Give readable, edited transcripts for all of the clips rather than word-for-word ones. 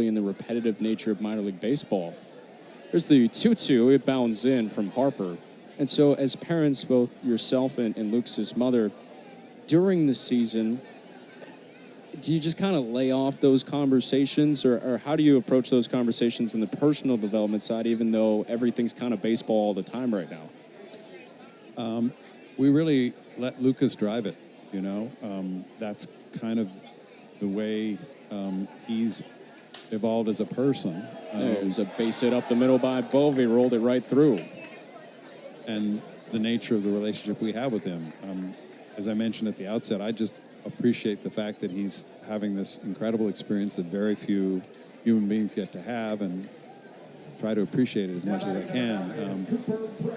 in the repetitive nature of minor league baseball. There's the 2-2, it bounds in from Harper. And so as parents, both yourself and Lucas's mother, during the season, do you just kind of lay off those conversations, or how do you approach those conversations in the personal development side, even though everything's kind of baseball all the time right now? We really let Lucas drive it, you know. That's kind of the way he's evolved as a person. It was a base hit up the middle by Bovee, rolled it right through. And the nature of the relationship we have with him. As I mentioned at the outset, I just appreciate the fact that he's having this incredible experience that very few human beings get to have, and try to appreciate it as much as I can.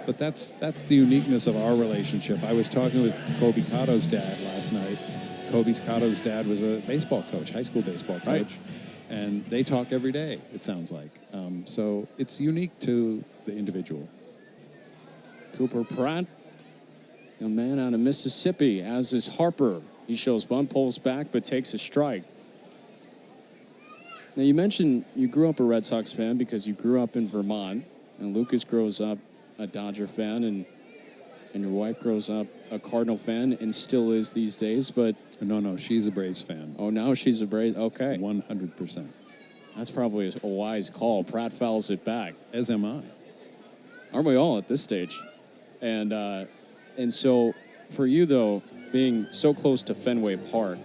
But that's the uniqueness of our relationship. I was talking with Kobe Cotto's dad last night. Kobe Cotto's dad was a baseball coach, high school baseball coach. Right. And they talk every day, it sounds like. So it's unique to the individual. Cooper Pratt, a man out of Mississippi, as is Harper. He shows bunt, pulls back, but takes a strike. Now, you mentioned you grew up a Red Sox fan because you grew up in Vermont, and Lucas grows up a Dodger fan, and your wife grows up a Cardinal fan and still is these days, but... No, she's a Braves fan. Oh, now she's a Braves, okay. 100%. That's probably a wise call. Pratt fouls it back. As am I. Aren't we all at this stage? And so, for you, though, being so close to Fenway Park,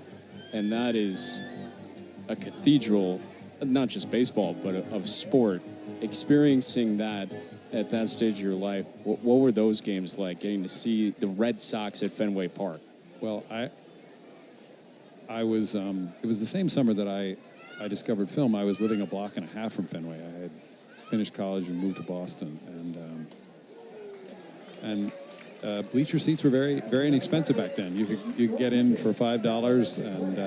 and that is a cathedral, not just baseball, but of sport, experiencing that at that stage of your life, what were those games like, getting to see the Red Sox at Fenway Park? Well, I was, it was the same summer that I discovered film. I was living a block and a half from Fenway. I had finished college and moved to Boston, and bleacher seats were very, very inexpensive back then. You could get in for $5, and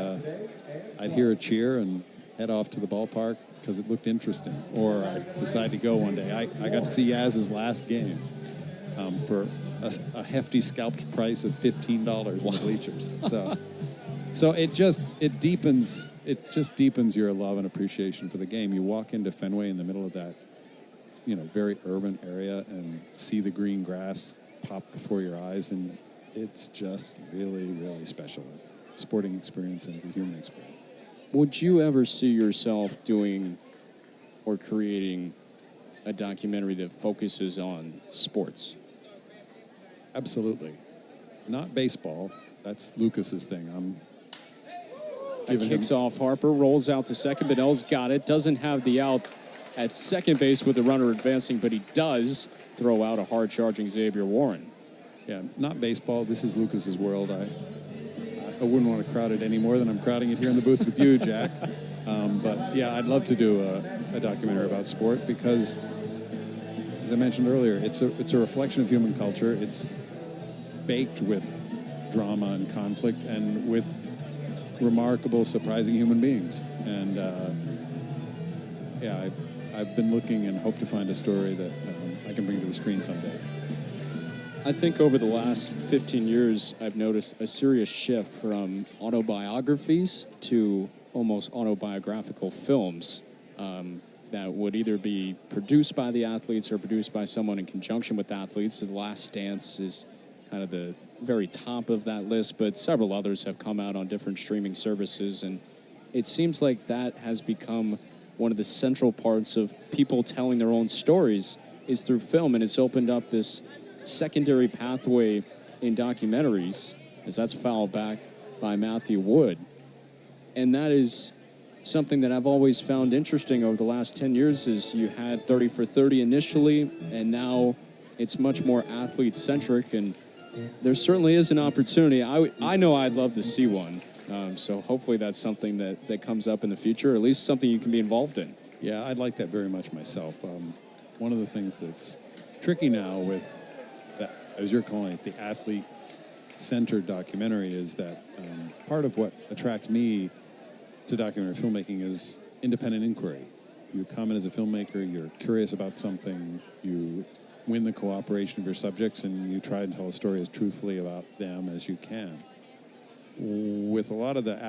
I'd hear a cheer and head off to the ballpark because it looked interesting. Or I'd decide to go one day. I got to see Yaz's last game for a hefty scalped price of $15 in the bleachers. So it just deepens your love and appreciation for the game. You walk into Fenway in the middle of that, very urban area and see the green grass pop before your eyes, and it's just really, really special as a sporting experience and as a human experience. Would you ever see yourself doing or creating a documentary that focuses on sports? Absolutely. Not baseball. That's Lucas's thing. Kicks off Harper, rolls out to second. Bedell's got it. Doesn't have the out at second base with the runner advancing, but he does throw out a hard-charging Xavier Warren. Yeah, not baseball. This is Lucas's world. I wouldn't want to crowd it any more than I'm crowding it here in the booth with you, Jack. But yeah, I'd love to do a documentary about sport because, as I mentioned earlier, it's a reflection of human culture. It's baked with drama and conflict and with remarkable, surprising human beings. And yeah, I've been looking and hope to find a story that I can bring to the screen someday. I think over the last 15 years, I've noticed a serious shift from autobiographies to almost autobiographical films that would either be produced by the athletes or produced by someone in conjunction with athletes. The Last Dance is kind of the very top of that list, but several others have come out on different streaming services, and it seems like that has become one of the central parts of people telling their own stories is through film, and it's opened up this secondary pathway in documentaries, as that's fouled back by Matthew Wood. And that is something that I've always found interesting over the last 10 years is you had 30 for 30 initially, and now it's much more athlete-centric, and there certainly is an opportunity. I know I'd love to see one, so hopefully that's something that comes up in the future, or at least something you can be involved in. Yeah, I'd like that very much myself. One of the things that's tricky now with that, as you're calling it, the athlete-centered documentary is that part of what attracts me to documentary filmmaking is independent inquiry. You come in as a filmmaker, you're curious about something, you win the cooperation of your subjects, and you try and tell a story as truthfully about them as you can. With a lot of the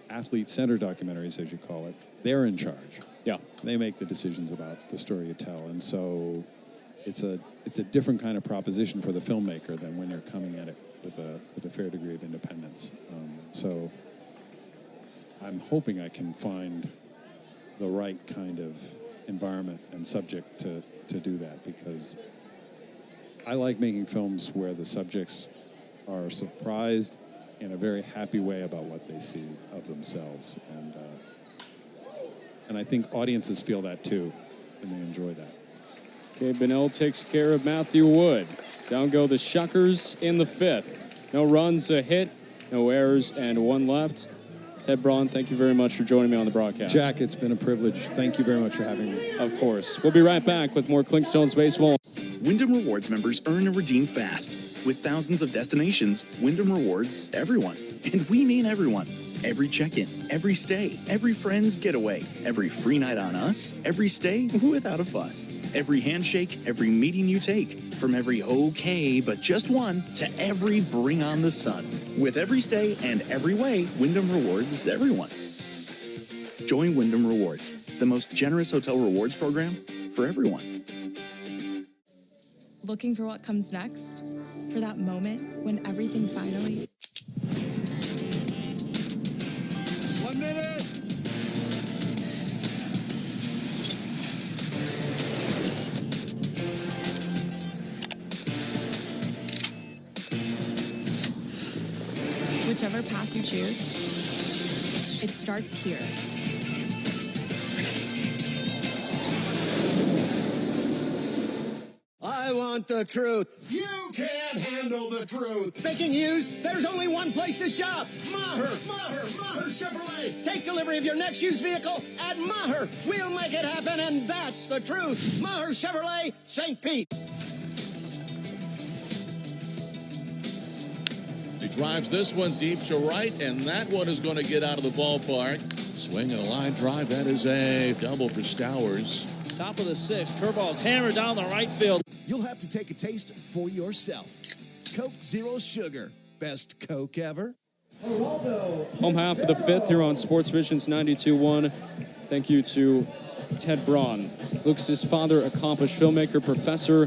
athlete-centered documentaries, as you call it, they're in charge. Yeah. They make the decisions about the story you tell. And so it's a different kind of proposition for the filmmaker than when you're coming at it with a fair degree of independence. So I'm hoping I can find the right kind of environment and subject to do that, because I like making films where the subjects are surprised in a very happy way about what they see of themselves. And I think audiences feel that too, and they enjoy that. Okay, Bunnell takes care of Matthew Wood. Down go the Shuckers in the fifth. No runs, a hit, no errors, and one left. Ted Braun, thank you very much for joining me on the broadcast. Jack, it's been a privilege. Thank you very much for having me. Of course. We'll be right back with more Clinkstones baseball. Wyndham Rewards members earn and redeem fast. With thousands of destinations, Wyndham rewards everyone. And we mean everyone. Every check-in, every stay, every friend's getaway, every free night on us, every stay without a fuss, every handshake, every meeting you take, from every okay but just one to every bring on the sun. With every stay and every way, Wyndham rewards everyone. Join Wyndham Rewards, the most generous hotel rewards program for everyone. Looking for what comes next? For that moment when everything finally... 1 minute! Whichever path you choose, it starts here. I want the truth. You can't handle the truth. Making news? There's only one place to shop. Maher Chevrolet. Take delivery of your next used vehicle at Maher. We'll make it happen, and that's the truth. Maher Chevrolet, St. Pete. He drives this one deep to right, and that one is going to get out of the ballpark. Swing and a line drive. That is a double for Stowers. Top of the sixth. Curveball's hammered down the right field. You'll have to take a taste for yourself. Coke Zero Sugar. Best Coke ever. Home half of the fifth here on Sports Vision's 92.1. Thank you to Ted Braun. Luke's father, accomplished filmmaker, professor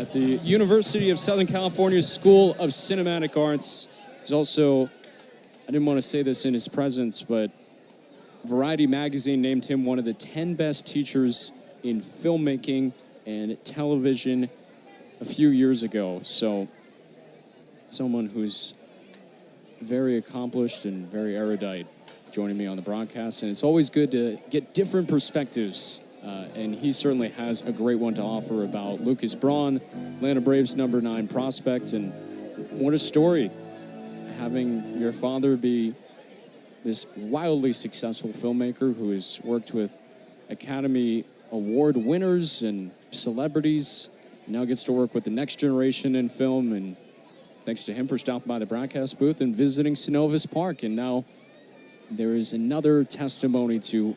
at the University of Southern California School of Cinematic Arts. He's also, I didn't want to say this in his presence, but Variety magazine named him one of the 10 best teachers in filmmaking and television a few years ago. So someone who's very accomplished and very erudite joining me on the broadcast. And it's always good to get different perspectives. And he certainly has a great one to offer about Lucas Braun, Atlanta Braves #9 prospect. And what a story, having your father be this wildly successful filmmaker who has worked with Academy Award winners and celebrities, now gets to work with the next generation in film. And thanks to him for stopping by the broadcast booth and visiting Synovus Park. And now there is another testimony to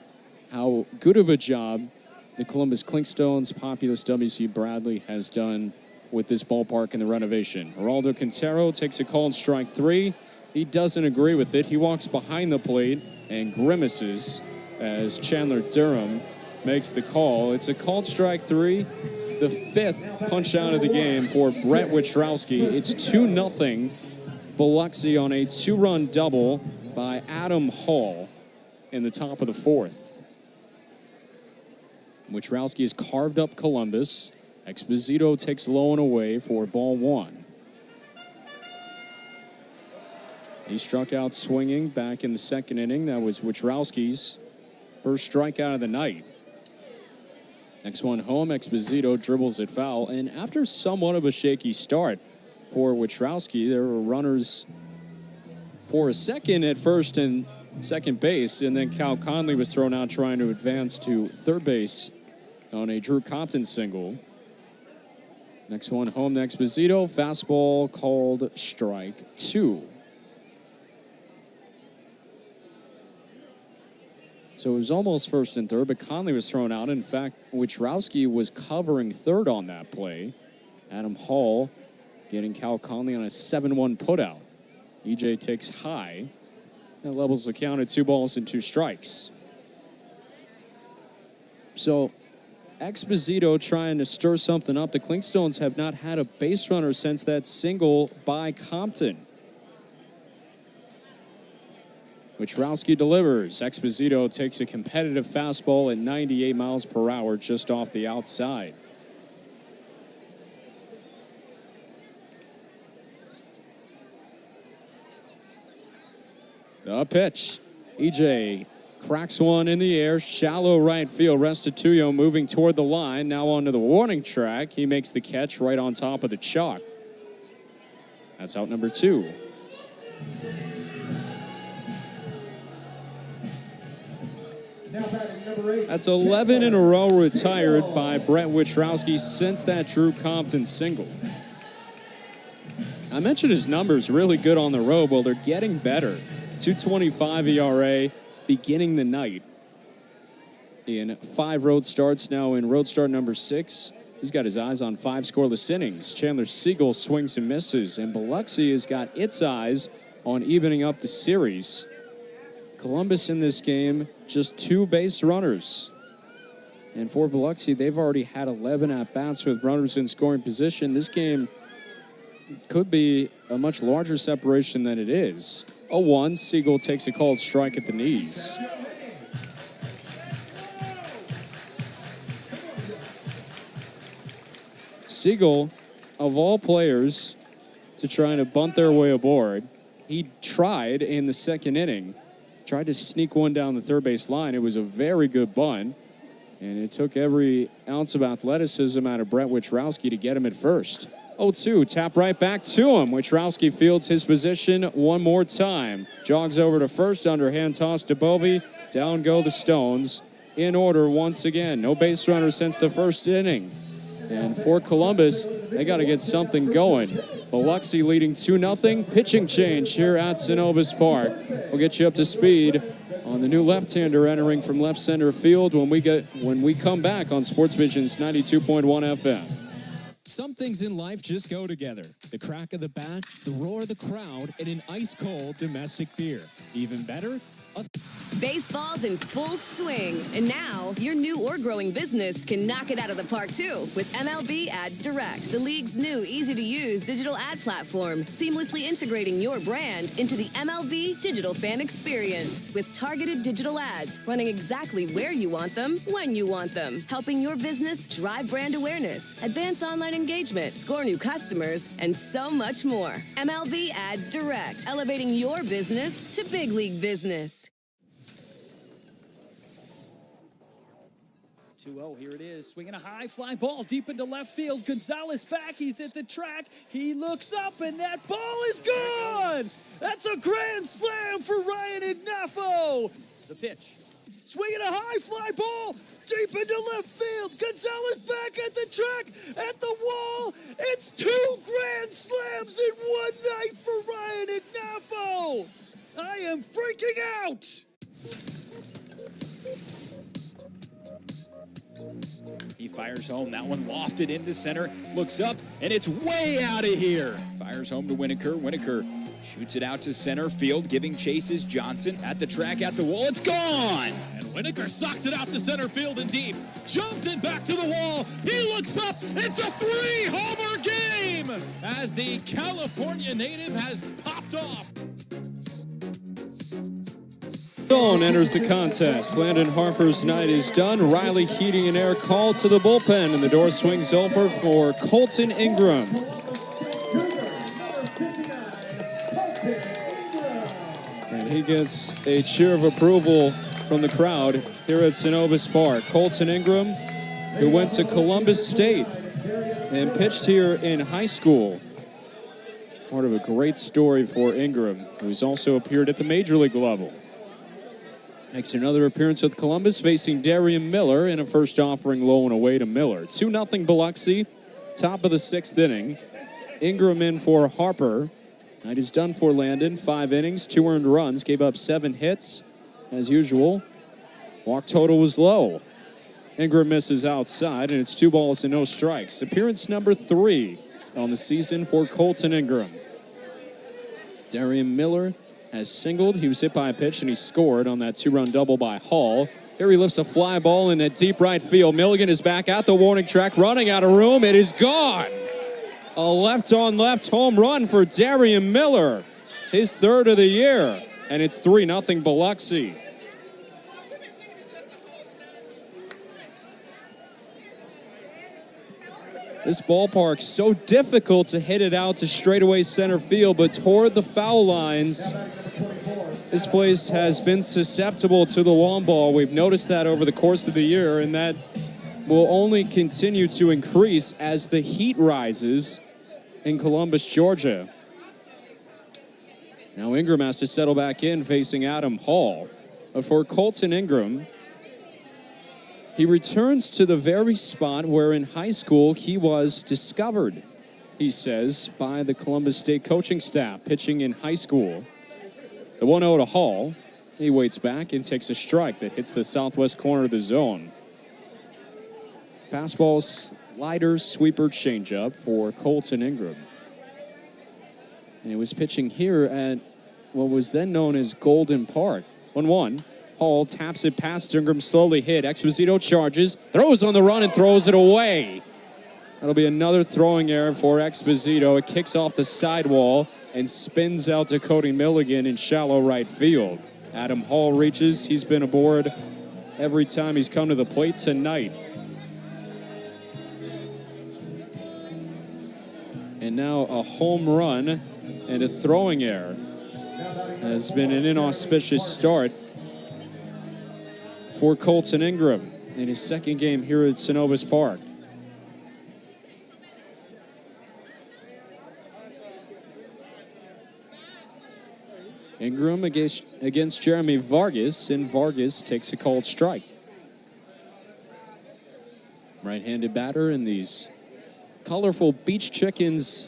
how good of a job the Columbus Clinkstones, Populous W.C. Bradley has done with this ballpark and the renovation. Geraldo Quintero takes a call in strike 3. He doesn't agree with it. He walks behind the plate and grimaces as Chandler Durham makes the call. It's a called strike 3, the 5th punch out of the game for Brett Wichrowski. It's 2-0 Biloxi on a 2-run double by Adam Hall in the top of the 4th. Wichrowski has carved up Columbus. Exposito takes low and away for ball 1. He struck out swinging back in the second inning. That was Wichrowski's first strikeout of the night. Next one home, Exposito dribbles it foul. And after somewhat of a shaky start for Wichrowski, there were runners for a second at first and second base. And then Cal Conley was thrown out trying to advance to third base on a Drew Compton single. Next one home, Exposito. Fastball called strike 2. So it was almost first and third, but Conley was thrown out. In fact, Wichrowski was covering third on that play. Adam Hall getting Cal Conley on a 7-1 putout. EJ takes high. That levels the count at 2 balls and 2 strikes. So Exposito trying to stir something up. The Clinkstones have not had a base runner since that single by Compton. Wichrowski delivers. Exposito takes a competitive fastball at 98 miles per hour just off the outside. The pitch. EJ cracks one in the air. Shallow right field. Restituyo moving toward the line. Now onto the warning track. He makes the catch right on top of the chalk. That's out number 2. That's 11 in a row retired by Brett Wichrowski since that Drew Compton single. I mentioned his numbers really good on the road. Well, they're getting better. 2.25 ERA beginning the night. In 5 road starts now in road start number 6. He's got his eyes on 5 scoreless innings. Chandler Siegel swings and misses. And Biloxi has got its eyes on evening up the series. Columbus in this game, just 2 base runners. And for Biloxi, they've already had 11 at-bats with runners in scoring position. This game could be a much larger separation than it is. 0-1, Siegel takes a called strike at the knees. Siegel, of all players, to try to bunt their way aboard, he tried in the second inning. Tried to sneak one down the third base line. It was a very good bunt, and it took every ounce of athleticism out of Brett Wichrowski to get him at first. 0-2, tap right back to him. Wichrowski fields his position one more time. Jogs over to first, underhand toss to Bovee. Down go the Stones. In order once again. No base runner since the first inning. And for Columbus, they got to get something going. Biloxi leading 2-0. Pitching change here at Synovus Park. We'll get you up to speed on the new left-hander entering from left center field when we come back on Sports Vision's 92.1 FM. Some things in life just go together. The crack of the bat, the roar of the crowd, and an ice-cold domestic beer. Even better, Baseball's in full swing, and now your new or growing business can knock it out of the park too with MLB Ads Direct, the league's new easy-to-use digital ad platform, seamlessly integrating your brand into the MLB digital fan experience with targeted digital ads running exactly where you want them, when you want them, helping your business drive brand awareness, advance online engagement, score new customers, and so much more. MLB Ads Direct, elevating your business to big league business. 2-0, here it is, swinging a high fly ball deep into left field. Gonzalez back, he's at the track. He looks up, and that ball is gone! That's a grand slam for Ryan Ignafo! The pitch, swinging a high fly ball deep into left field. Gonzalez back at the track, at the wall. It's 2 grand slams in one night for Ryan Ignafo! I am freaking out! He fires home. That one lofted into center. Looks up, and it's way out of here. Fires home to Winokur. Winokur shoots it out to center field, giving chases Johnson at the track, at the wall. It's gone! And Winokur socks it out to center field and deep. Johnson back to the wall. He looks up. It's a 3-homer game as the California native has popped off. Stone enters the contest. Landon Harper's night is done. Riley Heating and Air called to the bullpen, and the door swings open for Colton Ingram. And he gets a cheer of approval from the crowd here at Synovus Park. Colton Ingram, who went to Columbus State and pitched here in high school. Part of a great story for Ingram, who's also appeared at the major league level. Makes another appearance with Columbus, facing Darian Miller in a first offering low and away to Miller. 2-0 Biloxi, top of the 6th inning. Ingram in for Harper. Night is done for Landon. 5 innings, 2 earned runs, gave up 7 hits. As usual, walk total was low. Ingram misses outside, and it's 2 balls and no strikes. Appearance number 3 on the season for Colton Ingram. Darian Miller has singled. He was hit by a pitch, and he scored on that 2-run double by Hall. Here he lifts a fly ball in a deep right field. Milligan is back at the warning track, running out of room. It is gone. A left-on-left home run for Darian Miller, his third of the year, and it's 3-0 Biloxi. This ballpark's so difficult to hit it out to straightaway center field, but toward the foul lines, this place has been susceptible to the long ball. We've noticed that over the course of the year, and that will only continue to increase as the heat rises in Columbus, Georgia. Now Ingram has to settle back in facing Adam Hall. But for Colton Ingram, he returns to the very spot where in high school he was discovered, he says, by the Columbus State coaching staff, pitching in high school. The 1-0 to Hall. He waits back and takes a strike that hits the southwest corner of the zone. Fastball, slider, sweeper, changeup for Colton Ingram. And he was pitching here at what was then known as Golden Park. 1-1. Hall taps it past Ingram, slowly hit. Exposito charges, throws on the run and throws it away. That'll be another throwing error for Exposito. It kicks off the sidewall and spins out to Cody Milligan in shallow right field. Adam Hall reaches. He's been aboard every time he's come to the plate tonight. And now a home run and a throwing error. Has been an inauspicious start for Colton Ingram in his second game here at Synovus Park. Ingram against Jeremy Vargas, and Vargas takes a called strike. Right-handed batter in these colorful Beach Chickens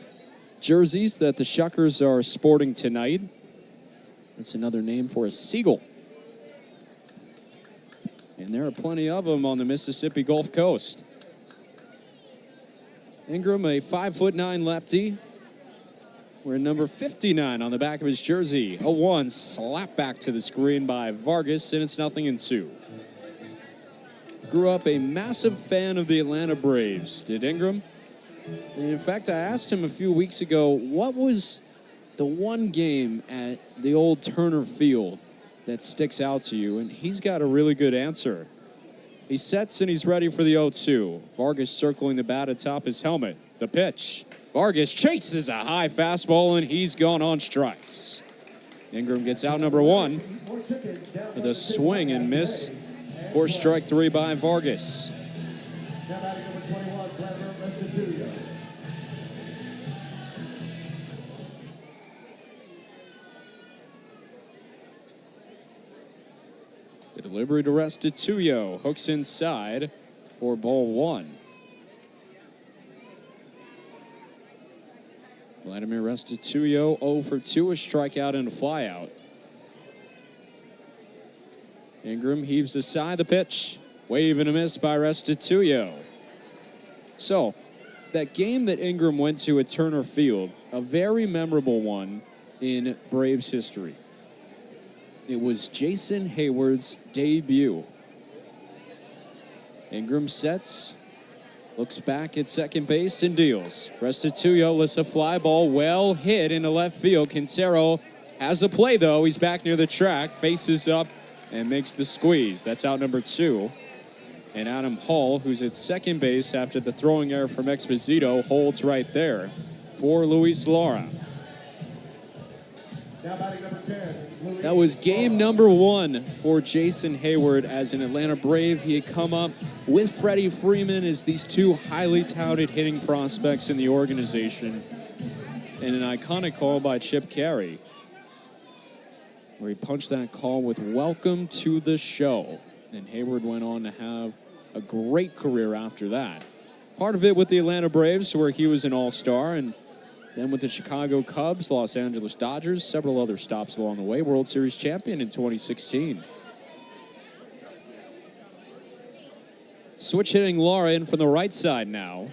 jerseys that the Shuckers are sporting tonight. That's another name for a seagull. And there are plenty of them on the Mississippi Gulf Coast. Ingram, a 5'9" lefty. Wearing number 59 on the back of his jersey. 0-1, slap back to the screen by Vargas, and it's 0-2. Grew up a massive fan of the Atlanta Braves, did Ingram? And in fact, I asked him a few weeks ago, what was the one game at the old Turner Field that sticks out to you? And he's got a really good answer. He sets and he's ready for the 0-2. Vargas circling the bat atop his helmet. The pitch. Vargas chases a high fastball, and he's gone on strikes. Ingram gets out number 1 with a swing and miss for strike 3 by Vargas. The delivery to Restituyo. Hooks inside for ball 1. Vladimir Restituyo 0 for 2, a strikeout and a flyout. Ingram heaves aside the pitch. Wave and a miss by Restituyo. So, that game that Ingram went to at Turner Field, a very memorable one in Braves history. It was Jason Hayward's debut. Ingram sets, looks back at second base and deals. Restituyo lifts a fly ball, well hit into left field. Quintero has a play though. He's back near the track, faces up and makes the squeeze. That's out number 2. And Adam Hall, who's at second base after the throwing error from Exposito, holds right there for Luis Lara. Now batting number 10. That was game number 1 for Jason Hayward as an Atlanta Brave. He had come up with Freddie Freeman as these two highly touted hitting prospects in the organization. And an iconic call by Chip Carey, where he punched that call with "Welcome to the show." And Hayward went on to have a great career after that. Part of it with the Atlanta Braves, where he was an all-star, and then with the Chicago Cubs, Los Angeles Dodgers, several other stops along the way. World Series champion in 2016. Switch hitting Lara in from the right side now.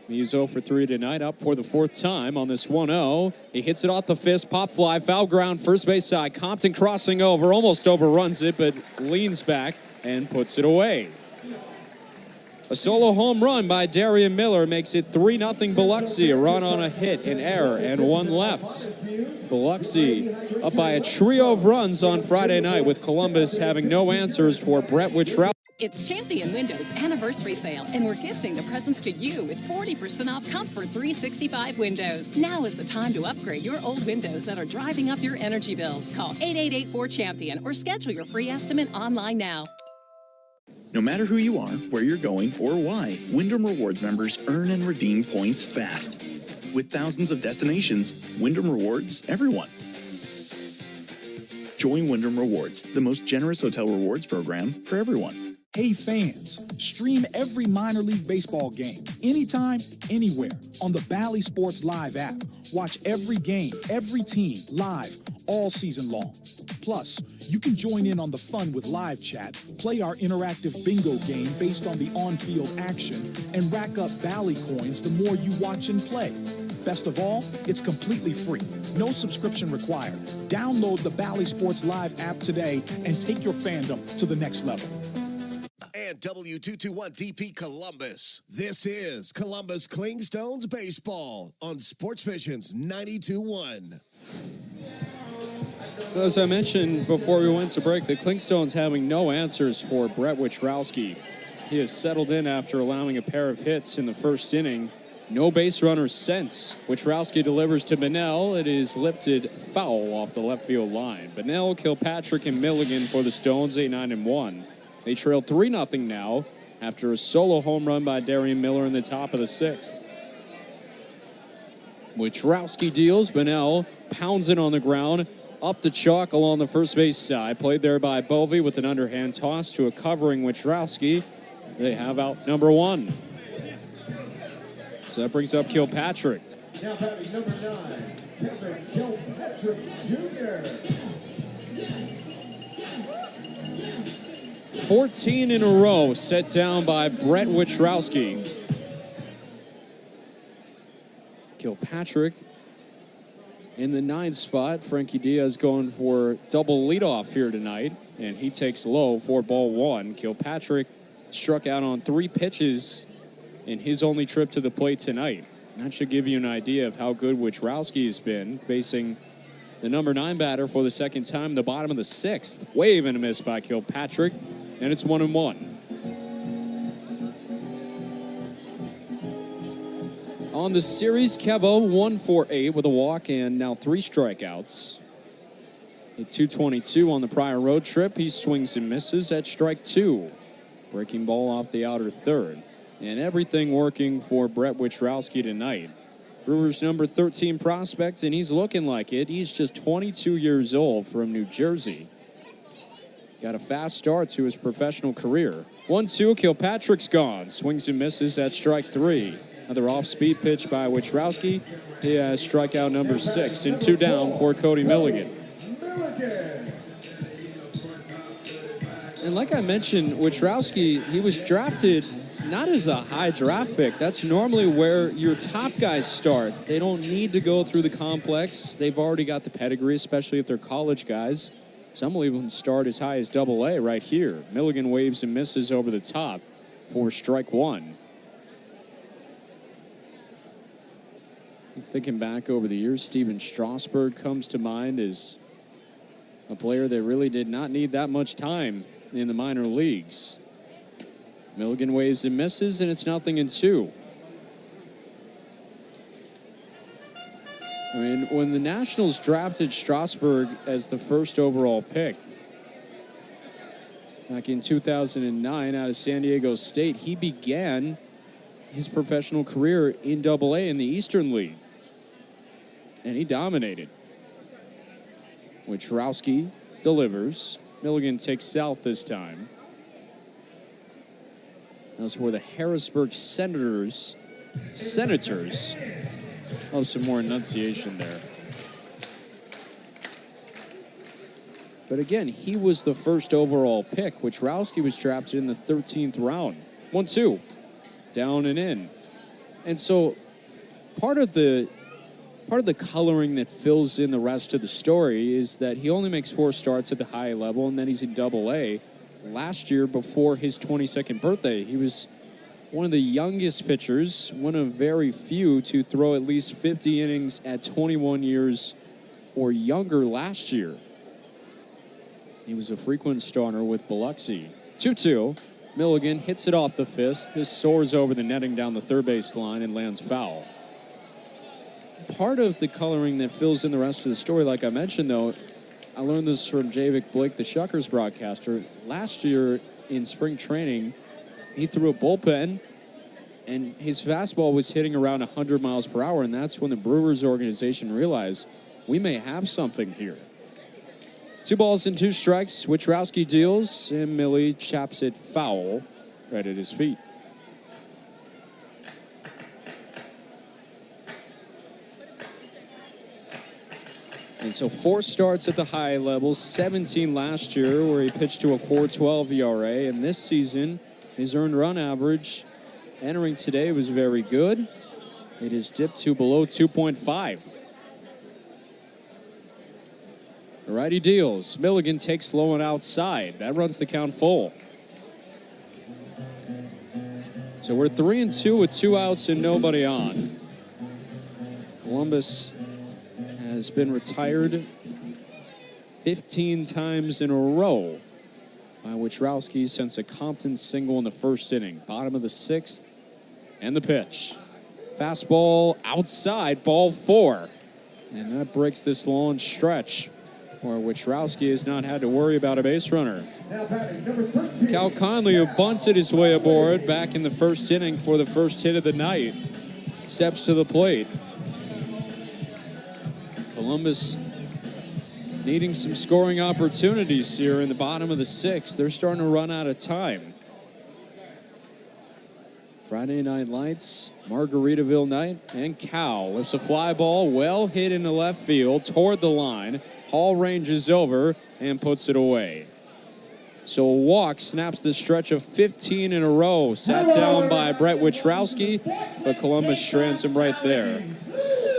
He's 0 for 3 tonight, up for the 4th time on this 1-0. He hits it off the fist, pop fly, foul ground, first base side. Compton crossing over, almost overruns it, but leans back and puts it away. A solo home run by Darian Miller makes it 3-0 Biloxi. A run on a hit, an error, and one left. Biloxi up by a trio of runs on Friday night, with Columbus having no answers for Brett Wittrowski. It's Champion Windows Anniversary Sale, and we're gifting the presents to you with 40% off Comfort 365 windows. Now is the time to upgrade your old windows that are driving up your energy bills. Call 8884-CHAMPION or schedule your free estimate online now. No matter who you are, where you're going, or why, Wyndham Rewards members earn and redeem points fast. With thousands of destinations, Wyndham rewards everyone. Join Wyndham Rewards, the most generous hotel rewards program for everyone. Hey fans, stream every minor league baseball game, anytime, anywhere, on the Bally Sports Live app. Watch every game, every team, live, all season long. Plus, you can join in on the fun with live chat, play our interactive bingo game based on the on-field action, and rack up Bally coins the more you watch and play. Best of all, it's completely free. No subscription required. Download the Bally Sports Live app today and take your fandom to the next level. And W221DP Columbus. This is Columbus Clingstones Baseball on Sports Vision's 92.1. As I mentioned before we went to break, the Clingstones having no answers for Brett Wittrowski. He has settled in after allowing a pair of hits in the first inning. No base runners since. Wittrowski delivers to Bunnell. It is lifted foul off the left field line. Bunnell, Kilpatrick, and Milligan for the Stones, 8-9-1. They trail 3-0 now after a solo home run by Darian Miller in the top of the sixth. Wittrowski deals. Bunnell pounds it on the ground. Up the chalk along the first base side. Played there by Bovey with an underhand toss to a covering Wittrowski. They have out number one. So that brings up Kilpatrick. Now batting number 9, Kevin Kilpatrick Jr. 14 in a row set down by Brett Wittrowski. Kilpatrick in the 9th spot. Frankie Diaz going for double leadoff here tonight, and he takes low for ball one. Kilpatrick struck out on 3 pitches in his only trip to the plate tonight. That should give you an idea of how good Wittrowski has been, facing the number 9 batter for the second time in the bottom of the 6th. Wave and a miss by Kilpatrick, and it's 1-1. On the series, Kevo 1 for 8 with a walk and now 3 strikeouts. At 222 on the prior road trip, he swings and misses at strike 2. Breaking ball off the outer third. And everything working for Brett Wittrowski tonight. Brewers number 13 prospect, and he's looking like it. He's just 22 years old from New Jersey. Got a fast start to his professional career. 1-2, Kilpatrick's gone. Swings and misses at strike 3. Another off-speed pitch by Wittrowski. He has strikeout number 6 and 2 down for Cody Milligan. And like I mentioned, Wittrowski, he was drafted not as a high draft pick. That's normally where your top guys start. They don't need to go through the complex. They've already got the pedigree, especially if they're college guys. Some will even start as high as Double-A right here. Milligan waves and misses over the top for strike 1. Thinking back over the years, Steven Strasburg comes to mind as a player that really did not need that much time in the minor leagues. Milligan waves and misses, and it's 0-2. I mean, when the Nationals drafted Strasburg as the first overall pick back in 2009 out of San Diego State, he began his professional career in Double-A in the Eastern League. And he dominated. Wittrowski delivers. Milligan takes south this time. That's for the Harrisburg Senators. Oh, some more enunciation there. But again, he was the first overall pick. Wittrowski was drafted in the 13th round. 1-2. Down and in. And so part of the coloring that fills in the rest of the story is that he only makes 4 starts at the high level, and then he's in Double-A. last year before his 22nd birthday. He was one of the youngest pitchers, one of very few to throw at least 50 innings at 21 years or younger last year. He was a frequent starter with Biloxi. 2-2. Milligan hits it off the fist. This soars over the netting down the third base line and lands foul. Part of the coloring that fills in the rest of the story, like I mentioned, though, I learned this from Javik Blake, the Shuckers broadcaster. Last year in spring training, he threw a bullpen, and his fastball was hitting around 100 miles per hour, and that's when the Brewers organization realized we may have something here. 2 balls and 2 strikes. Wichrowski deals, and Millie chops it foul right at his feet. And so 4 starts at the high level, 17 last year where he pitched to a 4.12 ERA. And this season, his earned run average entering today was very good. It has dipped to below 2.5. The righty deals. Milligan takes low and outside. That runs the count full. So we're 3-2 with 2 outs and nobody on. Columbus has been retired 15 times in a row by Wichrowski since a Compton single in the first inning. Bottom of the 6th, and the pitch. Fastball outside, ball 4. And that breaks this long stretch where Wichrowski has not had to worry about a base runner. Cal Conley, who bunted his way aboard back in the first inning for the first hit of the night, steps to the plate. Columbus needing some scoring opportunities here in the bottom of the 6th. They're starting to run out of time. Friday Night Lights, Margaritaville night, and Cal lifts a fly ball well hit into left field toward the line. Hall ranges over and puts it away. So a walk snaps the stretch of 15 in a row, sat down by Brett Wichrowski, but Columbus strands him right there.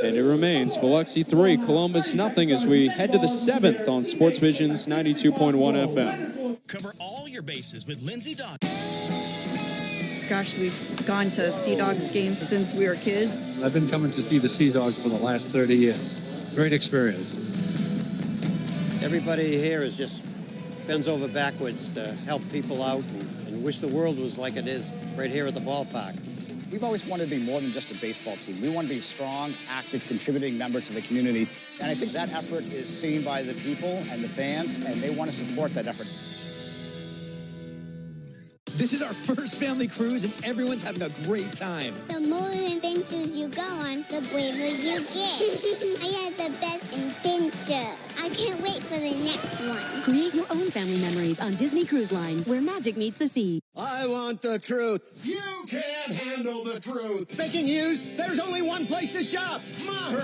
And it remains Biloxi 3, Columbus nothing as we head to the 7th on Sports Vision's 92.1 FM. Cover all your bases with Lindsay Dog. Gosh, we've gone to Sea Dogs games since we were kids. I've been coming to see the Sea Dogs for the last 30 years. Great experience. Everybody here is just bends over backwards to help people out and wish the world was like it is right here at the ballpark. We've always wanted to be more than just a baseball team. We want to be strong, active, contributing members of the community. And I think that effort is seen by the people and the fans, and they want to support that effort. This is our first family cruise, and everyone's having a great time. The more adventures you go on, the braver you get. I had the best adventure. I can't wait for the next one. Create your own family memories on Disney Cruise Line, where magic meets the sea. I want the truth. You can't handle the truth. Thinking used? There's only one place to shop. Maher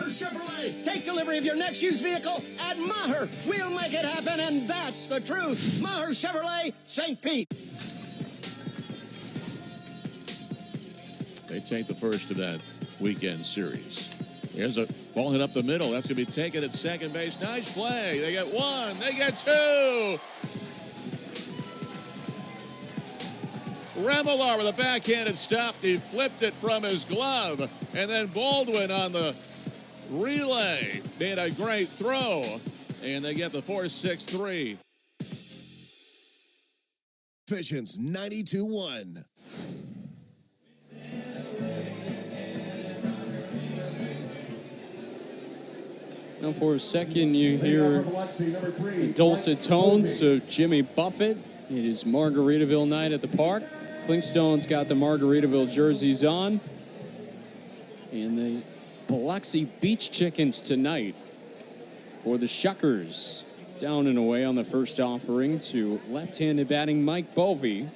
Chevrolet. Take delivery of your next used vehicle at Maher. We'll make it happen, and that's the truth. Maher Chevrolet, St. Pete. They take the first of that weekend series. Here's a ball hit up the middle. That's going to be taken at second base. Nice play. They get 1. They get 2. Remillard with a backhanded stop. He flipped it from his glove. And then Baldwin on the relay made a great throw. And they get the 4-6-3. Visions 92.1. Now for a second, you hear the dulcet tones of Jimmy Buffett. It is Margaritaville night at the park. Clingstone's got the Margaritaville jerseys on. And the Biloxi Beach Chickens tonight for the Shuckers. Down and away on the first offering to left-handed batting Mike Bovey.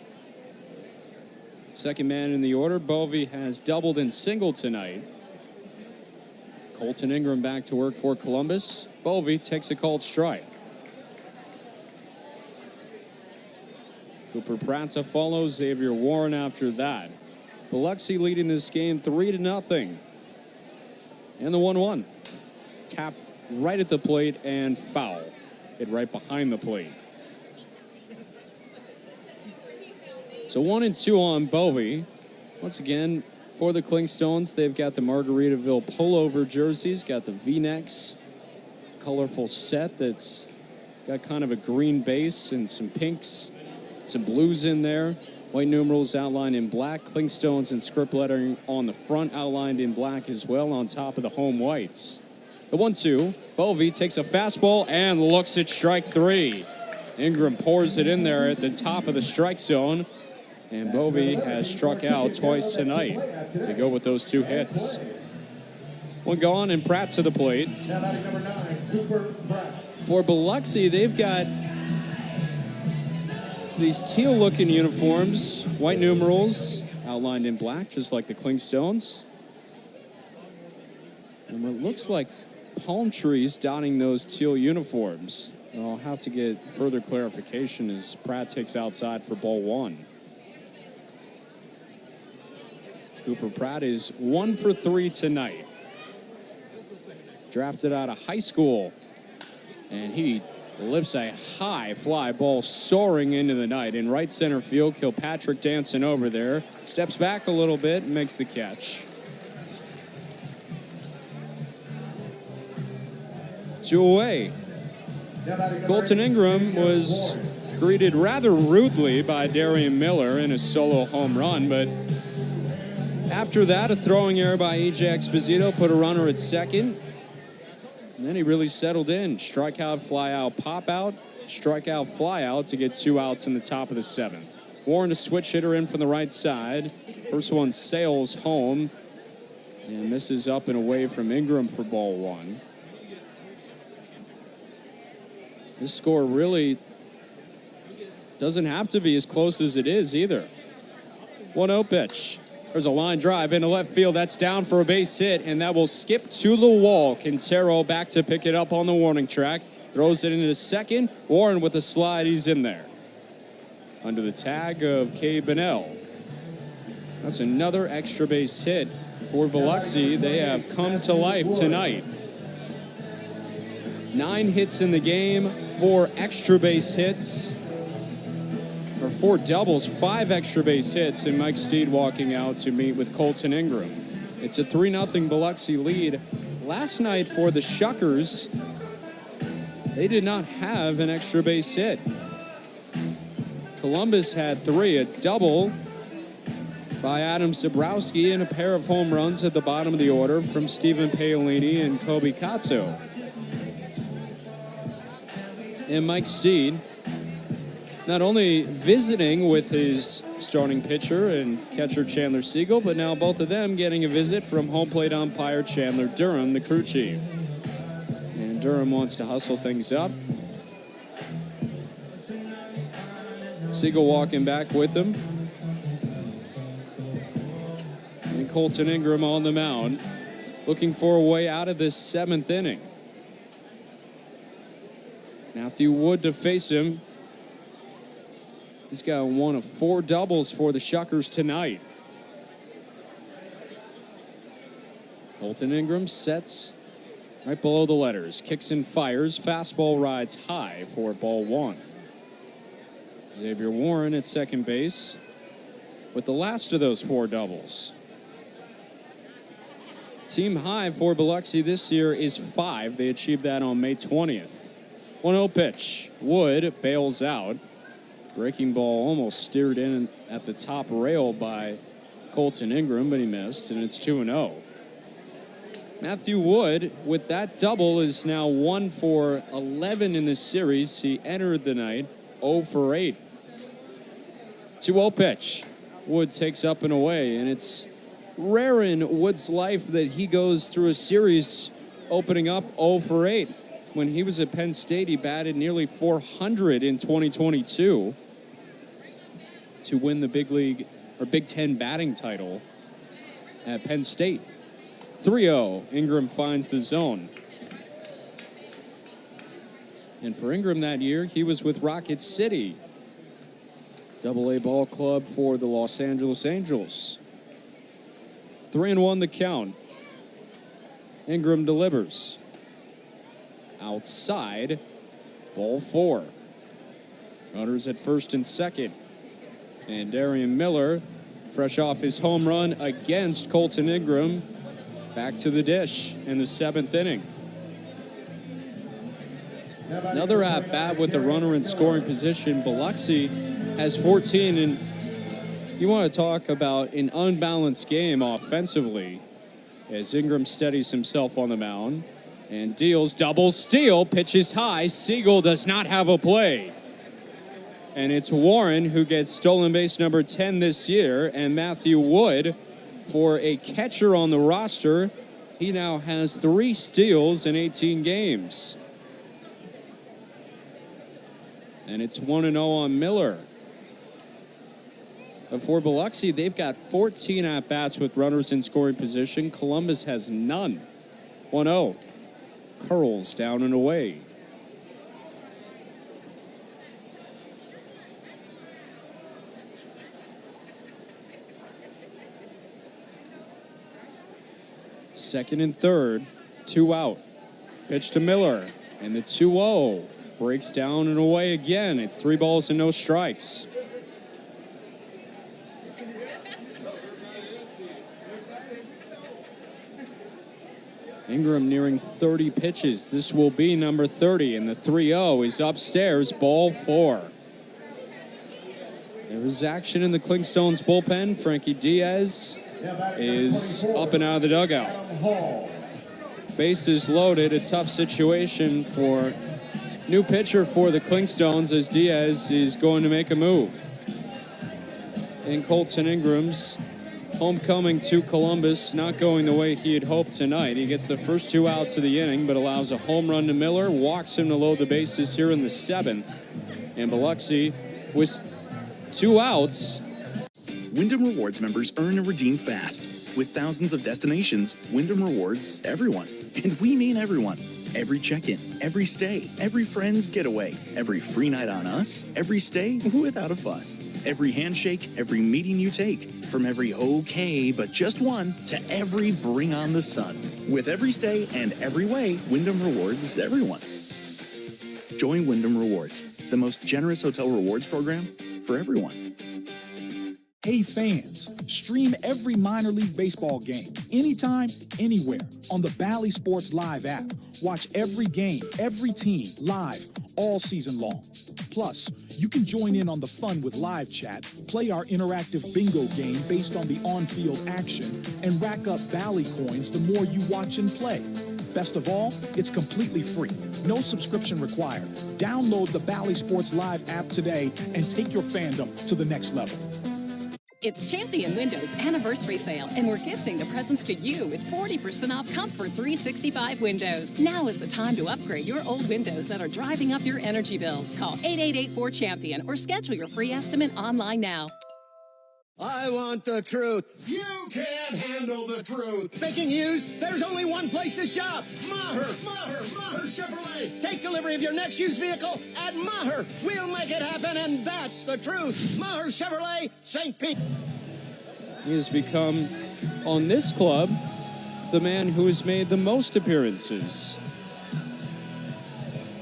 Second man in the order. Bovey has doubled and singled tonight. Colton Ingram back to work for Columbus. Bovey takes a called strike. Cooper Prata follows. Xavier Warren after that. Biloxi leading this game 3-0. And the 1-1. Tap right at the plate and foul. Hit right behind the plate. So 1-2 on Bowie. Once again, for the Clingstones, they've got the Margaritaville pullover jerseys, got the V-necks, colorful set that's got kind of a green base and some pinks, some blues in there. White numerals outlined in black, Clingstones and script lettering on the front outlined in black as well on top of the home whites. The 1-2, Bowie takes a fastball and looks at strike 3. Ingram pours it in there at the top of the strike zone. And Bowie has struck out twice tonight to go with those 2 hits. One gone and Pratt to the plate. Now batting number 9, Cooper Pratt. For Biloxi, they've got these teal-looking uniforms, white numerals outlined in black, just like the Clingstones. And what looks like palm trees dotting those teal uniforms. I'll have to get further clarification as Pratt takes outside for ball 1. Cooper Pratt is 1 for 3 tonight. Drafted out of high school. And he lifts a high fly ball soaring into the night. In right center field, Kilpatrick dancing over there. Steps back a little bit and makes the catch. 2 away. Colton Ingram was greeted rather rudely by Darian Miller in a solo home run, but after that, a throwing error by E.J. Exposito put a runner at second. And then he really settled in. Strikeout, fly out, pop out. Strikeout, fly out to get 2 outs in the top of the 7th. Warren, a switch hitter in from the right side. First one sails home and misses up and away from Ingram for ball 1. This score really doesn't have to be as close as it is either. 1-0 pitch. There's a line drive into left field. That's down for a base hit, and that will skip to the wall. Quintero back to pick it up on the warning track. Throws it into second. Warren with a slide. He's in there. Under the tag of K. Bennell. That's another extra base hit for Biloxi. They have come to life tonight. 9 hits in the game, 4 extra base hits. Or 4 doubles, 5 extra base hits, and Mike Steed walking out to meet with Colton Ingram. It's a 3-0 Biloxi lead. Last night for the Shuckers, they did not have an extra base hit. Columbus had 3, a double by Adam Zabrowski and a pair of home runs at the bottom of the order from Stephen Paolini and Kobe Kato. And Mike Steed not only visiting with his starting pitcher and catcher Chandler Siegel, but now both of them getting a visit from home plate umpire Chandler Durham, the crew chief. And Durham wants to hustle things up. Siegel walking back with him. And Colton Ingram on the mound, looking for a way out of this 7th inning. Matthew Wood to face him. He's got 1 of 4 doubles for the Shuckers tonight. Colton Ingram sets right below the letters. Kicks and fires. Fastball rides high for ball 1. Xavier Warren at second base with the last of those 4 doubles. Team high for Biloxi this year is 5. They achieved that on May 20th. 1-0 pitch. Wood bails out. Breaking ball almost steered in at the top rail by Colton Ingram, but he missed, and it's 2-0. Matthew Wood, with that double, is now 1 for 11 in this series. He entered the night 0 for 8. 2-0 pitch. Wood takes up and away, and it's rare in Wood's life that he goes through a series opening up 0 for 8. When he was at Penn State, he batted nearly 400 in 2022 to win the big league or Big Ten batting title at Penn State. 3-0, Ingram finds the zone. And for Ingram that year, he was with Rocket City, AA ball club for the Los Angeles Angels. 3-1 the count. Ingram delivers. Outside, ball 4. Runners at first and second. And Darian Miller, fresh off his home run against Colton Ingram, back to the dish in the 7th inning. Another at-bat with the runner in scoring position. Biloxi has 14, and you want to talk about an unbalanced game offensively as Ingram steadies himself on the mound and deals double steal, pitches high. Siegel does not have a play. And it's Warren who gets stolen base number 10 this year, and Matthew Wood, for a catcher on the roster, he now has 3 steals in 18 games. And it's 1-0 on Miller. But for Biloxi, they've got 14 at-bats with runners in scoring position. Columbus has none. 1-0. Curls down and away. Second and third, 2 out. Pitch to Miller, and the 2-0 breaks down and away again. It's 3 balls and no strikes. Ingram nearing 30 pitches. This will be number 30, and the 3-0 is upstairs, ball 4. There is action in the Clingstones bullpen. Frankie Diaz is up and out of the dugout. Bases loaded, a tough situation for new pitcher for the Clingstones as Diaz is going to make a move. And Colton Ingram's homecoming to Columbus not going the way he had hoped tonight. He gets the first 2 outs of the inning, but allows a home run to Miller, walks him to load the bases here in the 7th. And Biloxi with 2 outs. Wyndham Rewards members earn and redeem fast. With thousands of destinations, Wyndham Rewards everyone. And we mean everyone. Every check-in, every stay, every friend's getaway, every free night on us, every stay without a fuss, every handshake, every meeting you take, from every okay but just one to every bring on the sun. With every stay and every way, Wyndham Rewards everyone. Join Wyndham Rewards, the most generous hotel rewards program for everyone. Hey fans, stream every minor league baseball game, anytime, anywhere, on the Bally Sports Live app. Watch every game, every team, live, all season long. Plus, you can join in on the fun with live chat, play our interactive bingo game based on the on-field action, and rack up Bally coins the more you watch and play. Best of all, it's completely free. No subscription required. Download the Bally Sports Live app today and take your fandom to the next level. It's Champion Windows Anniversary Sale, and we're gifting the presents to you with 40% off Comfort 365 windows. Now is the time to upgrade your old windows that are driving up your energy bills. Call 8884-CHAMPION or schedule your free estimate online now. I want the truth. You can't handle the truth. Thinking used? There's only one place to shop. Maher Chevrolet. Take delivery of your next used vehicle at Maher. We'll make it happen, and that's the truth. Maher Chevrolet, St. Pete. He has become, on this club, the man who has made the most appearances.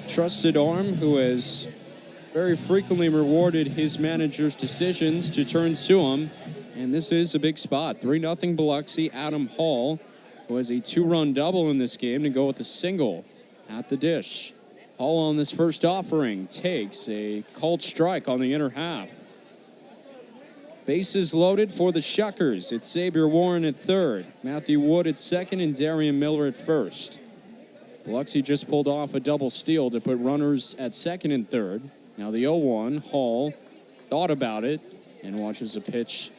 Trusted arm who has very frequently rewarded his manager's decisions to turn to him. And this is a big spot. 3-0 Biloxi. Adam Hall, who has a 2-run double in this game, to go with a single at the dish. Hall on this first offering takes a called strike on the inner half. Bases loaded for the Shuckers. It's Xavier Warren at third, Matthew Wood at second, and Darian Miller at first. Biloxi just pulled off a double steal to put runners at second and third. Now the 0-1, Hall thought about it and watches a pitch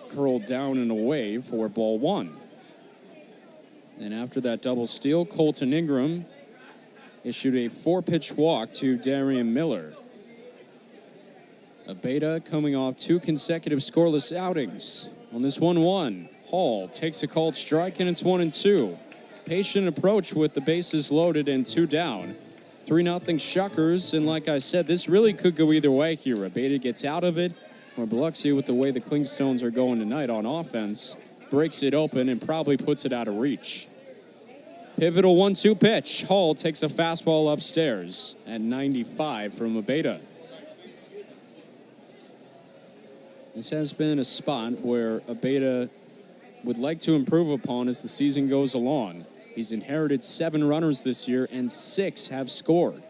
curled down and away for ball 1. And after that double steal, Colton Ingram issued a 4-pitch walk to Darian Miller. Abeta coming off 2 consecutive scoreless outings. On this 1-1, Hall takes a called strike, and it's 1-2. Patient approach with the bases loaded and 2 down. 3-0 Shuckers, and like I said, this really could go either way here. Abeta gets out of it, or Biloxi, with the way the Clingstones are going tonight on offense, breaks it open and probably puts it out of reach. Pivotal 1-2 pitch. Hall takes a fastball upstairs at 95 from Abeta. This has been a spot where Abeyta would like to improve upon as the season goes along. He's inherited 7 runners this year, and 6 have scored.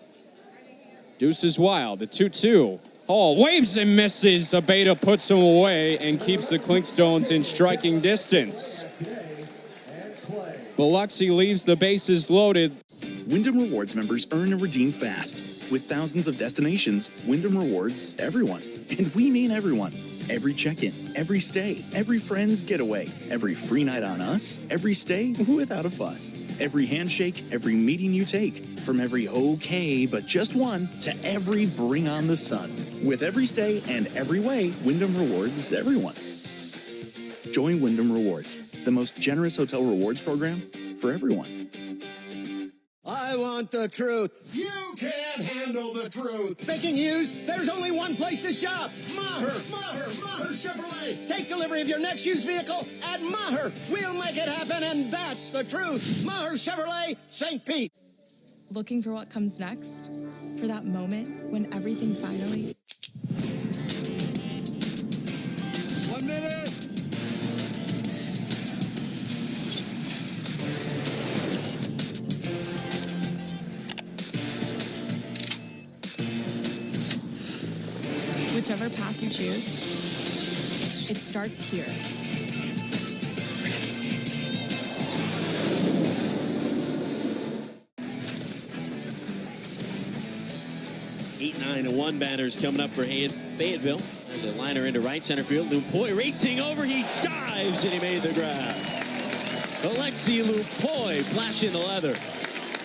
Deuce is wild. The 2-2. Hall waves and misses. Abeyta puts him away and keeps the Clinkstones in striking distance. Biloxi leaves the bases loaded. Wyndham Rewards members earn and redeem fast. With thousands of destinations, Wyndham rewards everyone. And we mean everyone. Every check-in, every stay, every friend's getaway, every free night on us, every stay without a fuss, every handshake, every meeting you take, from every okay but just one to every bring on the sun. With every stay and every way, Wyndham rewards everyone. Join Wyndham Rewards, the most generous hotel rewards program for everyone. I want the truth. You can't handle the truth. Thinking used? There's only one place to shop. Maher Chevrolet. Take delivery of your next used vehicle at Maher. We'll make it happen, and that's the truth. Maher Chevrolet, St. Pete. Looking for what comes next? For that moment when everything finally... 1 minute. Whichever path you choose, it starts here. Eight, 9-1 batters coming up for Fayetteville. There's a liner into right center field. Lupoy racing over. He dives and he made the grab. Alexi Lupoy flashing the leather.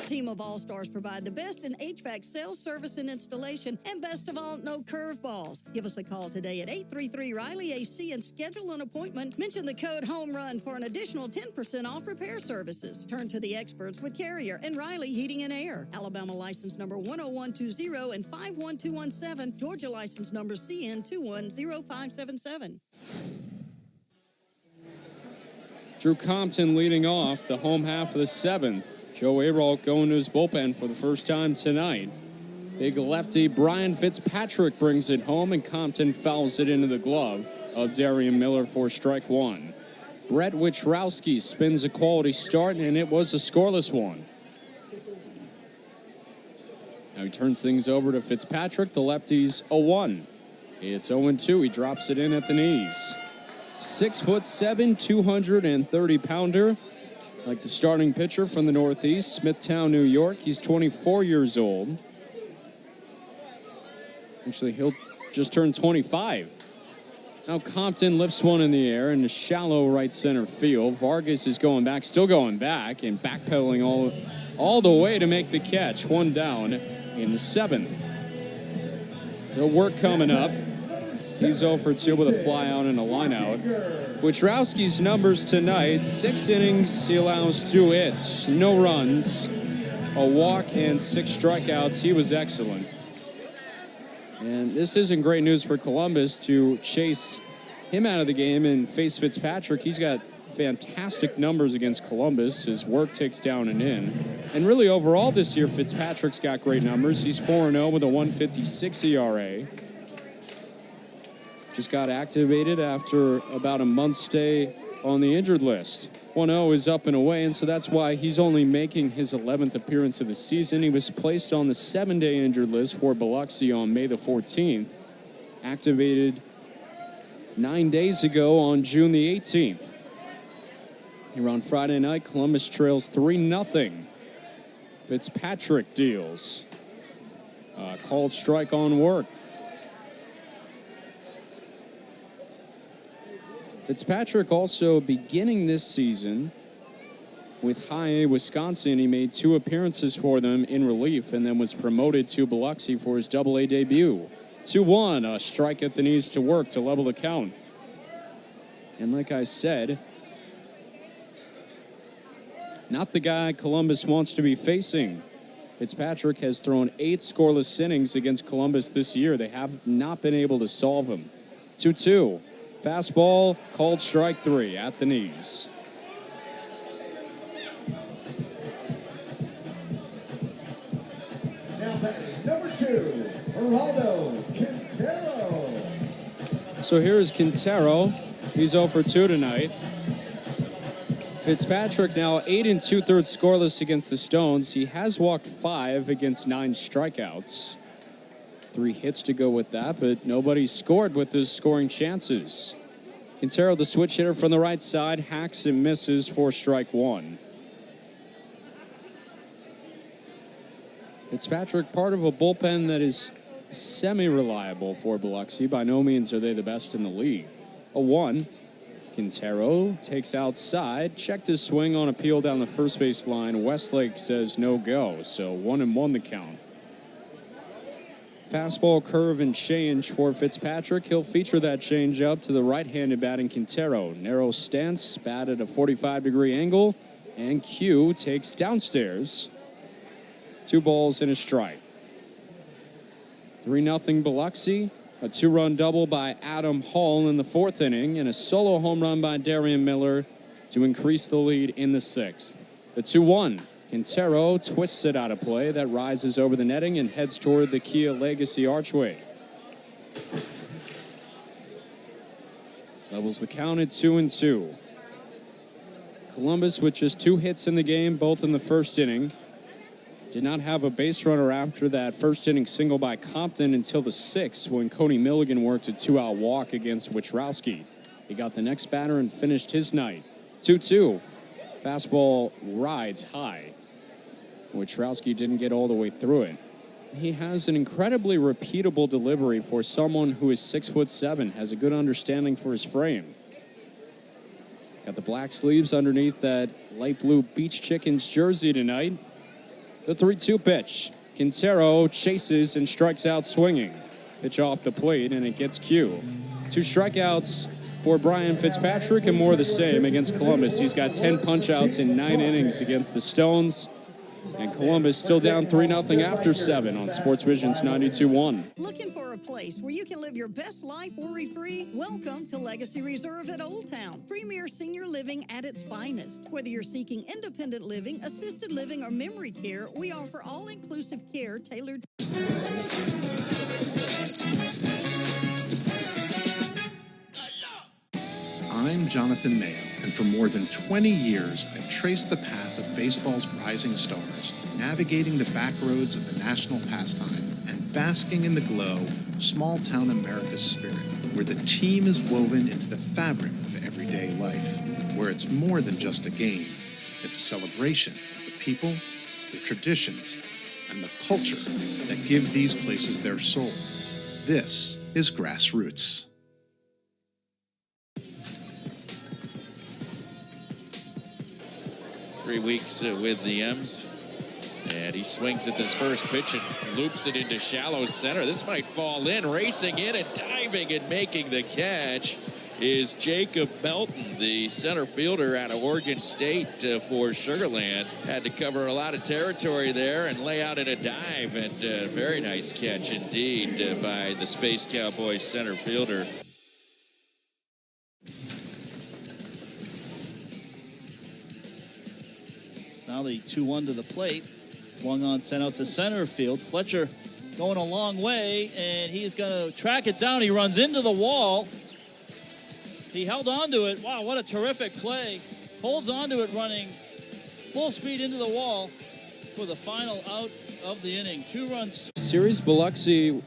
Team of All-Stars provide the best in HVAC sales, service, and installation, and best of all, no curveballs. Give us a call today at 833-RILEY-AC and schedule an appointment. Mention the code HOMERUN for an additional 10% off repair services. Turn to the experts with Carrier and Riley Heating and Air. Alabama license number 10120 and 51217. Georgia license number CN210577. Drew Compton leading off the home half of the 7th. Joe Aralt going to his bullpen for the first time tonight. Big lefty Brian Fitzpatrick brings it home, and Compton fouls it into the glove of Darian Miller for strike 1. Brett Wichrowski spins a quality start, and it was a scoreless one. Now he turns things over to Fitzpatrick. The lefty's 0-1. It's 0-2. He drops it in at the knees. 6'7", 230-pounder. Like the starting pitcher from the Northeast, Smithtown, New York. He's 24 years old. Actually, he'll just turn 25. Now Compton lifts one in the air in the shallow right center field. Vargas is going back, still going back, and backpedaling all the way to make the catch. One down in the 7th. The work coming up. He's 0 for 2 with a fly out and a line out. Wichrowski's numbers tonight: 6 innings, he allows 2 hits, no runs, a walk, and 6 strikeouts. He was excellent. And this isn't great news for Columbus to chase him out of the game and face Fitzpatrick. He's got fantastic numbers against Columbus. His work takes down and in. And really overall this year, Fitzpatrick's got great numbers. He's 4-0 with a 1.56 ERA. Just got activated after about a month's stay on the injured list. 1-0 is up and away, and so that's why he's only making his 11th appearance of the season. He was placed on the 7-day injured list for Biloxi on May the 14th. Activated 9 days ago on June the 18th. Here on Friday night, Columbus trails 3-0. Fitzpatrick deals. Called strike on work. Fitzpatrick also beginning this season with High A Wisconsin. He made 2 appearances for them in relief and then was promoted to Biloxi for his Double-A debut. 2-1, a strike at the knees to work to level the count. And like I said, not the guy Columbus wants to be facing. Fitzpatrick has thrown 8 scoreless innings against Columbus this year. They have not been able to solve him. 2-2. Fastball, called strike 3 at the knees. Now batting number 2, Geraldo Quintero. So here's Quintero. He's 0 for 2 tonight. Fitzpatrick now 8 2/3 scoreless against the Stones. He has walked 5 against 9 strikeouts. 3 hits to go with that, but nobody scored with those scoring chances. Quintero, the switch hitter from the right side, hacks and misses for strike 1. Fitzpatrick, part of a bullpen that is semi-reliable for Biloxi. By no means are they the best in the league. 0-1. Quintero takes outside, checked his swing on appeal down the first base line. Westlake says no go, so 1-1 the count. Fastball, curve, and change for Fitzpatrick. He'll feature that change up to the right-handed batting Quintero. Narrow stance, bat at a 45-degree angle, and Q takes downstairs. 2 balls and a strike. 3-0 Biloxi. A 2-run double by Adam Hall in the 4th inning, and a solo home run by Darian Miller to increase the lead in the 6th. The 2-1. Quintero twists it out of play. That rises over the netting and heads toward the Kia Legacy archway. Levels the count at 2-2. Columbus with just 2 hits in the game, both in the 1st inning. Did not have a base runner after that 1st inning single by Compton until the 6th when Cody Milligan worked a 2-out walk against Wichrowski. He got the next batter and finished his night. 2-2. Fastball rides high. Wichrowski didn't get all the way through it. He has an incredibly repeatable delivery for someone who is 6'7", has a good understanding for his frame. Got the black sleeves underneath that light blue Beach Chickens jersey tonight. The 3-2 pitch. Quintero chases and strikes out swinging. Pitch off the plate, and it gets Q. 2 strikeouts for Brian Fitzpatrick, and more of the same against Columbus. He's got 10 punch-outs in 9 innings against the Stones. And Columbus still down 3-0 after 7 on Sports Vision's 92.1. Looking for a place where you can live your best life worry-free? Welcome to Legacy Reserve at Old Town. Premier senior living at its finest. Whether you're seeking independent living, assisted living, or memory care, we offer all-inclusive care tailored to I'm Jonathan Mayo, and for more than 20 years, I've traced the path of baseball's rising stars, navigating the back roads of the national pastime and basking in the glow of small-town America's spirit, where the team is woven into the fabric of everyday life, where it's more than just a game. It's a celebration of the people, the traditions, and the culture that give these places their soul. This is Grassroots. 3 weeks with the M's, and he swings at this first pitch and loops it into shallow center. This might fall in. Racing in and diving and making the catch is Jacob Melton, the center fielder out of Oregon State for Sugar Land. Had to cover a lot of territory there and lay out in a dive, and very nice catch indeed by the Space Cowboys center fielder. Now the 2-1 to the plate. Swung on, sent out to center field. Fletcher going a long way, and he's going to track it down. He runs into the wall. He held on to it. Wow, what a terrific play. Holds on to it, running full speed into the wall for the final out of the inning. 2 runs. Series, Biloxi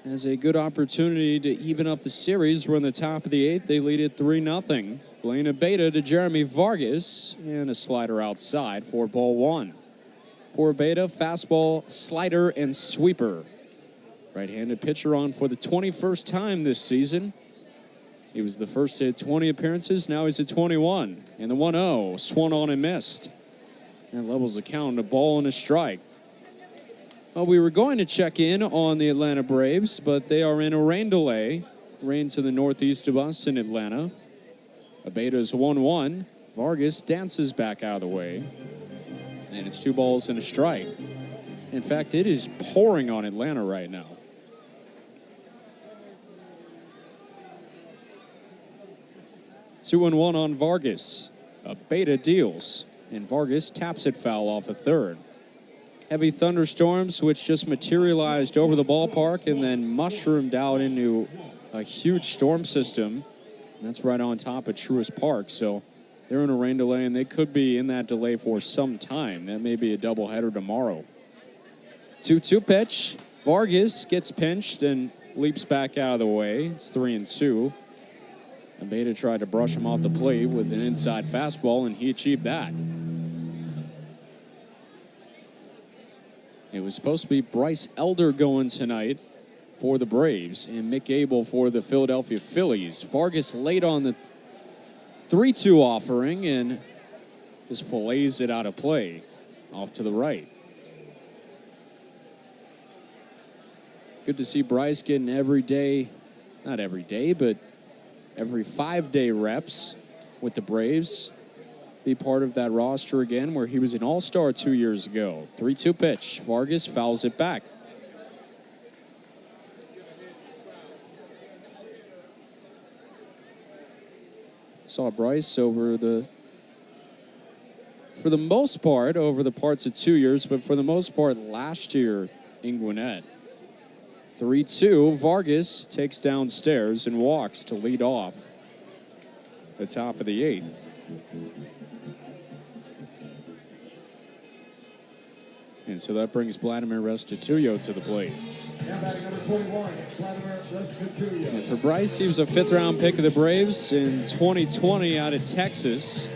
has a good opportunity to even up the series. We're in the top of the 8th. They lead it 3-0. Blaine Abeta to Jeremy Vargas, and a slider outside for ball 1. For Abeta, fastball, slider, and sweeper. Right-handed pitcher on for the 21st time this season. He was the first to hit 20 appearances. Now he's at 21. And the 1-0 swung on and missed. And levels the count, a ball and a strike. Well, we were going to check in on the Atlanta Braves, but they are in a rain delay. Rain to the northeast of us in Atlanta. Abeta's 1-1. Vargas dances back out of the way. And it's 2 balls and a strike. In fact, it is pouring on Atlanta right now. Two and 1 on Vargas. Abeta deals, and Vargas taps it foul off a third. Heavy thunderstorms, which just materialized over the ballpark and then mushroomed out into a huge storm system. And that's right on top of Truist Park. So they're in a rain delay, and they could be in that delay for some time. That may be a doubleheader tomorrow. 2-2 pitch. Vargas gets pinched and leaps back out of the way. It's 3-2. Abeda tried to brush him off the plate with an inside fastball, and he achieved that. It was supposed to be Bryce Elder going tonight for the Braves and Mick Abel for the Philadelphia Phillies. Vargas late on the 3-2 offering and just fillets it out of play off to the right. Good to see Bryce getting every day, not every day, but every 5-day reps with the Braves. Be part of that roster again where he was an all-star 2 years ago. 3-2 pitch. Vargas fouls it back. Saw Bryce for the most part, over the parts of 2 years, but for the most part last year in Gwinnett. 3-2, Vargas takes downstairs and walks to lead off the top of the 8th. And so that brings Vladimir Restituyo to the plate. And for Bryce, he was a 5th-round pick of the Braves in 2020 out of Texas.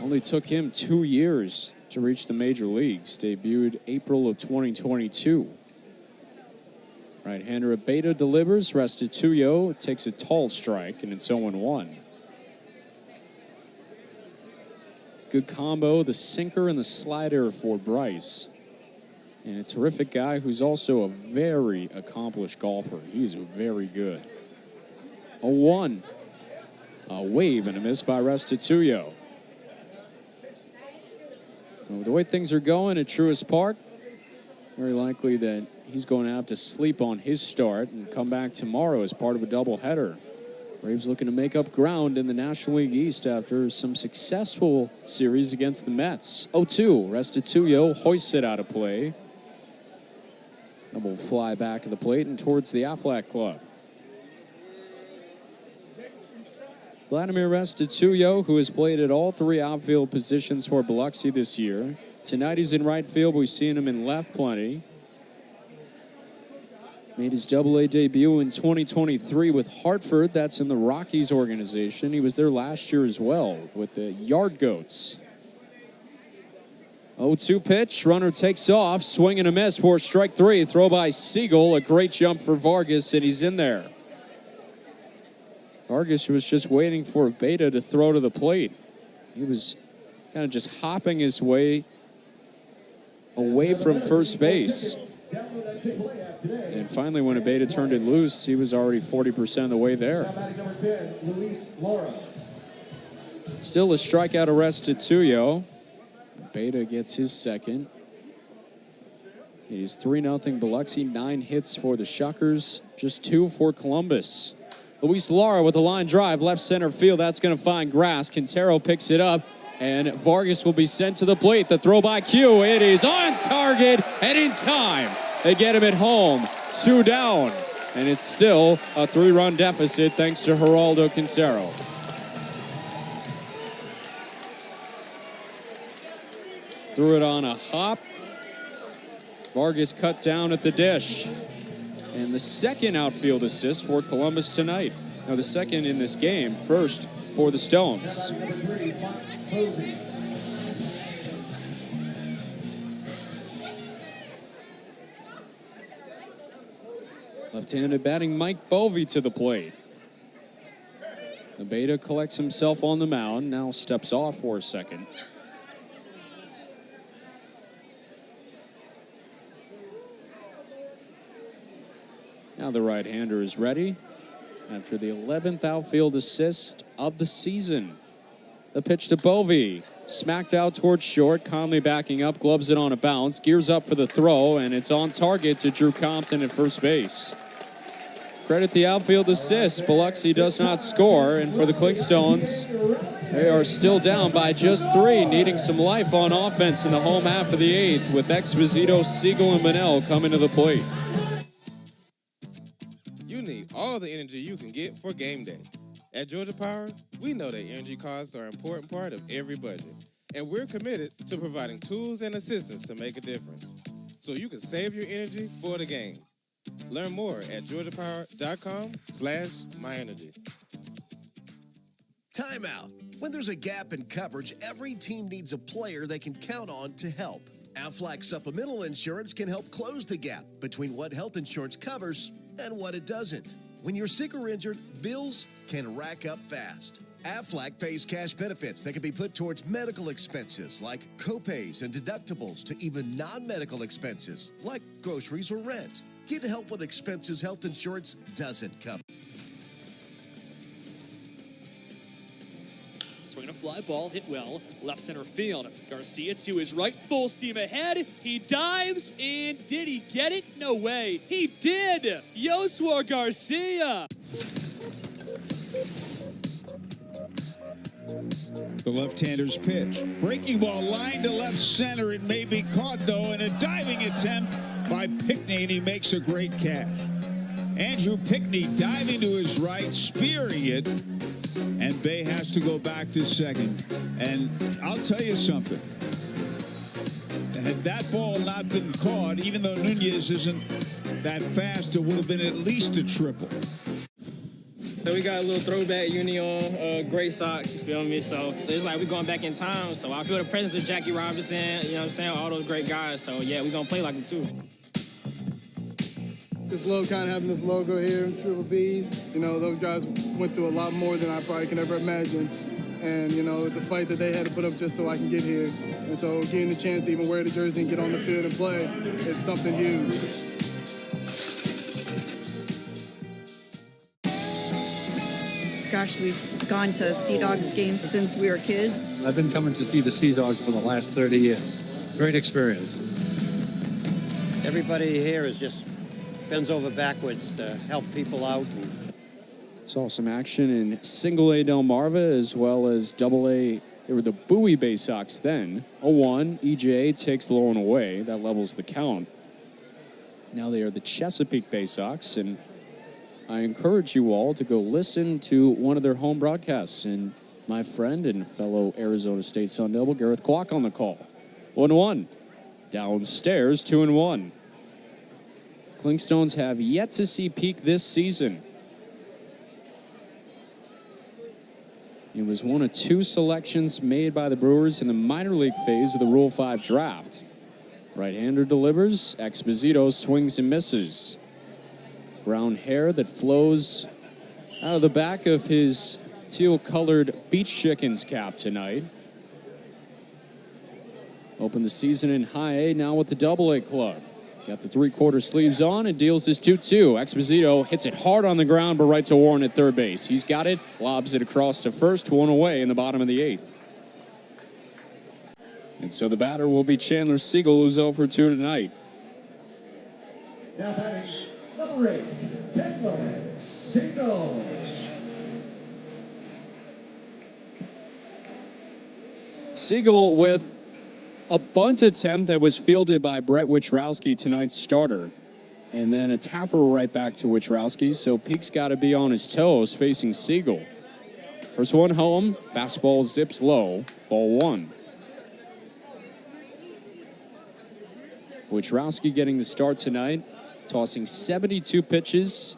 Only took him 2 years to reach the major leagues. Debuted April of 2022. Right-hander Abeda delivers. Restituyo takes a tall strike, and it's 0-1. Good combo, the sinker and the slider for Bryce. And a terrific guy who's also a very accomplished golfer. He's very good. 0-1. A wave and a miss by Restituyo. Well, the way things are going at Truist Park, very likely that he's going to have to sleep on his start and come back tomorrow as part of a doubleheader. Braves looking to make up ground in the National League East after some successful series against the Mets. 0-2, Restituyo hoists it out of play. Double fly back of the plate and towards the Aflac Club. Vladimir Restituyo, who has played at all 3 outfield positions for Biloxi this year. Tonight he's in right field, but we've seen him in left plenty. Made his Double-A debut in 2023 with Hartford. That's in the Rockies organization. He was there last year as well with the Yard Goats. 0-2 pitch. Runner takes off. Swing and a miss for strike 3. Throw by Siegel. A great jump for Vargas, and he's in there. Vargas was just waiting for Abeda to throw to the plate. He was kind of just hopping his way away from first base. And finally, when Abeda turned it loose, he was already 40% of the way there. Still a strikeout of Restituyo. Abeda gets his second. It is 3-0 Biloxi, 9 hits for the Shuckers, just 2 for Columbus. Luis Lara with a line drive, left center field. That's going to find grass. Quintero picks it up, and Vargas will be sent to the plate. The throw by Q. It is on target and in time. They get him at home. 2 down, and it's still a 3-run deficit thanks to Geraldo Quintero. Threw it on a hop. Vargas cut down at the dish. And the second outfield assist for Columbus tonight. Now the second in this game, first for the Stones. Left-handed batting Mike Bovey to the plate. Abeda collects himself on the mound, now steps off for a second. Now the right-hander is ready after the 11th outfield assist of the season. The pitch to Bovey, smacked out towards short, calmly backing up, gloves it on a bounce, gears up for the throw, and it's on target to Drew Compton at first base. Credit the outfield assist. Biloxi does not score, and for the Clinkstones, they are still down by just 3, needing some life on offense in the home half of the 8th with Exposito, Siegel, and Manel coming to the plate. You need energy you can get for game day. At Georgia Power, we know that energy costs are an important part of every budget, and we're committed to providing tools and assistance to make a difference, so you can save your energy for the game. Learn more at georgiapower.com/myenergy. Timeout. When there's a gap in coverage, every team needs a player they can count on to help. Aflac Supplemental Insurance can help close the gap between what health insurance covers and what it doesn't. When you're sick or injured, bills can rack up fast. Aflac pays cash benefits that can be put towards medical expenses like copays and deductibles to even non-medical expenses like groceries or rent. Get help with expenses health insurance doesn't cover. Swinging a fly ball, hit well, left center field. Garcia to his right, full steam ahead. He dives, and did he get it? No way. He did! Yosua Garcia! The left-hander's pitch. Breaking ball line to left center. It may be caught, though, in a diving attempt by Pickney, and he makes a great catch. Andrew Pickney diving to his right, spearing it, and Bay has to go back to second. And I'll tell you something. Had that ball not been caught, even though Nunez isn't that fast, it would have been at least a triple. So we got a little throwback uni on, gray socks, you feel me? So it's like we're going back in time. So I feel the presence of Jackie Robinson, you know what I'm saying, all those great guys. So yeah, we're going to play like them too. Just love kind of having this logo here, Triple B's. You know, those guys went through a lot more than I probably can ever imagine. And, you know, it's a fight that they had to put up just so I can get here. And so getting the chance to even wear the jersey and get on the field and play is something huge. Gosh, we've gone to Sea Dogs games since we were kids. I've been coming to see the Sea Dogs for the last 30 years. Great experience. Everybody here is just bends over backwards to help people out. Saw some action in single A Delmarva as well as double A. They were the Bowie Bay Sox then. 0-1, EJ takes low and away. That levels the count. Now they are the Chesapeake Bay Sox, and I encourage you all to go listen to one of their home broadcasts. And my friend and fellow Arizona State Sun Devil, Gareth Kwok, on the call. 1-1. Downstairs, 2-1. Clinkstones have yet to see peak this season. It was one of two selections made by the Brewers in the minor league phase of the Rule 5 draft. Right-hander delivers. Exposito swings and misses. Brown hair that flows out of the back of his teal-colored Beach Chickens cap tonight. Opened the season in high A, now with the double A club. Got the three-quarter sleeves on and deals his 2-2. Exposito hits it hard on the ground, but right to Warren at third base. He's got it, lobs it across to first, one away in the bottom of the eighth. And so the batter will be Chandler Siegel, who's 0 for 2 tonight. Now batting, number 8, Chandler Siegel. Siegel with a bunt attempt that was fielded by Brett Wichrowski, tonight's starter. And then a tapper right back to Wichrowski, so Peak's got to be on his toes facing Siegel. First one home, fastball zips low, ball 1. Wichrowski getting the start tonight, tossing 72 pitches,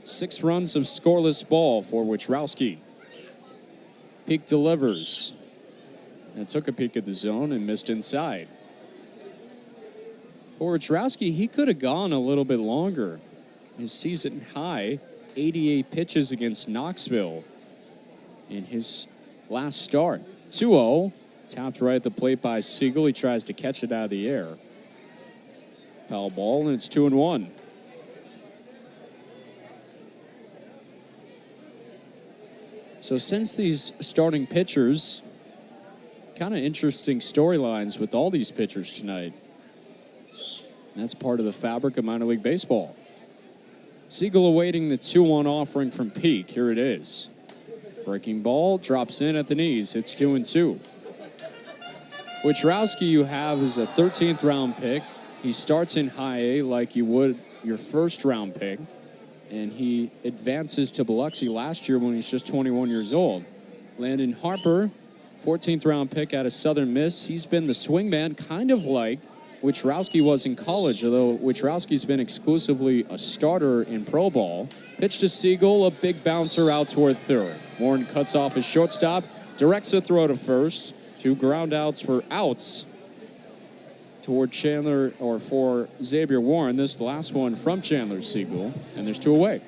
6 runs of scoreless ball for Wichrowski. Peak delivers. And took a peek at the zone and missed inside. For Wichrowski, he could have gone a little bit longer. His season high, 88 pitches against Knoxville in his last start. 2-0, tapped right at the plate by Siegel. He tries to catch it out of the air. Foul ball, and it's 2-1. So since these starting pitchers, kind of interesting storylines with all these pitchers tonight. That's part of the fabric of minor league baseball. Siegel awaiting the 2-1 offering from Peak. Here it is. Breaking ball, drops in at the knees. It's 2-2. Wichrowski you have is a 13th round pick. He starts in high A like you would your first round pick. and he advances to Biloxi last year when he's just 21 years old. Landon Harper, 14th round pick out of Southern Miss. He's been the swingman, kind of like Wichrowski was in college, although Wichrowski's been exclusively a starter in pro ball. Pitch to Siegel, a big bouncer out toward third. Warren cuts off his shortstop, directs the throw to first. 2 ground outs for outs toward Chandler, or for Xavier Warren. This the last one from Chandler Siegel, and there's 2 away.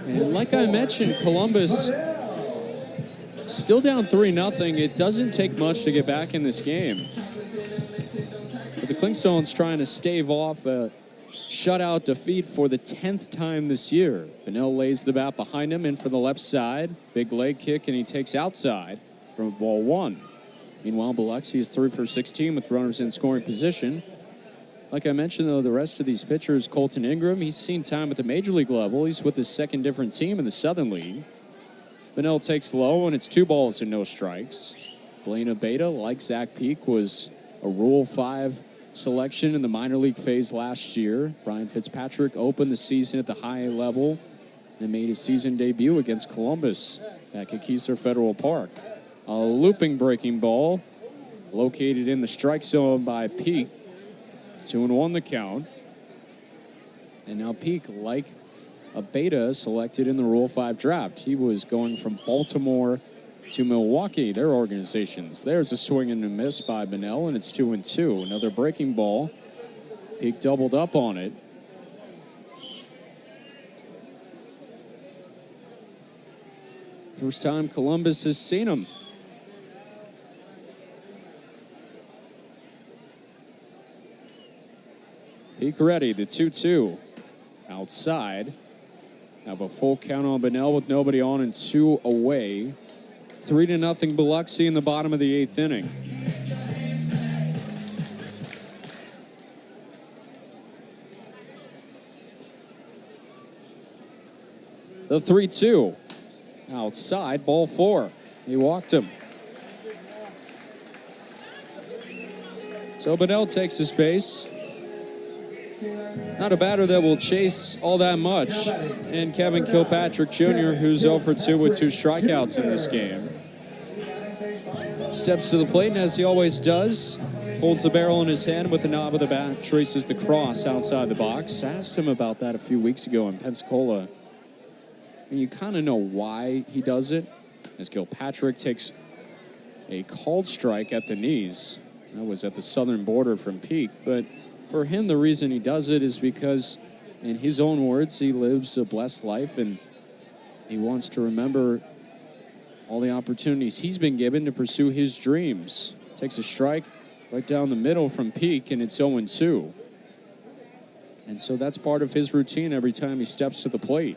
And like I mentioned, Columbus still down 3-0. It doesn't take much to get back in this game. But the Clingstones trying to stave off a shutout defeat for the 10th time this year. Bunnell lays the bat behind him, in for the left side. Big leg kick, and he takes outside from ball 1. Meanwhile, Biloxi is 3 for 16 with runners in scoring position. Like I mentioned, though, the rest of these pitchers, Colton Ingram, he's seen time at the major league level. He's with his second different team in the Southern League. Bunnell takes low, and it's 2 balls and no strikes. Blaine Abeta, like Zach Peak, was a Rule 5 selection in the minor league phase last year. Brian Fitzpatrick opened the season at the high level and made his season debut against Columbus back at Keesler Federal Park. A looping breaking ball located in the strike zone by Peak. 2-1 the count. And now Peak, like Abeta, selected in the Rule 5 draft. He was going from Baltimore to Milwaukee, their organizations. There's a swing and a miss by Bunnell, and it's 2-2. Another breaking ball. Peak doubled up on it. First time Columbus has seen him. Peak ready, the 2-2. Outside. Have a full count on Bunnell with nobody on and 2 away. 3-0 Biloxi in the bottom of the 8th inning. The 3-2. Outside, ball 4. He walked him. So Bunnell takes his base. Not a batter that will chase all that much. And Kevin Kilpatrick Jr., who's 0 for 2 with 2 strikeouts in this game, steps to the plate, and as he always does, holds the barrel in his hand with the knob of the bat, traces the cross outside the box. Asked him about that a few weeks ago in Pensacola. And you kind of know why he does it, as Kilpatrick takes a called strike at the knees. That was at the southern border from Peak, but for him, the reason he does it is because, in his own words, he lives a blessed life, and he wants to remember all the opportunities he's been given to pursue his dreams. Takes a strike right down the middle from Peak, and it's 0-2. And so that's part of his routine every time he steps to the plate.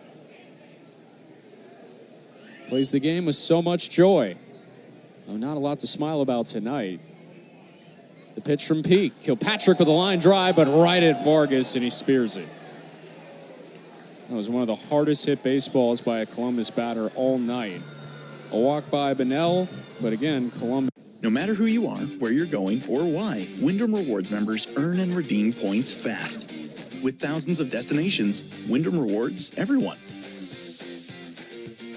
Plays the game with so much joy. Not a lot to smile about tonight. The pitch from Peak. Kilpatrick with a line drive, but right at Vargas, and he spears it. That was one of the hardest hit baseballs by a Columbus batter all night. A walk by Bunnell, but again, Columbus. No matter who you are, where you're going, or why, Wyndham Rewards members earn and redeem points fast. With thousands of destinations, Wyndham rewards everyone.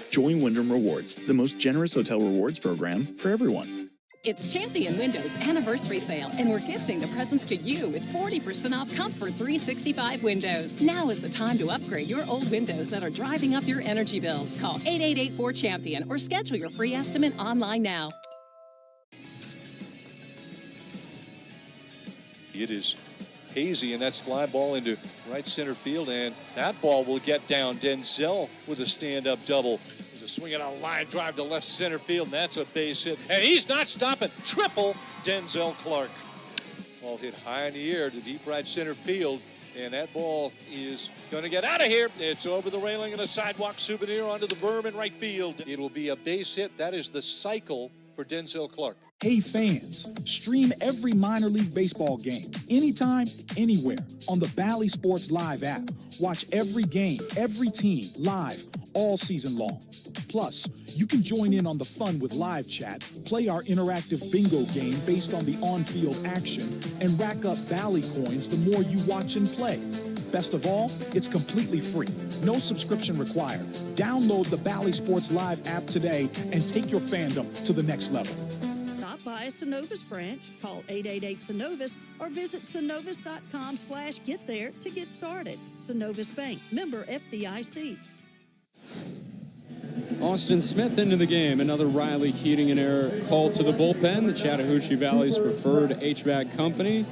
Join Wyndham Rewards, the most generous hotel rewards program for everyone. It's Champion Windows Anniversary Sale, and we're gifting the presents to you with 40% off Comfort 365 windows. Now is the time to upgrade your old windows that are driving up your energy bills. Call 8884-CHAMPION or schedule your free estimate online now. It is hazy, and that's fly ball into right center field, and that ball will get down. Denzel with a stand-up double. There's a swing and a line drive to left center field, and that's a base hit. And he's not stopping. Triple Denzel Clark. Ball hit high in the air to deep right center field, and that ball is going to get out of here. It's over the railing and a sidewalk souvenir onto the berm in right field. It will be a base hit. That is the cycle for Denzel Clark. Hey fans, stream every minor league baseball game, anytime, anywhere, on the Bally Sports Live app. Watch every game, every team, live, all season long. Plus, you can join in on the fun with live chat, play our interactive bingo game based on the on-field action, and rack up Bally coins the more you watch and play. Best of all, it's completely free. No subscription required. Download the Bally Sports Live app today and take your fandom to the next level. Stop by a Synovus branch, call 888-SYNOVUS, or visit synovus.com/get there to get started. Synovus Bank, member FDIC. Austin Smith into the game. Another Riley Heating and Air call to the bullpen, the Chattahoochee Valley's preferred HVAC company.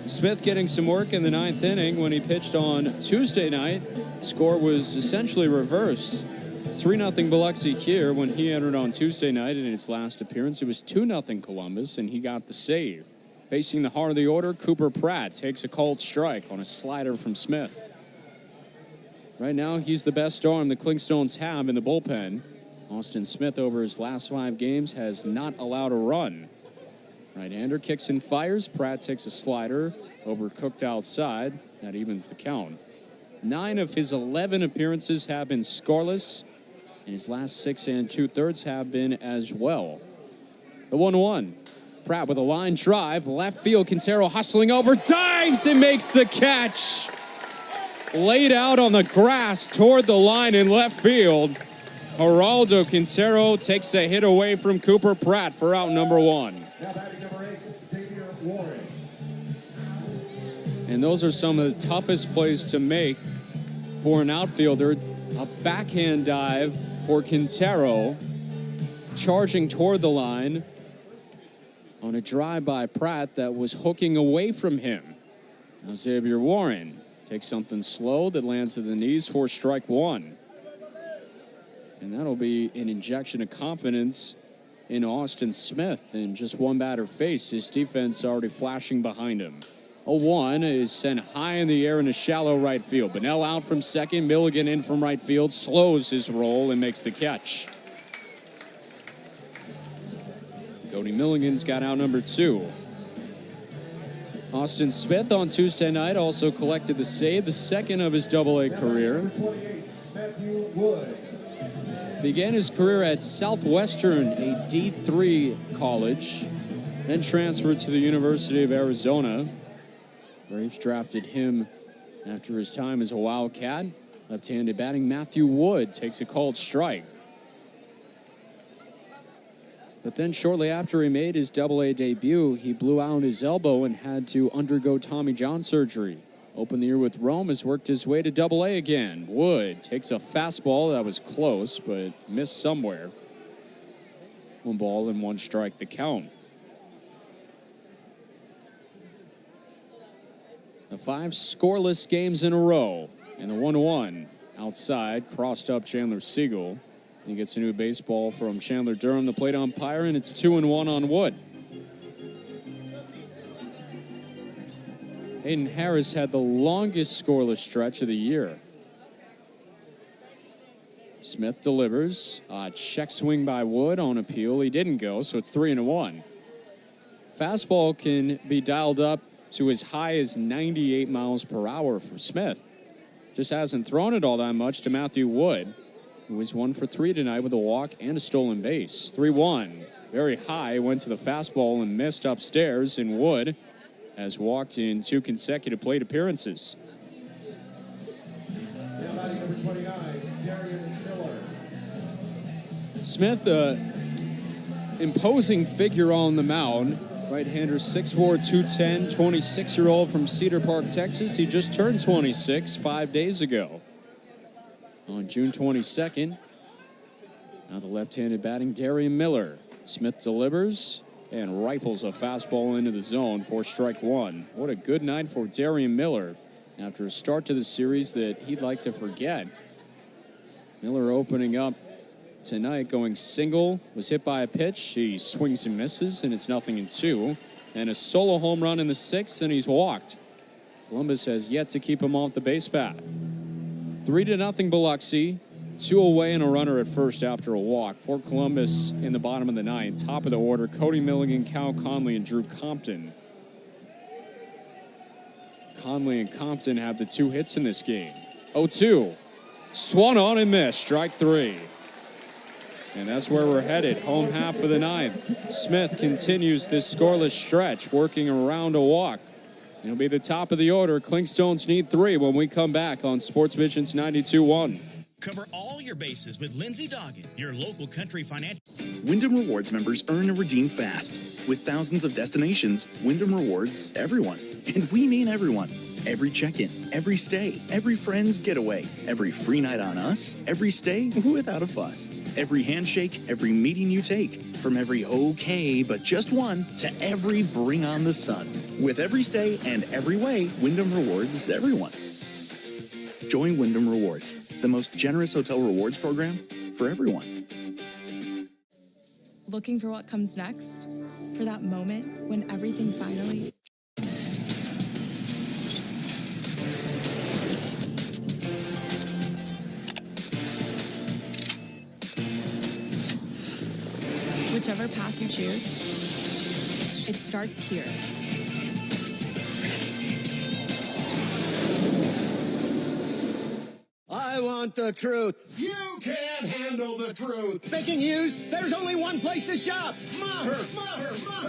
Smith getting some work in the 9th inning when he pitched on Tuesday night. Score was essentially reversed. 3-0 Biloxi here when he entered on Tuesday night in his last appearance. It was 2-0 Columbus, and he got the save. Facing the heart of the order, Cooper Pratt takes a called strike on a slider from Smith. Right now, he's the best arm the Clinkstones have in the bullpen. Austin Smith, over his last 5 games, has not allowed a run. Right-hander kicks and fires. Pratt takes a slider, overcooked outside. That evens the count. 9 of his 11 appearances have been scoreless, and his last 6 2/3 have been as well. The 1-1. Pratt with a line drive. Left field, Quintero hustling over, dives and makes the catch. Laid out on the grass toward the line in left field. Geraldo Quintero takes a hit away from Cooper Pratt for out number 1. And those are some of the toughest plays to make for an outfielder. A backhand dive for Quintero, charging toward the line on a drive by Pratt that was hooking away from him. Now Xavier Warren takes something slow that lands to the knees for strike 1. And that'll be an injection of confidence in Austin Smith. And just one batter faced, his defense already flashing behind him. 0-1 is sent high in the air in a shallow right field. Bunnell out from second, Milligan in from right field, slows his roll and makes the catch. Cody Milligan's got out number 2. Austin Smith on Tuesday night also collected the save, the second of his Double-A career. Began his career at Southwestern, a D3 college, then transferred to the University of Arizona. Braves drafted him after his time as a Wildcat. Left-handed batting, Matthew Wood takes a called strike. But then shortly after he made his Double-A debut, he blew out his elbow and had to undergo Tommy John surgery. Opened the year with Rome, has worked his way to Double-A again. Wood takes a fastball that was close, but missed somewhere. 1 ball and 1 strike the count. The 5 scoreless games in a row. And the 1-1 outside, crossed up Chandler Siegel. He gets a new baseball from Chandler Durham, the plate umpire, and it's 2-1 on Wood. Hayden Harris had the longest scoreless stretch of the year. Smith delivers. Check swing by Wood on appeal. He didn't go, so it's 3-1. Fastball can be dialed up to as high as 98 miles per hour for Smith. Just hasn't thrown it all that much to Matthew Wood, who was 1 for 3 tonight with a walk and a stolen base. 3-1. Very high, went to the fastball and missed upstairs, and Wood has walked in 2 consecutive plate appearances. Smith, imposing figure on the mound. Right-hander, 6'4", 210, 26-year-old from Cedar Park, Texas. He just turned 26 5 days ago on June 22nd. Now the left-handed batting, Darian Miller. Smith delivers and rifles a fastball into the zone for strike 1. What a good night for Darian Miller after a start to the series that he'd like to forget. Miller opening up tonight, going single, was hit by a pitch. He swings and misses, and it's 0-2. And a solo home run in the 6th, and he's walked. Columbus has yet to keep him off the base path. 3-0 Biloxi. 2 away and a runner at first after a walk. For Columbus in the bottom of the 9th. Top of the order, Cody Milligan, Cal Conley, and Drew Compton. Conley and Compton have the 2 hits in this game. 0-2. Swung on and missed. Strike 3. And that's where we're headed, home half of the ninth. Smith continues this scoreless stretch, working around a walk. It'll be the top of the order. Clinkstones need 3 when we come back on Sports Visions 92.1. Cover all your bases with Lindsay Doggett, your local country financial. Wyndham Rewards members earn and redeem fast. With thousands of destinations, Wyndham Rewards everyone. And we mean everyone. Every check-in, every stay, every friend's getaway, every free night on us, every stay without a fuss, every handshake, every meeting you take, from every okay but just one to every bring on the sun. With every stay and every way, Wyndham Rewards everyone. Join Wyndham Rewards, the most generous hotel rewards program for everyone. Looking for what comes next? For that moment when everything finally... Whichever path you choose, it starts here. I want the truth. You can't handle the truth. Breaking news, there's only one place to shop. Maher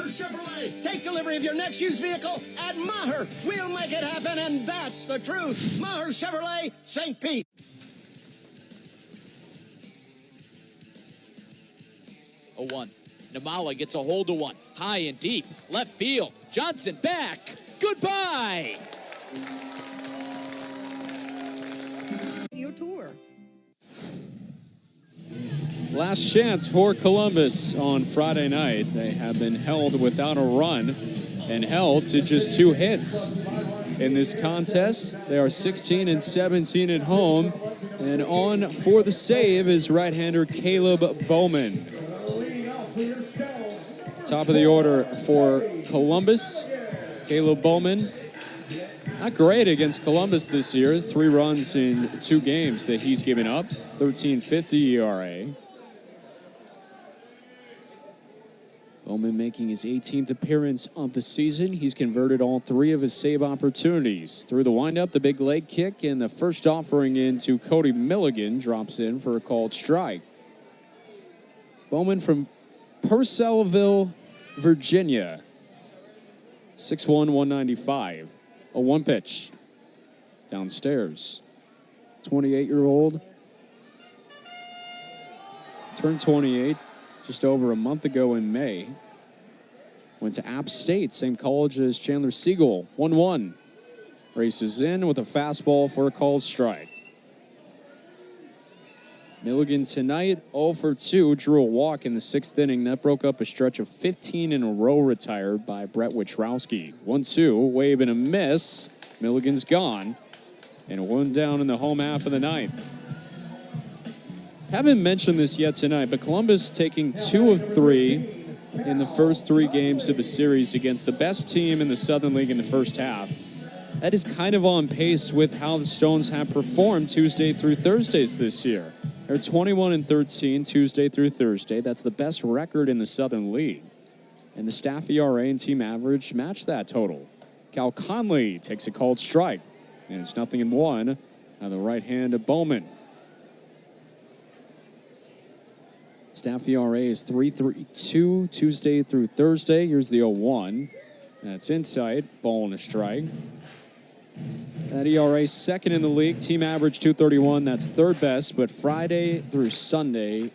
Chevrolet. Take delivery of your next used vehicle at Maher. We'll make it happen, and that's the truth. Maher Chevrolet, St. Pete. A 1. Namala gets a hold of one. High and deep. Left field. Johnson back. Goodbye. Your tour. Last chance for Columbus on Friday night. They have been held without a run and held to just 2 hits in this contest. They are 16 and 17 at home. And on for the save is right-hander Caleb Bowman. Top of the order for Columbus, Caleb Bowman. Not great against Columbus this year. 3 runs in 2 games that he's given up. 13.50 ERA. Bowman making his 18th appearance of the season. He's converted all 3 of his save opportunities. Through the windup, the big leg kick, and the first offering into Cody Milligan drops in for a called strike. Bowman from Purcellville, Virginia. 6'1", 195. A 1 pitch. Downstairs. 28-year-old. Turned 28 just over a month ago in May. Went to App State, same college as Chandler Siegel. 1-1. Races in with a fastball for a called strike. Milligan tonight, 0 for 2, drew a walk in the 6th inning. That broke up a stretch of 15 in a row retired by Brett Wichrowski. 1-2, wave and a miss. Milligan's gone. And 1 down in the home half of the ninth. Haven't mentioned this yet tonight, but Columbus taking 2 of 3 in the first 3 games of the series against the best team in the Southern League in the first half. That is kind of on pace with how the Stones have performed Tuesday through Thursdays this year. They're 21 and 13 Tuesday through Thursday. That's the best record in the Southern League. And the staff ERA and team average match that total. Cal Conley takes a called strike. And it's 0-1 on the right hand of Bowman. Staff ERA is 3.32 Tuesday through Thursday. Here's the 0-1. That's inside. Ball and a strike. That ERA second in the league. Team average 2.31. That's 3rd best. But Friday through Sunday,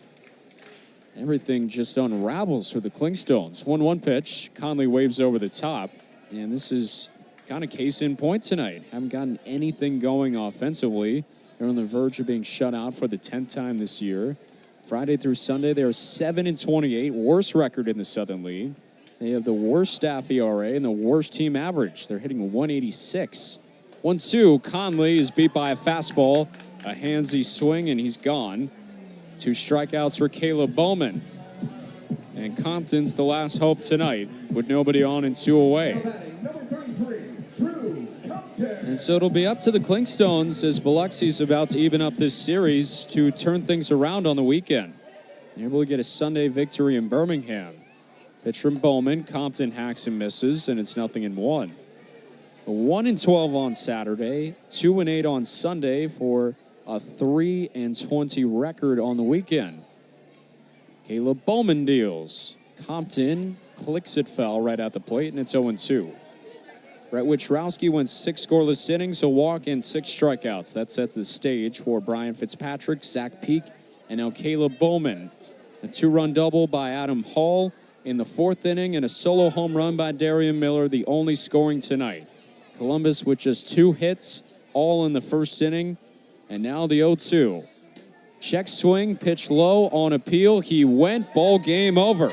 everything just unravels for the Clinkstones. 1-1 pitch. Conley waves over the top. And this is kind of case in point tonight. Haven't gotten anything going offensively. They're on the verge of being shut out for the 10th time this year. Friday through Sunday, they are 7 and 28. Worst record in the Southern League. They have the worst staff ERA and the worst team average. They're hitting 186. 1-2, Conley is beat by a fastball, a handsy swing, and he's gone. 2 strikeouts for Caleb Bowman. And Compton's the last hope tonight with nobody on and 2 away. And so it'll be up to the Clinkstones as Biloxi's about to even up this series to turn things around on the weekend. They're able to get a Sunday victory in Birmingham. Pitch from Bowman, Compton hacks and misses, and it's 0-1. 1-12 on Saturday, 2-8 on Sunday for a 3-20 record on the weekend. Caleb Bowman deals. Compton clicks it foul right at the plate, and it's 0-2. Brett Wichrowski went 6 scoreless innings, a walk, and 6 strikeouts. That sets the stage for Brian Fitzpatrick, Zach Peak, and now Caleb Bowman. A 2-run double by Adam Hall in the 4th inning, and a solo home run by Darian Miller, the only scoring tonight. Columbus with just 2 hits, all in the 1st inning, and now the 0-2. Check swing, pitch low on appeal. He went, ball game over.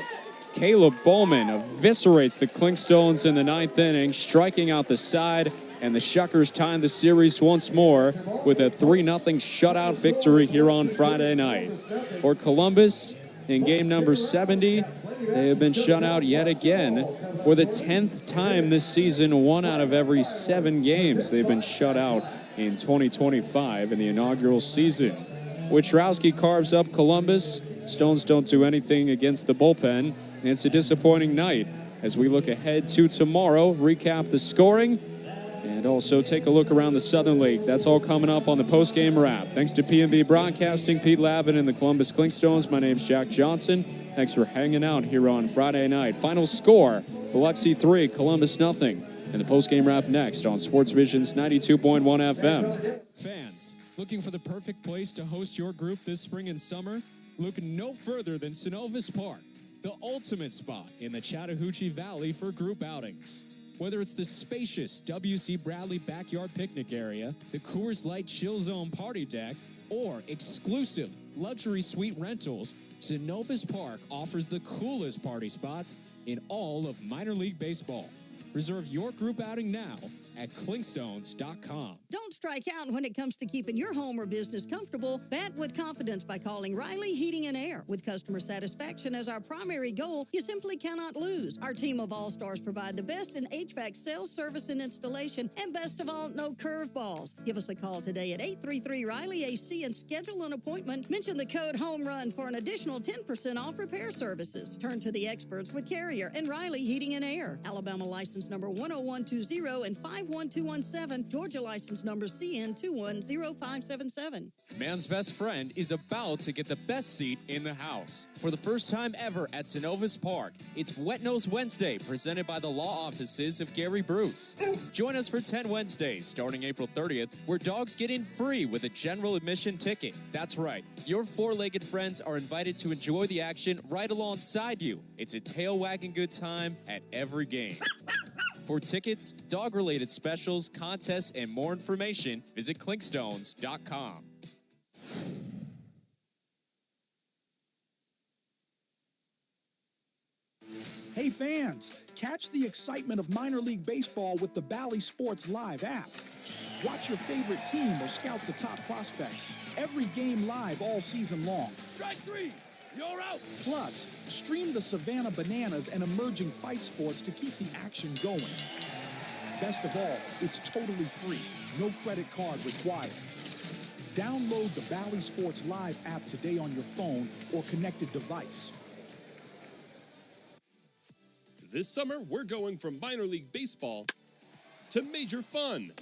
Caleb Bowman eviscerates the Clinkstones in the 9th inning, striking out the side, and the Shuckers tie the series once more with a 3-0 shutout victory here on Friday night. For Columbus, in game number 70, they have been shut out yet again for the 10th time this season. 1 out of every 7 games they've been shut out in 2025 in the inaugural season. Wichrowski carves up Columbus. Stones don't do anything against the bullpen. And it's a disappointing night as we look ahead to tomorrow, recap the scoring, and also take a look around the Southern League. That's all coming up on the post-game wrap. Thanks to PNB Broadcasting, Pete Lavin, and the Columbus Clinkstones. My name's Jack Johnson. Thanks for hanging out here on Friday night. Final score, Biloxi 3, Columbus nothing. And the post-game wrap next on Sports Vision's 92.1 FM. Fans, looking for the perfect place to host your group this spring and summer? Look no further than Synovus Park, the ultimate spot in the Chattahoochee Valley for group outings. Whether it's the spacious W.C. Bradley backyard picnic area, the Coors Light Chill Zone party deck, or exclusive luxury suite rentals, Synovus Park offers the coolest party spots in all of minor league baseball. Reserve your group outing now at Clinkstones.com. Don't strike out when it comes to keeping your home or business comfortable. Bet with confidence by calling Riley Heating and Air. With customer satisfaction as our primary goal, you simply cannot lose. Our team of all-stars provide the best in HVAC sales, service, and installation, and best of all, no curveballs. Give us a call today at 833-RILEY-AC and schedule an appointment. Mention the code HOME-RUN for an additional 10% off repair services. Turn to the experts with Carrier and Riley Heating and Air. Alabama license number 10120 and 51217. Georgia license number CN210577. Man's best friend is about to get the best seat in the house. For the first time ever at Synovus Park, it's Wet Nose Wednesday, presented by the law offices of Gary Bruce. Join us for 10 Wednesdays, starting April 30th, where dogs get in free with a general admission ticket. That's right, your four-legged friends are invited to enjoy the action right alongside you. It's a tail-wagging good time at every game. For tickets, dog-related specials, contests, and more information, visit Clinkstones.com. Hey fans, catch the excitement of minor league baseball with the Bally Sports Live app. Watch your favorite team or scout the top prospects. Every game live all season long. Strike 3! You're out! Plus, stream the Savannah Bananas and emerging fight sports to keep the action going. Best of all, it's totally free. No credit card required. Download the Bally Sports Live app today on your phone or connected device. This summer, we're going from minor league baseball to major fun.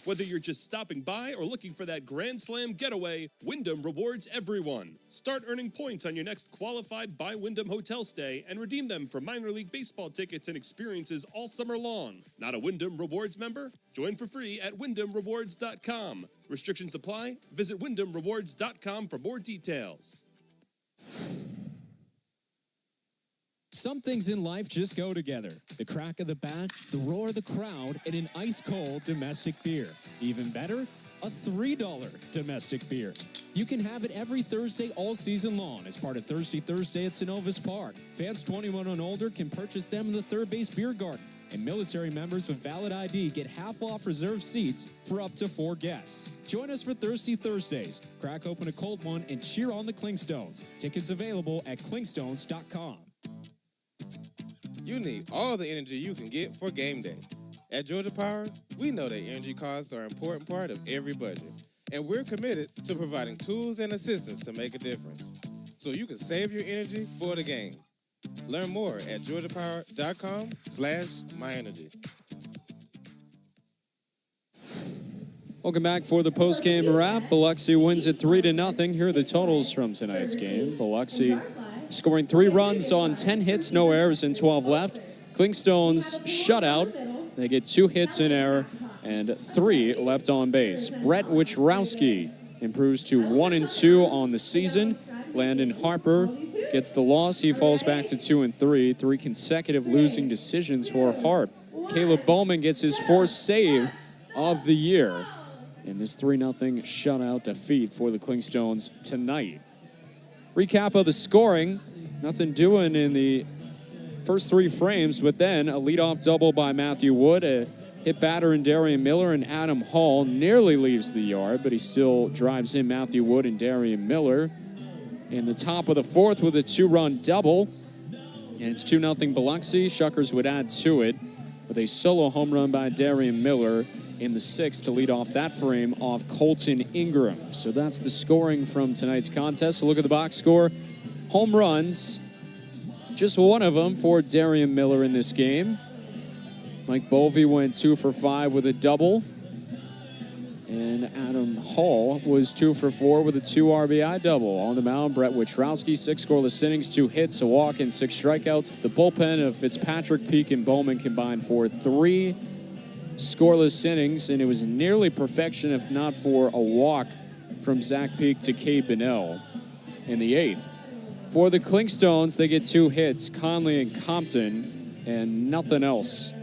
Whether you're just stopping by or looking for that Grand Slam getaway, Wyndham rewards everyone. Start earning points on your next qualified by Wyndham hotel stay and redeem them for minor league baseball tickets and experiences all summer long. Not a Wyndham Rewards member? Join for free at WyndhamRewards.com. Restrictions apply. Visit WyndhamRewards.com for more details. Some things in life just go together. The crack of the bat, the roar of the crowd, and an ice-cold domestic beer. Even better, a $3 domestic beer. You can have it every Thursday all season long as part of Thirsty Thursday at Synovus Park. Fans 21 and older can purchase them in the Third Base Beer Garden. And military members with valid ID get half off reserved seats for up to 4 guests. Join us for Thirsty Thursdays. Crack open a cold one and cheer on the Clinkstones. Tickets available at Clinkstones.com. You need all the energy you can get for game day. At Georgia Power, we know that energy costs are an important part of every budget, and we're committed to providing tools and assistance to make a difference, so you can save your energy for the game. Learn more at georgiapower.com/myenergy. Welcome back for the post-game wrap. Biloxi wins it 3-0. Here are the totals from tonight's game. Biloxi scoring 3 runs on 10 hits, no errors, and 12 left. Clingstone's shutout. They get 2 hits in error and 3 left on base. Brett Wichrowski improves to 1-2 on the season. Landon Harper gets the loss. He falls back to 2-3. 3 consecutive losing decisions for Harp. Caleb Bowman gets his 4th save of the year in this 3-0 shutout defeat for the Clingstones tonight. Recap of the scoring. Nothing doing in the first 3 frames, but then a leadoff double by Matthew Wood, a hit batter in Darian Miller, and Adam Hall nearly leaves the yard, but he still drives in Matthew Wood and Darian Miller. In the top of the 4th with a 2-run double, and it's 2-0 Biloxi. Shuckers would add to it with a solo home run by Darian Miller in the 6th to lead off that frame off Colton Ingram. So that's the scoring from tonight's contest. So look at the box score. Home runs, just one of them for Darian Miller in this game. Mike Bovey went 2 for 5 with a double. And Adam Hall was 2 for 4 with a 2 RBI double. On the mound, Brett Wichrowski, 6 scoreless innings, 2 hits, a walk, and 6 strikeouts. The bullpen of Fitzpatrick, Peak, and Bowman combined for 3 scoreless innings, and it was nearly perfection if not for a walk from Zach Peak to Cade Bunnell in the 8th. For the Clingstones, they get 2 hits, Conley and Compton, and nothing else.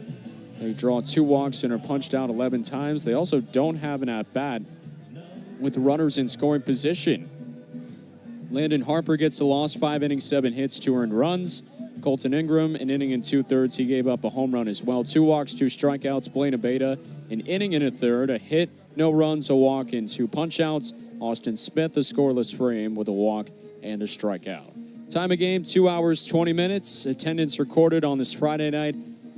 They draw 2 walks and are punched out 11 times. They also don't have an at-bat with runners in scoring position. Landon Harper gets the loss, 5 innings, 7 hits, 2 earned runs. Colton Ingram, an inning and 2/3. He gave up a home run as well. 2 walks, 2 strikeouts. Blaine Abeda, an inning and a third, a hit, no runs, a walk, and 2 punch-outs. Austin Smith, a scoreless frame with a walk and a strikeout. Time of game, 2 hours, 20 minutes. Attendance recorded on this Friday night,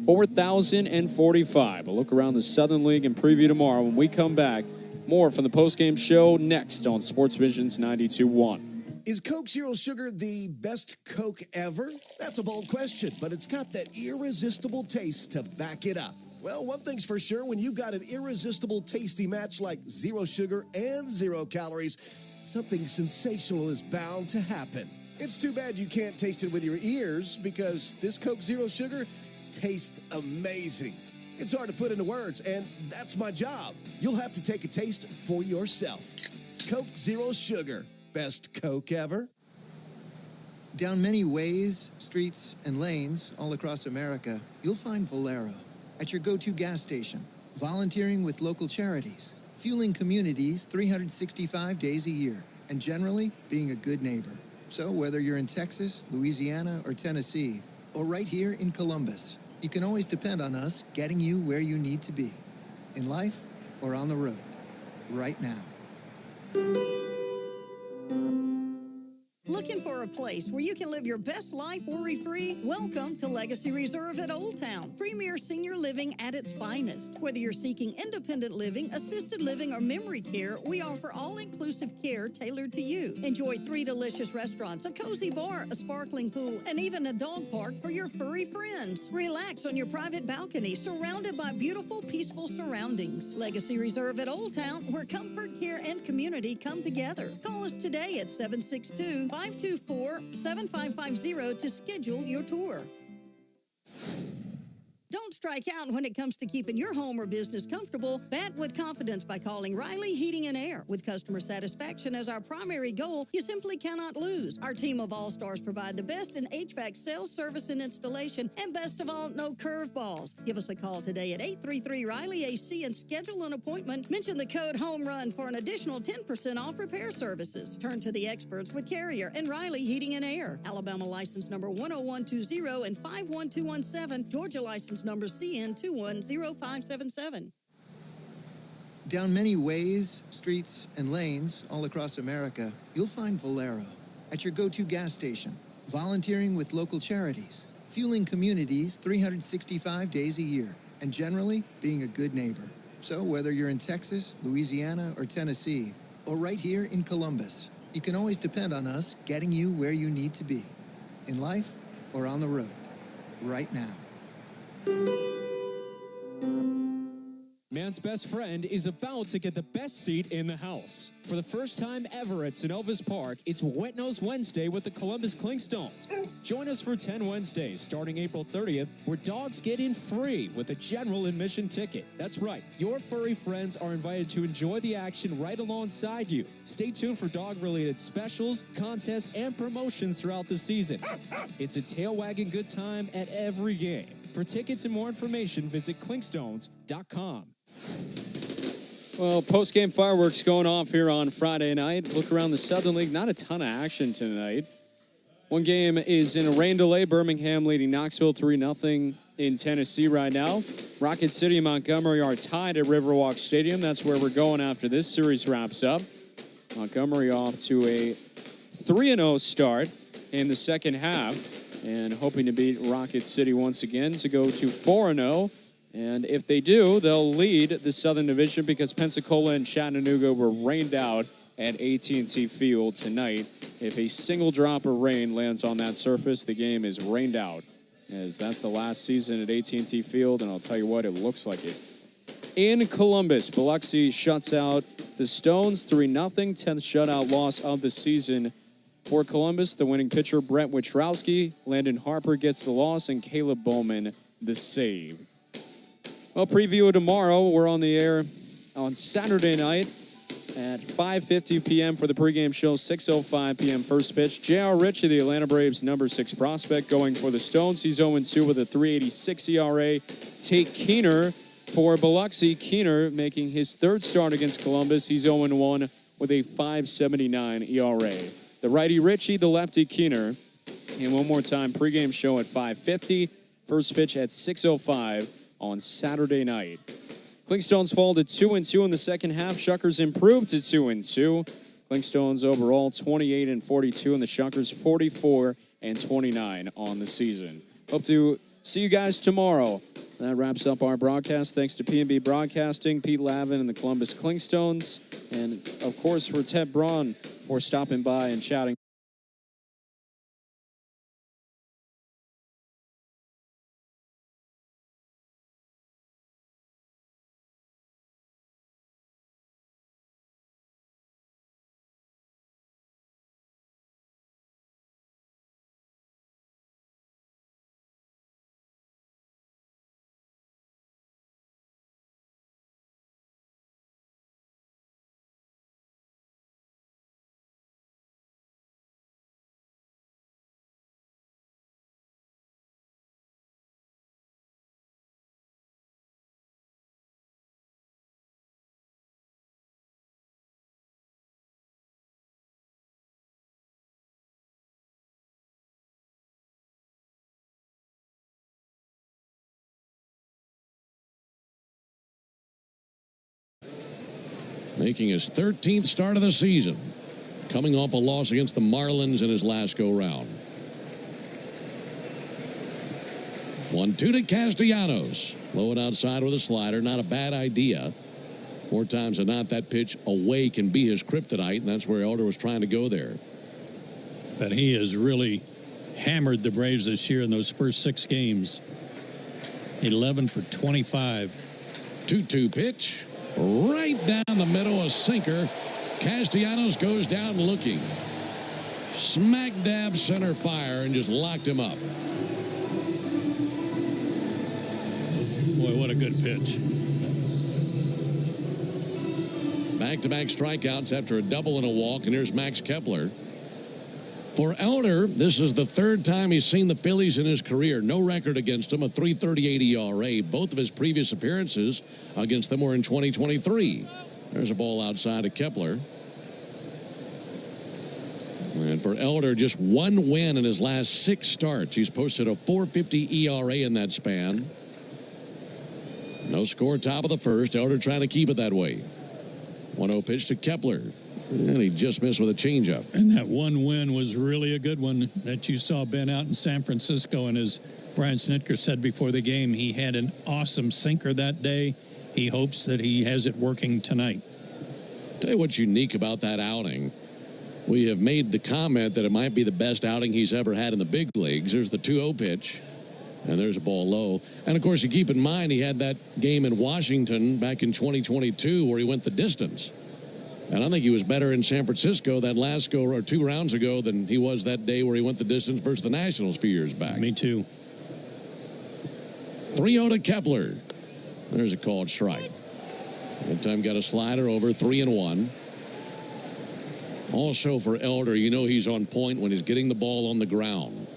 4,045. A look around the Southern League and preview tomorrow when we come back. More from the postgame show next on Sports Vision's 92.1. Is Coke Zero Sugar the best Coke ever? That's a bold question, but it's got that irresistible taste to back it up. Well, one thing's for sure, when you've got an irresistible tasty match like 0 sugar and 0 calories, something sensational is bound to happen. It's too bad you can't taste it with your ears, because this Coke Zero Sugar tastes amazing. It's hard to put into words, and that's my job. You'll have to take a taste for yourself. Coke Zero Sugar. Best Coke ever. Down many ways, streets, and lanes all across America, you'll find Valero at your go-to gas station, volunteering with local charities, fueling communities 365 days a year, and generally being a good neighbor. So whether you're in Texas, Louisiana, or Tennessee, or right here in Columbus, you can always depend on us getting you where you need to be, in life or on the road, right now. Looking for a place where you can live your best life worry-free? Welcome to Legacy Reserve at Old Town. Premier senior living at its finest. Whether you're seeking independent living, assisted living, or memory care, we offer all-inclusive care tailored to you. Enjoy 3 delicious restaurants, a cozy bar, a sparkling pool, and even a dog park for your furry friends. Relax on your private balcony, surrounded by beautiful, peaceful surroundings. Legacy Reserve at Old Town, where comfort, care, and community come together. Call us today at 762-524-7550 to schedule your tour. Don't strike out when it comes to keeping your home or business comfortable. Bat with confidence by calling Riley Heating and Air. With customer satisfaction as our primary goal, you simply cannot lose. Our team of all-stars provide the best in HVAC sales, service, and installation, and best of all, no curveballs. Give us a call today at 833-RILEY-AC and schedule an appointment. Mention the code HOMERUN for an additional 10% off repair services. Turn to the experts with Carrier and Riley Heating and Air. Alabama license number 10120 and 51217. Georgia license number CN210577. Down many ways, streets, and lanes all across America, you'll find Valero at your go-to gas station, volunteering with local charities, fueling communities 365 days a year, and generally being a good neighbor. So whether you're in Texas, Louisiana, or Tennessee, or right here in Columbus, you can always depend on us getting you where you need to be, in life or on the road, right now. Man's best friend is about to get the best seat in the house. For the first time ever at Synovus Park, it's Wet Nose Wednesday with the Columbus Clingstones. Join us for 10 Wednesdays starting April 30th, where dogs get in free with a general admission ticket. That's right, your furry friends are invited to enjoy the action right alongside you. Stay tuned for dog-related specials, contests, and promotions throughout the season. It's a tail-wagging good time at every game. For tickets and more information, visit clingstones.com. Well, post-game fireworks going off here on Friday night. Look around the Southern League, not a ton of action tonight. One game is in a rain delay. Birmingham leading Knoxville 3-0 in Tennessee right now. Rocket City and Montgomery are tied at Riverwalk Stadium. That's where we're going after this series wraps up. Montgomery off to a 3-0 start in the second half and hoping to beat Rocket City once again to go to 4-0. And if they do, they'll lead the Southern Division because Pensacola and Chattanooga were rained out at AT&T Field tonight. If a single drop of rain lands on that surface, the game is rained out, as that's the last season at AT&T Field, and I'll tell you what, it looks like it. In Columbus, Biloxi shuts out the Stones 3-0, 10th shutout loss of the season for Columbus. The winning pitcher, Brent Witrowski, Landon Harper gets the loss, and Caleb Bowman the save. Well, preview of tomorrow. We're on the air on Saturday night at 5:50 p.m. for the pregame show, 6:05 p.m. first pitch. J.R. Ritchie, the Atlanta Braves' number 6 prospect, going for the Stones. He's 0-2 with a 3.86 ERA. Tate Keener for Biloxi. Keener making his third start against Columbus. He's 0-1 with a 5.79 ERA. The righty Ritchie, the lefty Keener. And one more time, pregame show at 5:50. First pitch at 6:05 on Saturday night. Clingstones fall to 2-2 in the second half. Shuckers improved to 2-2. Clingstones overall 28-42, and the Shuckers 44-29 on the season. Hope to see you guys tomorrow. That wraps up our broadcast. Thanks to P&B Broadcasting, Pete Lavin, and the Columbus Clingstones, and of course for Ted Braun for stopping by and chatting. Making his 13th start of the season, coming off a loss against the Marlins in his last go-round. 1-2 to Castellanos. Low and outside with a slider. Not a bad idea. More times than not, that pitch away can be his kryptonite, and that's where Elder was trying to go there. But he has really hammered the Braves this year in those first 6 games. 11 for 25. 2-2 pitch. Right down the middle, a sinker. Castellanos goes down looking. Smack dab center fire and just locked him up. Boy, what a good pitch. Back-to-back strikeouts after a double and a walk, and here's Max Kepler. For Elder, this is the 3rd time he's seen the Phillies in his career. No record against him, a 3.38 ERA. Both of his previous appearances against them were in 2023. There's a ball outside of Kepler. And for Elder, just 1 win in his last 6 starts. He's posted a 4.50 ERA in that span. No score, top of the first. Elder trying to keep it that way. 1-0 pitch to Kepler. And he just missed with a changeup. And that 1 win was really a good one that you saw Ben out in San Francisco. And as Brian Snitker said before the game, he had an awesome sinker that day. He hopes that he has it working tonight. Tell you what's unique about that outing. We have made the comment that it might be the best outing he's ever had in the big leagues. There's the 2-0 pitch. And there's a ball low. And, of course, you keep in mind he had that game in Washington back in 2022 where he went the distance. And I think he was better in San Francisco that last go or 2 rounds ago than he was that day where he went the distance versus the Nationals a few years back. Me too. 3-0 to Kepler. There's a called strike. That time got a slider over, 3-1. Also for Elder, you know he's on point when he's getting the ball on the ground.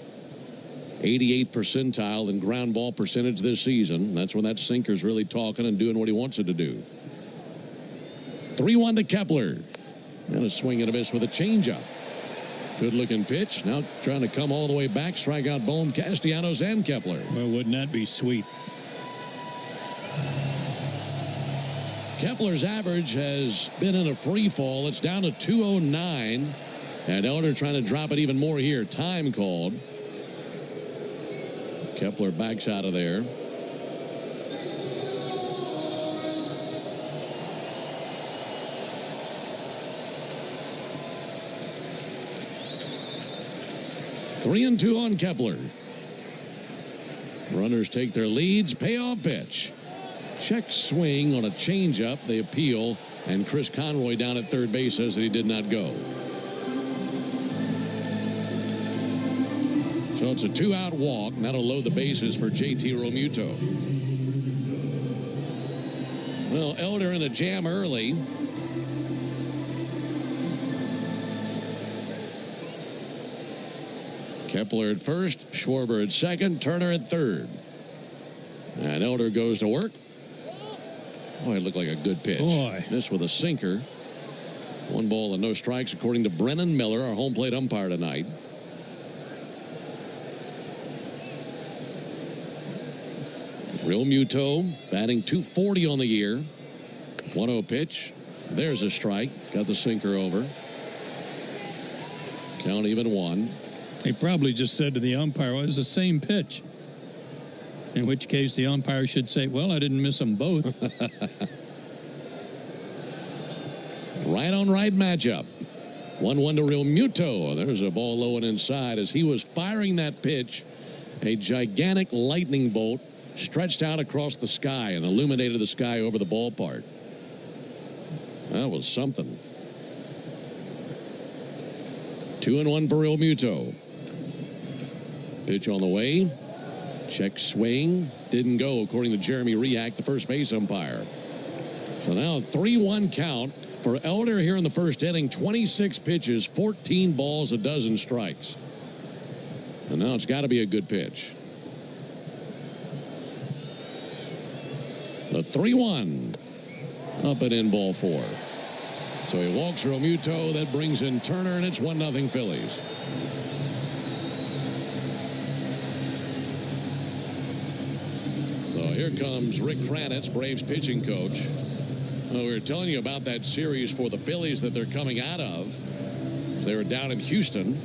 88th percentile in ground ball percentage this season. That's when that sinker's really talking and doing what he wants it to do. 3-1 to Kepler. And a swing and a miss with a changeup. Good-looking pitch. Now trying to come all the way back. Strike out Bohm, Castellanos, and Kepler. Well, wouldn't that be sweet? Kepler's average has been in a free fall. It's down to 209. And Elder trying to drop it even more here. Time called. Kepler backs out of there. Three and 2 on Kepler. Runners take their leads. Payoff pitch. Check swing on a changeup. They appeal. And Chris Conroy down at third base says that he did not go. So it's a 2-out walk. And that'll load the bases for JT Realmuto. Well, Elder in a jam early. Kepler at first, Schwarber at second, Turner at third. And Elder goes to work. Oh, it looked like a good pitch. Boy. This with a sinker. 1 ball and no strikes, according to Brennan Miller, our home plate umpire tonight. Realmuto batting .240 on the year. 1-0 pitch. There's a strike. Got the sinker over. Count even 1. He probably just said to the umpire, well, it was the same pitch. In which case the umpire should say, well, I didn't miss them both. Right on right matchup. 1-1 to Realmuto. There's a ball low and inside as he was firing that pitch. A gigantic lightning bolt stretched out across the sky and illuminated the sky over the ballpark. That was something. 2-1 for Realmuto. Pitch on the way. Check swing. Didn't go, according to Jeremy Riak, the first base umpire. So now 3-1 count for Elder here in the first inning. 26 pitches, 14 balls, a dozen strikes. And now it's got to be a good pitch. The 3-1. Up and in, ball 4. So he walks Realmuto. That brings in Turner, and it's 1-0 Phillies. So here comes Rick Kranitz, Braves pitching coach. We were telling you about that series for the Phillies that they're coming out of. They were down in Houston.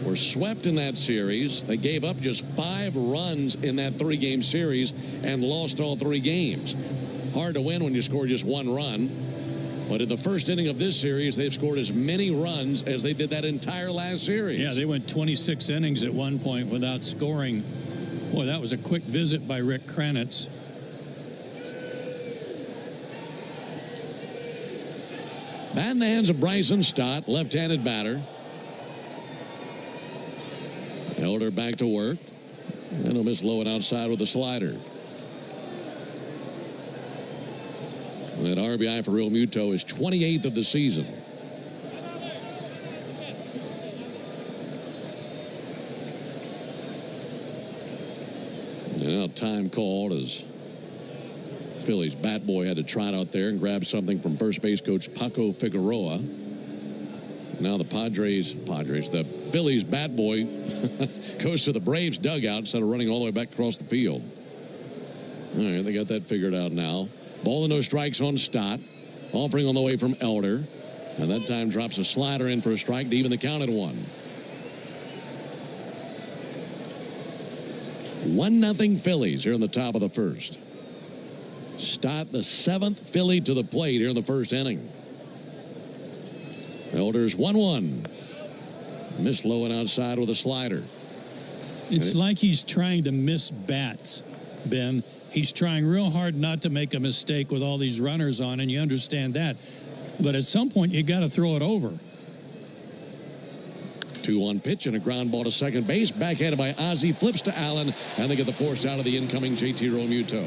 Were swept in that series. They gave up just 5 runs in that 3-game series and lost all 3 games. Hard to win when you score just 1 run. But in the first inning of this series, they've scored as many runs as they did that entire last series. Yeah, they went 26 innings at one point without scoring. Boy, that was a quick visit by Rick Kranitz. Bat in the hands of Bryson Stott, left-handed batter. Elder back to work. And he'll miss low and outside with a slider. That RBI for Realmuto is 28th of the season. Now time called as Phillies bat boy had to trot out there and grab something from first base coach Paco Figueroa. Now the the Phillies bat boy goes to the Braves dugout instead of running all the way back across the field. All right, they got that figured out now. Ball and no strikes on Stott. Offering on the way from Elder. And that time drops a slider in for a strike to even the count at 1. 1-0 Phillies here in the top of the first. Stott, the 7th Philly to the plate here in the first inning. Elder's 1-1. Missed low and outside with a slider. It's like he's trying to miss bats, Ben. He's trying real hard not to make a mistake with all these runners on, and you understand that. But at some point, you got to throw it over. 2-1 pitch and a ground ball to second base. Backhanded by Ozzie. Flips to Allen, and they get the force out of the incoming JT Realmuto.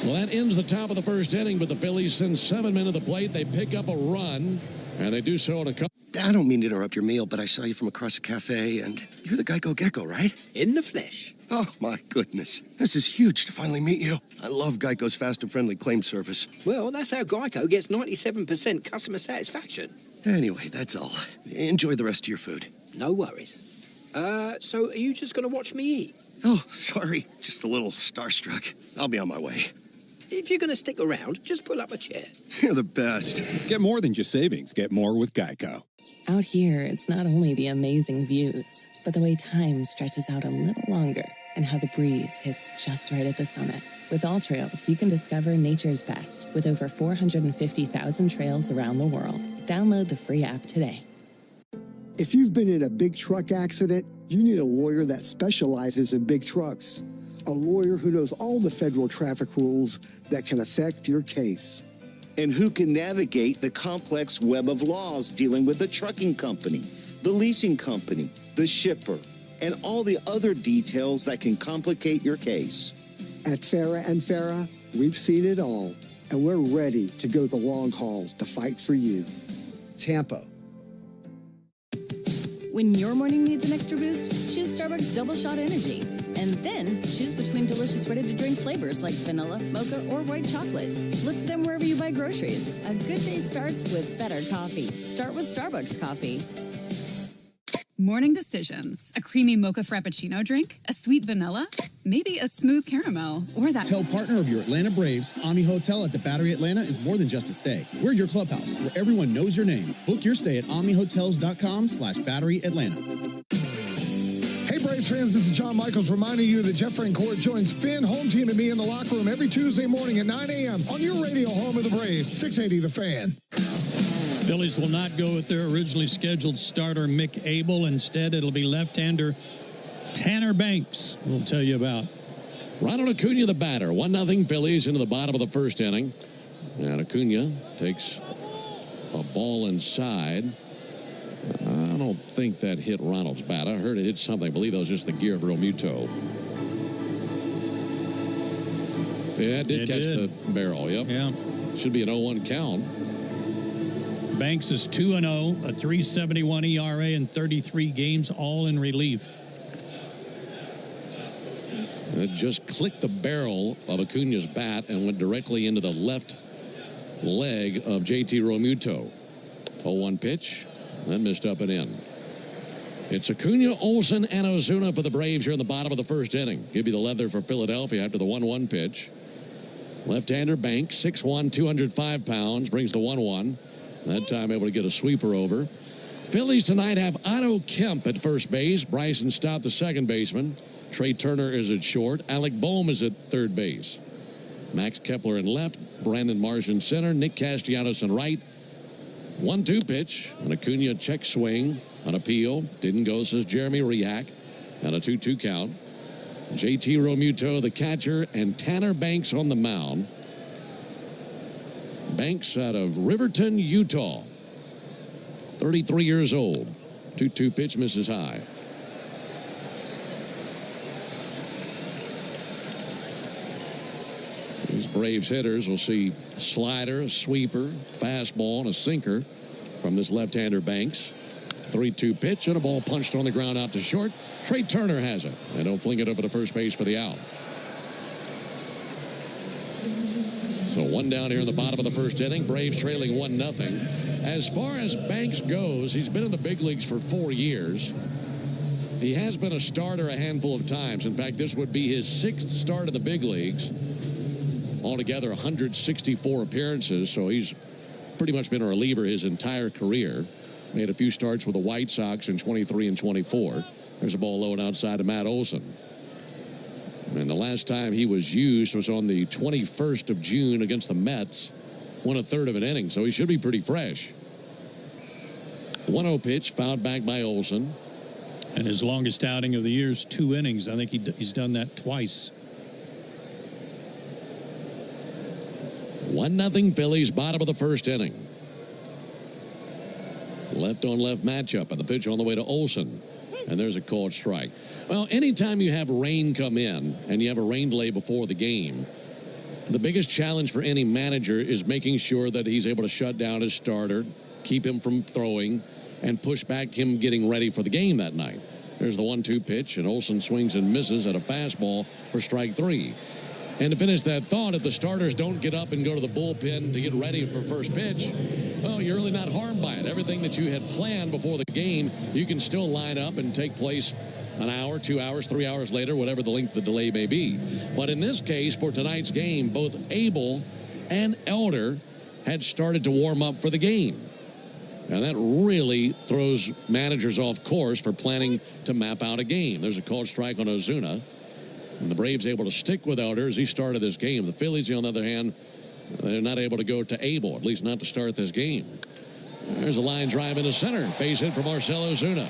Well, that ends the top of the first inning, but the Phillies send 7 men to the plate. They pick up a run, and they do so in a couple. I don't mean to interrupt your meal, but I saw you from across a cafe, and you're the Geico Gecko, right? In the flesh. Oh, my goodness. This is huge to finally meet you. I love Geico's fast and friendly claim service. Well, that's how Geico gets 97% customer satisfaction. Anyway, that's all. Enjoy the rest of your food. No worries. So are you just going to watch me eat? Oh, sorry. Just a little starstruck. I'll be on my way. If you're going to stick around, just pull up a chair. You're the best. Get more than just savings. Get more with Geico. Out here, it's not only the amazing views, but the way time stretches out a little longer and how the breeze hits just right at the summit. With All Trails, you can discover nature's best with over 450,000 trails around the world. Download the free app today. If you've been in a big truck accident, you need a lawyer that specializes in big trucks. A lawyer who knows all the federal traffic rules that can affect your case. And who can navigate the complex web of laws dealing with the trucking company, the leasing company, the shipper, and all the other details that can complicate your case. At Farah & Farah, we've seen it all, and we're ready to go the long haul to fight for you. Tampa. When your morning needs an extra boost, choose Starbucks Double Shot Energy. And then choose between delicious ready-to-drink flavors like vanilla, mocha, or white chocolate. Look for them wherever you buy groceries. A good day starts with better coffee. Start with Starbucks coffee. Morning decisions. A creamy mocha frappuccino drink? A sweet vanilla? Maybe a smooth caramel? Or that... Tell partner of your Atlanta Braves, Omni Hotel at the Battery Atlanta is more than just a stay. We're your clubhouse, where everyone knows your name. Book your stay at omnihotels.com/Battery Atlanta. Hey, Braves fans, this is John Michaels reminding you that Jeff Francoeur joins Finn, Home Team, and me in the locker room every Tuesday morning at 9 a.m. on your radio home of the Braves, 680 The Fan. Phillies will not go with their originally scheduled starter, Mick Abel. Instead, it'll be left-hander Tanner Banks, we'll tell you about. Ronald Acuna, the batter. 1-0 Phillies into the bottom of the first inning. And Acuna takes a ball inside. I don't think that hit Ronald's bat. I heard it hit something. I believe that was just the gear of Realmuto. Yeah, it did catch the barrel. Yep. Yeah. Should be an 0-1 count. Banks is 2-0, a 3.71 ERA in 33 games, all in relief. It just clicked the barrel of Acuna's bat and went directly into the left leg of JT Realmuto. 0-1 pitch. That missed up and in. It's Acuna, Olsen, and Ozuna for the Braves here in the bottom of the first inning. Give you the leather for Philadelphia after the 1-1 pitch. Left-hander Banks, 6'1", 205 pounds, brings the 1-1. That time able to get a sweeper over. Phillies tonight have Otto Kemp at first base. Bryson Stott, the second baseman. Trey Turner is at short. Alec Boehm is at third base. Max Kepler in left. Brandon Marsh in center. Nick Castellanos in right. 1-2 pitch. An Acuna check swing. An appeal. Didn't go, says Jeremy Rehak. And a 2-2 count. JT Realmuto, the catcher, and Tanner Banks on the mound. Banks out of Riverton, Utah. 33 years old. 2-2 pitch misses high. These Braves hitters will see a slider, a sweeper, fastball, and a sinker from this left-hander Banks. 3-2 pitch and a ball punched on the ground out to short. Trey Turner has it. They don't fling it over to first base for the out. So one down here in the bottom of the first inning. Braves trailing 1-0. As far as Banks goes, he's been in the big leagues for 4 years. He has been a starter a handful of times. In fact, this would be his 6th start in the big leagues. Altogether, 164 appearances. So he's pretty much been a reliever his entire career. Made a few starts with the White Sox in 23 and 24. There's a ball low and outside to Matt Olson. And the last time he was used was on the 21st of June against the Mets. 1/3 of an inning, so he should be pretty fresh. 1-0 pitch, fouled back by Olson. And his longest outing of the year is 2 innings. I think he's done that twice. 1-0 Phillies, bottom of the first inning. Left-on-left matchup, and the pitch on the way to Olsen. And there's a called strike. Well, anytime you have rain come in and you have a rain delay before the game, the biggest challenge for any manager is making sure that he's able to shut down his starter, keep him from throwing, and push back him getting ready for the game that night. There's the 1-2 pitch, and Olsen swings and misses at a fastball for strike 3. And to finish that thought, if the starters don't get up and go to the bullpen to get ready for first pitch, well, you're really not harmed by it. Everything that you had planned before the game, you can still line up and take place an hour, 2 hours, 3 hours later, whatever the length of the delay may be. But in this case, for tonight's game, both Abel and Elder had started to warm up for the game. And that really throws managers off course for planning to map out a game. There's a called strike on Ozuna. And the Braves able to stick with Elder as he started this game. The Phillies, on the other hand, they're not able to go to Abel, at least not to start this game. There's a line drive into center. Base hit for Marcell Ozuna.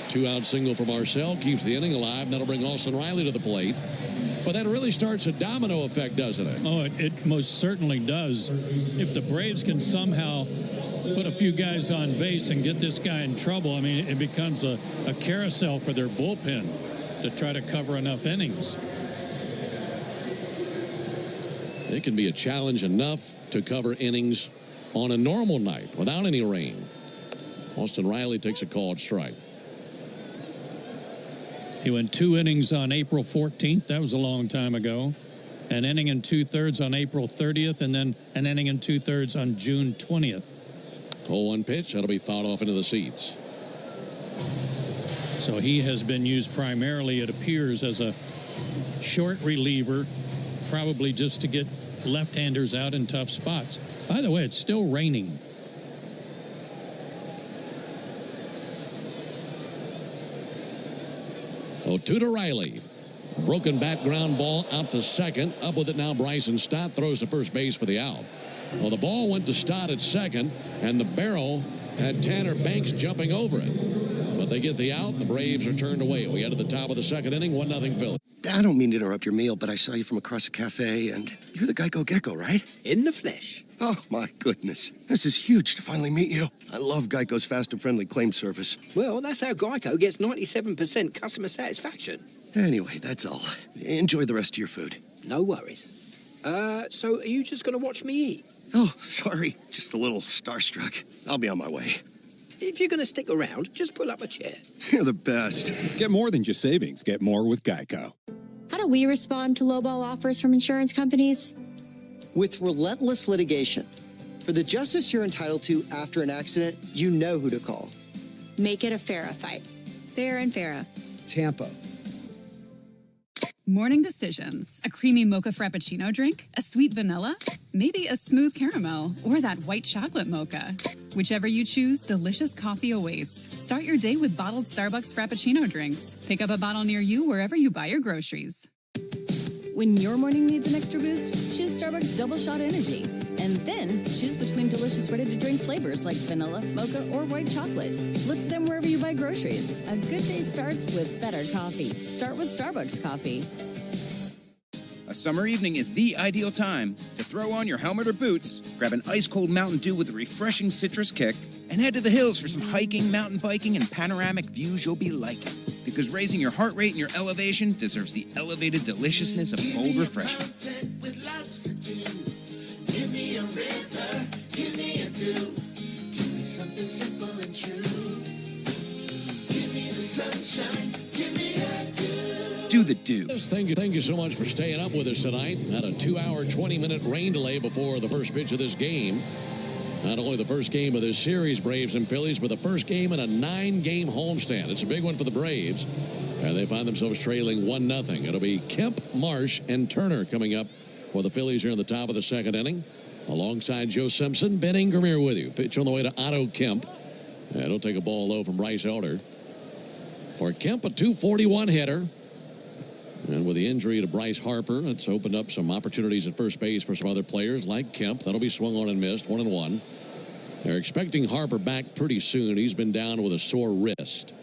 2-out single for Marcell. Keeps the inning alive. That'll bring Austin Riley to the plate. But that really starts a domino effect, doesn't it? Oh, it most certainly does. If the Braves can somehow put a few guys on base and get this guy in trouble, I mean, it becomes a carousel for their bullpen to try to cover enough innings. It can be a challenge enough to cover innings on a normal night without any rain. Austin Riley takes a called strike. He went 2 innings on April 14th. That was a long time ago. An inning and 2/3 on April 30th, and then an inning and 2/3 on June 20th. 0-1 pitch. That'll be fouled off into the seats. So he has been used primarily, it appears, as a short reliever, probably just to get left-handers out in tough spots. By the way, it's still raining. Two to Riley. Broken bat ground ball out to second. Up with it now, Bryson Stott throws to first base for the out. Well, the ball went to Stott at second, and the barrel had Tanner Banks jumping over it. But they get the out. The Braves are turned away. We head to the top of the second inning, 1-0 Phillies. I don't mean to interrupt your meal, but I saw you from across the cafe, and you're the Geico Gecko, right? In the flesh. Oh, my goodness. This is huge to finally meet you. I love Geico's fast and friendly claim service. Well, that's how Geico gets 97% customer satisfaction. Anyway, that's all. Enjoy the rest of your food. No worries. So are you just going to watch me eat? Oh, sorry. Just a little starstruck. I'll be on my way. If you're going to stick around, just pull up a chair. You're the best. Get more than just savings. Get more with Geico. How do we respond to lowball offers from insurance companies? With relentless litigation. For the justice you're entitled to after an accident, you know who to call. Make it a Farrah fight. Fair and Farrah. Tampa. Morning decisions. A creamy mocha frappuccino drink? A sweet vanilla? Maybe a smooth caramel? Or that white chocolate mocha? Whichever you choose, delicious coffee awaits. Start your day with bottled Starbucks Frappuccino drinks. Pick up a bottle near you wherever you buy your groceries. When your morning needs an extra boost, choose Starbucks Double Shot Energy. And then choose between delicious ready-to-drink flavors like vanilla, mocha, or white chocolate. Look for them wherever you buy groceries. A good day starts with better coffee. Start with Starbucks coffee. A summer evening is the ideal time to throw on your helmet or boots, grab an ice-cold Mountain Dew with a refreshing citrus kick, and head to the hills for some hiking, mountain biking, and panoramic views you'll be liking. Because raising your heart rate and your elevation deserves the elevated deliciousness of cold refreshment. Give me a river, give me a dew, give me something simple and true. Give me the sunshine, give me a dew. Do the dew. Thank you so much for staying up with us tonight. Had a 2-hour, 20-minute rain delay before the first pitch of this game. Not only the first game of this series, Braves and Phillies, but the first game in a 9-game homestand. It's a big one for the Braves. And they find themselves trailing 1-0. It'll be Kemp, Marsh, and Turner coming up for the Phillies here in the top of the second inning. Alongside Joe Simpson, Ben Ingram here with you. Pitch on the way to Otto Kemp. And he'll take a ball low from Bryce Elder. For Kemp, a .241 hitter. And with the injury to Bryce Harper, it's opened up some opportunities at first base for some other players like Kemp. That'll be swung on and missed, 1-1. They're expecting Harper back pretty soon. He's been down with a sore wrist.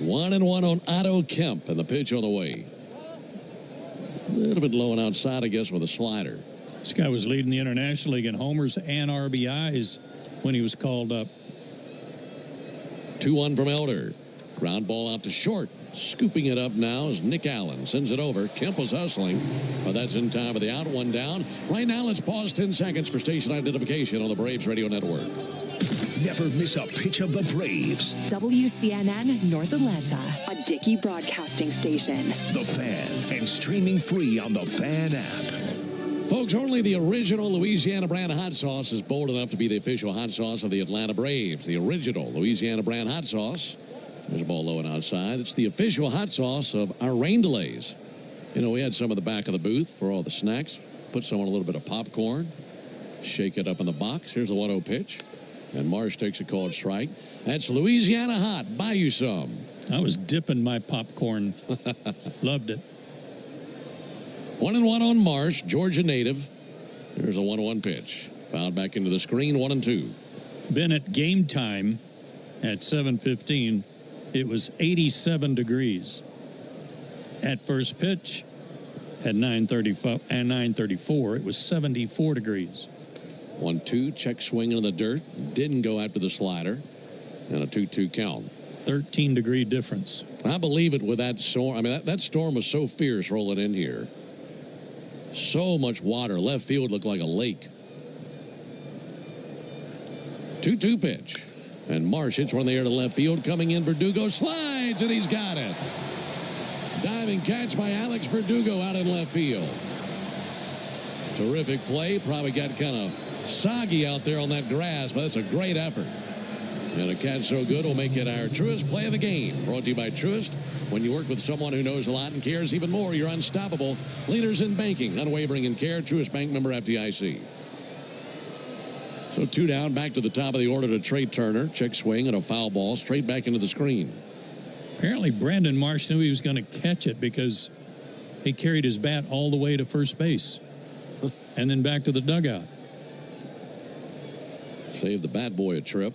1-1 on Otto Kemp, and the pitch on the way. A little bit low and outside, I guess, with a slider. This guy was leading the International League in homers and RBIs when he was called up. 2-1 from Elder. Ground ball out to short. Scooping it up now is Nick Allen. Sends it over. Kemp was hustling, but that's in time for the out. 1 down. Right now, let's pause 10 seconds for station identification on the Braves Radio Network. Never miss a pitch of the Braves. WCNN North Atlanta, a Dickey broadcasting station. The Fan, and streaming free on the Fan app. Folks, only the original Louisiana brand hot sauce is bold enough to be the official hot sauce of the Atlanta Braves. The original Louisiana brand hot sauce. There's a ball low and outside. It's the official hot sauce of our rain delays. You know, we had some in the back of the booth for all the snacks. Put some on a little bit of popcorn. Shake it up in the box. Here's the 1-0 pitch. And Marsh takes a called strike. That's Louisiana hot. Buy you some. I was dipping my popcorn. Loved it. 1-1 on Marsh, Georgia native. There's a 1-1 pitch. Fouled back into the screen, 1-2. Bennett game time at 7:15. It was 87 degrees. At first pitch at 9:35 and 9:34, it was 74 degrees. 1-2, check swing in the dirt. Didn't go after the slider. And a 2-2 count. 13-degree difference. I believe it with that storm. I mean, that storm was so fierce rolling in here. So much water. Left field looked like a lake. 2-2 pitch. And Marsh hits one in the air to left field. Coming in, Verdugo slides, and he's got it. Diving catch by Alex Verdugo out in left field. Terrific play. Probably got kind of soggy out there on that grass, but that's a great effort. And a catch so good will make it our Truist play of the game. Brought to you by Truist. When you work with someone who knows a lot and cares even more, you're unstoppable. Leaders in banking, unwavering in care. Truist Bank, member FDIC. So 2 down, back to the top of the order to Trey Turner. Check swing and a foul ball straight back into the screen. Apparently Brandon Marsh knew he was going to catch it because he carried his bat all the way to first base and then back to the dugout. Save the bat boy a trip.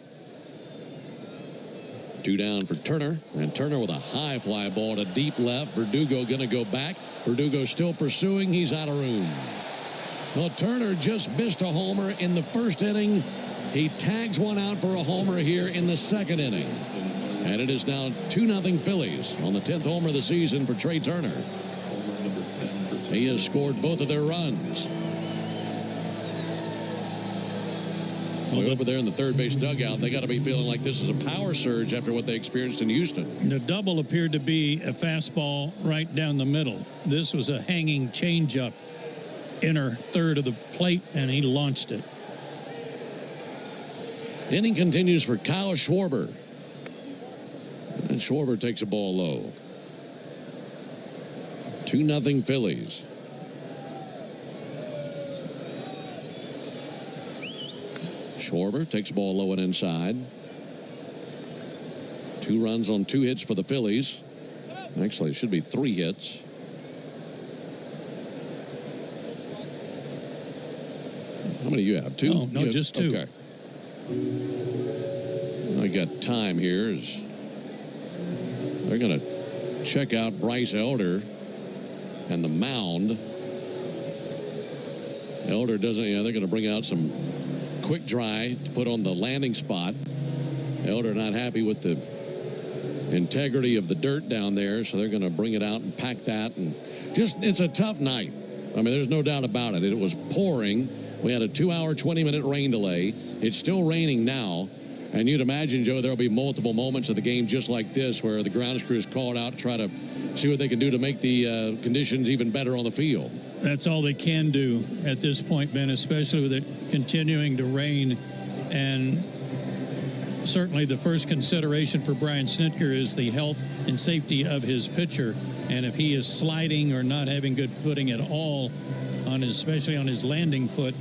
2 down for Turner, and Turner with a high fly ball to deep left. Verdugo going to go back. Verdugo still pursuing. He's out of room. Well, Turner just missed a homer in the first inning. He tags one out for a homer here in the second inning. And it is now 2-0 Phillies on the 10th homer of the season for Trey Turner. He has scored both of their runs. Way over there in the third base dugout, they got to be feeling like this is a power surge after what they experienced in Houston. The double appeared to be a fastball right down the middle. This was a hanging changeup. Inner third of the plate, and he launched it. Inning continues for Kyle Schwarber. And Schwarber takes a ball low. 2-0 Phillies. Schwarber takes a ball low and inside. 2 runs on 2 hits for the Phillies. Actually, it should be 3 hits. How many do you have? 2? No, just 2. Okay. I got time here. They're going to check out Bryce Elder and the mound. Elder doesn't, they're going to bring out some quick dry to put on the landing spot. Elder not happy with the integrity of the dirt down there, so they're going to bring it out and pack that. And just, it's a tough night. I mean, there's no doubt about it. It was pouring. We had a 2-hour, 20-minute rain delay. It's still raining now. And you'd imagine, Joe, there'll be multiple moments of the game just like this where the grounds crew is called out to try to see what they can do to make the conditions even better on the field. That's all they can do at this point, Ben, especially with it continuing to rain. And certainly the first consideration for Brian Snitker is the health and safety of his pitcher. And if he is sliding or not having good footing at all, especially on his landing foot,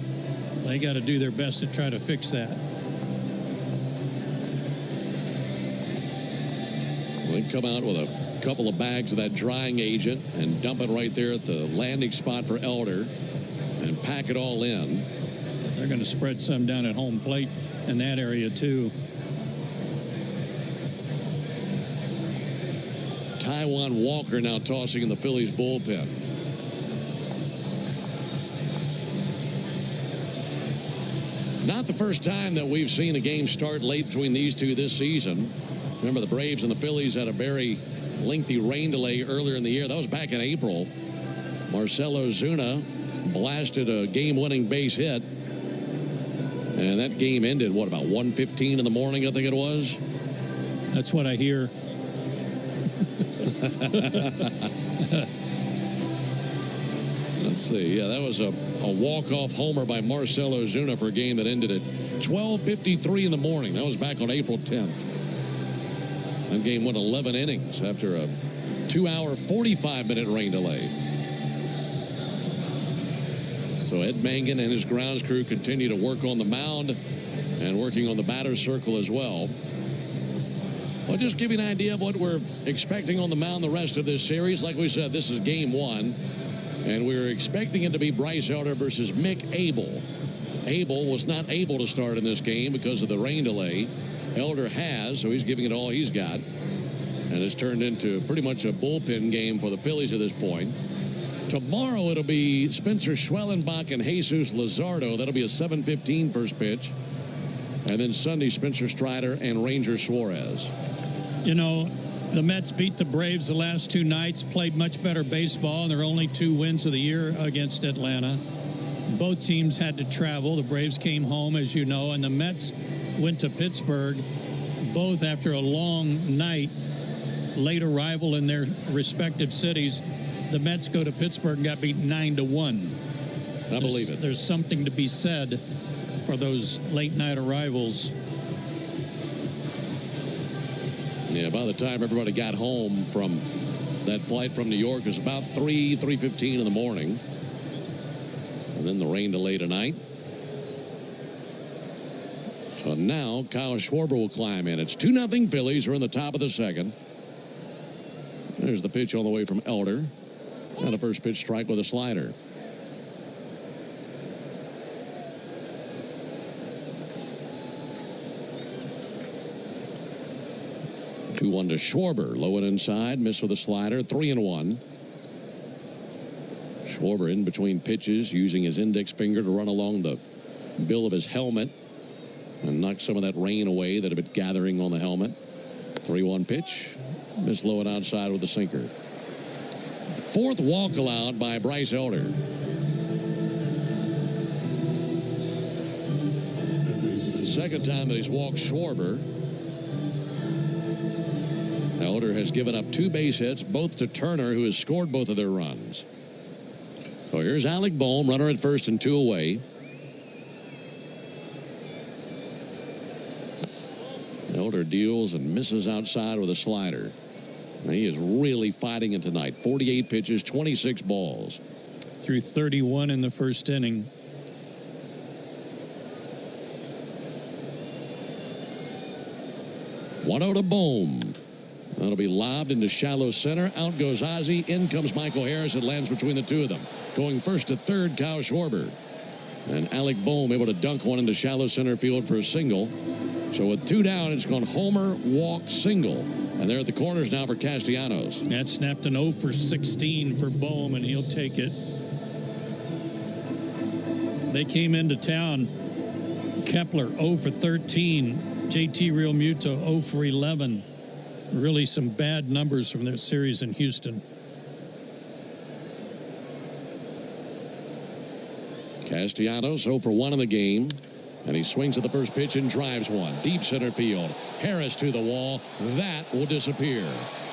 they got to do their best to try to fix that. They come out with a couple of bags of that drying agent and dump it right there at the landing spot for Elder and pack it all in. They're going to spread some down at home plate in that area too. Taiwan Walker now tossing in the Phillies bullpen. Not the first time that we've seen a game start late between these two this season. Remember, the Braves and the Phillies had a very lengthy rain delay earlier in the year. That was back in April. Marcelo Zuna blasted a game-winning base hit. And that game ended, what, about 1:15 in the morning, I think it was? That's what I hear. Let's see. Yeah, that was a walk-off homer by Marcelo Zuna for a game that ended at 12:53 in the morning. That was back on April 10th. That game went 11 innings after a 2-hour, 45-minute rain delay. So Ed Mangan and his grounds crew continue to work on the mound and working on the batter's circle as well. Well, just give you an idea of what we're expecting on the mound the rest of this series. Like we said, this is game one, and we're expecting it to be Bryce Elder versus Mick Abel. Abel was not able to start in this game because of the rain delay. Elder has, so he's giving it all he's got. And it's turned into pretty much a bullpen game for the Phillies at this point. Tomorrow it'll be Spencer Schwellenbach and Jesus Luzardo. That'll be a 7:15 first pitch. And then Sunday, Spencer Strider and Ranger Suarez. You know, the Mets beat the Braves the last two nights, played much better baseball, and their only 2 wins of the year against Atlanta. Both teams had to travel. The Braves came home, as you know, and the Mets went to Pittsburgh, both after a long night, late arrival in their respective cities. The Mets go to Pittsburgh and got beat 9-1. I believe it. There's something to be said for those late night arrivals. Yeah, by the time everybody got home from that flight from New York, it was about 3:15 in the morning. And then the rain delay tonight. So now Kyle Schwarber will climb in. It's 2-0 Phillies. Are in the top of the second. There's the pitch on the way from Elder. And a first pitch strike with a slider. Two 2-1 to Schwarber. Low and inside. Miss with a slider. 3-1. Schwarber in between pitches, using his index finger to run along the bill of his helmet and knock some of that rain away that had been gathering on the helmet. 3-1 pitch. Miss low and outside with a sinker. Fourth walk allowed by Bryce Elder. Second time that he's walked Schwarber. Elder has given up 2 base hits, both to Turner, who has scored both of their runs. So here's Alec Bohm, runner at first and 2 away. Elder deals and misses outside with a slider. Now he is really fighting it tonight. 48 pitches, 26 balls. Through 31 in the first inning. One-0 to Bohm. That'll be lobbed into shallow center. Out goes Ozzie. In comes Michael Harris. It lands between the two of them. Going first to third, Kyle Schwarber. And Alec Bohm able to dunk one into shallow center field for a single. So with 2 down, it's gone homer, walk, single. And they're at the corners now for Castellanos. That snapped an 0 for 16 for Bohm, and he'll take it. They came into town. Kepler 0 for 13. JT Realmuto 0 for 11. Really some bad numbers from their series in Houston. Castellanos 0 for 1 in the game. And he swings at the first pitch and drives one. Deep center field. Harris to the wall. That will disappear.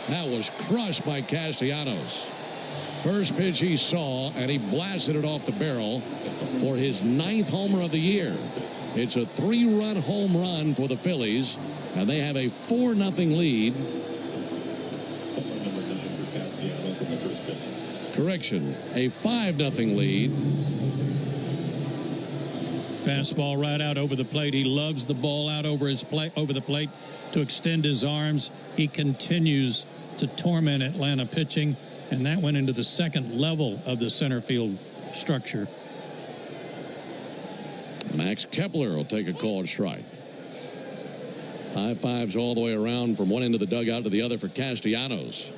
That was crushed by Castellanos. First pitch he saw, and he blasted it off the barrel for his 9th homer of the year. It's a 3-run home run for the Phillies, and they have a 4-0 lead. Correction, a 5-0 lead. Fastball right out over the plate. He loves the ball out over the plate to extend his arms. He continues to torment Atlanta pitching, and that went into the second level of the center field structure. Max Kepler will take a called strike. High fives all the way around from one end of the dugout to the other for Castellanos.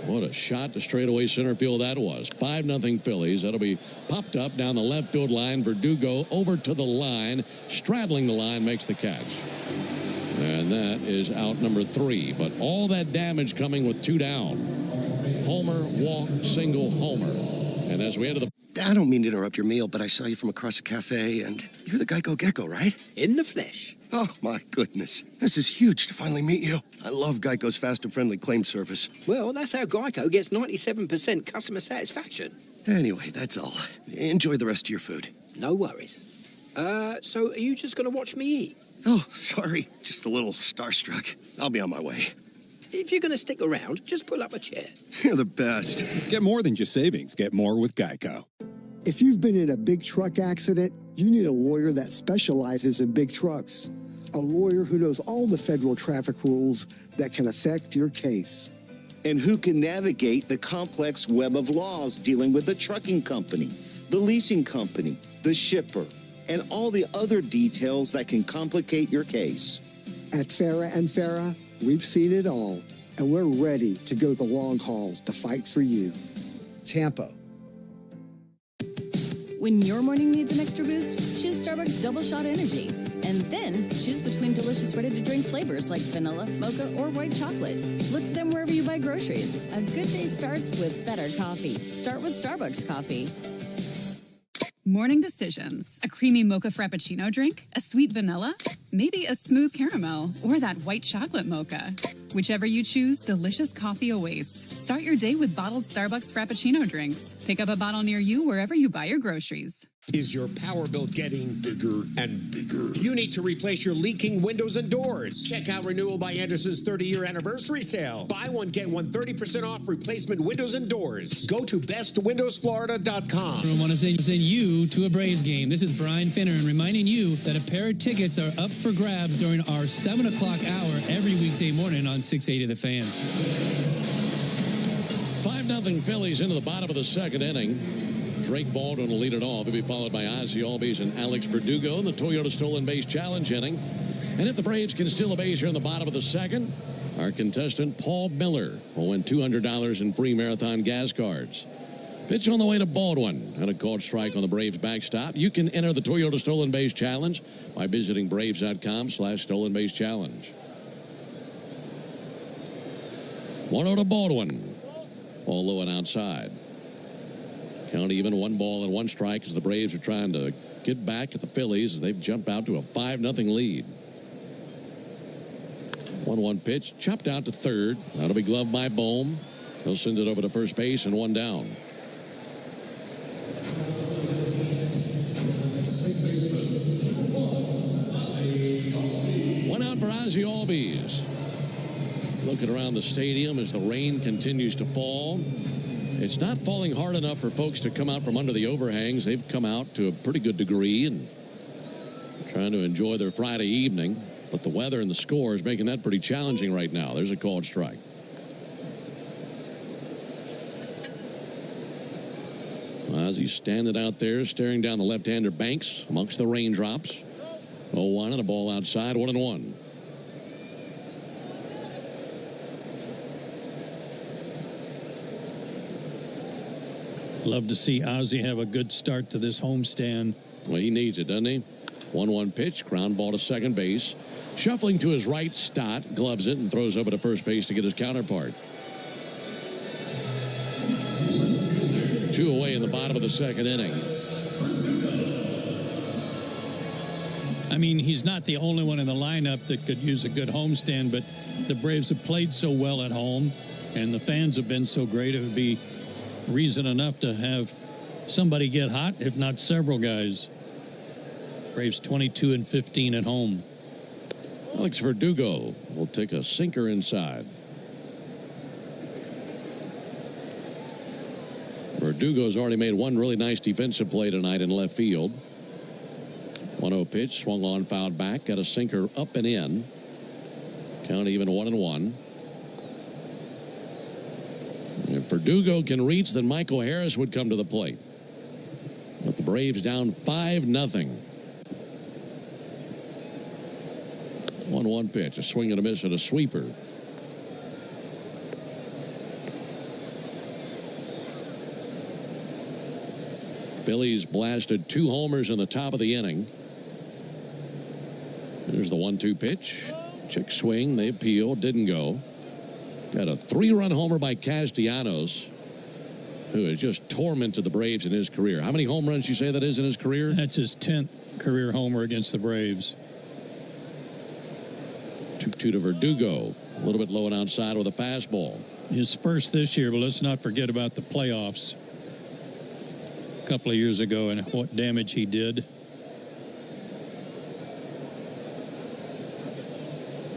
What a shot to straightaway center field that was. 5-0 Phillies. That'll be popped up down the left field line. Verdugo over to the line. Straddling the line makes the catch. And that is out number 3. But all that damage coming with 2 down. Homer, walk, single, homer. And as we enter the... I don't mean to interrupt your meal, but I saw you from across a cafe, and you're the Geico Gecko, right? In the flesh. Oh, my goodness. This is huge to finally meet you. I love Geico's fast and friendly claim service. Well, that's how Geico gets 97% customer satisfaction. Anyway, that's all. Enjoy the rest of your food. No worries. So are you just going to watch me eat? Oh, sorry. Just a little starstruck. I'll be on my way. If you're going to stick around, just pull up a chair. You're the best. Get more than just savings. Get more with Geico. If you've been in a big truck accident, you need a lawyer that specializes in big trucks. A lawyer who knows all the federal traffic rules that can affect your case. And who can navigate the complex web of laws dealing with the trucking company, the leasing company, the shipper, and all the other details that can complicate your case. At Farah and Farah, we've seen it all, and we're ready to go the long haul to fight for you. Tampa. When your morning needs an extra boost, choose Starbucks Double Shot Energy. And then choose between delicious ready-to-drink flavors like vanilla, mocha, or white chocolate. Look for them wherever you buy groceries. A good day starts with better coffee. Start with Starbucks coffee. Morning decisions. A creamy mocha frappuccino drink? A sweet vanilla? Maybe a smooth caramel? Or that white chocolate mocha? Whichever you choose, delicious coffee awaits. Start your day with bottled Starbucks Frappuccino drinks. Pick up a bottle near you wherever you buy your groceries. Is your power bill getting bigger and bigger? You need to replace your leaking windows and doors. Check out Renewal by Anderson's 30-year anniversary sale. Buy one, get one 30% off replacement windows and doors. Go to bestwindowsflorida.com. I want to send you to a Braves game. This is Brian Finneran reminding you that a pair of tickets are up for grabs during our 7 o'clock hour every weekday morning on 680 The Fan. 5-0 Phillies into the bottom of the second inning. Drake Baldwin will lead it off. He'll be followed by Ozzie Albies and Alex Verdugo in the Toyota Stolen Base Challenge inning. And if the Braves can steal a base here in the bottom of the second, our contestant Paul Miller will win $200 in free Marathon gas cards. Pitch on the way to Baldwin and a called strike on the Braves backstop. You can enter the Toyota Stolen Base Challenge by visiting Braves.com/Stolen Base Challenge. 1-0 to Baldwin. Ball low and outside. Count even, 1 ball and 1 strike as the Braves are trying to get back at the Phillies as they've jumped out to a 5-0 lead. 1-1 pitch, chopped out to third. That'll be gloved by Bohm. He'll send it over to first base and 1 down. One out for Ozzie Albies. Looking around the stadium as the rain continues to fall. It's not falling hard enough for folks to come out from under the overhangs. They've come out to a pretty good degree and trying to enjoy their Friday evening. But the weather and the score is making that pretty challenging right now. There's a called strike. Ozzie's standing out there staring down the left-hander Banks amongst the raindrops. 0-1 and a ball outside, 1-1. Love to see Ozzie have a good start to this homestand. Well, he needs it, doesn't he? 1-1 pitch, ground ball to second base. Shuffling to his right, Stott gloves it and throws over to first base to get his counterpart. 2 away in the bottom of the second inning. I mean, he's not the only one in the lineup that could use a good homestand, but the Braves have played so well at home, and the fans have been so great, it would be reason enough to have somebody get hot, if not several guys. Braves 22-15 at home. Alex Verdugo will take a sinker inside. Verdugo's already made 1 really nice defensive play tonight in left field. 1-0 pitch, swung on, fouled back, got a sinker up and in. Count even 1-1. If Verdugo can reach, then Michael Harris would come to the plate. But the Braves down 5-0. 1-1 pitch, a swing and a miss and a sweeper. Phillies blasted 2 homers in the top of the inning. There's the 1-2 pitch. Check swing. They appealed. Didn't go. Got a 3-run homer by Castellanos, who has just tormented the Braves in his career. How many home runs you say that is in his career? That's his 10th career homer against the Braves. 2-2 to Verdugo. A little bit low and outside with a fastball. His first this year, but let's not forget about the playoffs a couple of years ago and what damage he did.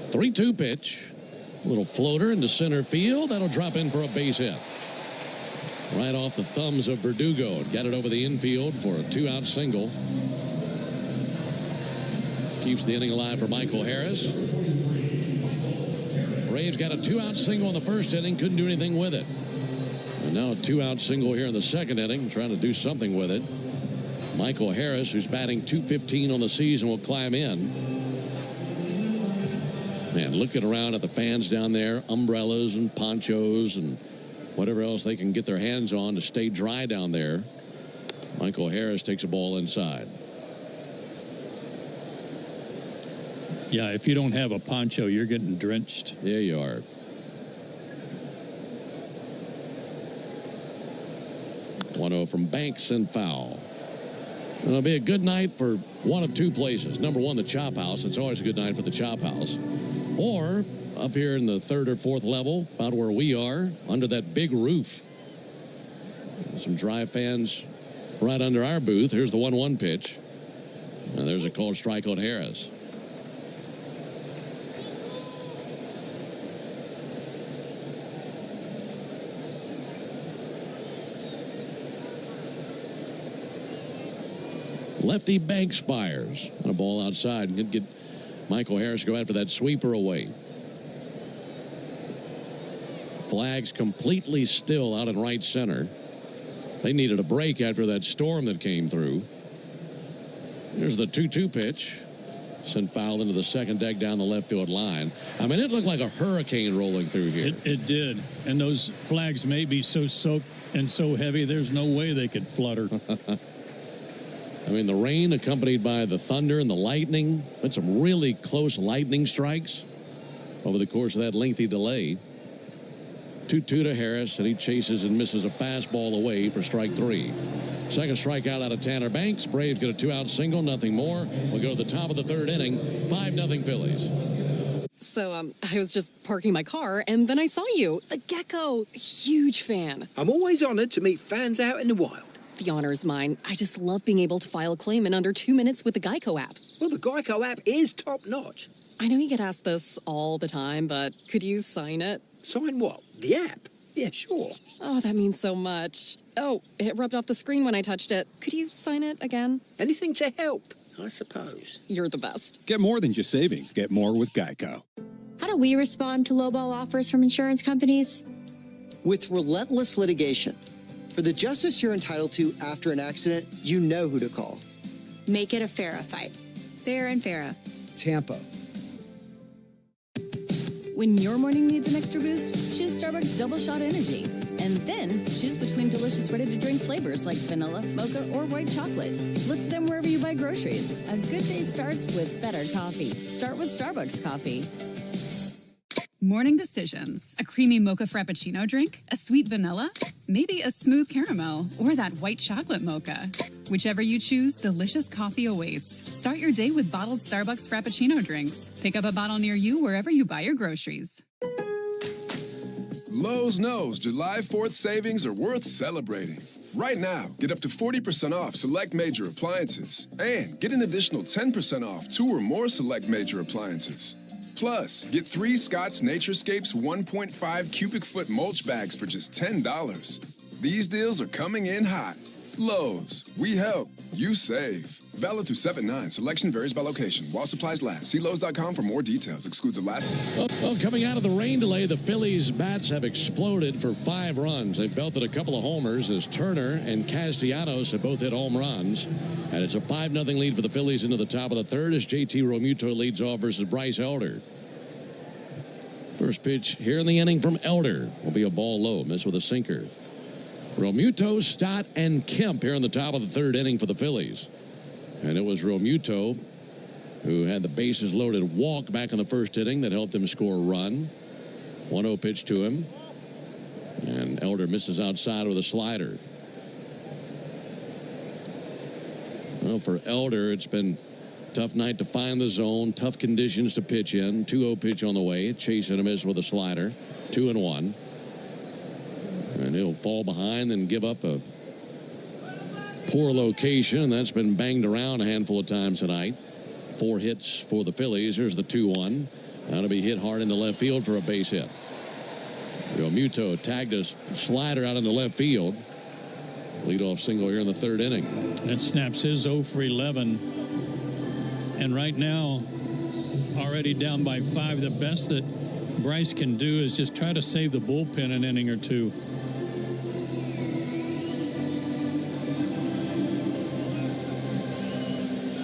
3-2 pitch. A little floater into center field. That'll drop in for a base hit. Right off the thumbs of Verdugo. Got it over the infield for a 2-out single. Keeps the inning alive for Michael Harris. Braves got a 2-out single in the first inning. Couldn't do anything with it. And now a 2-out single here in the second inning. Trying to do something with it. Michael Harris, who's batting .215 on the season, will climb in. Man, looking around at the fans down there. Umbrellas and ponchos and whatever else they can get their hands on to stay dry down there. Michael Harris takes a ball inside. Yeah, if you don't have a poncho, you're getting drenched. There you are. .1-0 from Banks and foul. It'll be a good night for one of 2 places. Number 1, the Chop House. It's always a good night for the Chop House. Or up here in the 3rd or 4th level, about where we are, under that big roof. Some dry fans right under our booth. Here's the 1-1 pitch. And there's a called strikeout Harris. Lefty Banks fires. And a ball outside. And get Michael Harris to go after that sweeper away. Flags completely still out in right center. They needed a break after that storm that came through. Here's the 2-2 pitch. Sent foul into the second deck down the left field line. I mean, it looked like a hurricane rolling through here. It did. And those flags may be so soaked and so heavy, there's no way they could flutter. I mean, the rain accompanied by the thunder and the lightning. Had some really close lightning strikes over the course of that lengthy delay. 2-2 to Harris, and he chases and misses a fastball away for strike 3. Second strikeout out of Tanner Banks. Braves get a 2-out single, nothing more. We'll go to the top of the 3rd inning. 5-0 Phillies. So, I was just parking my car, and then I saw you. The gecko. Huge fan. I'm always honored to meet fans out in the wild. The honor is mine. I just love being able to file a claim in under 2 minutes with the Geico app. Well, the Geico app is top-notch. I know you get asked this all the time, but could you sign it? Sign what? The app? Yeah, sure. Oh, that means so much. Oh, it rubbed off the screen when I touched it. Could you sign it again? Anything to help, I suppose. You're the best. Get more than just savings. Get more with Geico. How do we respond to lowball offers from insurance companies? With relentless litigation. For the justice you're entitled to after an accident, you know who to call. Make it a Farrah fight. Fair and Farrah. Tampa. When your morning needs an extra boost, choose Starbucks Double Shot Energy. And then choose between delicious ready-to-drink flavors like vanilla, mocha, or white chocolate. Look for them wherever you buy groceries. A good day starts with better coffee. Start with Starbucks coffee. Morning decisions. A creamy mocha frappuccino drink? A sweet vanilla? Maybe a smooth caramel? Or that white chocolate mocha? Whichever you choose, delicious coffee awaits. Start your day with bottled Starbucks Frappuccino drinks. Pick up a bottle near you wherever you buy your groceries. Lowe's knows July 4th savings are worth celebrating. Right now, get up to 40% off select major appliances. And get an additional 10% off 2 or more select major appliances. Plus, get 3 Scott's Naturescapes 1.5 cubic foot mulch bags for just $10. These deals are coming in hot. Lowe's, we help, you save. Valid through 7/9. Selection varies by location. While supplies last. See Lowe's.com for more details. Excludes Alaska. Well, coming out of the rain delay, the Phillies' bats have exploded for 5 runs. They've belted a couple of homers as Turner and Castellanos have both hit home runs. And it's a 5-0 lead for the Phillies into the top of the 3rd as JT Realmuto leads off versus Bryce Elder. First pitch here in the inning from Elder will be a ball low. Miss with a sinker. Realmuto, Stott, and Kemp here in the top of the third inning for the Phillies. And it was Realmuto who had the bases loaded walk back in the first inning that helped him score a run. 1-0 pitch to him. And Elder misses outside with a slider. Well, for Elder, it's been a tough night to find the zone, tough conditions to pitch in. 2-0 pitch on the way. Chase and a miss with a slider. 2-1. And he'll fall behind and give up a poor location. That's been banged around a handful of times tonight. 4 hits for the Phillies. Here's the 2-1. That'll be hit hard into left field for a base hit. Realmuto tagged a slider out into left field. Leadoff single here in the third inning. That snaps his 0 for 11. And right now, already down by 5. The best that Bryce can do is just try to save the bullpen an inning or two.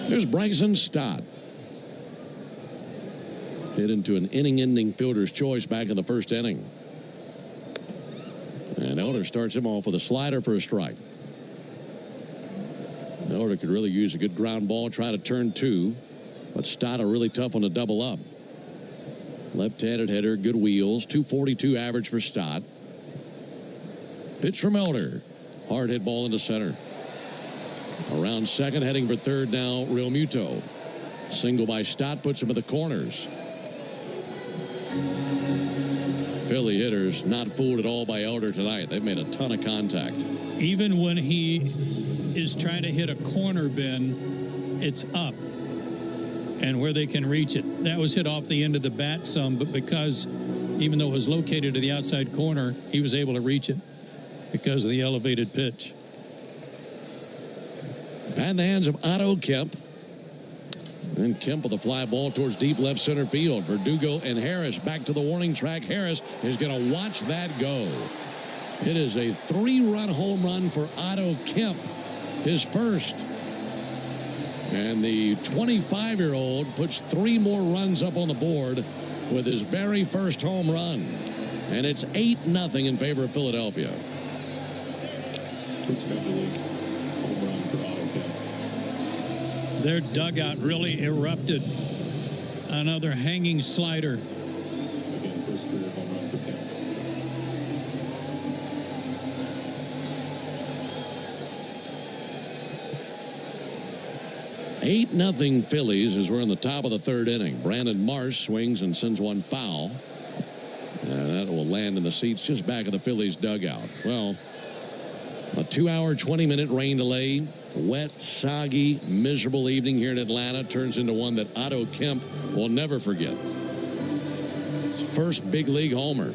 There's Bryson Stott. Hit into an inning-ending fielder's choice back in the first inning. And Elder starts him off with a slider for a strike. Elder could really use a good ground ball, try to turn 2. But Stott are really tough on the double up. Left-handed hitter, good wheels. 242 average for Stott. Pitch from Elder. Hard hit ball into center. Around second, heading for third now, Realmuto. Single by Stott puts him at the corners. Philly hitters not fooled at all by Elder tonight. They've made a ton of contact. Even when he is trying to hit a corner, Ben, it's up and where they can reach it. That was hit off the end of the bat some, but because even though it was located to the outside corner, he was able to reach it because of the elevated pitch. Bat in the hands of Otto Kemp. And Kemp with a fly ball towards deep left center field. Verdugo and Harris back to the warning track. Harris is going to watch that go. It is a 3-run home run for Otto Kemp, his first. And the 25-year-old puts 3 more runs up on the board with his very first home run. And it's 8-0 in favor of Philadelphia. Their dugout really erupted. Another hanging slider. Again, first career home run for Kemp. Eight nothing Phillies as we're in the top of the third inning. Brandon Marsh swings and sends one foul. That will land in the seats just back of the Phillies dugout. Well, a 2-hour, 20-minute rain delay. Wet, soggy, miserable evening here in Atlanta turns into one that Otto Kemp will never forget. First big league homer.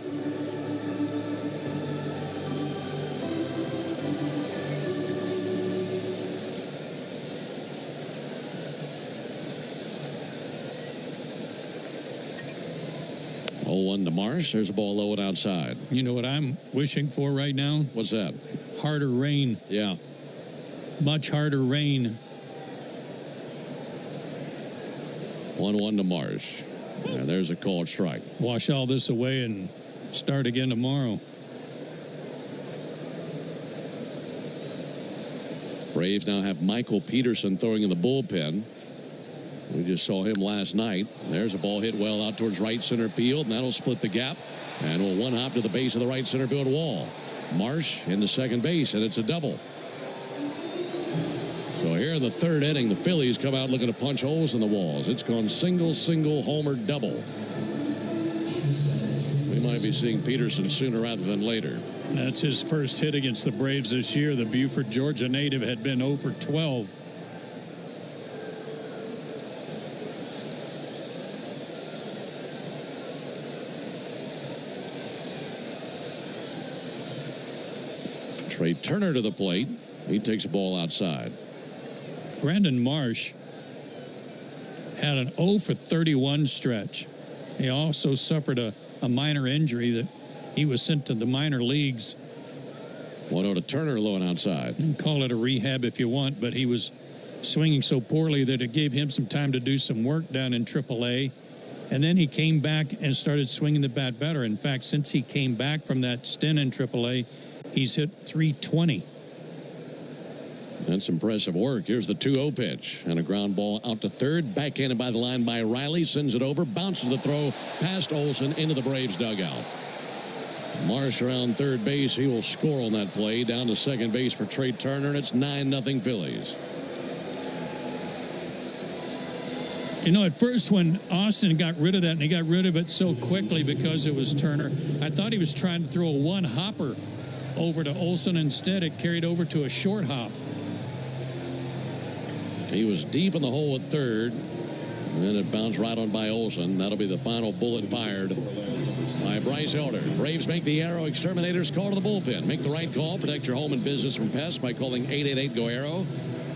To Marsh. There's a ball low and outside. You know what I'm wishing for right now? What's that? Harder rain. Yeah. Much harder rain. 1-1 to Marsh. And there's a called strike. Wash all this away and start again tomorrow. Braves now have Michael Peterson throwing in the bullpen. We just saw him last night. There's a ball hit well out towards right center field, and that'll split the gap. And will one hop to the base of the right center field wall. Marsh into second base, and it's a double. So here in the third inning, the Phillies come out looking to punch holes in the walls. It's gone single, homer, double. We might be seeing Peterson sooner rather than later. That's his first hit against the Braves this year. The Buford, Georgia native had been 0 for 12. Trey Turner to the plate. He takes a ball outside. Brandon Marsh had an 0 for 31 stretch. He also suffered a minor injury that he was sent to the minor leagues. 1-0 to Turner, low and outside. You can call it a rehab if you want, but he was swinging so poorly that it gave him some time to do some work down in AAA. And then he came back and started swinging the bat better. In fact, since he came back from that stint in AAA, He's hit .320. That's impressive work. Here's the 2-0 pitch. And a ground ball out to third. Backhanded by the line by Riley. Sends it over. Bounces the throw past Olsen into the Braves dugout. Marsh around third base. He will score on that play. Down to second base for Trey Turner. And it's 9-0 Phillies. You know, at first when Austin got rid of that, and he got rid of it so quickly because it was Turner, I thought he was trying to throw a one-hopper over to Olsen. Instead, it carried over to a short hop. He was deep in the hole at third. And then it bounced right on by Olsen. That'll be the final bullet fired by Bryce Elder. Braves make the Arrow Exterminators call to the bullpen. Make the right call. Protect your home and business from pests by calling 888-GO-ARROW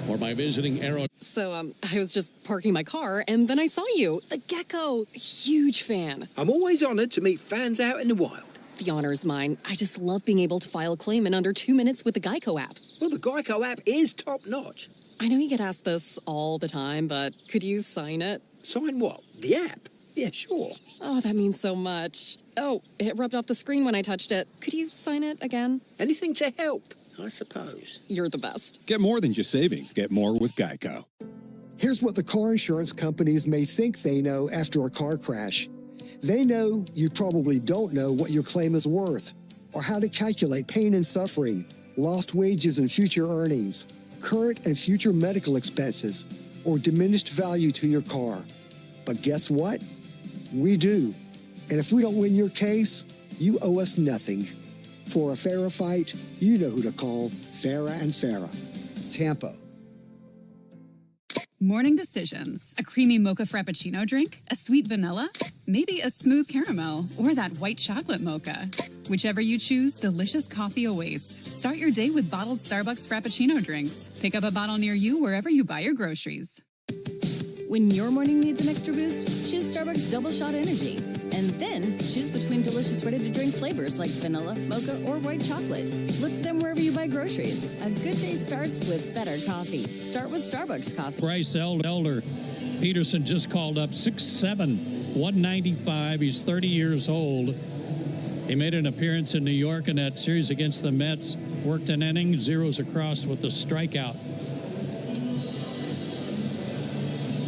or by visiting Arrow. So, I was just parking my car, and then I saw you. The gecko. Huge fan. I'm always honored to meet fans out in the wild. The honor is mine. I just love being able to file a claim in under 2 minutes with the Geico app. Well, the Geico app is top-notch. I know you get asked this all the time, but could you sign it? Sign what? The app? Yeah, sure. Oh, that means so much. Oh, it rubbed off the screen when I touched it. Could you sign it again? Anything to help, I suppose. You're the best. Get more than just savings. Get more with Geico. Here's what the car insurance companies may think they know after a car crash. They know you probably don't know what your claim is worth, or how to calculate pain and suffering, lost wages and future earnings, current and future medical expenses, or diminished value to your car. But guess what? We do. And if we don't win your case, you owe us nothing. For a fairer fight, you know who to call. Farah and Farah. Tampa. Morning decisions. A creamy mocha frappuccino drink? A sweet vanilla? Maybe a smooth caramel or that white chocolate mocha. Whichever you choose, delicious coffee awaits. Start your day with bottled Starbucks Frappuccino drinks. Pick up a bottle near you wherever you buy your groceries. When your morning needs an extra boost, choose Starbucks Double Shot Energy. And then choose between delicious ready-to-drink flavors like vanilla, mocha, or white chocolate. Look for them wherever you buy groceries. A good day starts with better coffee. Start with Starbucks coffee. Bryce Elder. Peterson just called up 6'7", 195. He's 30 years old. He made an appearance in New York in that series against the Mets. Worked an inning, zeros across with the strikeout.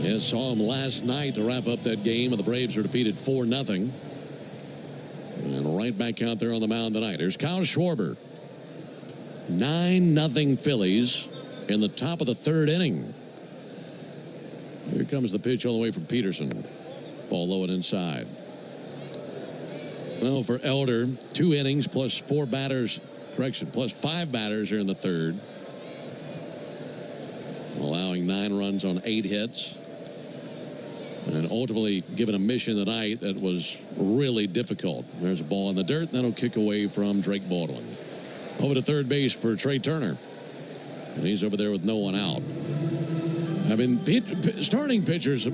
Yes, saw him last night to wrap up that game, and the Braves are defeated 4-0. And right back out there on the mound tonight. Here's Kyle Schwarber. 9-0 Phillies in the top of the third inning. Here comes the pitch all the way from Peterson. Ball low and inside. Well, for Elder, 2 innings plus 4 batters, plus 5 batters here in the third. Allowing 9 runs on 8 hits. And ultimately given a mission tonight that was really difficult. There's a ball in the dirt, and that'll kick away from Drake Baldwin. Over to third base for Trey Turner. And he's over there with no one out. I mean, starting pitchers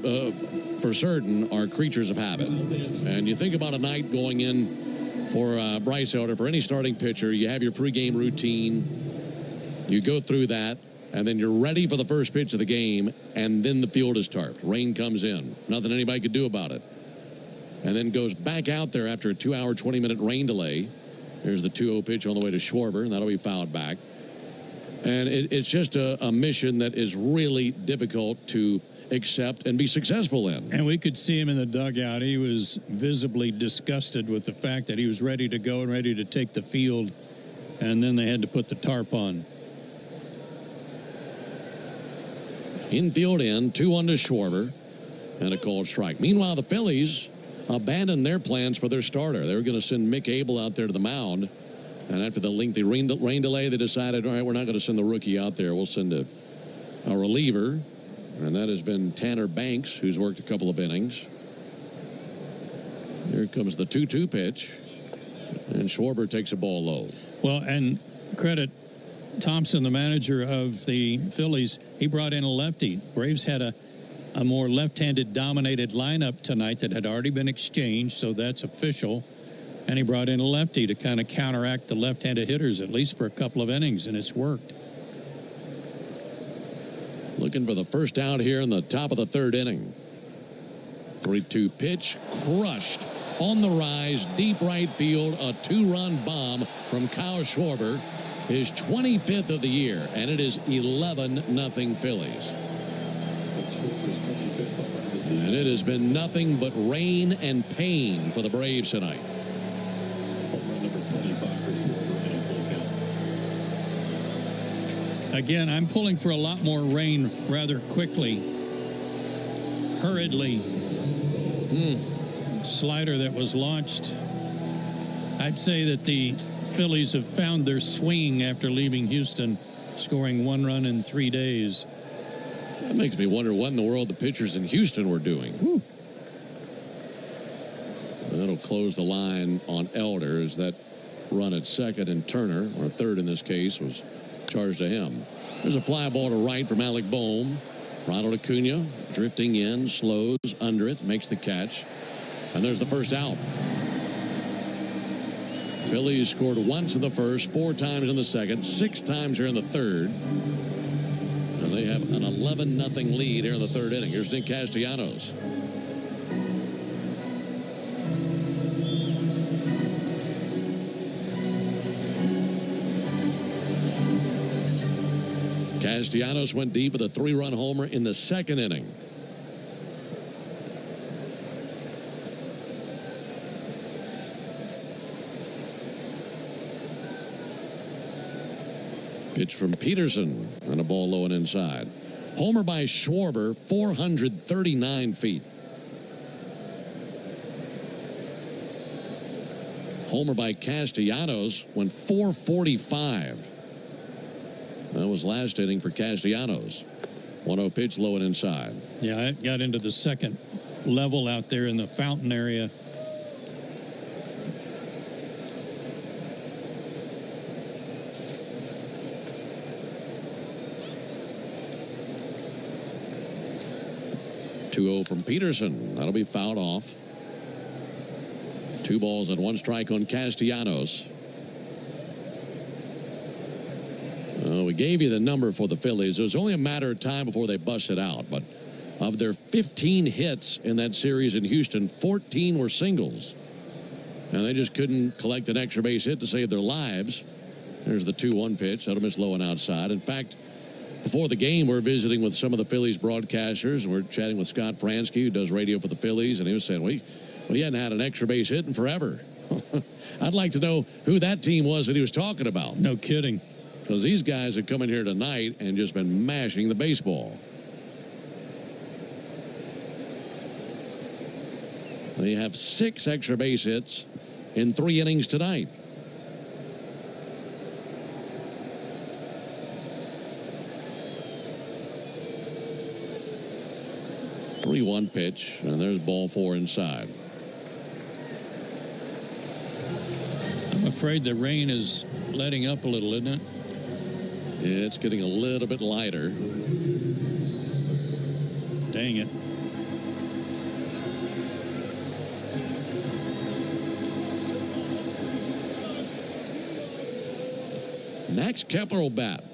for certain are creatures of habit. And you think about a night going in for Bryce Elder, for any starting pitcher, you have your pregame routine. You go through that. And then you're ready for the first pitch of the game, and then the field is tarped. Rain comes in. Nothing anybody could do about it. And then goes back out there after a 2-hour, 20-minute rain delay. Here's the 2-0 pitch on the way to Schwarber, and that'll be fouled back. And it's just a mission that is really difficult to accept and be successful in. And we could see him in the dugout. He was visibly disgusted with the fact that he was ready to go and ready to take the field, and then they had to put the tarp on. Infield in, 2-1 to Schwarber, and a called strike. Meanwhile, the Phillies abandoned their plans for their starter. They were going to send Mick Abel out there to the mound, and after the lengthy rain delay, they decided, all right, we're not going to send the rookie out there. We'll send a reliever, and that has been Tanner Banks, who's worked a couple of innings. Here comes the 2-2 pitch, and Schwarber takes a ball low. Well, and credit Thompson, the manager of the Phillies, he brought in a lefty. Braves had a more left-handed dominated lineup tonight that had already been exchanged, so that's official. And he brought in a lefty to kind of counteract the left-handed hitters, at least for a couple of innings, and it's worked. Looking for the first out here in the top of the third inning. 3-2 pitch, crushed on the rise, deep right field, a 2-run bomb from Kyle Schwarber, his 25th of the year, and it is 11-0 Phillies. And it has been nothing but rain and pain for the Braves tonight. Again, I'm pulling for a lot more rain rather quickly. Hurriedly. Slider that was launched. I'd say that the Phillies have found their swing after leaving Houston, scoring 1 run in 3 days. That makes me wonder what in the world the pitchers in Houston were doing. Woo. That'll close the line on Elder as that run at second, and Turner, or third in this case, was charged to him. There's a fly ball to right from Alec Bohm. Ronald Acuna drifting in, slows under it, makes the catch. And there's the first out. Phillies scored once in the first, 4 times in the second, 6 times here in the third. And they have an 11-0 lead here in the third inning. Here's Nick Castellanos. Castellanos went deep with a 3-run homer in the second inning. Pitch from Peterson and a ball low and inside. Homer by Schwarber, 439 feet. Homer by Castellanos went 445. That was last inning for Castellanos. 1-0 pitch low and inside. Yeah, it got into the second level out there in the fountain area. .2-0 from Peterson. That'll be fouled off. 2 balls and 1 strike on Castellanos. We gave you the number for the Phillies. It was only a matter of time before they busted out. But of their 15 hits in that series in Houston, 14 were singles. And they just couldn't collect an extra base hit to save their lives. There's the 2-1 pitch. That'll miss low and outside. In fact, before the game, we're visiting with some of the Phillies broadcasters, and we're chatting with Scott Fransky, who does radio for the Phillies, and he was saying, we hadn't had an extra base hit in forever. I'd like to know who that team was that he was talking about. No kidding. Because these guys have come in here tonight and just been mashing the baseball. They have 6 extra base hits in 3 innings tonight. .3-1 pitch, and there's ball 4 inside. I'm afraid the rain is letting up a little, isn't it? It's getting a little bit lighter. Dang it. Max Kepler will bat.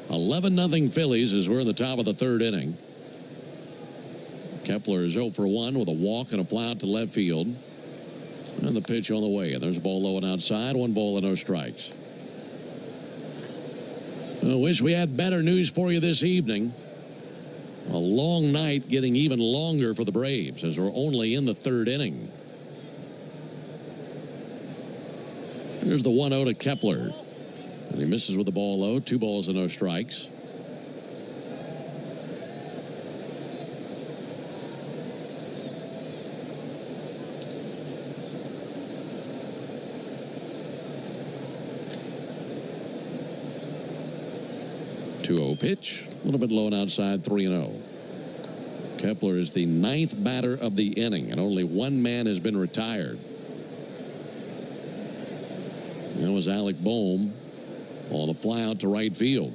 11-0 Phillies as we're in the top of the third inning. Kepler is 0 for 1 with a walk and a fly out to left field. And the pitch on the way. And there's a ball low and outside. 1 ball and no strikes. I wish we had better news for you this evening. A long night getting even longer for the Braves as we're only in the third inning. Here's the 1-0 to Kepler. And he misses with the ball low. 2 balls and no strikes. .2-0 pitch, a little bit low and outside, 3-0. Kepler is the 9th batter of the inning, and only 1 man has been retired. That was Alec Bohm on the fly out to right field.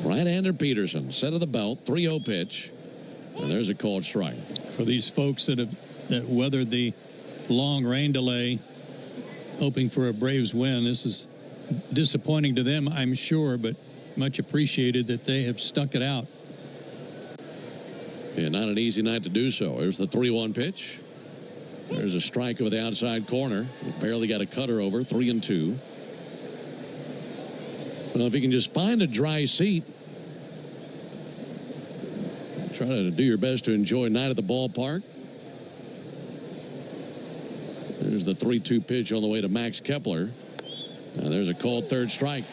Right-hander Peterson, set of the belt, 3-0 pitch, and there's a called strike. For these folks that weathered the long rain delay, hoping for a Braves win. This is disappointing to them, I'm sure, but much appreciated that they have stuck it out. Yeah, not an easy night to do so. There's the 3-1 pitch. There's a strike over the outside corner. Barely got a cutter over. 3-2. Well, if you can just find a dry seat, try to do your best to enjoy a night at the ballpark. There's the 3-2 pitch on the way to Max Kepler. Now there's a called third strike.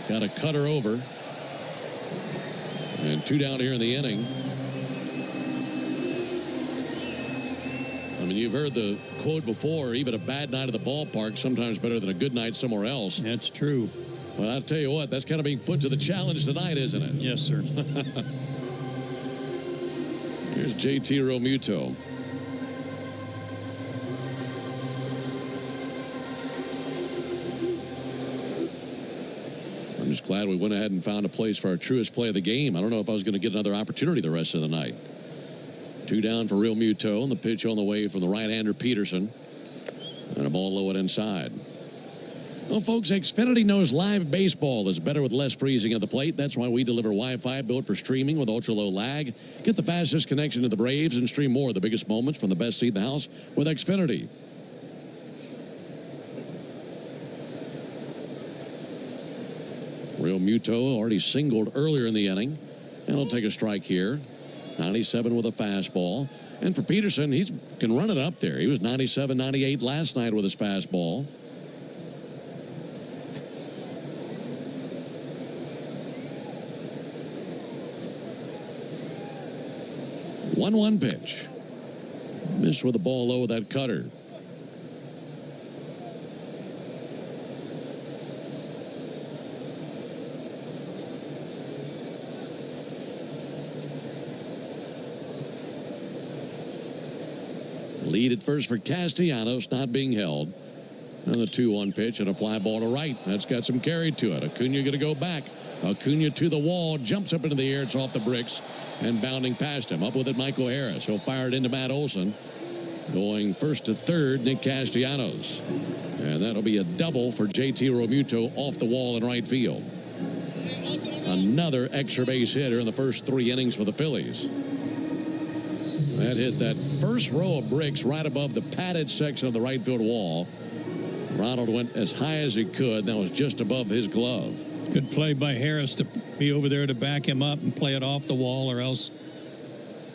Got a cutter over. And 2 down here in the inning. I mean, you've heard the quote before, even a bad night at the ballpark sometimes better than a good night somewhere else. That's true. But I'll tell you what, that's kind of being put to the challenge tonight, isn't it? Yes, sir. Here's JT Realmuto. I'm just glad we went ahead and found a place for our truest play of the game. I don't know if I was going to get another opportunity the rest of the night. 2 down for Realmuto, and the pitch on the way from the right-hander Peterson. And a ball low and inside. Well, folks, Xfinity knows live baseball is better with less freezing at the plate. That's why we deliver Wi-Fi built for streaming with ultra-low lag. Get the fastest connection to the Braves and stream more of the biggest moments from the best seat in the house with Xfinity. Realmuto already singled earlier in the inning. And he'll take a strike here. 97 with a fastball. And for Peterson, he can run it up there. He was 97, 98 last night with his fastball. One pitch. Missed with the ball low with that cutter. Lead at first for Castellanos, not being held. And the 2-1 pitch and a fly ball to right. That's got some carry to it. Acuna going to go back. Acuna to the wall, jumps up into the air. It's off the bricks and bounding past him. Up with it, Michael Harris. He'll fire it into Matt Olson. Going first to third, Nick Castellanos. And that'll be a double for JT Realmuto off the wall in right field. Another extra base hitter in the first 3 innings for the Phillies. That hit that first row of bricks right above the padded section of the right field wall. Ronald went as high as he could. That was just above his glove. Good play by Harris to be over there to back him up and play it off the wall, or else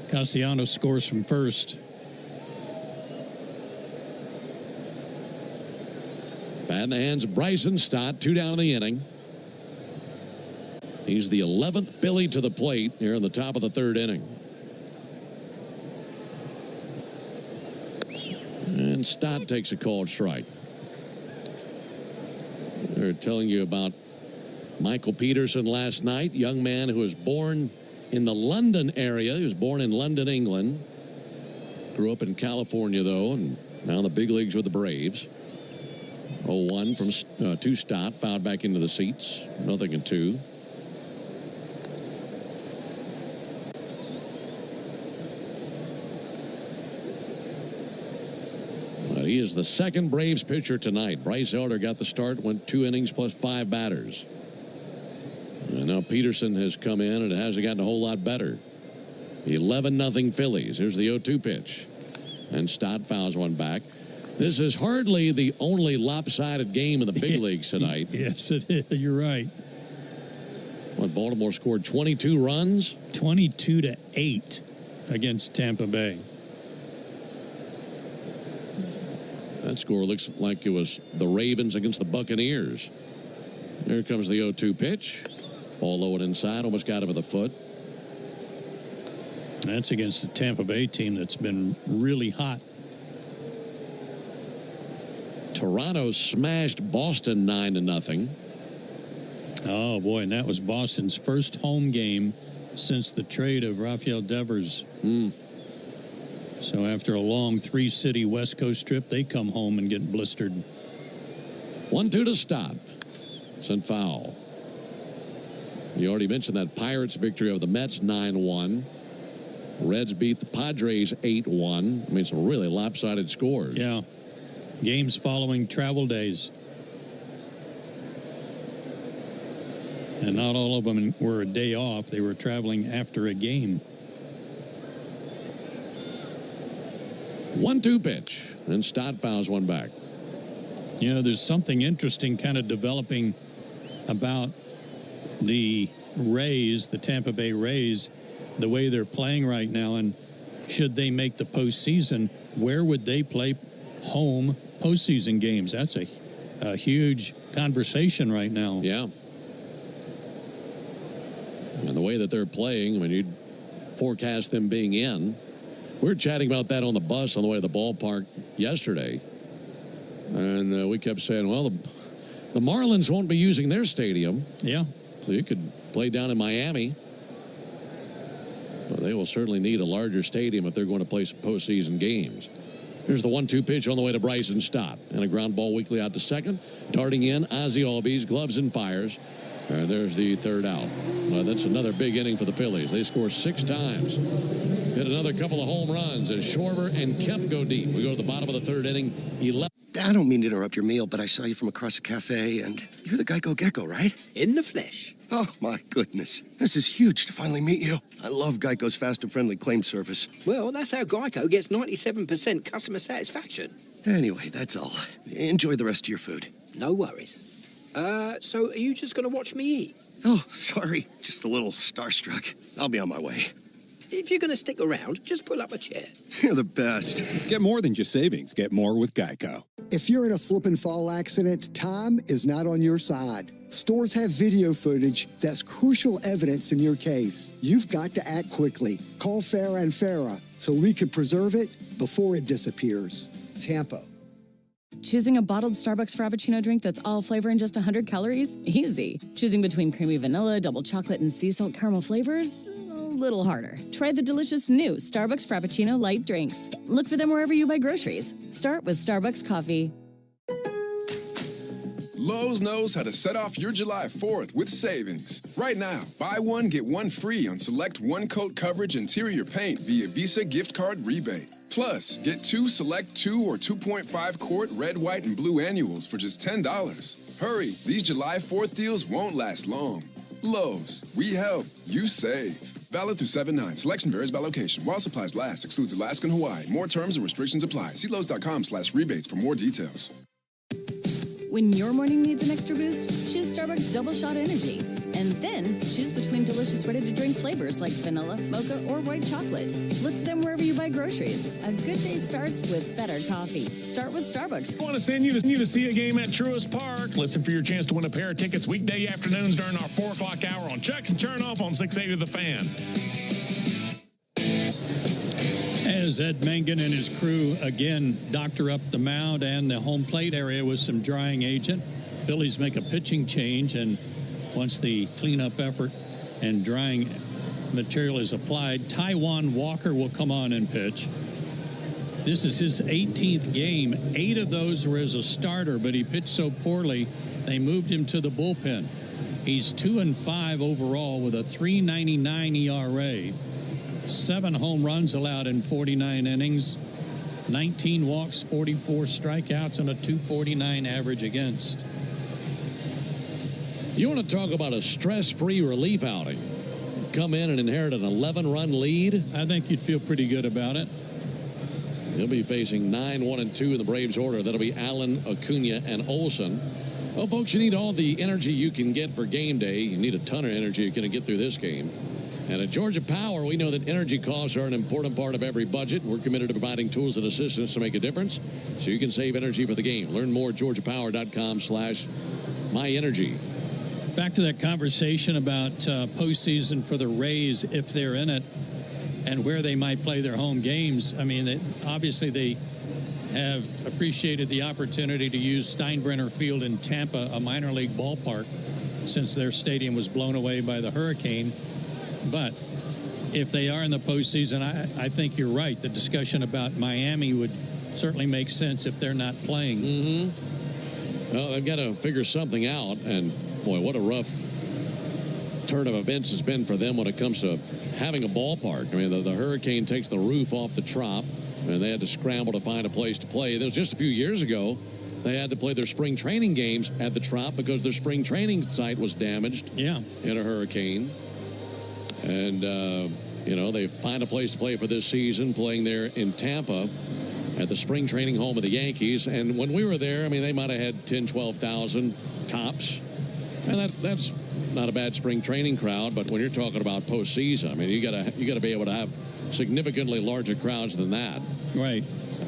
Castellanos scores from first. Bat in the hands of Bryson Stott. 2 down in the inning. He's the 11th Philly to the plate here in the top of the 3rd inning. And Stott takes a called strike. They're telling you about Michael Peterson last night, young man who was born in the London area. He was born in London, England. Grew up in California, though, and now in the big leagues with the Braves. 0-1 from to Stott, fouled back into the seats. 0-2. He is the second Braves pitcher tonight. Bryce Elder got the start, went 2 innings plus 5 batters. And now Peterson has come in, and it hasn't gotten a whole lot better. 11-0 Phillies. Here's the 0-2 pitch. And Stott fouls one back. This is hardly the only lopsided game in the big leagues tonight. Yes, it is. You're right. What, Baltimore scored 22 runs? 22-8 against Tampa Bay. That score looks like it was the Ravens against the Buccaneers. There comes the 0-2 pitch. Ball low and inside. Almost got him with a foot. That's against a Tampa Bay team that's been really hot. Toronto smashed Boston 9-0. Oh, boy, and that was Boston's first home game since the trade of Rafael Devers. So after a long 3-city West Coast trip, they come home and get blistered. 1-2 to Stott. Sent foul. You already mentioned that Pirates victory over the Mets 9-1. Reds beat the Padres 8-1. I mean, some really lopsided scores. Yeah. Games following travel days. And not all of them were a day off. They were traveling after a game. 1-2 pitch. And Stott fouls one back. You know, there's something interesting kind of developing about the Rays, the Tampa Bay Rays, the way they're playing right now. And should they make the postseason, where would they play home postseason games? That's a huge conversation right now. Yeah. And the way that they're playing, I mean, you'd forecast them being in. We were chatting about that on the bus on the way to the ballpark yesterday. And we kept saying, well, the Marlins won't be using their stadium. Yeah. So you could play down in Miami. But they will certainly need a larger stadium if they're going to play some postseason games. Here's the 1-2 pitch on the way to Bryson Stott. And a ground ball weakly out to second. Darting in, Ozzie Albies, gloves and fires. And there's the third out. That's another big inning for the Phillies. They score 6 times. Hit another couple of home runs as Schwarber and Kemp go deep. We go to the bottom of the third inning. 11. I don't mean to interrupt your meal, but I saw you from across a cafe, and you're the Geico Gecko, right? In the flesh. Oh, my goodness. This is huge to finally meet you. I love Geico's fast and friendly claim service. Well, that's how Geico gets 97% customer satisfaction. Anyway, that's all. Enjoy the rest of your food. No worries. So are you just going to watch me eat? Oh, sorry. Just a little starstruck. I'll be on my way. If you're going to stick around, just pull up a chair. You're the best. Get more than just savings. Get more with Geico. If you're in a slip and fall accident, time is not on your side. Stores have video footage that's crucial evidence in your case. You've got to act quickly. Call Farah and Farah so we can preserve it before it disappears. Tampa. Choosing a bottled Starbucks Frappuccino drink that's all flavor and just 100 calories? Easy. Choosing between creamy vanilla, double chocolate, and sea salt caramel flavors? A little harder. Try the delicious new Starbucks Frappuccino light drinks. Look for them wherever you buy groceries. Start with Starbucks coffee. Lowe's knows how to set off your July 4th with savings. Right now, buy one, get one free on select one-coat coverage interior paint via Visa gift card rebate. Plus, get 2 select 2 or 2.5 quart red, white, and blue annuals for just $10. Hurry, these July 4th deals won't last long. Lowe's, we help, you save. Valid through 7/9. Selection varies by location. While supplies last, excludes Alaska and Hawaii. More terms and restrictions apply. See Lowe's.com/rebates for more details. When your morning needs an extra boost, choose Starbucks Double Shot Energy. And then choose between delicious ready-to-drink flavors like vanilla, mocha, or white chocolate. Look for them wherever you buy groceries. A good day starts with better coffee. Start with Starbucks. I want to send you to see a game at Truist Park. Listen for your chance to win a pair of tickets weekday afternoons during our 4 o'clock hour on Chucks and Chernoff on 680 The Fan. As Ed Mangan and his crew again doctor up the mound and the home plate area with some drying agent, Phillies make a pitching change, and once the cleanup effort and drying material is applied, Taijuan Walker will come on and pitch. This is his 18th game. 8 of those were as a starter, but he pitched so poorly, they moved him to the bullpen. He's 2-5 overall with a 3.99 ERA. 7 home runs allowed in 49 innings, 19 walks, 44 strikeouts, and a 2.49 average against. You want to talk about a stress-free relief outing? Come in and inherit an 11-run lead? I think you'd feel pretty good about it. He'll be facing 9-1-2 in the Braves order. That'll be Allen, Acuna, and Olsen. Well, folks, you need all the energy you can get for game day. You need a ton of energy you're going to get through this game. And at Georgia Power, we know that energy costs are an important part of every budget. We're committed to providing tools and assistance to make a difference so you can save energy for the game. Learn more at georgiapower.com/myenergy. Back to that conversation about postseason for the Rays, if they're in it, and where they might play their home games. I mean, obviously they have appreciated the opportunity to use Steinbrenner Field in Tampa, a minor league ballpark, since their stadium was blown away by the hurricane. But if they are in the postseason, I think you're right. The discussion about Miami would certainly make sense if they're not playing. Mm-hmm. Well, they've got to figure something out. And, boy, what a rough turn of events has been for them when it comes to having a ballpark. I mean, the hurricane takes the roof off the Trop, and they had to scramble to find a place to play. There was just a few years ago, they had to play their spring training games at the Trop because their spring training site was damaged in a hurricane. And, you know, they find a place to play for this season, playing there in Tampa at the spring training home of the Yankees. And when we were there, I mean, they might have had 10, 12,000 tops. And that's not a bad spring training crowd, but when you're talking about postseason, I mean, you gotta be able to have significantly larger crowds than that. Right.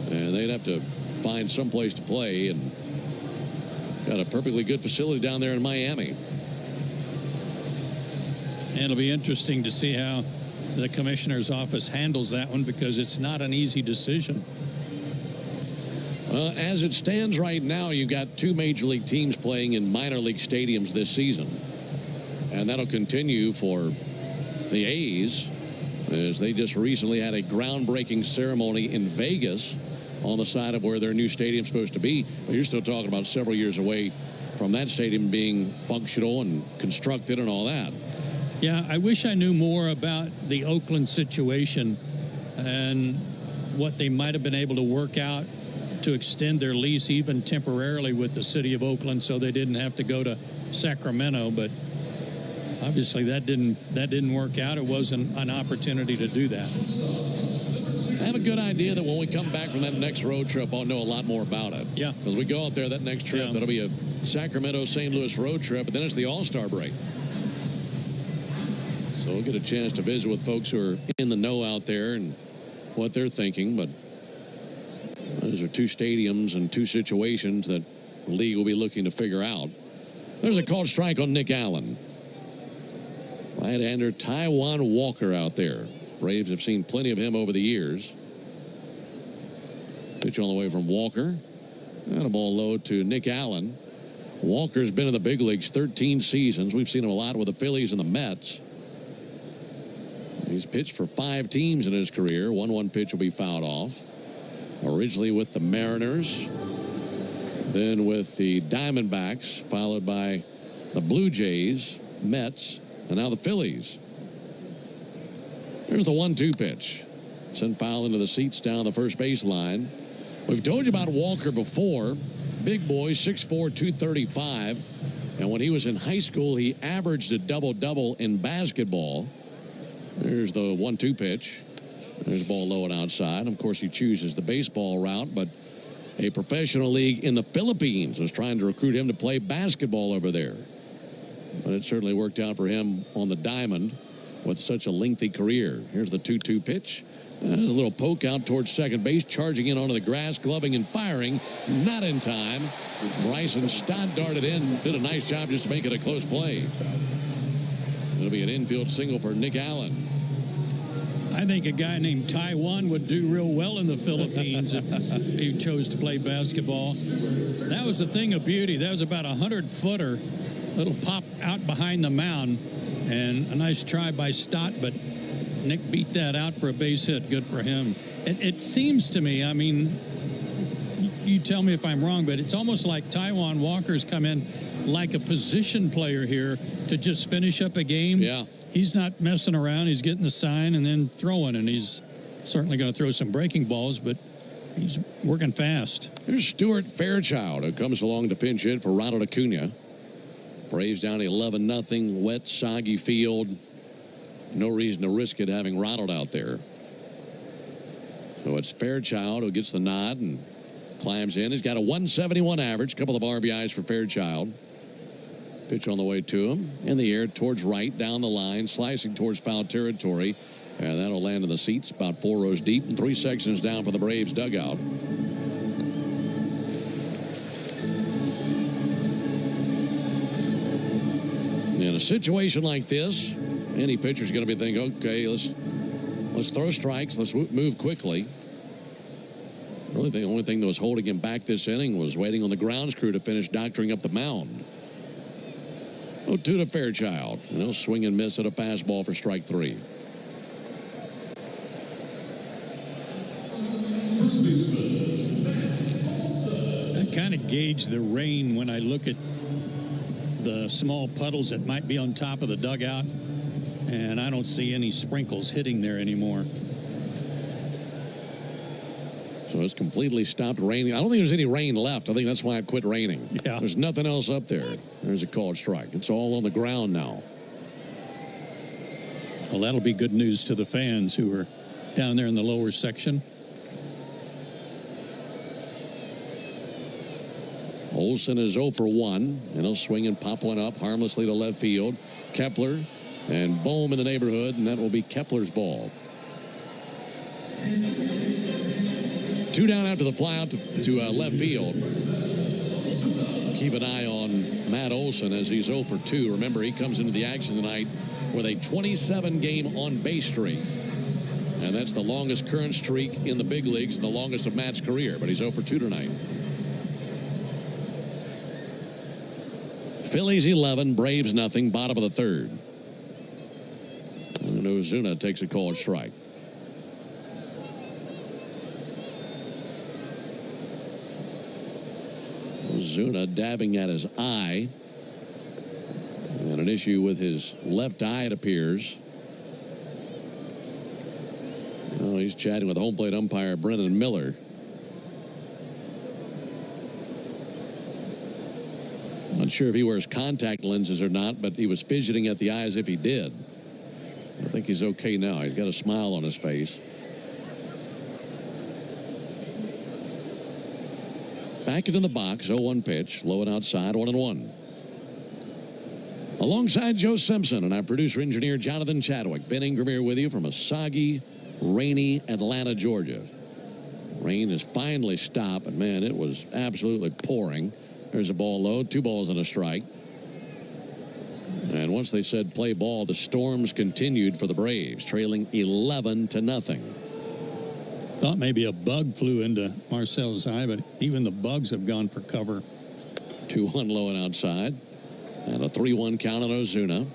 And they'd have to find some place to play, and got a perfectly good facility down there in Miami. And it'll be interesting to see how the commissioner's office handles that one, because it's not an easy decision. As it stands right now, you've got 2 major league teams playing in minor league stadiums this season. And that'll continue for the A's, as they just recently had a groundbreaking ceremony in Vegas on the side of where their new stadium's supposed to be. But you're still talking about several years away from that stadium being functional and constructed and all that. Yeah, I wish I knew more about the Oakland situation and what they might have been able to work out to extend their lease even temporarily with the city of Oakland, so they didn't have to go to Sacramento. But obviously that didn't work out. It wasn't an opportunity to do that. I have a good idea that when we come back from that next road trip, I'll know a lot more about it. Yeah. Because we go out there that next trip, that'll be a Sacramento-St. Louis road trip, and then it's the All-Star break. So we'll get a chance to visit with folks who are in the know out there and what they're thinking. But those are 2 stadiums and 2 situations that the league will be looking to figure out. There's a called strike on Nick Allen. Right-hander Taijuan Walker out there. Braves have seen plenty of him over the years. Pitch on the way from Walker. And a ball low to Nick Allen. Walker's been in the big leagues 13 seasons. We've seen him a lot with the Phillies and the Mets. He's pitched for 5 teams in his career. 1-1 pitch will be fouled off. Originally with the Mariners, then with the Diamondbacks, followed by the Blue Jays, Mets, and now the Phillies. Here's the 1-2 pitch. Sent foul into the seats down the first base line. We've told you about Walker before. Big boy, 6'4", 235. And when he was in high school, he averaged a double-double in basketball. There's the 1-2 pitch. There's a ball low and outside. Of course, he chooses the baseball route, but a professional league in the Philippines is trying to recruit him to play basketball over there. But it certainly worked out for him on the diamond with such a lengthy career. Here's the 2-2 pitch. There's a little poke out towards second base, charging in onto the grass, gloving and firing. Not in time. Bryson Stott darted in, did a nice job just to make it a close play. It'll be an infield single for Nick Allen. I think a guy named Taijuan would do real well in the Philippines if he chose to play basketball. That was a thing of beauty. That was about a 100-footer. Little pop out behind the mound. And a nice try by Stott, but Nick beat that out for a base hit. Good for him. It seems to me, I mean, you tell me if I'm wrong, but it's almost like Taijuan Walker's come in like a position player here to just finish up a game. Yeah. He's not messing around. He's getting the sign and then throwing, and he's certainly going to throw some breaking balls, but he's working fast. Here's Stuart Fairchild, who comes along to pinch hit for Ronald Acuna. Braves down 11-0, wet, soggy field. No reason to risk it having Ronald out there. So it's Fairchild who gets the nod and climbs in. He's got a 171 average, couple of RBIs for Fairchild. Pitch on the way to him. In the air towards right, down the line, slicing towards foul territory. And that'll land in the seats about 4 rows deep and 3 sections down for the Braves dugout. In a situation like this, any pitcher's going to be thinking, okay, let's throw strikes, let's move quickly. Really, the only thing that was holding him back this inning was waiting on the grounds crew to finish doctoring up the mound. 0-2 to Fairchild. And he'll swing and miss at a fastball for strike 3. I kind of gauge the rain when I look at the small puddles that might be on top of the dugout, and I don't see any sprinkles hitting there anymore. So it's completely stopped raining. I don't think there's any rain left. I think that's why it quit raining. Yeah. There's nothing else up there. There's a called strike. It's all on the ground now. Well, that'll be good news to the fans who are down there in the lower section. Olsen is 0 for 1, and he'll swing and pop one up harmlessly to left field. Kepler and Bohm in the neighborhood, and that will be Kepler's ball. 2 down after the fly out to left field. Keep an eye on Matt Olsen as he's 0 for 2. Remember, he comes into the action tonight with a 27-game on-base streak. And that's the longest current streak in the big leagues and the longest of Matt's career. But he's 0 for 2 tonight. Phillies 11, Braves nothing, bottom of the third. And Ozuna takes a called strike. Ozuna dabbing at his eye. And an issue with his left eye, it appears. Oh, he's chatting with home plate umpire Brennan Miller. Not sure if he wears contact lenses or not, but he was fidgeting at the eye as if he did. I think he's okay now. He's got a smile on his face. Back into the box, 0-1 pitch, low and outside, 1-1. Alongside Joe Simpson and our producer-engineer Jonathan Chadwick, Ben Ingram here with you from a soggy, rainy Atlanta, Georgia. Rain has finally stopped, and man, it was absolutely pouring. There's a ball low, 2 balls and a strike. And once they said play ball, the storms continued for the Braves, trailing 11-0. Thought maybe a bug flew into Marcel's eye, but even the bugs have gone for cover. 2-1 low and outside. And a 3-1 count on Ozuna.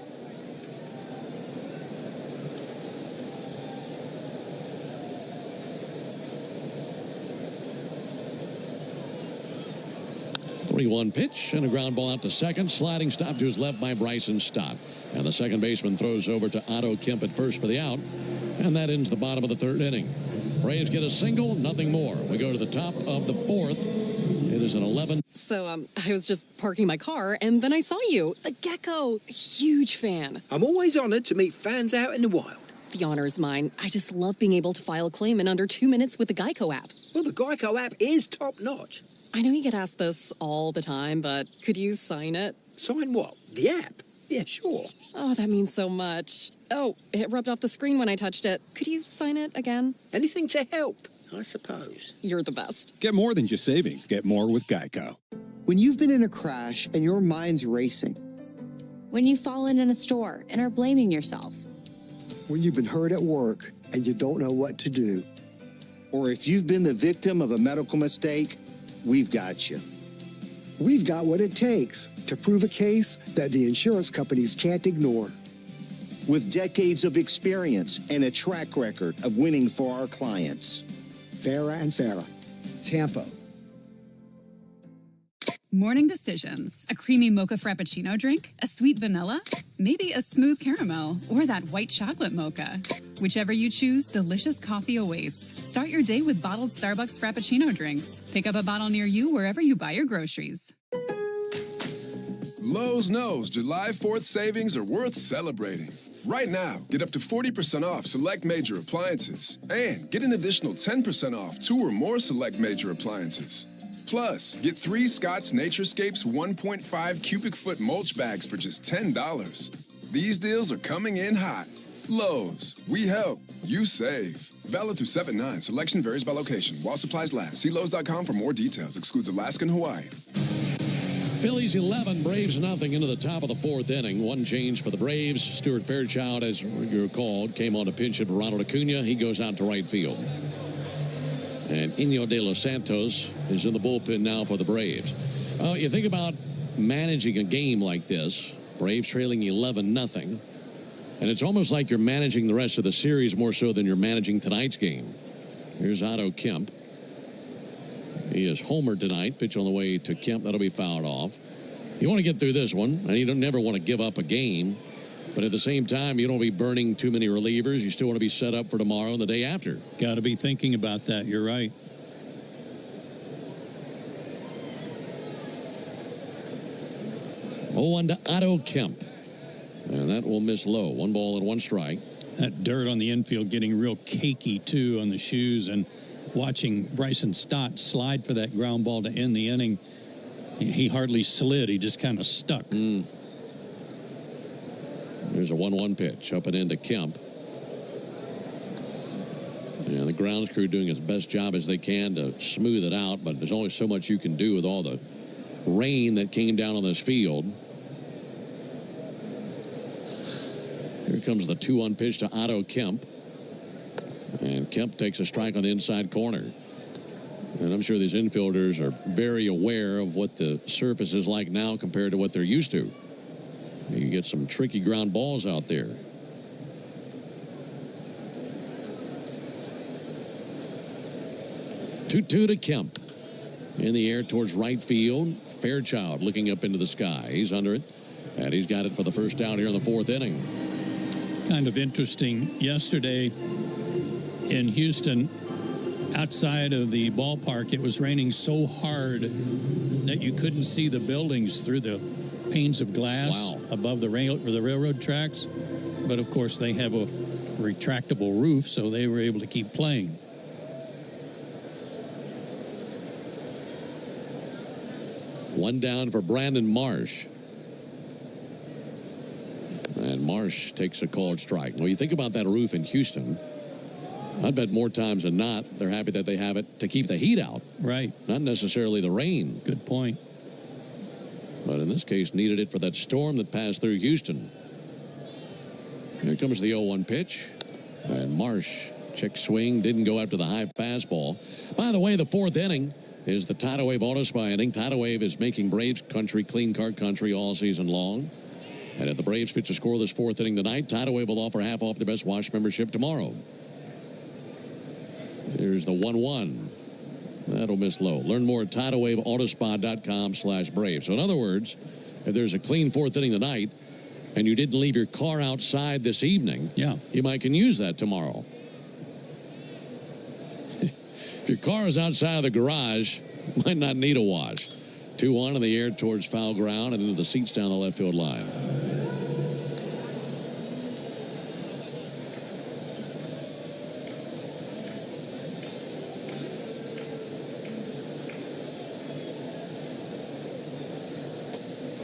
Three-one pitch and a ground ball out to second. Sliding stop to his left by Bryson Stott. And the second baseman throws over to Otto Kemp at first for the out. And that ends the bottom of the third inning. Braves get a single, nothing more. We go to the top of the fourth. It is an 11. So, I was just parking my car, and then I saw you. The gecko. Huge fan. I'm always honored to meet fans out in the wild. The honor is mine. I just love being able to file a claim in under 2 minutes with the Geico app. Well, the Geico app is top-notch. I know you get asked this all the time, but could you sign it? Sign what? The app? Yeah, sure. Oh, that means so much. Oh, it rubbed off the screen when I touched it. Could you sign it again? Anything to help, I suppose. You're the best. Get more than just savings. Get more with Geico. When you've been in a crash and your mind's racing. When you've fallen in a store and are blaming yourself. When you've been hurt at work and you don't know what to do. Or if you've been the victim of a medical mistake, we've got you. We've got what it takes to prove a case that the insurance companies can't ignore. With decades of experience and a track record of winning for our clients. Farah and Farah, Tampa. Morning decisions. A creamy mocha frappuccino drink? A sweet vanilla? Maybe a smooth caramel or that white chocolate mocha. Whichever you choose, delicious coffee awaits. Start your day with bottled Starbucks Frappuccino drinks. Pick up a bottle near you wherever you buy your groceries. Lowe's knows July 4th savings are worth celebrating. Right now, get up to 40% off select major appliances and get an additional 10% off 2 or more select major appliances. Plus, get 3 Scott's Naturescapes 1.5 cubic foot mulch bags for just $10. These deals are coming in hot. Lowe's, we help, you save. Valid through 7/9. Selection varies by location. While supplies last. See Lowe's.com for more details. Excludes Alaska and Hawaii. Phillies 11, Braves nothing into the top of the fourth inning. One change for the Braves. Stuart Fairchild, as you recalled, came on to pinch hit for Ronald Acuna. He goes out to right field. And Inyo de los Santos is in the bullpen now for the Braves. You think about managing a game like this. Braves trailing 11-0. And it's almost like you're managing the rest of the series more so than you're managing tonight's game. Here's Otto Kemp. He is homered tonight. Pitch on the way to Kemp. That'll be fouled off. You want to get through this one, and you don't never want to give up a game. But at the same time, you don't want to be burning too many relievers. You still want to be set up for tomorrow and the day after. Got to be thinking about that. You're right. On to Otto Kemp. And that will miss low. 1 ball and 1 strike. That dirt on the infield getting real cakey, too, on the shoes. And watching Bryson Stott slide for that ground ball to end the inning, he hardly slid. He just kind of stuck. There's a 1-1 pitch up and into Kemp. And the grounds crew doing its best job as they can to smooth it out, but there's only so much you can do with all the rain that came down on this field. Here comes the 2-1 pitch to Otto Kemp. And Kemp takes a strike on the inside corner. And I'm sure these infielders are very aware of what the surface is like now compared to what they're used to. You get some tricky ground balls out there. Two to Kemp. In the air towards right field. Fairchild looking up into the sky. He's under it. And he's got it for the first out here in the 4th inning. Kind of interesting. Yesterday in Houston, outside of the ballpark, it was raining so hard that you couldn't see the buildings through the panes of glass above the railroad tracks. But, of course, they have a retractable roof, so they were able to keep playing. One down for Brandon Marsh. And Marsh takes a called strike. Well, you think about that roof in Houston. I bet more times than not, they're happy that they have it to keep the heat out. Right. Not necessarily the rain. Good point. But in this case, needed it for that storm that passed through Houston. Here comes the 0-1 pitch. And Marsh, check swing, didn't go after the high fastball. By the way, the 4th inning is the Tidal Wave Auto Spa inning. Tidal Wave is making Braves country clean car country all season long. And if the Braves pitch a scoreless 4th inning tonight, Tidal Wave will offer half off the Best Wash membership tomorrow. Here's the 1-1. That'll miss low. Learn more at TidalWaveAutospa.com/Braves. So in other words, if there's a clean 4th inning tonight and you didn't leave your car outside this evening, you might can use that tomorrow. If your car is outside of the garage, you might not need a wash. 2-1 in the air towards foul ground and into the seats down the left field line.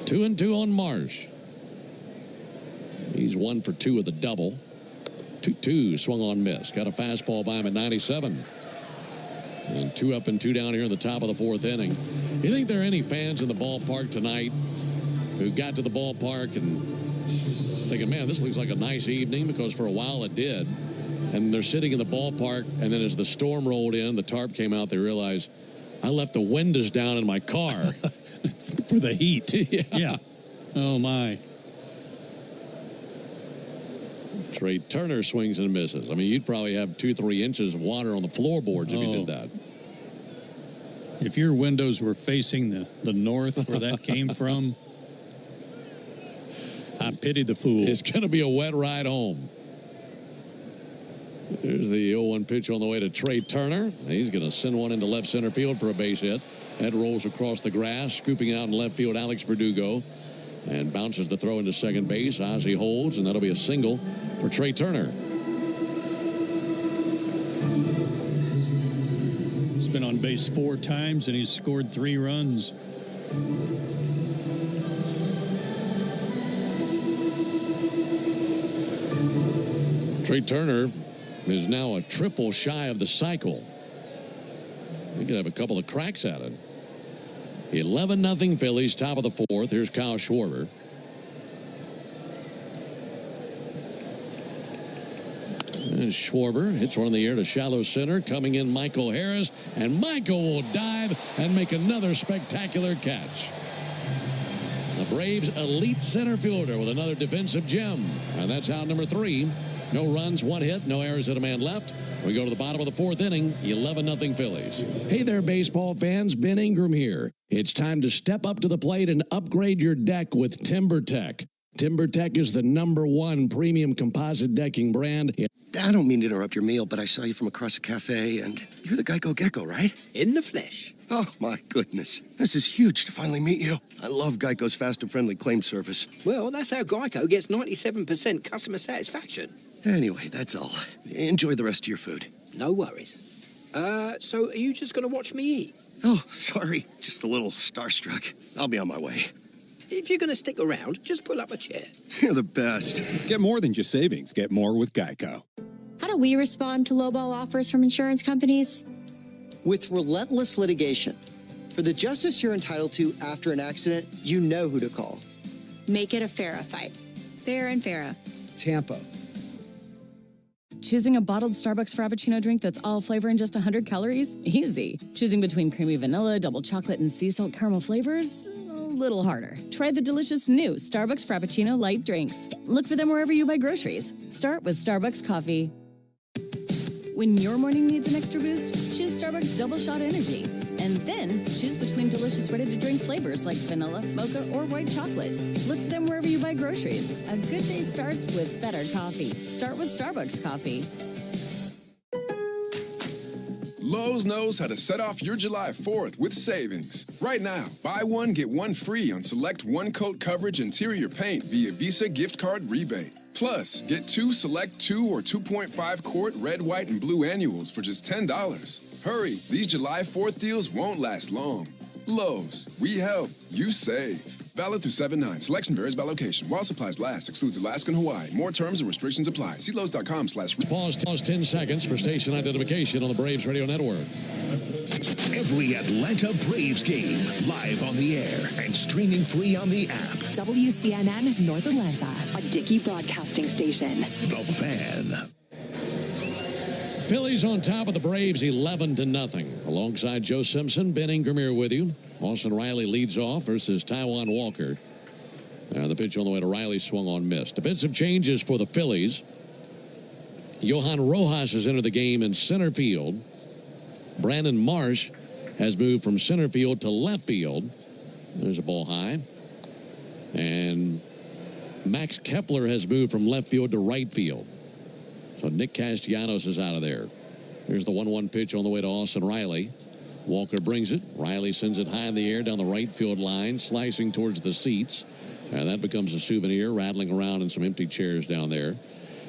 Two and two on Marsh. He's 1 for 2 with a double. 2-2 swung on miss. Got a fastball by him at 97. And 2 up and 2 down here in the top of the 4th inning. You think there are any fans in the ballpark tonight who got to the ballpark and thinking, man, this looks like a nice evening, because for a while it did. And they're sitting in the ballpark, and then as the storm rolled in, the tarp came out, they realized, I left the windows down in my car. For the heat. Yeah. Oh, my. Trey Turner swings and misses. I mean, you'd probably have 2-3 inches of water on the floorboards if you did that. If your windows were facing the north where that came from, I pity the fool. It's going to be a wet ride home. There's the 0-1 pitch on the way to Trey Turner. He's going to send one into left center field for a base hit. That rolls across the grass. Scooping out in left field, Alex Verdugo. And bounces the throw into second base. Ozzie holds, and that'll be a single for Trey Turner. He's been on base 4 times, and he's scored 3 runs. Trey Turner is now a triple shy of the cycle. He could have a couple of cracks at it. 11-0 Phillies, top of the 4th. Here's Kyle Schwarber. And Schwarber hits one in the air to shallow center. Coming in, Michael Harris. And Michael will dive and make another spectacular catch. The Braves' elite center fielder with another defensive gem. And that's out number 3 No runs, 1 hit, no errors, and a man left. We go to the bottom of the 4th inning, 11-0 Phillies. Hey there, baseball fans. Ben Ingram here. It's time to step up to the plate and upgrade your deck with TimberTech. TimberTech is the #1 premium composite decking brand. I don't mean to interrupt your meal, but I saw you from across a cafe, and you're the Geico Gecko, right? In the flesh. Oh, my goodness. This is huge to finally meet you. I love Geico's fast and friendly claim service. Well, that's how Geico gets 97% customer satisfaction. Anyway, that's all. Enjoy the rest of your food. No worries. So are you just going to watch me eat? Oh, sorry. Just a little starstruck. I'll be on my way. If you're going to stick around, just pull up a chair. You're the best. Get more than just savings. Get more with Geico. How do we respond to lowball offers from insurance companies? With relentless litigation. For the justice you're entitled to after an accident, you know who to call. Make it a Farrah fight. Fair and Farrah. Tampa. Choosing a bottled Starbucks Frappuccino drink that's all flavor and just 100 calories? Easy. Choosing between creamy vanilla, double chocolate, and sea salt caramel flavors? A little harder. Try the delicious new Starbucks Frappuccino light drinks. Look for them wherever you buy groceries. Start with Starbucks coffee. When your morning needs an extra boost, choose Starbucks Double Shot Energy. And then choose between delicious ready-to-drink flavors like vanilla, mocha, or white chocolate. Look for them wherever you buy groceries. A good day starts with better coffee. Start with Starbucks coffee. Lowe's knows how to set off your July 4th with savings. Right now, buy one, get one free on select one-coat coverage interior paint via Visa gift card rebate. Plus, get 2 select 2 or 2.5 quart red, white, and blue annuals for just $10. Hurry, these July 4th deals won't last long. Lowe's, we help, you save. Valid through 7/9. Selection varies by location. While supplies last, excludes Alaska and Hawaii. More terms and restrictions apply. See Lowe's.com/. Pause 10 seconds for station identification on the Braves Radio Network. Every Atlanta Braves game, live on the air and streaming free on the app. WCNN North Atlanta, a Dickey broadcasting station. The Fan. Phillies on top of the Braves 11-0. Alongside Joe Simpson, Ben Ingram here with you. Austin Riley leads off versus Taijuan Walker. The pitch on the way to Riley swung on, missed. Defensive changes for the Phillies. Johan Rojas has entered the game in center field. Brandon Marsh has moved from center field to left field. There's a ball high. And Max Kepler has moved from left field to right field. So Nick Castellanos is out of there. Here's the 1-1 pitch on the way to Austin Riley. Walker brings it. Riley sends it high in the air down the right field line, slicing towards the seats. And that becomes a souvenir, rattling around in some empty chairs down there.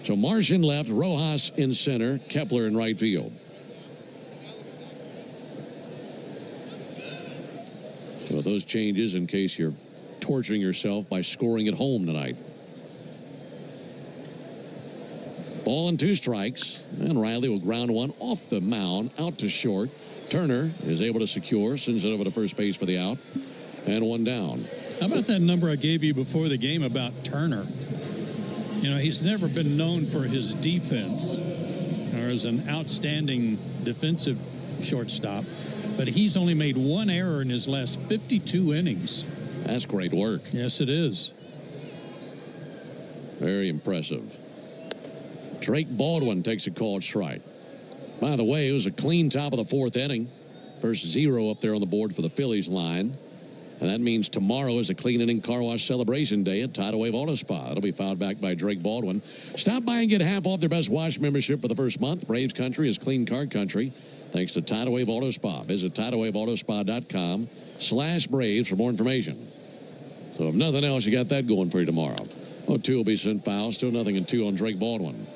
So Marsh in left, Rojas in center, Kepler in right field. So those changes in case you're torturing yourself by scoring at home tonight. Ball and 2 strikes, and Riley will ground one off the mound, out to short. Turner is able to secure, sends it over to first base for the out, and 1 down. How about that number I gave you before the game about Turner? You know, he's never been known for his defense or as an outstanding defensive shortstop, but he's only made 1 error in his last 52 innings. That's great work. Yes, it is. Very impressive. Drake Baldwin takes a called strike. By the way, it was a clean top of the 4th inning. First 0 up there on the board for the Phillies line. And that means tomorrow is a clean inning car wash celebration day at Tidal Wave Auto Spa. It'll be fouled back by Drake Baldwin. Stop by and get half off their best wash membership for the first month. Braves country is clean car country. Thanks to Tidal Wave Auto Spa. Visit TidalWaveAutoSpa.com/Braves for more information. So if nothing else, you got that going for you tomorrow. 2 will be sent foul. Still 0-2 on Drake Baldwin.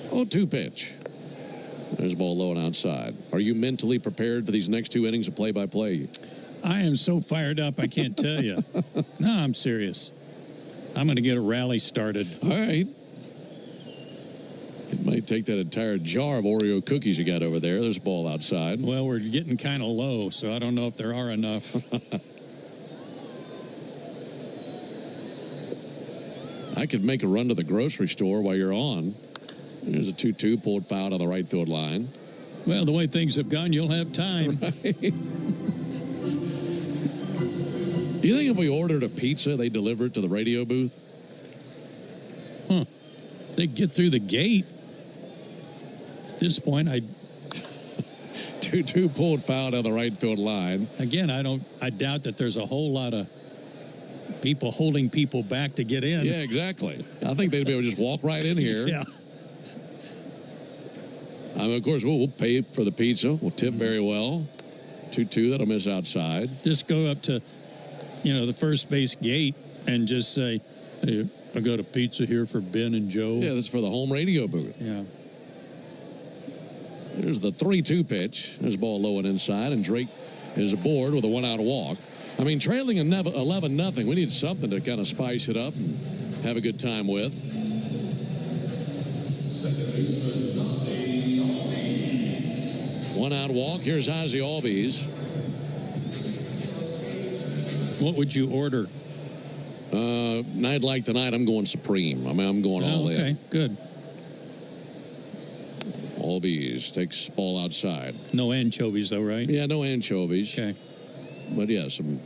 Oh, 2 pitch. There's a ball low and outside. Are you mentally prepared for these next 2 innings of play-by-play? I am so fired up, I can't tell you. No, I'm serious. I'm going to get a rally started. All right. It might take that entire jar of Oreo cookies you got over there. There's a ball outside. Well, we're getting kind of low, so I don't know if there are enough. I could make a run to the grocery store while you're on. There's a 2-2 pulled foul on the right field line. Well, the way things have gone, you'll have time. Right? You think if we ordered a pizza, they deliver it to the radio booth? Huh. They get through the gate. At this point, 2-2 pulled foul down the right field line. Again, I doubt that there's a whole lot of people holding people back to get in. Yeah, exactly. I think they'd be able to just walk right in here. Yeah. Of course, we'll pay for the pizza. We'll tip very well. 2-2, that'll miss outside. Just go up to, the first base gate and just say, hey, I got a pizza here for Ben and Joe. Yeah, that's for the home radio booth. Yeah. There's the 3-2 pitch. There's a ball low and inside, and Drake is aboard with a one-out walk. I mean, trailing 11-0, we need something to kind of spice it up and have a good time with. One-out walk. Here's Ozzie Albies. What would you order? Night like tonight, I'm going Supreme. I mean, I'm going all in. Okay, good. Albies takes ball outside. No anchovies, though, right? Yeah, no anchovies. Okay. But, yeah, some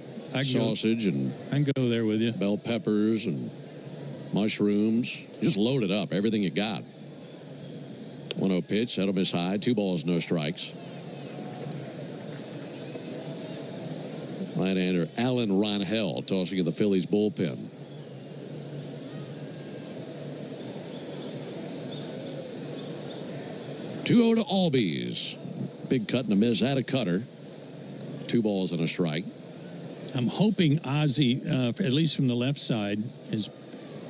sausage and I can go there with you. Bell peppers and mushrooms. Just load it up, everything you got. 1-0 pitch, that'll miss high. 2 balls, no strikes. Right-hander Alan Ronhell tossing in the Phillies bullpen. Two to Albies. Big cut and a miss. Had a cutter. 2 balls and a strike. I'm hoping Ozzie, at least from the left side,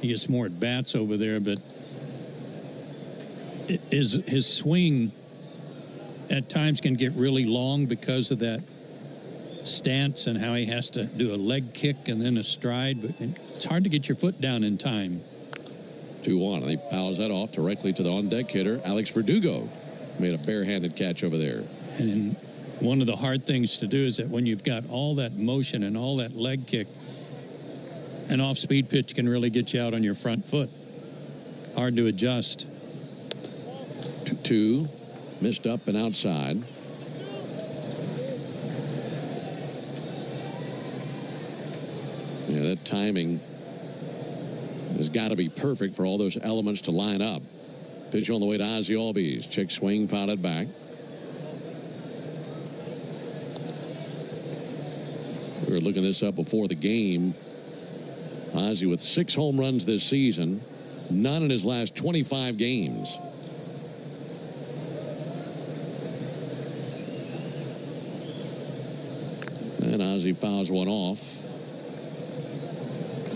he gets more at bats over there, but his swing at times can get really long because of that stance and how he has to do a leg kick and then a stride, but it's hard to get your foot down in time. 2-1. He fouls that off directly to the on-deck hitter, Alex Verdugo. Made a barehanded catch over there. And one of the hard things to do is that when you've got all that motion and all that leg kick, an off-speed pitch can really get you out on your front foot. Hard to adjust. 2-2. Missed up and outside. Yeah, that timing has got to be perfect for all those elements to line up. Pitch on the way to Ozzie Albies. Check swing, fouled it back. We were looking this up before the game. Ozzie with 6 home runs this season. None in his last 25 games. And Ozzie fouls one off.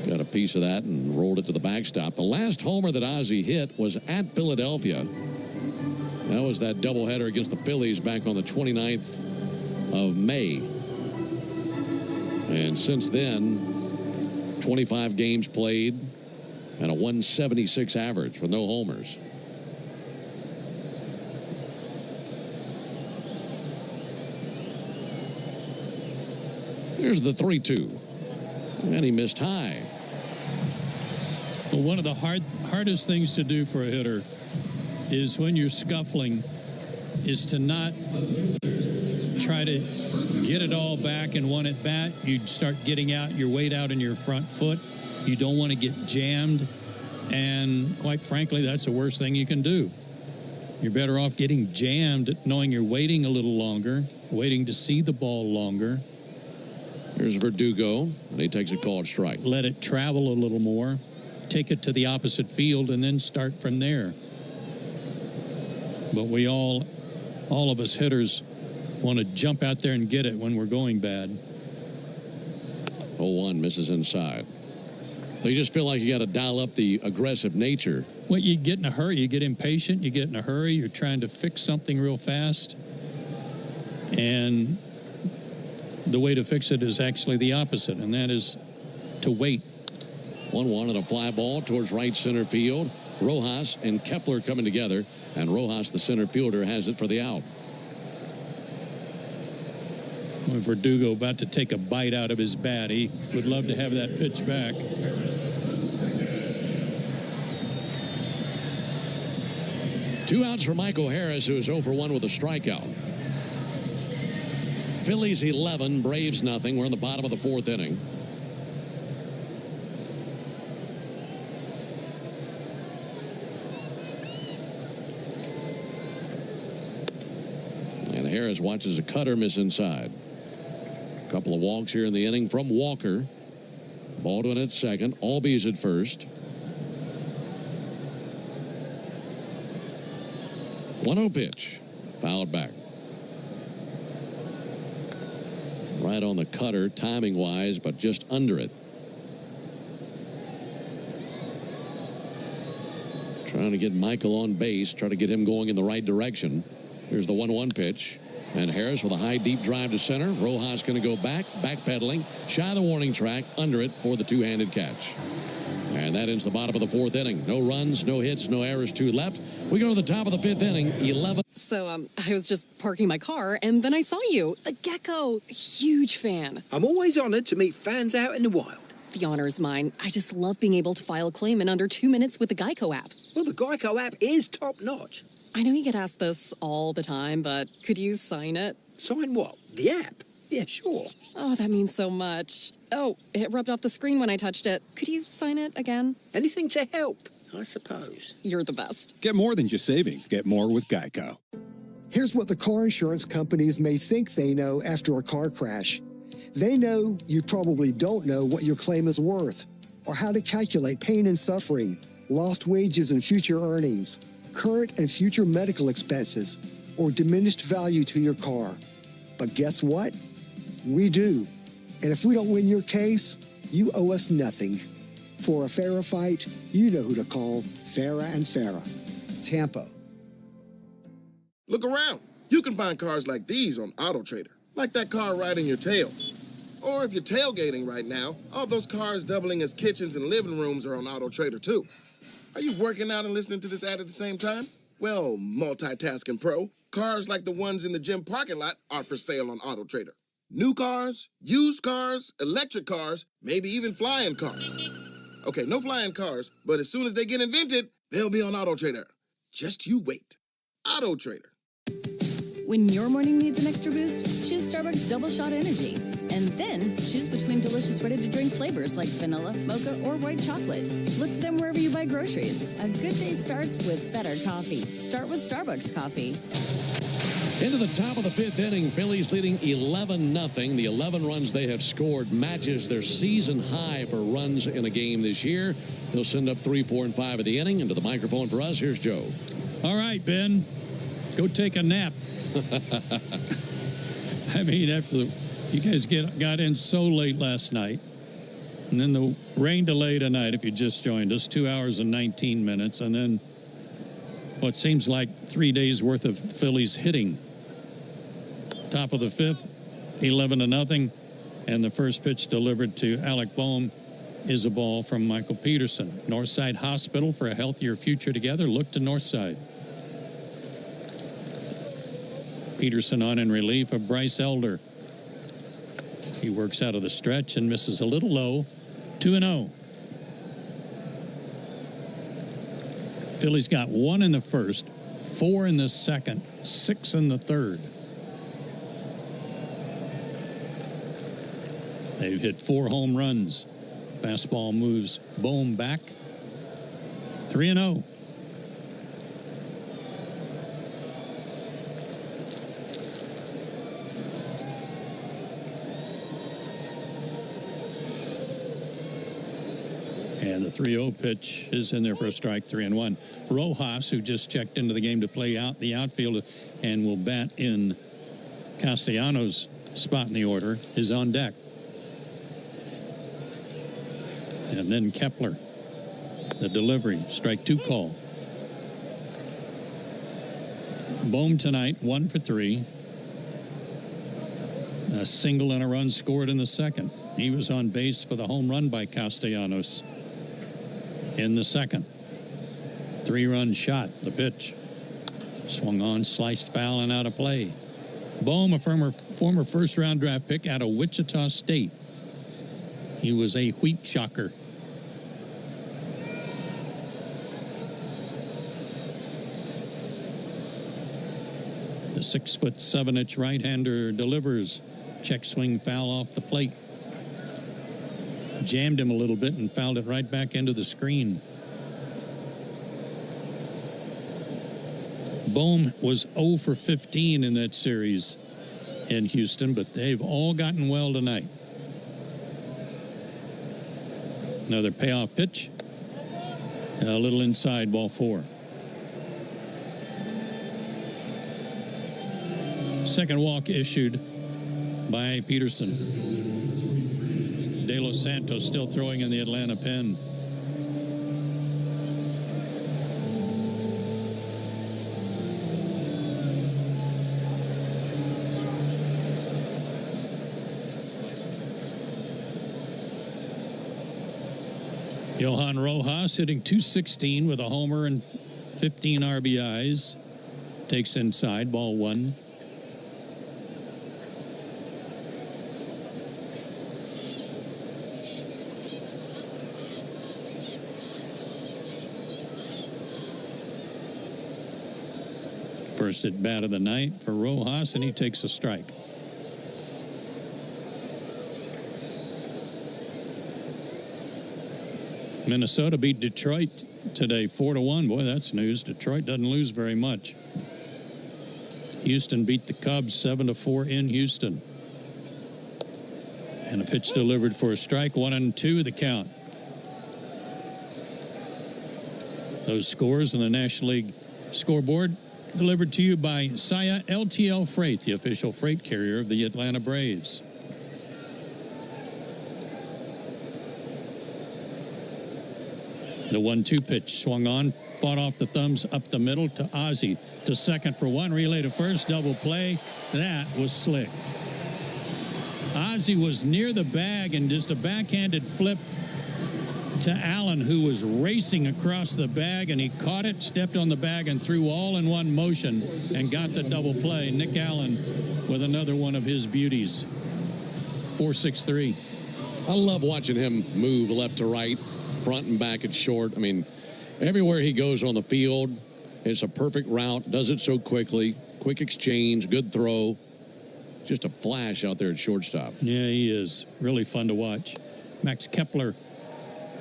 Got a piece of that and rolled it to the backstop. The last homer that Ozzie hit was at Philadelphia. That was that doubleheader against the Phillies back on the 29th of May. And since then, 25 games played and a 176 average with no homers. Here's the 3-2. And he missed high. Well, one of the hardest things to do for a hitter is when you're scuffling is to not try to get it all back in one at bat. You start getting your weight out in your front foot. You don't want to get jammed. And quite frankly, that's the worst thing you can do. You're better off getting jammed, knowing you're waiting a little longer, waiting to see the ball longer. Here's Verdugo, and he takes a called strike. Let it travel a little more. Take it to the opposite field and then start from there. But we all of us hitters want to jump out there and get it when we're going bad. 0-1 misses inside. So you just feel like you got to dial up the aggressive nature. Well, you get in a hurry. You get impatient. You get in a hurry. You're trying to fix something real fast. And the way to fix it is actually the opposite, and that is to wait. 1-1 and a fly ball towards right center field. Rojas and Kepler coming together, and Rojas, the center fielder, has it for the out. Well, Verdugo about to take a bite out of his bat. He would love to have that pitch back. 2 outs for Michael Harris, who is 0 for 1 with a strikeout. Phillies 11, Braves nothing. We're in the bottom of the 4th inning. And Harris watches a cutter miss inside. A couple of walks here in the inning from Walker. Baldwin at second. Albies at first. 1-0 pitch. Fouled back. Right on the cutter, timing-wise, but just under it. Trying to get Michael on base, try to get him going in the right direction. Here's the 1-1 pitch. And Harris with a high, deep drive to center. Rojas going to go backpedaling, shy of the warning track, under it for the two-handed catch. And that ends the bottom of the 4th inning. No runs, no hits, no errors, 2 left. We go to the top of the 5th inning, 11. So, I was just parking my car, and then I saw you. The gecko. Huge fan. I'm always honored to meet fans out in the wild. The honor is mine. I just love being able to file a claim in under 2 minutes with the Geico app. Well, the Geico app is top-notch. I know you get asked this all the time, but could you sign it? Sign what? The app? Yeah, sure. Oh, that means so much. Oh, it rubbed off the screen when I touched it. Could you sign it again? Anything to help, I suppose. You're the best. Get more than just savings. Get more with Geico. Here's what the car insurance companies may think they know after a car crash. They know you probably don't know what your claim is worth, or how to calculate pain and suffering, lost wages and future earnings, current and future medical expenses, or diminished value to your car. But guess what? We do. And if we don't win your case, you owe us nothing. For a fairer fight, you know who to call. Farah and Farah. Tampa. Look around. You can find cars like these on AutoTrader, like that car right in your tail. Or if you're tailgating right now, all those cars doubling as kitchens and living rooms are on AutoTrader too. Are you working out and listening to this ad at the same time? Well, multitasking pro, cars like the ones in the gym parking lot are for sale on AutoTrader. New cars, used cars, electric cars, maybe even flying cars. Okay, no flying cars, but as soon as they get invented, they'll be on AutoTrader. Just you wait. AutoTrader. When your morning needs an extra boost, choose Starbucks Double Shot Energy. And then choose between delicious ready-to-drink flavors like vanilla, mocha, or white chocolate. Look for them wherever you buy groceries. A good day starts with better coffee. Start with Starbucks coffee. Into the top of the 5th inning, Phillies leading 11-0. The 11 runs they have scored matches their season high for runs in a game this year. They'll send up 3, 4, and 5 at the inning. Into the microphone for us, here's Joe. All right, Ben, go take a nap. I mean, after you guys got in so late last night, and then the rain delay tonight, if you just joined us, 2 hours and 19 minutes, and then what seems like 3 days worth of Phillies hitting. Top of the 5th, 11-0, and the first pitch delivered to Alec Boehm is a ball from Michael Peterson. Northside Hospital for a healthier future together. Look to Northside. Peterson on in relief of Bryce Elder. He works out of the stretch and misses a little low. 2-0. Phillies got 1 in the first, 4 in the second, 6 in the third. They've hit 4 home runs. Fastball moves Boehm back. 3-0. And the 3-0 pitch is in there for a strike, 3-1. Rojas, who just checked into the game to play out the outfield and will bat in Castellanos' spot in the order, is on deck. And then Kepler, the delivery, strike 2 call. Boehm tonight, 1 for 3. A single and a run scored in the second. He was on base for the home run by Castellanos in the second. 3-run shot, the pitch. Swung on, sliced foul, and out of play. Boehm, a former first-round draft pick out of Wichita State. He was a wheat shocker. 6'7" right-hander delivers. Check swing foul off the plate. Jammed him a little bit and fouled it right back into the screen. Bohm was 0 for 15 in that series in Houston, but they've all gotten well tonight. Another payoff pitch. A little inside, ball 4. Second walk issued by Peterson. De Los Santos still throwing in the Atlanta pen. Johan Rojas hitting .216 with a homer and 15 RBIs. Takes inside, ball 1. First at bat of the night for Rojas, and he takes a strike. Minnesota beat Detroit today 4-1. Boy, that's news. Detroit doesn't lose very much. Houston beat the Cubs 7-4 in Houston. And a pitch delivered for a strike. 1-2 the count. Those scores in the National League scoreboard delivered to you by Saya LTL Freight, the official freight carrier of the Atlanta Braves. The 1-2 pitch swung on, fought off the thumbs up the middle to Ozzie. To second for 1, relay to first, double play. That was slick. Ozzie was near the bag and just a backhanded flip to Allen, who was racing across the bag, and he caught it, stepped on the bag, and threw all in one motion and got the double play. Nick Allen with another one of his beauties. 4-6-3. I love watching him move left to right, front and back at short. I mean, everywhere he goes on the field, it's a perfect route, does it so quickly, quick exchange, good throw. Just a flash out there at shortstop. Yeah, he is. Really fun to watch. Max Kepler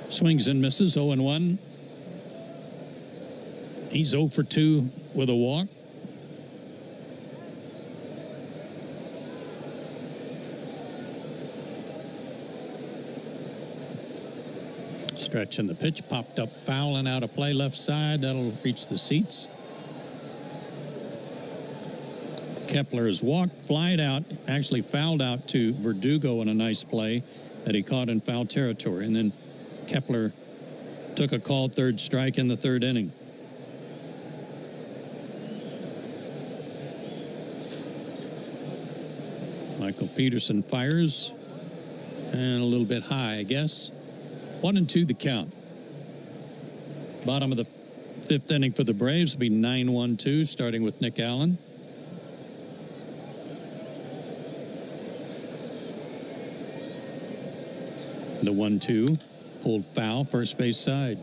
swings and misses, 0-1. He's 0 for 2 with a walk. Stretching the pitch, popped up foul and out of play left side. That'll reach the seats. Kepler has walked, flied out, actually fouled out to Verdugo in a nice play that he caught in foul territory. And then Kepler took a called third strike in the third inning. Michael Peterson fires. And a little bit high, I guess. 1-2 the count. Bottom of the fifth inning for the Braves will be 9-1-2, starting with Nick Allen. The 1-2 pulled foul, first base side.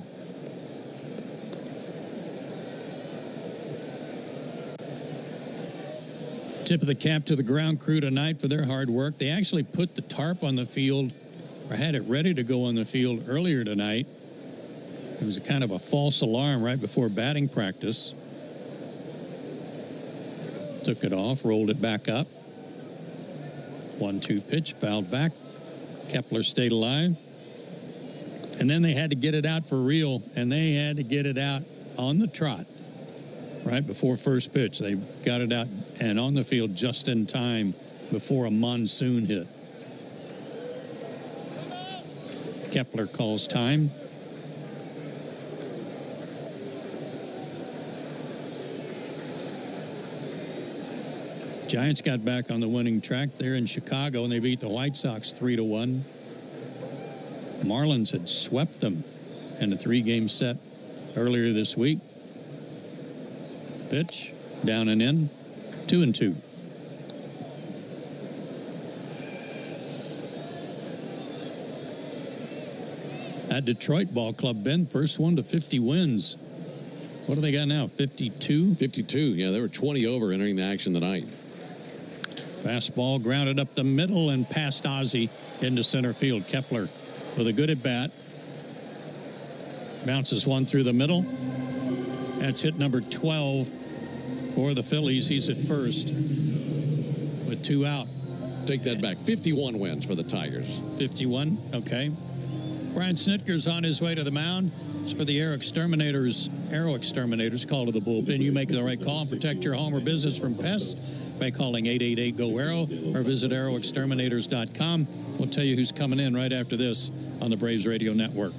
Tip of the cap to the ground crew tonight for their hard work. They actually put the tarp on the field, or had it ready to go on the field earlier tonight. It was a kind of a false alarm right before batting practice. Took it off, rolled it back up. 1-2 pitch, fouled back. Kepler stayed alive. And then they had to get it out for real, and they had to get it out on the trot right before first pitch. They got it out and on the field just in time before a monsoon hit. Kepler calls time. Giants got back on the winning track there in Chicago, and they beat the White Sox 3-1. Marlins had swept them in a 3-game set earlier this week. Pitch, down and in, 2-2. At Detroit Ball Club, Ben, first one to 50 wins What do they got now, 52? 52, yeah, they were 20 over entering the action tonight. Fastball grounded up the middle and past Ozzie into center field. Kepler with a good at-bat. Bounces one through the middle. That's hit number 12 for the Phillies. He's at first with 2 out. Take that back. 51 wins for the Tigers. 51, okay. Brian Snitker's on his way to the mound. It's for the Arrow Exterminators. Call to the bullpen. You make the right call and protect your home or business from pests by calling 888-GO-ARROW or visit arrowexterminators.com. We'll tell you who's coming in right after this on the Braves Radio Network.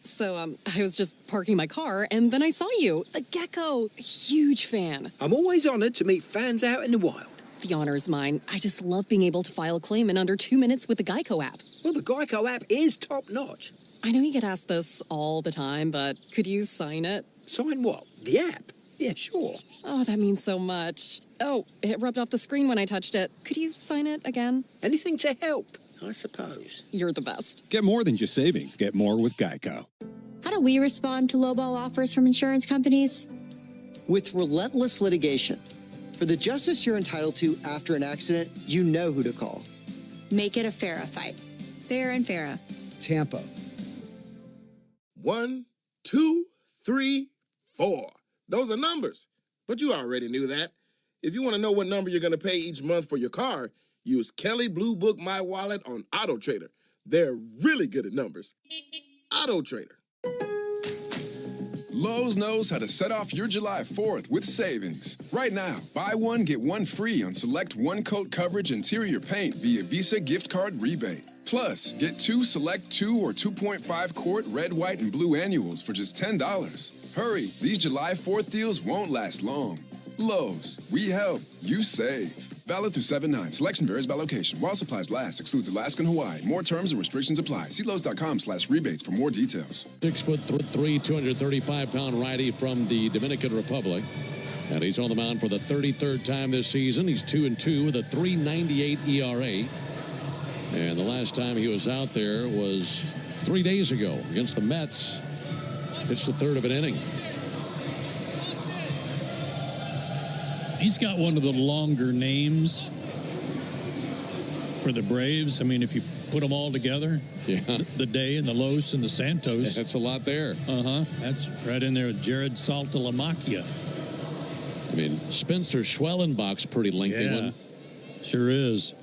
So, I was just parking my car, and then I saw you. The gecko. Huge fan. I'm always honored to meet fans out in the wild. The honor is mine. I just love being able to file a claim in under 2 minutes with the Geico app. Well, the Geico app is top-notch. I know you get asked this all the time, but could you sign it? Sign what? The app? Yeah, sure. Oh, that means so much. Oh, it rubbed off the screen when I touched it. Could you sign it again? Anything to help, I suppose. You're the best. Get more than just savings. Get more with Geico. How do we respond to lowball offers from insurance companies? With relentless litigation. For the justice you're entitled to after an accident, you know who to call. Make it a FARA fight. Fair and Farah. Tampa. 1, 2, 3, 4. Those are numbers. But you already knew that. If you want to know what number you're going to pay each month for your car, use Kelly Blue Book My Wallet on Auto Trader. They're really good at numbers. Auto Trader. Lowe's knows how to set off your July 4th with savings. Right now, buy one, get one free on select one-coat coverage interior paint via Visa gift card rebate. Plus, get 2 select 2 or 2.5 quart red, white, and blue annuals for just $10. Hurry, these July 4th deals won't last long. Lowe's, we help, you save. Valid through 7/9. Selection varies by location. While supplies last, excludes Alaska and Hawaii. More terms and restrictions apply. See Lowe's.com/rebates for more details. 6'3", 235-pound righty from the Dominican Republic. And he's on the mound for the 33rd time this season. He's 2-2 with a 3.98 ERA. And the last time he was out there was 3 days ago against the Mets. Pitched the third of an inning. He's got one of the longer names for the Braves. I mean, if you put them all together, the Day and the Los and the Santos. That's a lot there. That's right in there with Jared Saltalamacchia. I mean, Spencer Schwellenbach's pretty lengthy one. Sure is.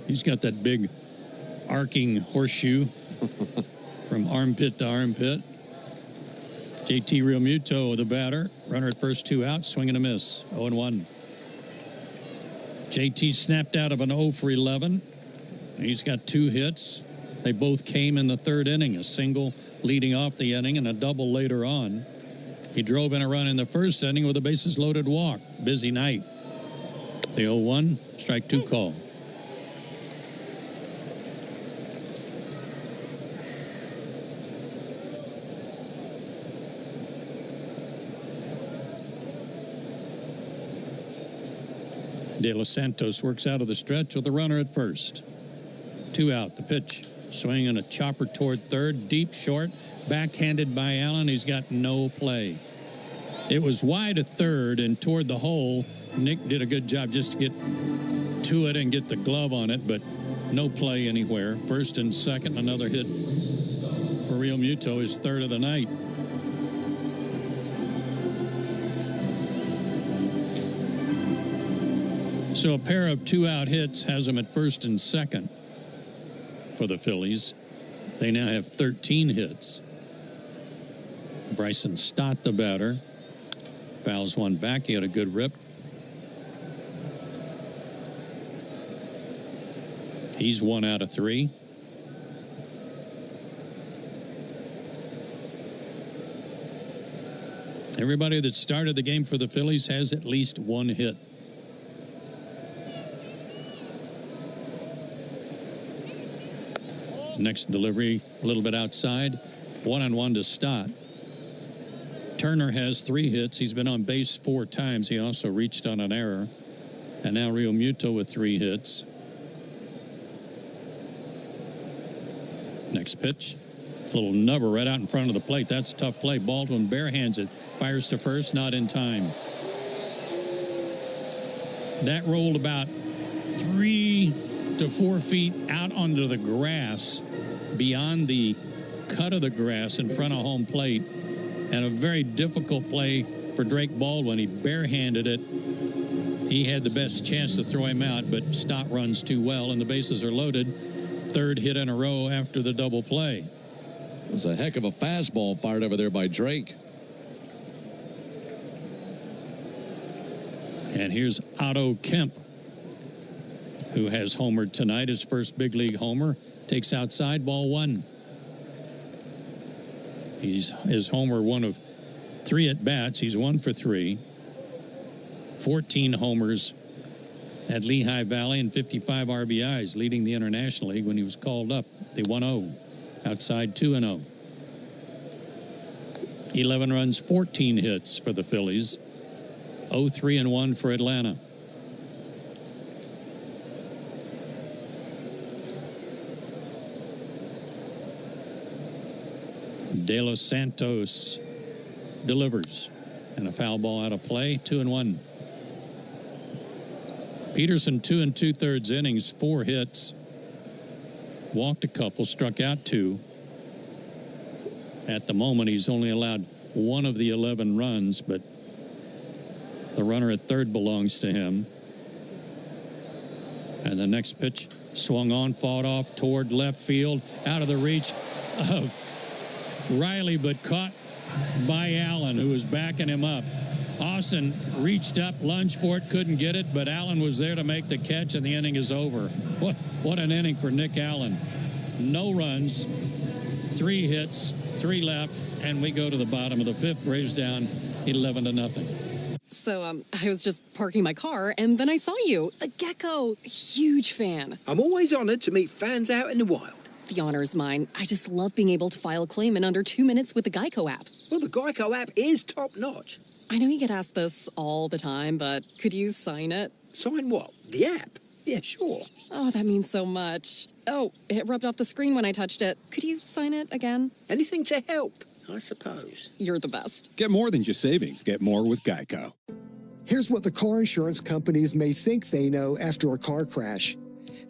He's got that big arcing horseshoe from armpit to armpit. JT Realmuto, the batter. Runner at first, 2 out, swing and a miss. 0-1. JT snapped out of an 0 for 11. He's got 2 hits. They both came in the 3rd inning, a single leading off the inning and a double later on. He drove in a run in the 1st inning with a bases loaded walk. Busy night. The 0-1, strike 2 call. De Los Santos works out of the stretch with a runner at first. 2 out, the pitch. Swing and a chopper toward third, deep short, backhanded by Allen. He's got no play. It was wide at third and toward the hole. Nick did a good job just to get to it and get the glove on it, but no play anywhere. First and second, another hit for Realmuto, his 3rd of the night. So a pair of 2-out hits has them at first and second for the Phillies. They now have 13 hits. Bryson Stott, the batter, fouls one back. He had a good rip. He's 1 out of 3. Everybody that started the game for the Phillies has at least 1 hit. Next delivery, a little bit outside. 1-1 to Stott. Turner has 3 hits. He's been on base 4 times. He also reached on an error. And now Realmuto with 3 hits. Next pitch. Little nubber right out in front of the plate. That's a tough play. Baldwin barehands it. Fires to first, not in time. That rolled about 3 to 4 feet out onto the grass beyond the cut of the grass in front of home plate. And a very difficult play for Drake Baldwin. He barehanded it. He had the best chance to throw him out, but Stott runs too well, and the bases are loaded. Third hit in a row after the double play. It was a heck of a fastball fired over there by Drake. And here's Otto Kemp, who has homered tonight. His first big league homer. Takes outside, ball one. He's his homer one of 3 at-bats. He's 1 for 3. 14 homers at Lehigh Valley and 55 RBIs, leading the International League when he was called up. They 1-0. Outside 2-0. 11 runs, 14 hits for the Phillies. 0-3-1 for Atlanta. De Los Santos delivers. And a foul ball out of play. 2-1. Peterson 2 2/3 innings, 4 hits. Walked a couple, struck out 2. At the moment, he's only allowed 1 of the 11 runs, but the runner at third belongs to him. And the next pitch swung on, fought off toward left field, out of the reach of Riley, but caught by Allen, who was backing him up. Austin reached up, lunged for it, couldn't get it, but Allen was there to make the catch, and the inning is over. What an inning for Nick Allen. No runs, 3 hits, 3 left, and we go to the bottom of the 5th. Braves down 11-0. So, I was just parking my car, and then I saw you. The gecko. Huge fan. I'm always honored to meet fans out in the wild. The honor is mine. I just love being able to file a claim in under 2 minutes with the Geico app. Well, the Geico app is top-notch. I know you get asked this all the time, but could you sign it? Sign what? The app? Yeah, sure. Oh, that means so much. Oh, it rubbed off the screen when I touched it. Could you sign it again? Anything to help, I suppose. You're the best. Get more than just savings. Get more with Geico. Here's what the car insurance companies may think they know after a car crash.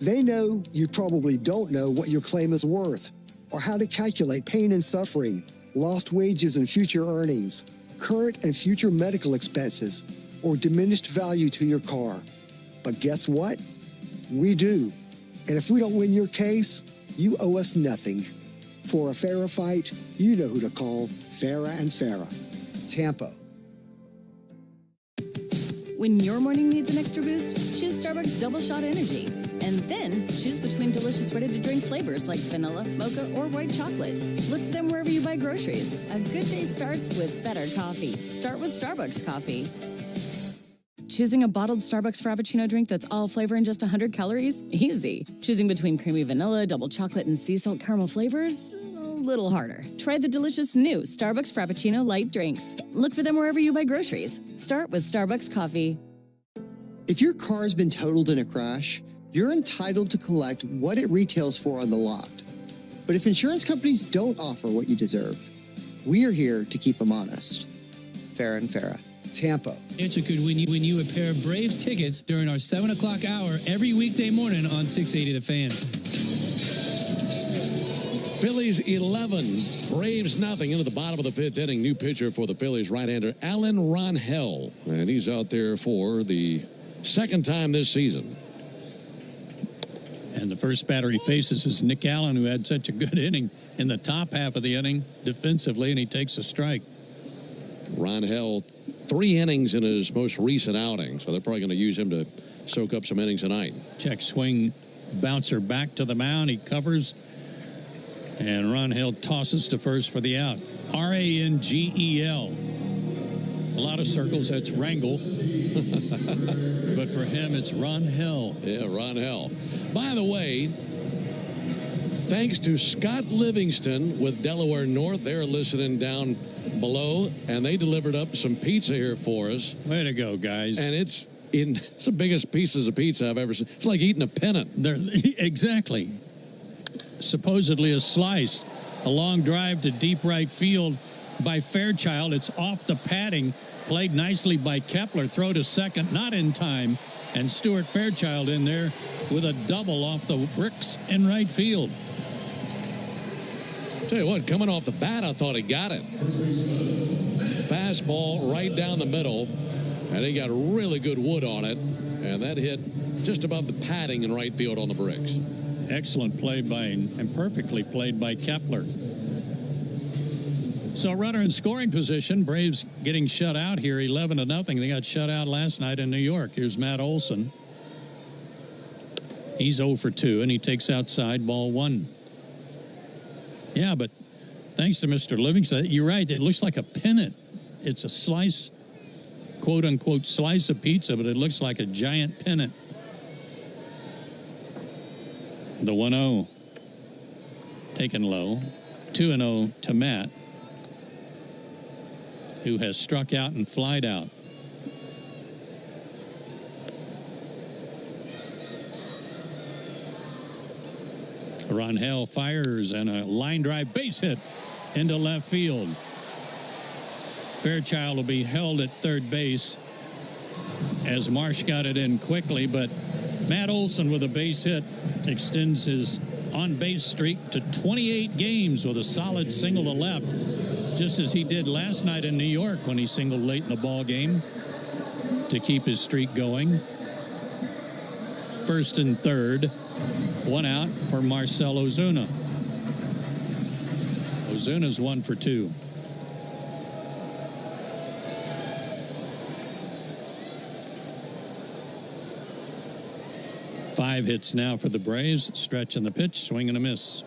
They know you probably don't know what your claim is worth, or how to calculate pain and suffering, lost wages and future earnings, current and future medical expenses, or diminished value to your car. But guess what? We do. And if we don't win your case, you owe us nothing. For a fairer fight, you know who to call. Farah and Farah. Tampa. When your morning needs an extra boost, choose Starbucks Double Shot Energy. And then choose between delicious ready-to-drink flavors like vanilla, mocha, or white chocolate. Look for them wherever you buy groceries. A good day starts with better coffee. Start with Starbucks coffee. Choosing a bottled Starbucks Frappuccino drink that's all flavor and just 100 calories? Easy. Choosing between creamy vanilla, double chocolate, and sea salt caramel flavors? A little harder. Try the delicious new Starbucks Frappuccino light drinks. Look for them wherever you buy groceries. Start with Starbucks coffee. If your car's been totaled in a crash, you're entitled to collect what it retails for on the lot. But if insurance companies don't offer what you deserve, we are here to keep them honest. Farah and Farah. Tampa. Answer could win you a pair of Braves tickets during our 7 o'clock hour every weekday morning on 680 The Fan. Phillies 11, Braves nothing into the bottom of the 5th inning. New pitcher for the Phillies, right-hander Alan Ronhell. And he's out there for the 2nd time this season. And the first batter he faces is Nick Allen, who had such a good inning in the top half of the inning defensively, and he takes a strike. Ronhell, 3 innings in his most recent outing, so they're probably going to use him to soak up some innings tonight. Check swing, bouncer back to the mound. He covers, and Ronhell tosses to first for the out. R-A-N-G-E-L. A lot of circles, that's Wrangle. But for him, it's Ronhell. Yeah, Ronhell. By the way, thanks to Scott Livingston with Delaware North, they're listening down below, and they delivered up some pizza here for us. Way to go, guys. And it's the biggest pieces of pizza I've ever seen. It's like eating a pennant. Exactly. Supposedly a slice. A long drive to deep right field by Fairchild. It's off the padding. Played nicely by Kepler. Throw to second, not in time. And Stuart Fairchild in there with a double off the bricks in right field. Tell you what, coming off the bat, I thought he got it. Fastball right down the middle, and he got really good wood on it, and that hit just above the padding in right field on the bricks. Excellent play by, and perfectly played by Kepler. So runner in scoring position, Braves getting shut out here 11-0. They got shut out last night in New York. Here's Matt Olson. He's 0 for 2, and he takes outside ball 1. Yeah, but thanks to Mr. Livingston, you're right. It looks like a pennant. It's a slice, quote-unquote, slice of pizza, but it looks like a giant pennant. The 1-0 taken low. 2-0 to Matt, who has struck out and flied out. Rangel fires and a line drive base hit into left field. Fairchild will be held at third base as Marsh got it in quickly, but Matt Olson with a base hit extends his on-base streak to 28 games with a solid single to left, just as he did last night in New York when he singled late in the ball game to keep his streak going. First and third, one out for Marcell Ozuna. Ozuna's 1 for 2. Five hits now for the Braves. Stretch in the pitch, swing and a miss.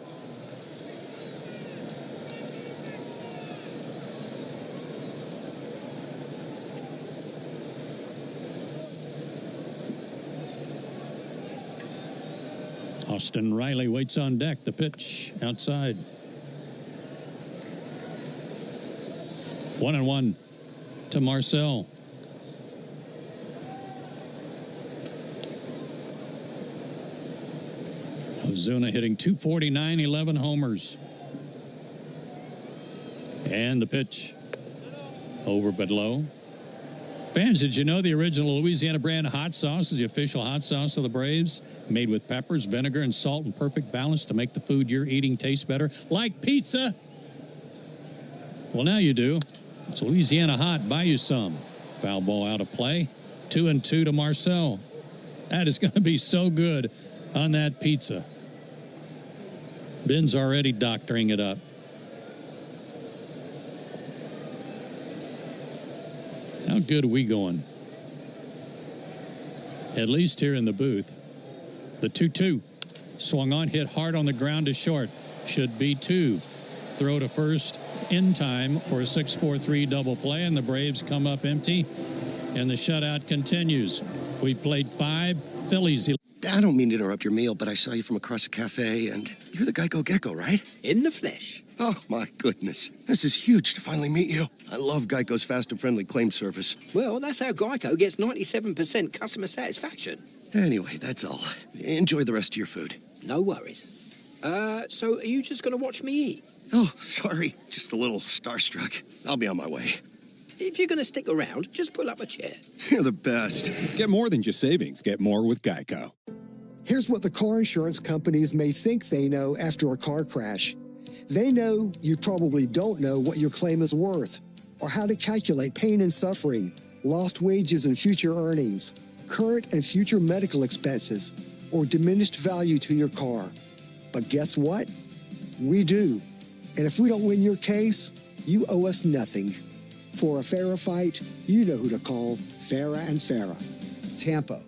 Austin Riley waits on deck. The pitch outside. 1-1 to Marcell. Ozuna hitting .249, 11 homers. And the pitch. Over but low. Fans, did you know the original Louisiana brand hot sauce is the official hot sauce of the Braves? Made with peppers, vinegar, and salt in perfect balance to make the food you're eating taste better. Like pizza. Well, now you do. It's Louisiana hot. Buy you some. Foul ball out of play. 2-2 to Marcell. That is going to be so good on that pizza. Ben's already doctoring it up. How good are we going? At least here in the booth. The 2-2. Swung on, hit hard on the ground to short. Should be 2. Throw to first in time for a 6-4-3 double play, and the Braves come up empty, and the shutout continues. We played 5 Phillies. I don't mean to interrupt your meal, but I saw you from across a cafe, and you're the Geico Gecko, right? In the flesh. Oh, my goodness. This is huge to finally meet you. I love Geico's fast and friendly claim service. Well, that's how Geico gets 97% customer satisfaction. Anyway, that's all. Enjoy the rest of your food. No worries. So are you just going to watch me eat? Oh, sorry. Just a little starstruck. I'll be on my way. If you're going to stick around, just pull up a chair. You're the best. Get more than just savings. Get more with Geico. Here's what the car insurance companies may think they know after a car crash. They know you probably don't know what your claim is worth, or how to calculate pain and suffering, lost wages and future earnings, current and future medical expenses, or diminished value to your car. But guess what? We do. And if we don't win your case, you owe us nothing. For a fairer fight, you know who to call. Farah and Farah. Tampa.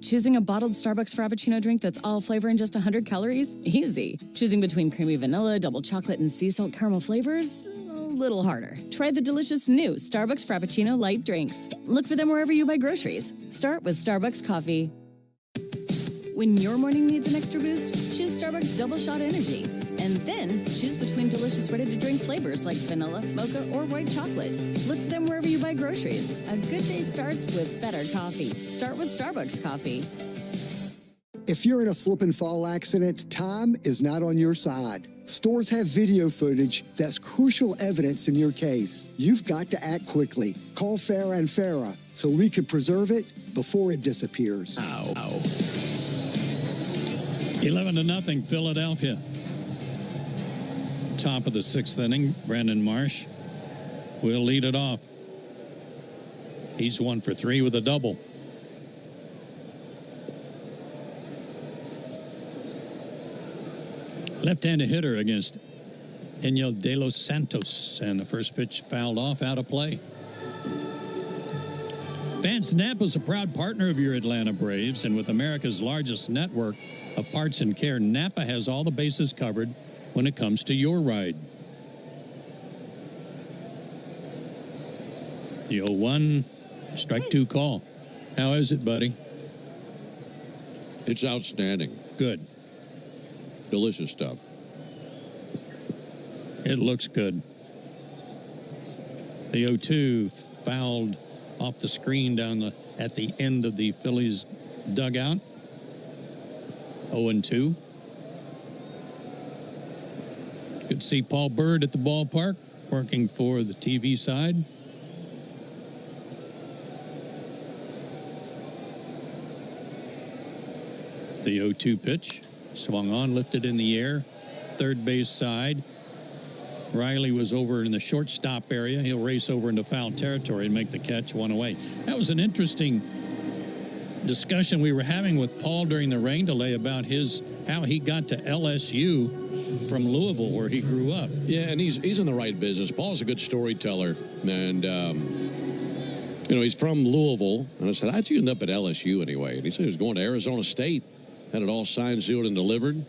Choosing a bottled Starbucks Frappuccino drink that's all flavor and just 100 calories? Easy. Choosing between creamy vanilla, double chocolate, and sea salt caramel flavors? A little harder. Try the delicious new Starbucks Frappuccino light drinks. Look for them wherever you buy groceries. Start with Starbucks coffee. When your morning needs an extra boost, choose Starbucks Double Shot Energy. And then choose between delicious ready-to-drink flavors like vanilla, mocha, or white chocolate. Look for them wherever you buy groceries. A good day starts with better coffee. Start with Starbucks coffee. If you're in a slip and fall accident, time is not on your side. Stores have video footage that's crucial evidence in your case. You've got to act quickly. Call Farah and Farah so we can preserve it before it disappears. 11-0 Philadelphia. Top of the 6th inning, Brandon Marsh will lead it off. He's 1 for 3 with a double. Left-handed hitter against Enyel De Los Santos, and the first pitch fouled off, out of play. Vance Napa is a proud partner of your Atlanta Braves, and with America's largest network of parts and care, Napa has all the bases covered when it comes to your ride. The 0-1, strike 2 call. How is it, buddy? It's outstanding. Good. Delicious stuff. It looks good. The 0-2 fouled off the screen down at the end of the Phillies dugout. 0-2. Good to see Paul Bird at the ballpark working for the TV side. The 0-2 pitch. Swung on, lifted in the air, third base side. Riley was over in the shortstop area. He'll race over into foul territory and make the catch, 1 away. That was an interesting discussion we were having with Paul during the rain delay about how he got to LSU from Louisville, where he grew up. Yeah, and he's in the right business. Paul's a good storyteller, and he's from Louisville. And I said, how'd you end up at LSU anyway? And he said he was going to Arizona State. Had it all signed, sealed, and delivered.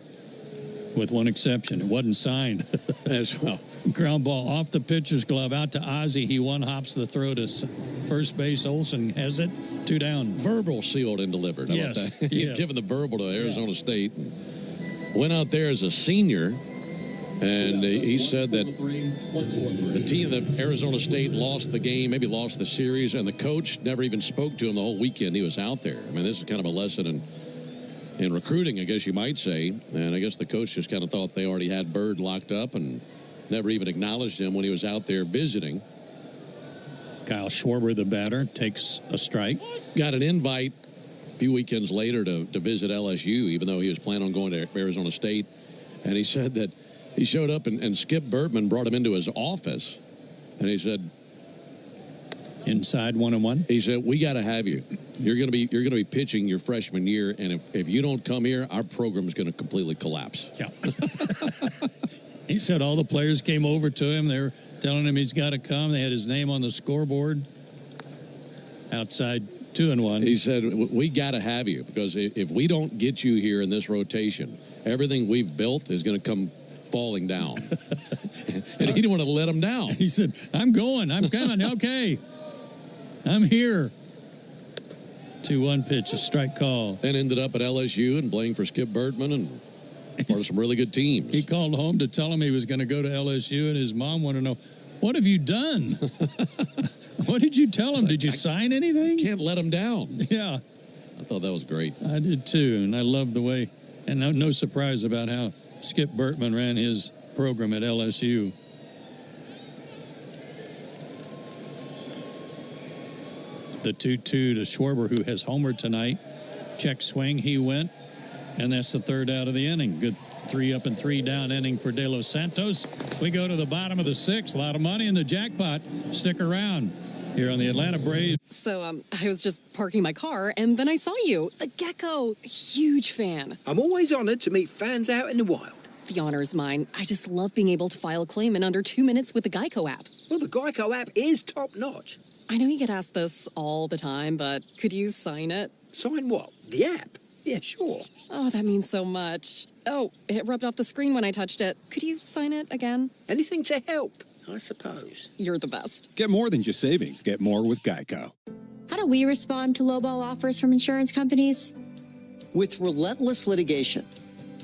With one exception, it wasn't signed. As well. Ground ball off the pitcher's glove out to Ozzie. He one-hops the throw to first base. Olsen has it, 2 down. Verbal, sealed, and delivered. How yes. about that? Yes. Given the verbal to Arizona State. And went out there as a senior, and he said that the team that Arizona State lost the game, maybe lost the series, and the coach never even spoke to him the whole weekend he was out there. I mean, this is kind of a lesson in recruiting, I guess you might say. And I guess the coach just kind of thought they already had Bird locked up and never even acknowledged him when he was out there visiting. Kyle Schwarber, the batter, takes a strike. Got an invite a few weekends later to visit LSU, even though he was planning on going to Arizona State. And he said that he showed up and Skip Bertman brought him into his office. And he said, inside 1-1. He said, we got to have you. You're going to be pitching your freshman year, and if you don't come here, our program is going to completely collapse. Yeah. He said all the players came over to him. They were telling him he's got to come. They had his name on the scoreboard. Outside 2-1. He said, we got to have you, because if we don't get you here in this rotation, everything we've built is going to come falling down. And he didn't want to let him down. He said, I'm going. I'm coming. Okay. I'm here. 2-1 pitch, a strike call. Then ended up at LSU and playing for Skip Bertman and part of some really good teams. He called home to tell him he was going to go to LSU, and his mom wanted to know, what have you done? What did you tell him? Did you sign anything? Can't let him down. Yeah. I thought that was great. I did too, and I love the way, and no surprise about how Skip Bertman ran his program at LSU. The 2-2 to Schwarber, who has homered tonight. Check swing, he went, and that's the third out of the inning. Good 3 up and 3 down inning for De Los Santos. We go to the bottom of the 6th. A lot of money in the jackpot. Stick around here on the Atlanta Braves. So, I was just parking my car, and then I saw you. The gecko. Huge fan. I'm always honored to meet fans out in the wild. The honor is mine. I just love being able to file a claim in under 2 minutes with the Geico app. Well, the Geico app is top-notch. I know you get asked this all the time, but could you sign it? Sign what? The app? Yeah, sure. Oh, that means so much. Oh, it rubbed off the screen when I touched it. Could you sign it again? Anything to help, I suppose. You're the best. Get more than just savings. Get more with Geico. How do we respond to lowball offers from insurance companies? With relentless litigation.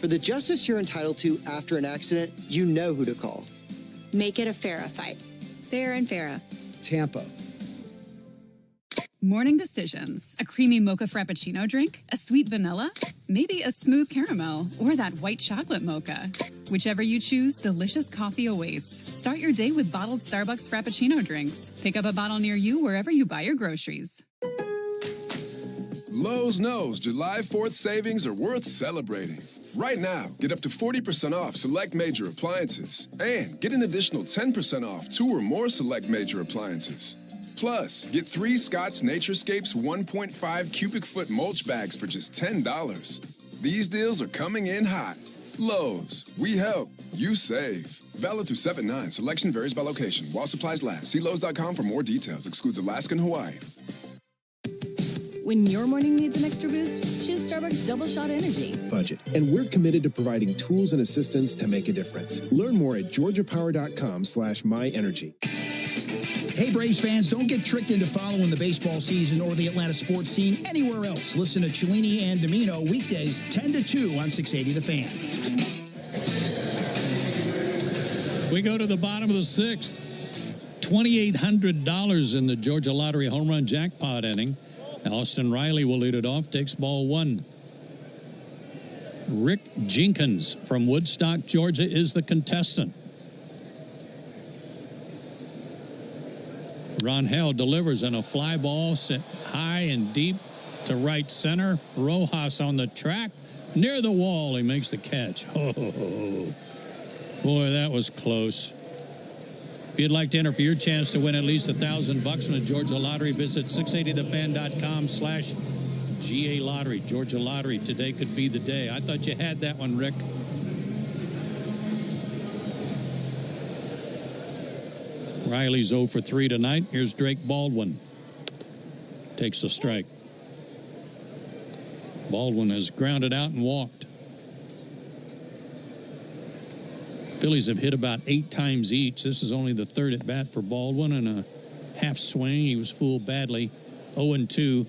For the justice you're entitled to after an accident, you know who to call. Make it a Farah fight. Fair and Farah. Tampa. Morning decisions. A creamy mocha frappuccino drink? A sweet vanilla? Maybe a smooth caramel? Or that white chocolate mocha? Whichever you choose, delicious coffee awaits. Start your day with bottled Starbucks Frappuccino drinks. Pick up a bottle near you wherever you buy your groceries. Lowe's knows July 4th savings are worth celebrating. Right now, get up to 40% off select major appliances and get an additional 10% off 2 or more select major appliances. Plus, get 3 Scott's Naturescapes 1.5 cubic foot mulch bags for just $10. These deals are coming in hot. Lowe's, we help, you save. Valid through 7/9. Selection varies by location. While supplies last. See Lowe's.com for more details. Excludes Alaska and Hawaii. When your morning needs an extra boost, choose Starbucks Double Shot Energy. Budget. And we're committed to providing tools and assistance to make a difference. Learn more at georgiapower.com/myenergy. Hey, Braves fans, don't get tricked into following the baseball season or the Atlanta sports scene anywhere else. Listen to Cellini and Domino weekdays 10 to 2 on 680 The Fan. We go to the bottom of the 6th. $2,800 in the Georgia Lottery home run jackpot inning. Austin Riley will lead it off, takes ball 1. Rick Jenkins from Woodstock, Georgia, is the contestant. Rangel delivers in a fly ball sent high and deep to right center. Rojas on the track near the wall. He makes the catch. Oh, boy, that was close. If you'd like to enter for your chance to win at least $1,000 from the Georgia Lottery, visit 680thefan.com/GA Lottery. Georgia Lottery, today could be the day. I thought you had that one, Rick. Riley's 0 for 3 tonight. Here's Drake Baldwin. Takes a strike. Baldwin has grounded out and walked. Phillies have hit about 8 times each. This is only the 3rd at bat for Baldwin and a half swing. He was fooled badly. 0-2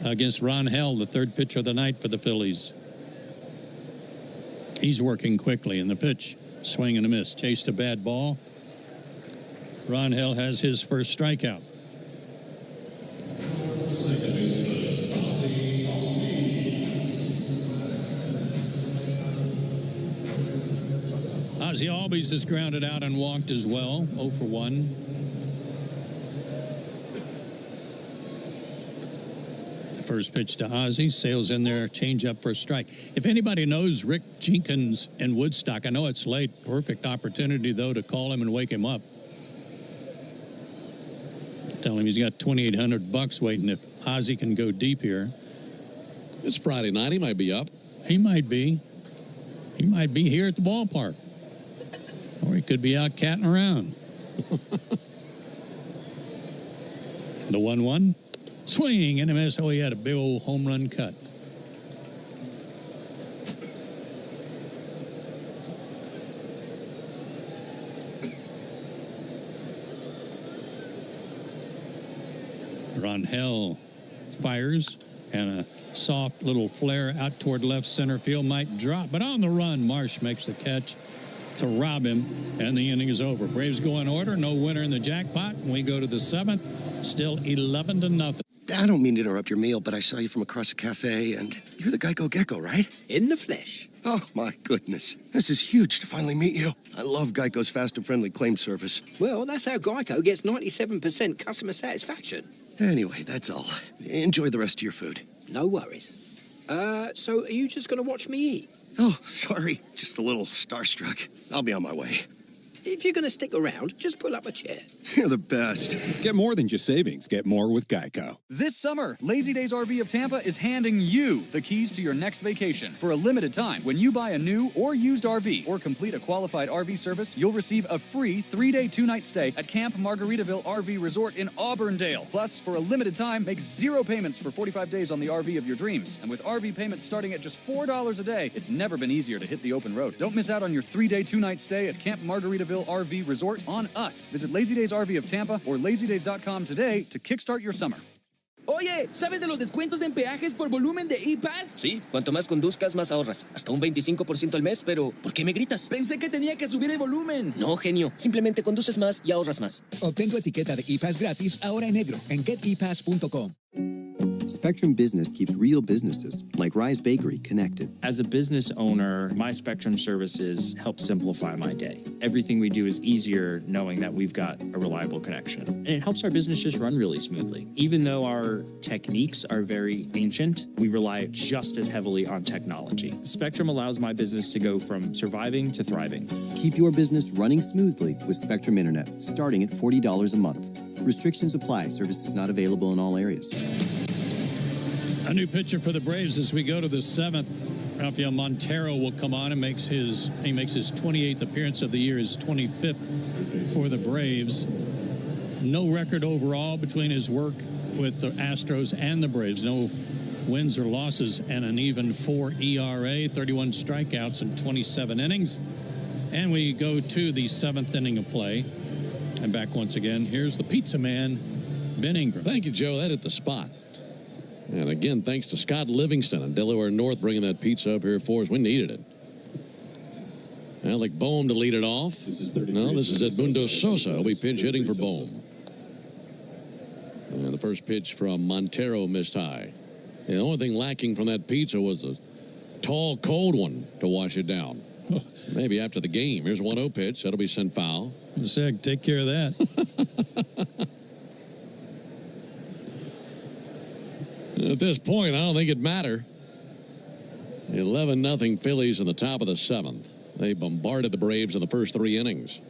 against Rangel, the 3rd pitcher of the night for the Phillies. He's working quickly in the pitch. Swing and a miss. Chased a bad ball. Rangel has his first strikeout. Ozzie Albies has grounded out and walked as well. 0 for 1. The first pitch to Ozzie. Sails in there. Change up for a strike. If anybody knows Rick Jenkins in Woodstock, I know it's late. Perfect opportunity, though, to call him and wake him up. Tell him he's got $2,800 waiting if Ozzie can go deep here. It's Friday night. He might be up. He might be. He might be here at the ballpark. Or he could be out catting around. The 1-1. Swing and a miss. Oh, he had a big old home run cut. Rangel fires, and a soft little flare out toward left center field might drop, but on the run, Marsh makes the catch to rob him, and the inning is over. Braves go in order, no winner in the jackpot, and we go to the 7th, still 11-0. I don't mean to interrupt your meal, but I saw you from across a cafe, and you're the Geico Gecko, right? In the flesh. Oh, my goodness. This is huge to finally meet you. I love Geico's fast and friendly claim service. Well, that's how Geico gets 97% customer satisfaction. Anyway, that's all. Enjoy the rest of your food. No worries. So are you just going to watch me eat? Oh, sorry. Just a little starstruck. I'll be on my way. If you're going to stick around, just pull up a chair. You're the best. Get more than just savings. Get more with Geico. This summer, Lazy Days RV of Tampa is handing you the keys to your next vacation. For a limited time, when you buy a new or used RV or complete a qualified RV service, you'll receive a free 3-day, 2-night stay at Camp Margaritaville RV Resort in Auburndale. Plus, for a limited time, make 0 payments for 45 days on the RV of your dreams. And with RV payments starting at just $4 a day, it's never been easier to hit the open road. Don't miss out on your 3-day, 2-night stay at Camp Margaritaville RV Resort on us. Visit Lazy Days RV of Tampa or lazydays.com today to kickstart your summer. Oye, ¿sabes de los descuentos en peajes por volumen de E-Pass? Sí, cuanto más conduzcas, más ahorras. Hasta un 25% al mes, pero ¿por qué me gritas? Pensé que tenía que subir el volumen. No, genio. Simplemente conduces más y ahorras más. Obtén tu etiqueta de E-Pass gratis ahora en negro en getepass.com. Spectrum Business keeps real businesses, like Rise Bakery, connected. As a business owner, my Spectrum services help simplify my day. Everything we do is easier knowing that we've got a reliable connection. And it helps our business just run really smoothly. Even though our techniques are very ancient, we rely just as heavily on technology. Spectrum allows my business to go from surviving to thriving. Keep your business running smoothly with Spectrum Internet, starting at $40 a month. Restrictions apply. Services not available in all areas. A new pitcher for the Braves as we go to the seventh. Rafael Montero will come on and makes his 28th appearance of the year, his 25th for the Braves. No record overall between his work with the Astros and the Braves. No wins or losses, and an even 4 ERA, 31 strikeouts in 27 innings. And we go to the seventh inning of play. And back once again, here's the pizza man, Ben Ingram. Thank you, Joe. That hit the spot. And again, thanks to Scott Livingston and Delaware North bringing that pizza up here for us. We needed it. Alec Bohm to lead it off. This is Edmundo Sosa. He'll be pinch hitting for Bohm. And the first pitch from Montero missed high. The only thing lacking from that pizza was a tall, cold one to wash it down. Maybe after the game. Here's 1-0 pitch. That'll be sent foul. Zach, take care of that. At this point, I don't think it'd matter. 11-0 Phillies in the top of the seventh. They bombarded the Braves in the first 3 innings.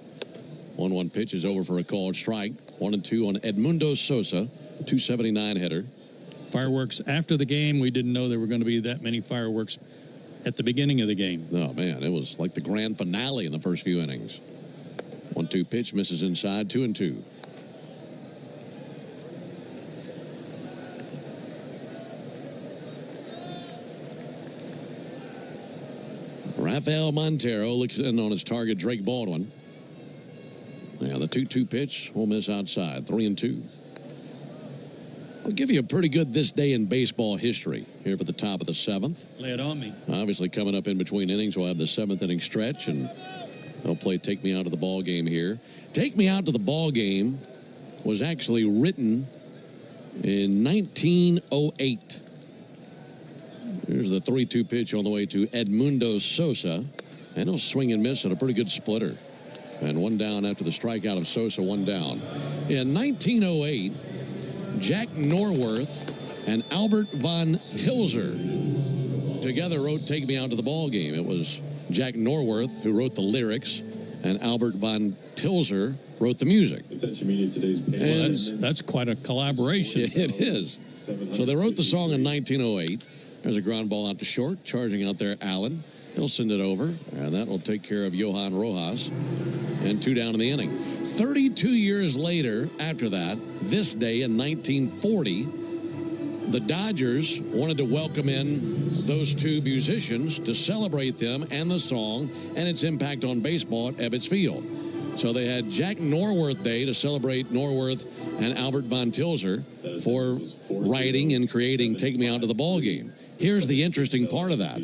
1-1 pitch is over for a called strike. 1-2 on Edmundo Sosa, 279 hitter. Fireworks after the game. We didn't know there were going to be that many fireworks at the beginning of the game. Oh, man, it was like the grand finale in the first few innings. 1-2 pitch misses inside, 2-2. Rafael Montero looks in on his target, Drake Baldwin. Now the 2-2 pitch will miss outside, 3-2. I'll give you a pretty good this day in baseball history here for the top of the seventh. Lay it on me. Obviously, coming up in between innings, we'll have the seventh inning stretch, and they'll play Take Me Out to the Ball Game here. Take Me Out to the Ball Game was actually written in 1908. Here's the 3-2 pitch on the way to Edmundo Sosa. And he'll swing and miss at a pretty good splitter. And one down after the strikeout of Sosa, one down. In 1908, Jack Norworth and Albert Von Tilzer together wrote Take Me Out to the Ball Game. It was Jack Norworth who wrote the lyrics, and Albert Von Tilzer wrote the music. Well, that's quite a collaboration. It is. So they wrote the song in 1908. There's a ground ball out to short. Charging out there, Allen. He'll send it over, and that will take care of Johan Rojas. And 2 down in the inning. 32 years later, after that, this day in 1940, the Dodgers wanted to welcome in those 2 musicians to celebrate them and the song and its impact on baseball at Ebbets Field. So they had Jack Norworth Day to celebrate Norworth and Albert Von Tilzer for writing and creating Take Me Out to the Ball Game. Here's the interesting part of that.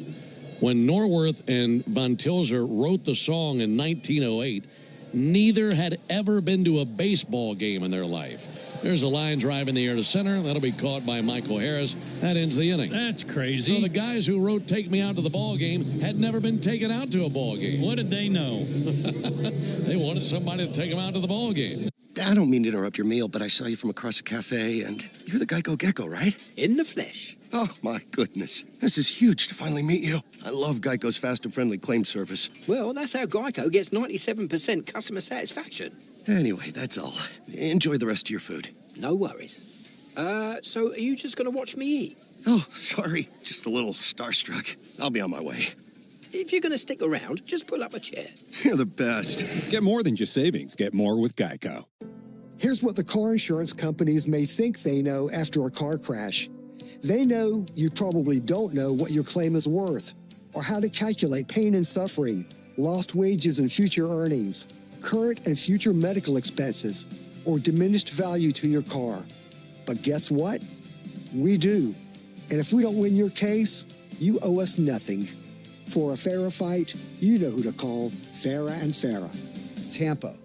When Norworth and Von Tilzer wrote the song in 1908, neither had ever been to a baseball game in their life. There's a line drive in the air to center. That'll be caught by Michael Harris. That ends the inning. That's crazy. So the guys who wrote Take Me Out to the Ball Game had never been taken out to a ball game. What did they know? They wanted somebody to take them out to the ball game. I don't mean to interrupt your meal, but I saw you from across the cafe, and you're the Geico Gecko, right? In the flesh. Oh, my goodness. This is huge to finally meet you. I love Geico's fast and friendly claim service. Well, that's how Geico gets 97% customer satisfaction. Anyway, that's all. Enjoy the rest of your food. No worries. So are you just going to watch me eat? Oh, sorry. Just a little starstruck. I'll be on my way. If you're going to stick around, just pull up a chair. You're the best. Get more than just savings. Get more with Geico. Here's what the car insurance companies may think they know after a car crash. They know you probably don't know what your claim is worth, or how to calculate pain and suffering, lost wages and future earnings, current and future medical expenses, or diminished value to your car. But guess what? We do. And if we don't win your case, you owe us nothing. For a fairer fight, you know who to call. Farah and Farah. Tampa.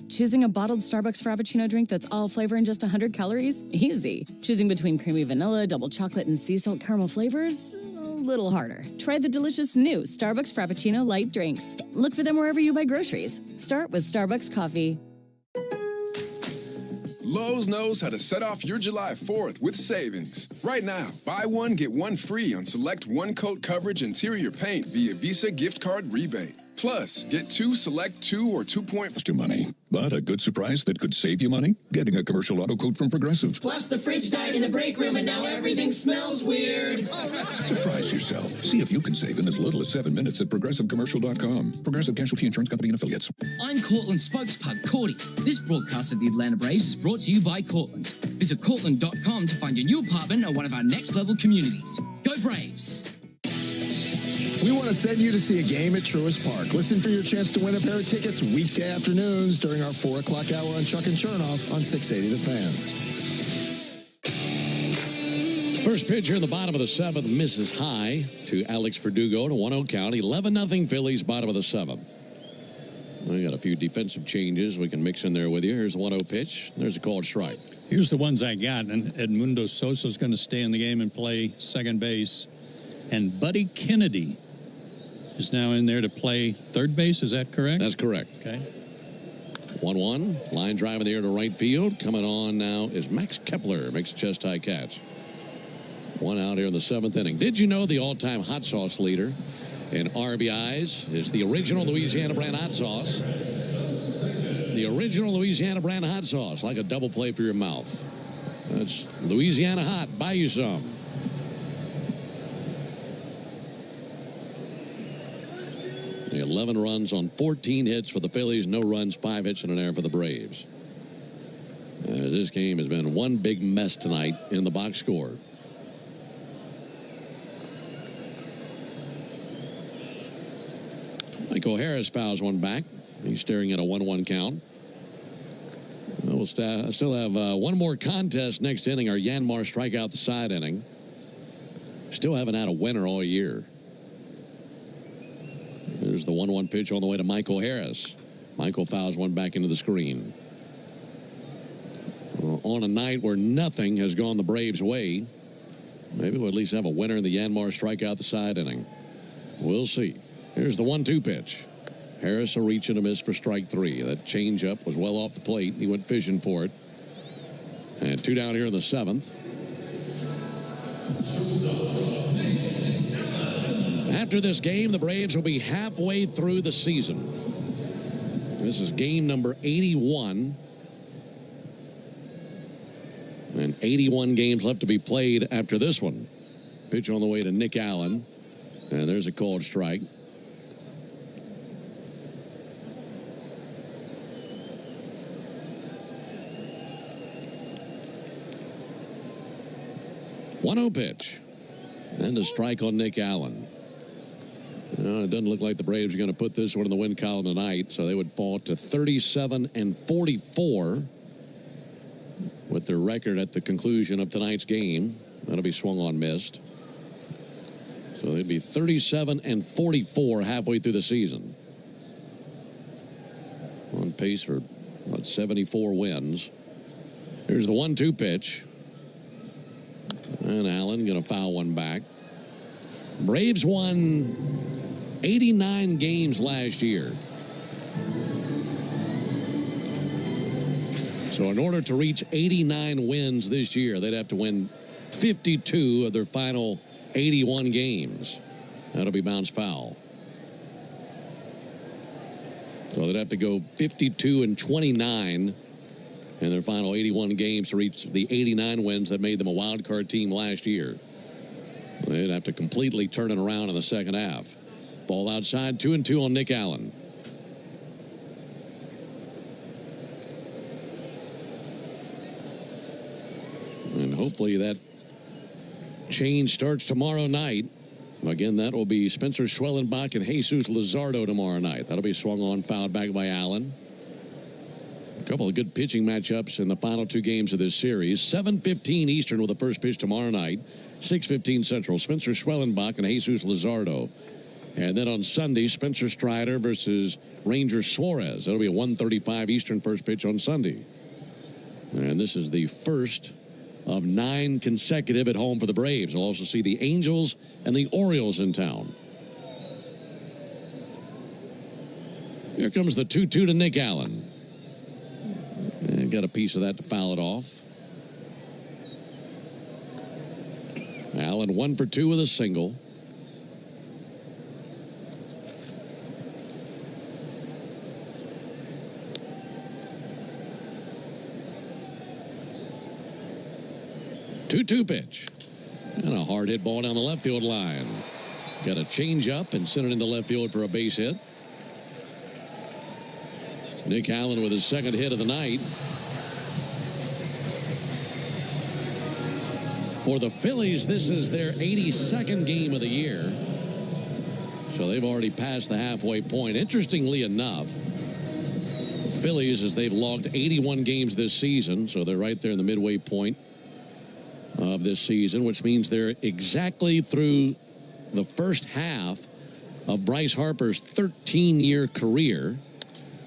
Choosing a bottled Starbucks Frappuccino drink that's all flavor and just 100 calories? Easy. Choosing between creamy vanilla, double chocolate, and sea salt caramel flavors? A little harder. Try the delicious new Starbucks Frappuccino light drinks. Look for them wherever you buy groceries. Start with Starbucks coffee. Lowe's knows how to set off your July 4th with savings. Right now, buy one, get one free on select one-coat coverage interior paint via Visa gift card rebate. Plus, get two select 2 or 2.5 to money, but a good surprise that could save you money? Getting a commercial auto coat from Progressive. Plus, the fridge died in the break room and now everything smells weird. Surprise yourself. See if you can save in as little as 7 minutes at ProgressiveCommercial.com. Progressive Casualty Insurance Company and Affiliates. I'm Cortland spokespug, Cordy. This broadcast of the Atlanta Braves is brought to you by Cortland. Visit Cortland.com to find your new apartment or one of our next-level communities. Go Braves! We want to send you to see a game at Truist Park. Listen for your chance to win a pair of tickets weekday afternoons during our 4 o'clock hour on Chuck and Chernoff on 680 The Fan. First pitch here in the bottom of the 7th misses high to Alex Verdugo to 1-0 count. 11-0 Phillies, bottom of the 7th. We got a few defensive changes we can mix in there with you. Here's the 1-0 pitch. There's a called strike. Here's the ones I got. And Edmundo Sosa's going to stay in the game and play second base. And Buddy Kennedy is now in there to play third base. Is that correct? That's correct. Okay. 1-1. Line drive in the air to right field. Coming on now is Max Kepler. Makes a chest-high catch. 1 out here in the 7th inning. Did you know the all-time hot sauce leader in RBIs is the original Louisiana brand hot sauce? The original Louisiana brand hot sauce. Like a double play for your mouth. That's Louisiana hot. Buy you some. 11 runs on 14 hits for the Phillies. No runs, 5 hits and an error for the Braves. This game has been one big mess tonight in the box score. Michael Harris fouls one back. He's staring at a 1-1 count. We'll still have one more contest next inning. Our Yanmar strikeout the side inning. Still haven't had a winner all year. There's the 1-1 pitch on the way to Michael Harris. Michael fouls one back into the screen. Well, on a night where nothing has gone the Braves' way, maybe we'll at least have a winner in the Yanmar strikeout the side inning. We'll see. Here's the 1-2 pitch. Harris a reach and a miss for strike 3. That changeup was well off the plate. He went fishing for it. And 2 down here in the 7th. After this game, the Braves will be halfway through the season. This is game number 81. And 81 games left to be played after this one. Pitch on the way to Nick Allen. And there's a called strike. One-0 pitch. And a strike on Nick Allen. It doesn't look like the Braves are going to put this one in the win column tonight, so they would fall to 37-44 with their record at the conclusion of tonight's game. That'll be swung on missed. So they'd be 37-44 halfway through the season. On pace for, 74 wins. Here's the 1-2 pitch. And Allen going to foul one back. Braves won 89 games last year. So in order to reach 89 wins this year, they'd have to win 52 of their final 81 games. That'll be bounced foul. So they'd have to go 52-29 in their final 81 games to reach the 89 wins that made them a wild card team last year. They'd have to completely turn it around in the second half. Ball outside, 2-2 on Nick Allen. And hopefully that change starts tomorrow night. Again, that will be Spencer Schwellenbach and Jesus Luzardo tomorrow night. That'll be swung on, fouled back by Allen. A couple of good pitching matchups in the final two games of this series. 7:15 Eastern with the first pitch tomorrow night. 6:15 Central. Spencer Schwellenbach and Jesus Luzardo. And then on Sunday, Spencer Strider versus Ranger Suarez. That'll be a 1:35 Eastern first pitch on Sunday. And this is the first of 9 consecutive at home for the Braves. We'll also see the Angels and the Orioles in town. Here comes the 2-2 to Nick Allen. And got a piece of that to foul it off. Allen 1 for 2 with a single. Two pitch. And a hard hit ball down the left field line. Got a change up and sent it into left field for a base hit. Nick Allen with his second hit of the night. For the Phillies, this is their 82nd game of the year. So they've already passed the halfway point. Interestingly enough, the Phillies, as they've logged 81 games this season, so they're right there in the midway point of this season, which means they're exactly through the first half of Bryce Harper's 13-year career.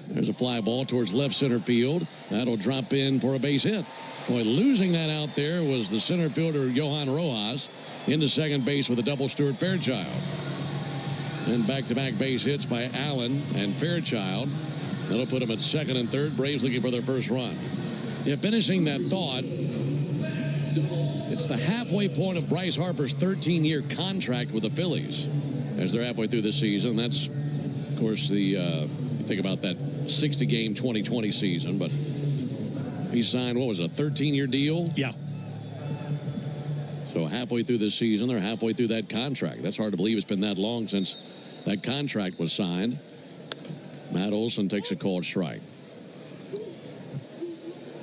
There's a fly ball towards left center field. That'll drop in for a base hit. Boy, losing that out there was the center fielder Johan Rojas into second base with a double Stuart Fairchild. And back-to-back base hits by Allen and Fairchild. That'll put them at second and third. Braves looking for their first run. Yeah, finishing that thought, it's the halfway point of Bryce Harper's 13-year contract with the Phillies as they're halfway through the season. That's, of course, the think about that 60-game 2020 season, but he signed, what was it, a 13-year deal? Yeah. So halfway through this season, they're halfway through that contract. That's hard to believe it's been that long since that contract was signed. Matt Olson takes a called strike.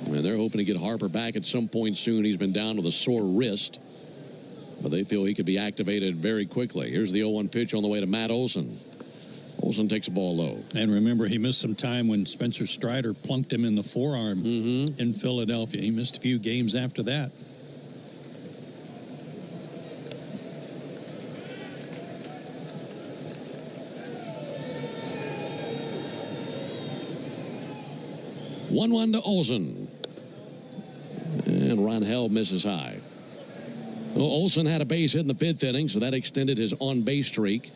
And they're hoping to get Harper back at some point soon. He's been down with a sore wrist, but they feel he could be activated very quickly. Here's the 0-1 pitch on the way to Matt Olson. Olson takes a ball low. And remember, he missed some time when Spencer Strider plunked him in the forearm in Philadelphia. He missed a few games after that. One to Olson. And Ronhell misses high. Well, Olson had a base hit in the 5th inning, so that extended his on-base streak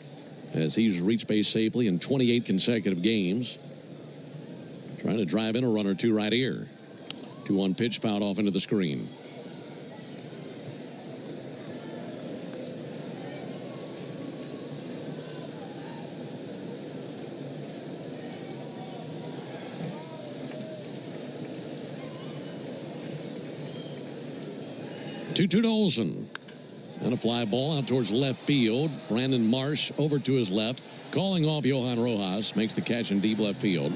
as he's reached base safely in 28 consecutive games. Trying to drive in a run or two right here. 2-1 pitch fouled off into the screen. Two to Olson. And a fly ball out towards left field. Brandon Marsh over to his left. Calling off Johan Rojas. Makes the catch in deep left field.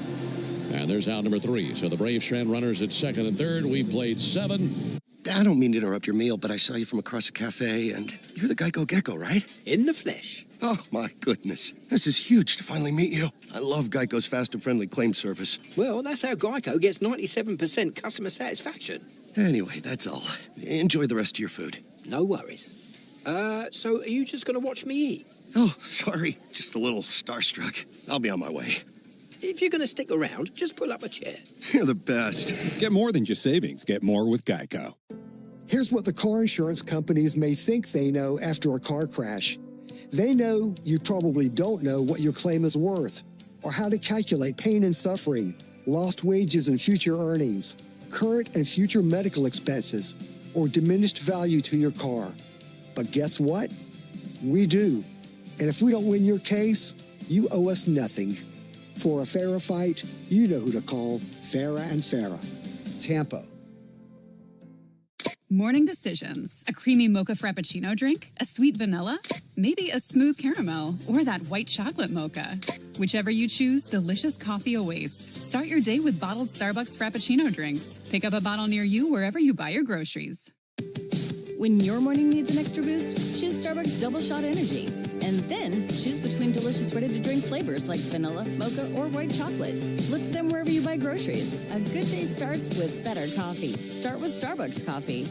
And there's out number 3. So the Braves strand runners at second and third. We've played 7. I don't mean to interrupt your meal, but I saw you from across a cafe, and you're the Geico Gecko, right? In the flesh. Oh, my goodness. This is huge to finally meet you. I love Geico's fast and friendly claim service. Well, that's how Geico gets 97% customer satisfaction. Anyway, that's all. Enjoy the rest of your food. No worries. So are you just going to watch me eat? Oh, sorry. Just a little starstruck. I'll be on my way. If you're going to stick around, just pull up a chair. You're the best. Get more than just savings. Get more with Geico. Here's what the car insurance companies may think they know after a car crash. They know you probably don't know what your claim is worth, or how to calculate pain and suffering, lost wages and future earnings, current and future medical expenses, or diminished value to your car. But guess what? We do. And if we don't win your case, you owe us nothing. For a fairer fight, you know who to call. Farah and Farah. Tampa. Morning decisions. A creamy mocha frappuccino drink? A sweet vanilla? Maybe a smooth caramel or that white chocolate mocha. Whichever you choose, delicious coffee awaits. Start your day with bottled Starbucks Frappuccino drinks. Pick up a bottle near you wherever you buy your groceries. When your morning needs an extra boost, choose Starbucks Double Shot Energy. And then choose between delicious ready-to-drink flavors like vanilla, mocha, or white chocolate. Look for them wherever you buy groceries. A good day starts with better coffee. Start with Starbucks coffee.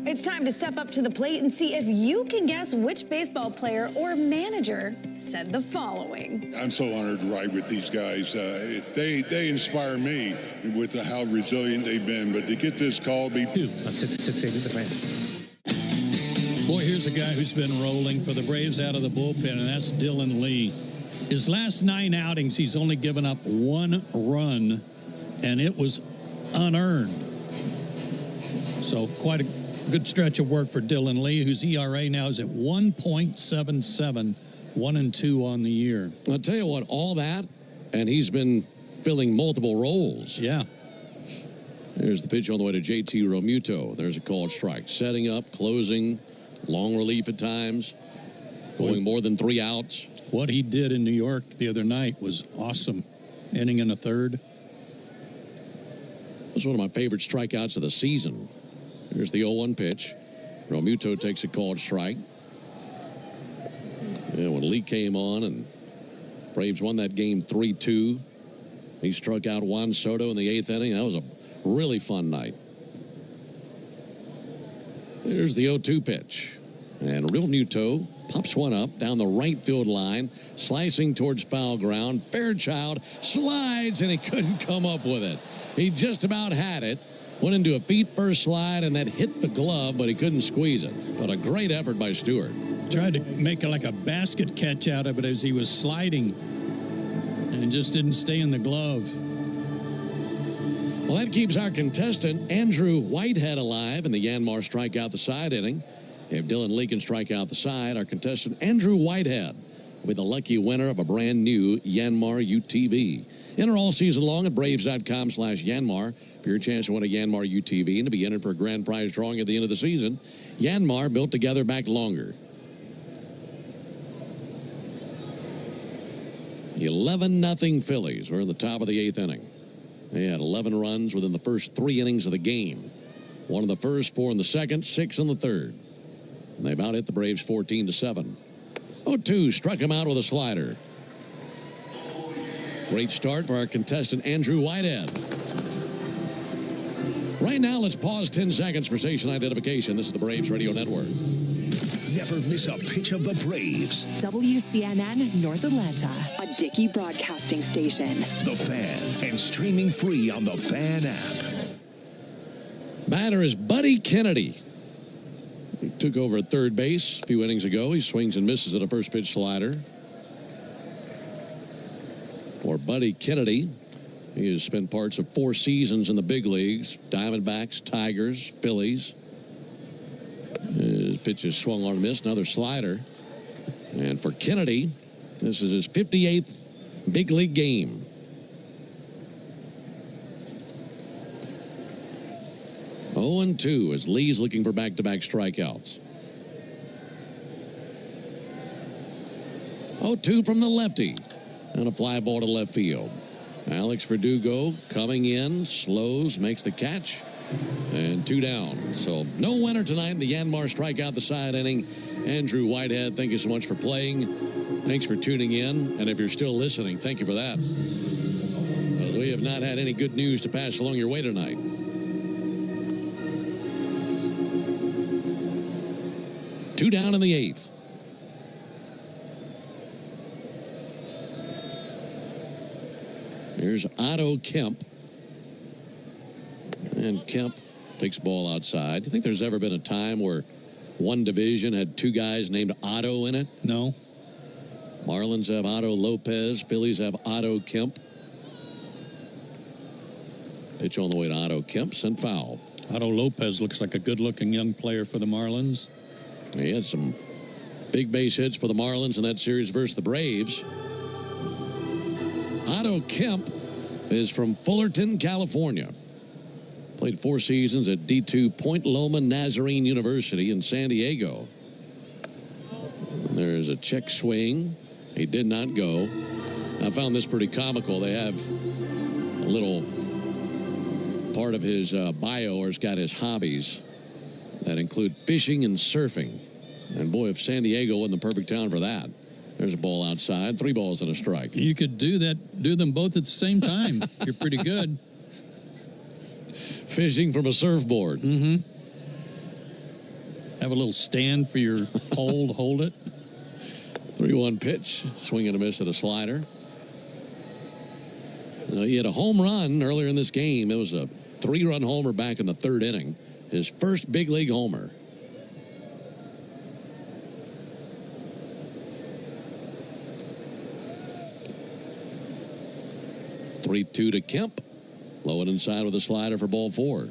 It's time to step up to the plate and see if you can guess which baseball player or manager said the following. I'm so honored to ride with these guys. They inspire me with how resilient they've been. But to get this call, on 680 The Fan. Boy, here's a guy who's been rolling for the Braves out of the bullpen, and that's Dylan Lee. His last 9 outings, he's only given up 1 run, and it was unearned. So quite a good stretch of work for Dylan Lee, whose ERA now is at 1.77, 1-2 on the year. I'll tell you what, all that, and he's been filling multiple roles. Yeah. There's the pitch on the way to JT Realmuto. There's a called strike. Setting up, closing, long relief at times, going more than 3 outs. What he did in New York the other night was awesome. Inning in a third. It was one of my favorite strikeouts of the season. Here's the 0-1 pitch. Realmuto takes a called strike. Yeah, when Lee came on and Braves won that game 3-2, he struck out Juan Soto in the 8th inning. That was a really fun night. Here's the 0-2 pitch. And Realmuto pops one up down the right field line, slicing towards foul ground. Fairchild slides, and he couldn't come up with it. He just about had it. Went into a feet-first slide, and that hit the glove, but he couldn't squeeze it. But a great effort by Stewart. Tried to make like a basket catch out of it as he was sliding, and just didn't stay in the glove. Well, that keeps our contestant, Andrew Whitehead, alive in the Yanmar strikeout the side inning. If Dylan Lee can strike out the side, our contestant, Andrew Whitehead, will be the lucky winner of a brand new Yanmar UTV. Enter all season long at Braves.com/Yanmar for your chance to win a Yanmar UTV and to be entered for a grand prize drawing at the end of the season. Yanmar, built together, back longer. 11-0 Phillies. We're in the top of the 8th inning. They had 11 runs within the first 3 innings of the game. 1 in the first, 4 in the second, 6 in the third. And they've out hit the Braves 14-7. 0-2 struck him out with a slider. Great start for our contestant, Andrew Whitehead. Right now, let's pause 10 seconds for station identification. This is the Braves Radio Network. Never miss a pitch of the Braves. WCNN North Atlanta, a Dickey broadcasting station. The Fan, and streaming free on the Fan app. Batter is Buddy Kennedy. He took over at third base a few innings ago. He swings and misses at a first pitch slider. For Buddy Kennedy, he has spent parts of 4 seasons in the big leagues. Diamondbacks, Tigers, Phillies. His pitch is swung on and missed. Another slider. And for Kennedy, this is his 58th big league game. Oh, 0-2 as Lee's looking for back-to-back strikeouts. 0-2 from the lefty. And a fly ball to left field. Alex Verdugo coming in, slows, makes the catch. And 2 down. So no winner tonight in the Yanmar strikeout the side inning. Andrew Whitehead, thank you so much for playing. Thanks for tuning in. And if you're still listening, thank you for that. We have not had any good news to pass along your way tonight. Two down in the 8th. Here's Otto Kemp. And Kemp takes the ball outside. Do you think there's ever been a time where one division had 2 guys named Otto in it? No. Marlins have Otto Lopez. Phillies have Otto Kemp. Pitch on the way to Otto Kemp, sent foul. Otto Lopez looks like a good-looking young player for the Marlins. He had some big base hits for the Marlins in that series versus the Braves. Otto Kemp is from Fullerton, California. Played 4 seasons at D2 Point Loma Nazarene University in San Diego. And there's a check swing. He did not go. I found this pretty comical. They have a little part of his bio where it's got his hobbies that include fishing and surfing. And boy, if San Diego wasn't the perfect town for that. There's a ball outside, 3 balls and a strike. You could do them both at the same time. You're pretty good. Fishing from a surfboard. Mm-hmm. Have a little stand for your pole to hold it. 3-1 pitch. Swing and a miss at a slider. He had a home run earlier in this game. It was a 3-run homer back in the 3rd inning. His first big league homer. (3-2) to Kemp. Low and inside with a slider for ball 4.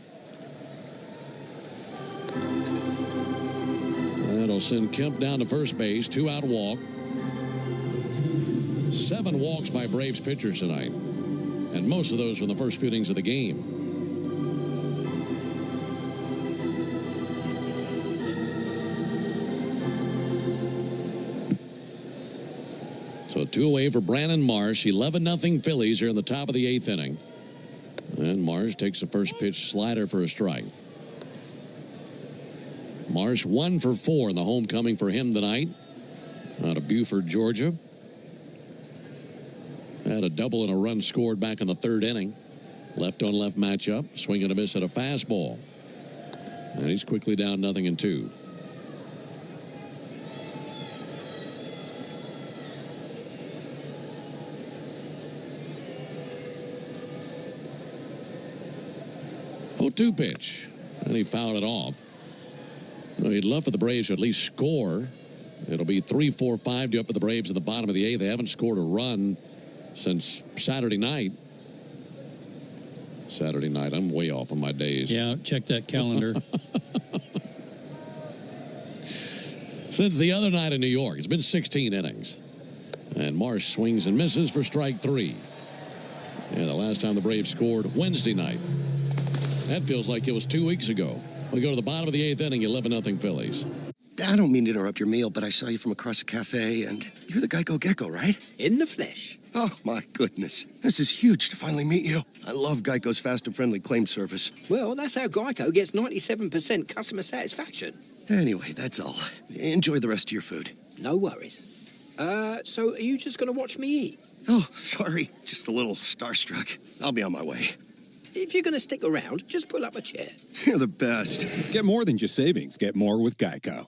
That'll send Kemp down to first base. 2-out walk. 7 walks by Braves pitchers tonight. And most of those were in the first few innings of the game. So 2 away for Brandon Marsh. 11-0 Phillies here in the top of the 8th inning. And Marsh takes the first pitch slider for a strike. Marsh 1 for 4 in the homecoming for him tonight. Out of Buford, Georgia. Had a double and a run scored back in the 3rd inning. Left-on-left matchup. Swing and a miss at a fastball. And he's quickly down 0-2. Oh-2 pitch. And he fouled it off. Well, he'd love for the Braves to at least score. It'll be 3-4-5 due up for the Braves at the bottom of the 8th. They haven't scored a run since Saturday night. I'm way off on my days. Yeah, check that calendar. Since the other night in New York, it's been 16 innings. And Marsh swings and misses for strike 3. Yeah, the last time the Braves scored, Wednesday night. That feels like it was 2 weeks ago. We go to the bottom of the 8th inning, 11-0 Phillies. I don't mean to interrupt your meal, but I saw you from across a cafe, and you're the Geico Gecko, right? In the flesh. Oh, my goodness. This is huge to finally meet you. I love Geico's fast and friendly claim service. Well, that's how Geico gets 97% customer satisfaction. Anyway, that's all. Enjoy the rest of your food. No worries. So are you just going to watch me eat? Oh, sorry. Just a little starstruck. I'll be on my way. If you're going to stick around, just pull up a chair. You're the best. Get more than just savings. Get more with Geico.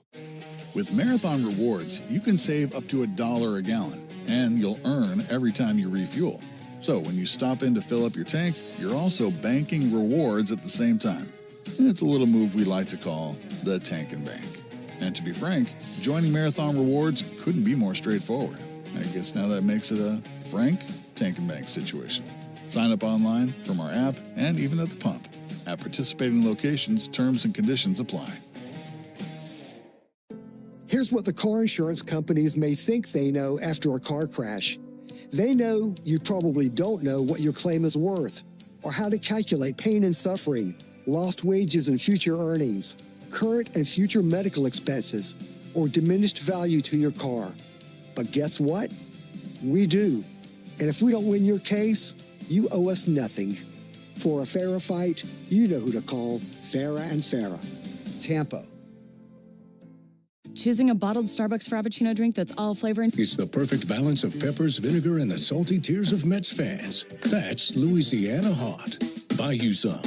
With Marathon Rewards, you can save up to $1 a gallon, and you'll earn every time you refuel. So when you stop in to fill up your tank, you're also banking rewards at the same time. And it's a little move we like to call the tank and bank. And to be frank, joining Marathon Rewards couldn't be more straightforward. I guess now that makes it a frank tank and bank situation. Sign up online, from our app, and even at the pump. At participating locations, terms and conditions apply. Here's what the car insurance companies may think they know after a car crash. They know you probably don't know what your claim is worth, or how to calculate pain and suffering, lost wages and future earnings, current and future medical expenses, or diminished value to your car. But guess what? We do. And if we don't win your case, you owe us nothing. For a fairer fight, you know who to call. Farah and Farah. Tampa. Choosing a bottled Starbucks Frappuccino drink that's all flavor and... It's the perfect balance of peppers, vinegar, and the salty tears of Mets fans. That's Louisiana Hot. Buy you some.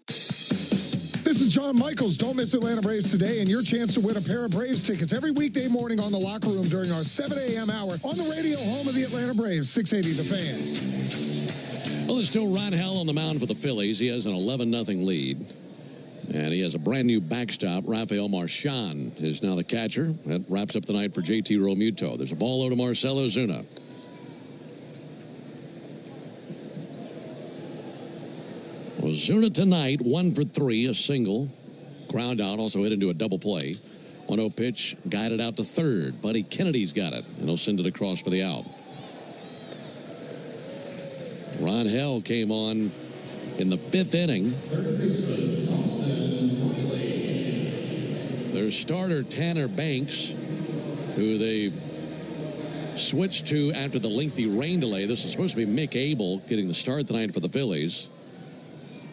This is John Michaels. Don't miss Atlanta Braves today and your chance to win a pair of Braves tickets every weekday morning on The Locker Room during our 7 a.m. hour on the radio home of the Atlanta Braves, 680 The Fan. Well, there's still Ron Hell on the mound for the Phillies. He has an 11-0 lead. And he has a brand new backstop. Rafael Marchand is now the catcher. That wraps up the night for JT Realmuto. There's a ball low to Marcell Ozuna. Ozuna tonight, 1 for 3, a single. Ground out, also hit into a double play. 1-0 pitch, guided out to third. Buddy Kennedy's got it, and he'll send it across for the out. Ron Hell came on in the 5th inning. Their starter, Tanner Banks, who they switched to after the lengthy rain delay. This is supposed to be Mick Abel getting the start tonight for the Phillies.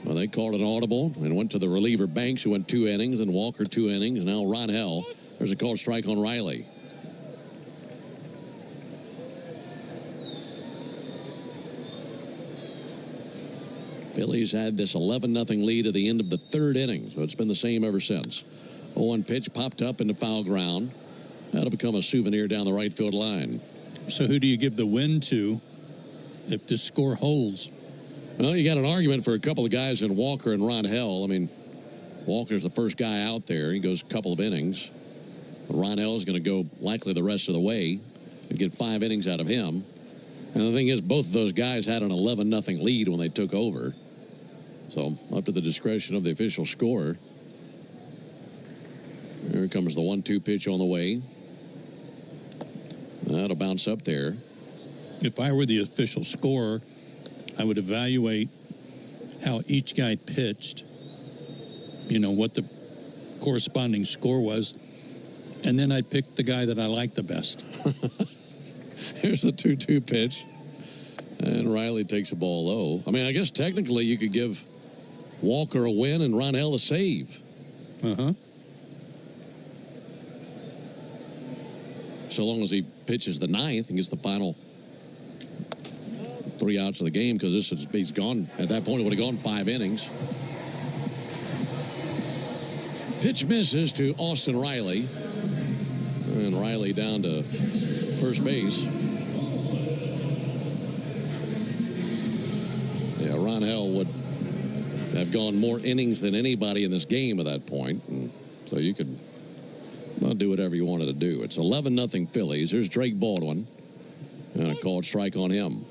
Well, they called an audible and went to the reliever Banks, who went 2 innings, and Walker 2 innings. And now Ron Hell There's a called strike on Riley. Phillies had this 11-0 lead at the end of the third inning, so it's been the same ever since. 0-1 pitch popped up into foul ground. That'll become a souvenir down the right field line. So who do you give the win to if this score holds? Well, you got an argument for a couple of guys in Walker and Ron Hell. I mean, Walker's the first guy out there. He goes a couple of innings. Ron Hell's going to go likely the rest of the way and get 5 innings out of him. And the thing is, both of those guys had an 11-0 lead when they took over. So, up to the discretion of the official scorer. Here comes the 1-2 pitch on the way. That'll bounce up there. If I were the official scorer, I would evaluate how each guy pitched, you know, what the corresponding score was, and then I'd pick the guy that I like the best. Here's the 2-2 pitch. And Riley takes the ball low. I mean, I guess technically you could give Walker a win and Ron Hell a save. Uh-huh. So long as he pitches the 9th and gets the final 3 outs of the game, because he's gone. At that point, it would have gone 5 innings. Pitch misses to Austin Riley. And Riley down to first base. Yeah, Ron Hell would have gone more innings than anybody in this game at that point. And so you could do whatever you wanted to do. It's 11-0 Phillies. Here's Drake Baldwin. And a called strike on him.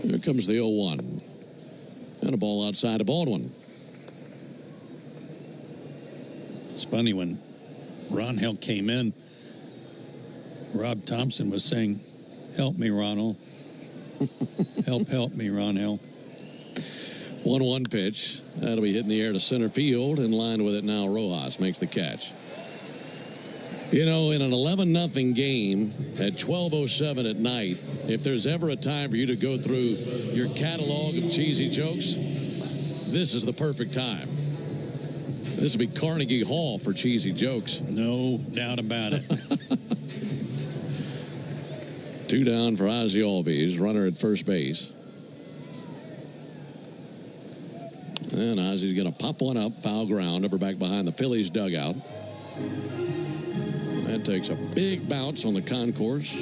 Here comes the 0-1. And a ball outside to Baldwin. It's funny, when Ron Hell came in, Rob Thompson was saying, "Help me, Ronald." help me, Ron Hell. 1-1 pitch. That'll be hitting the air to center field. In line with it now, Rojas makes the catch. You know, in an 11-0 game at 12:07 at night, if there's ever a time for you to go through your catalog of cheesy jokes, this is the perfect time. This would be Carnegie Hall for cheesy jokes. No doubt about it. 2 down for Ozzie Albies, runner at first base. And Ozzie's going to pop one up, foul ground, over back behind the Phillies dugout. That takes a big bounce on the concourse.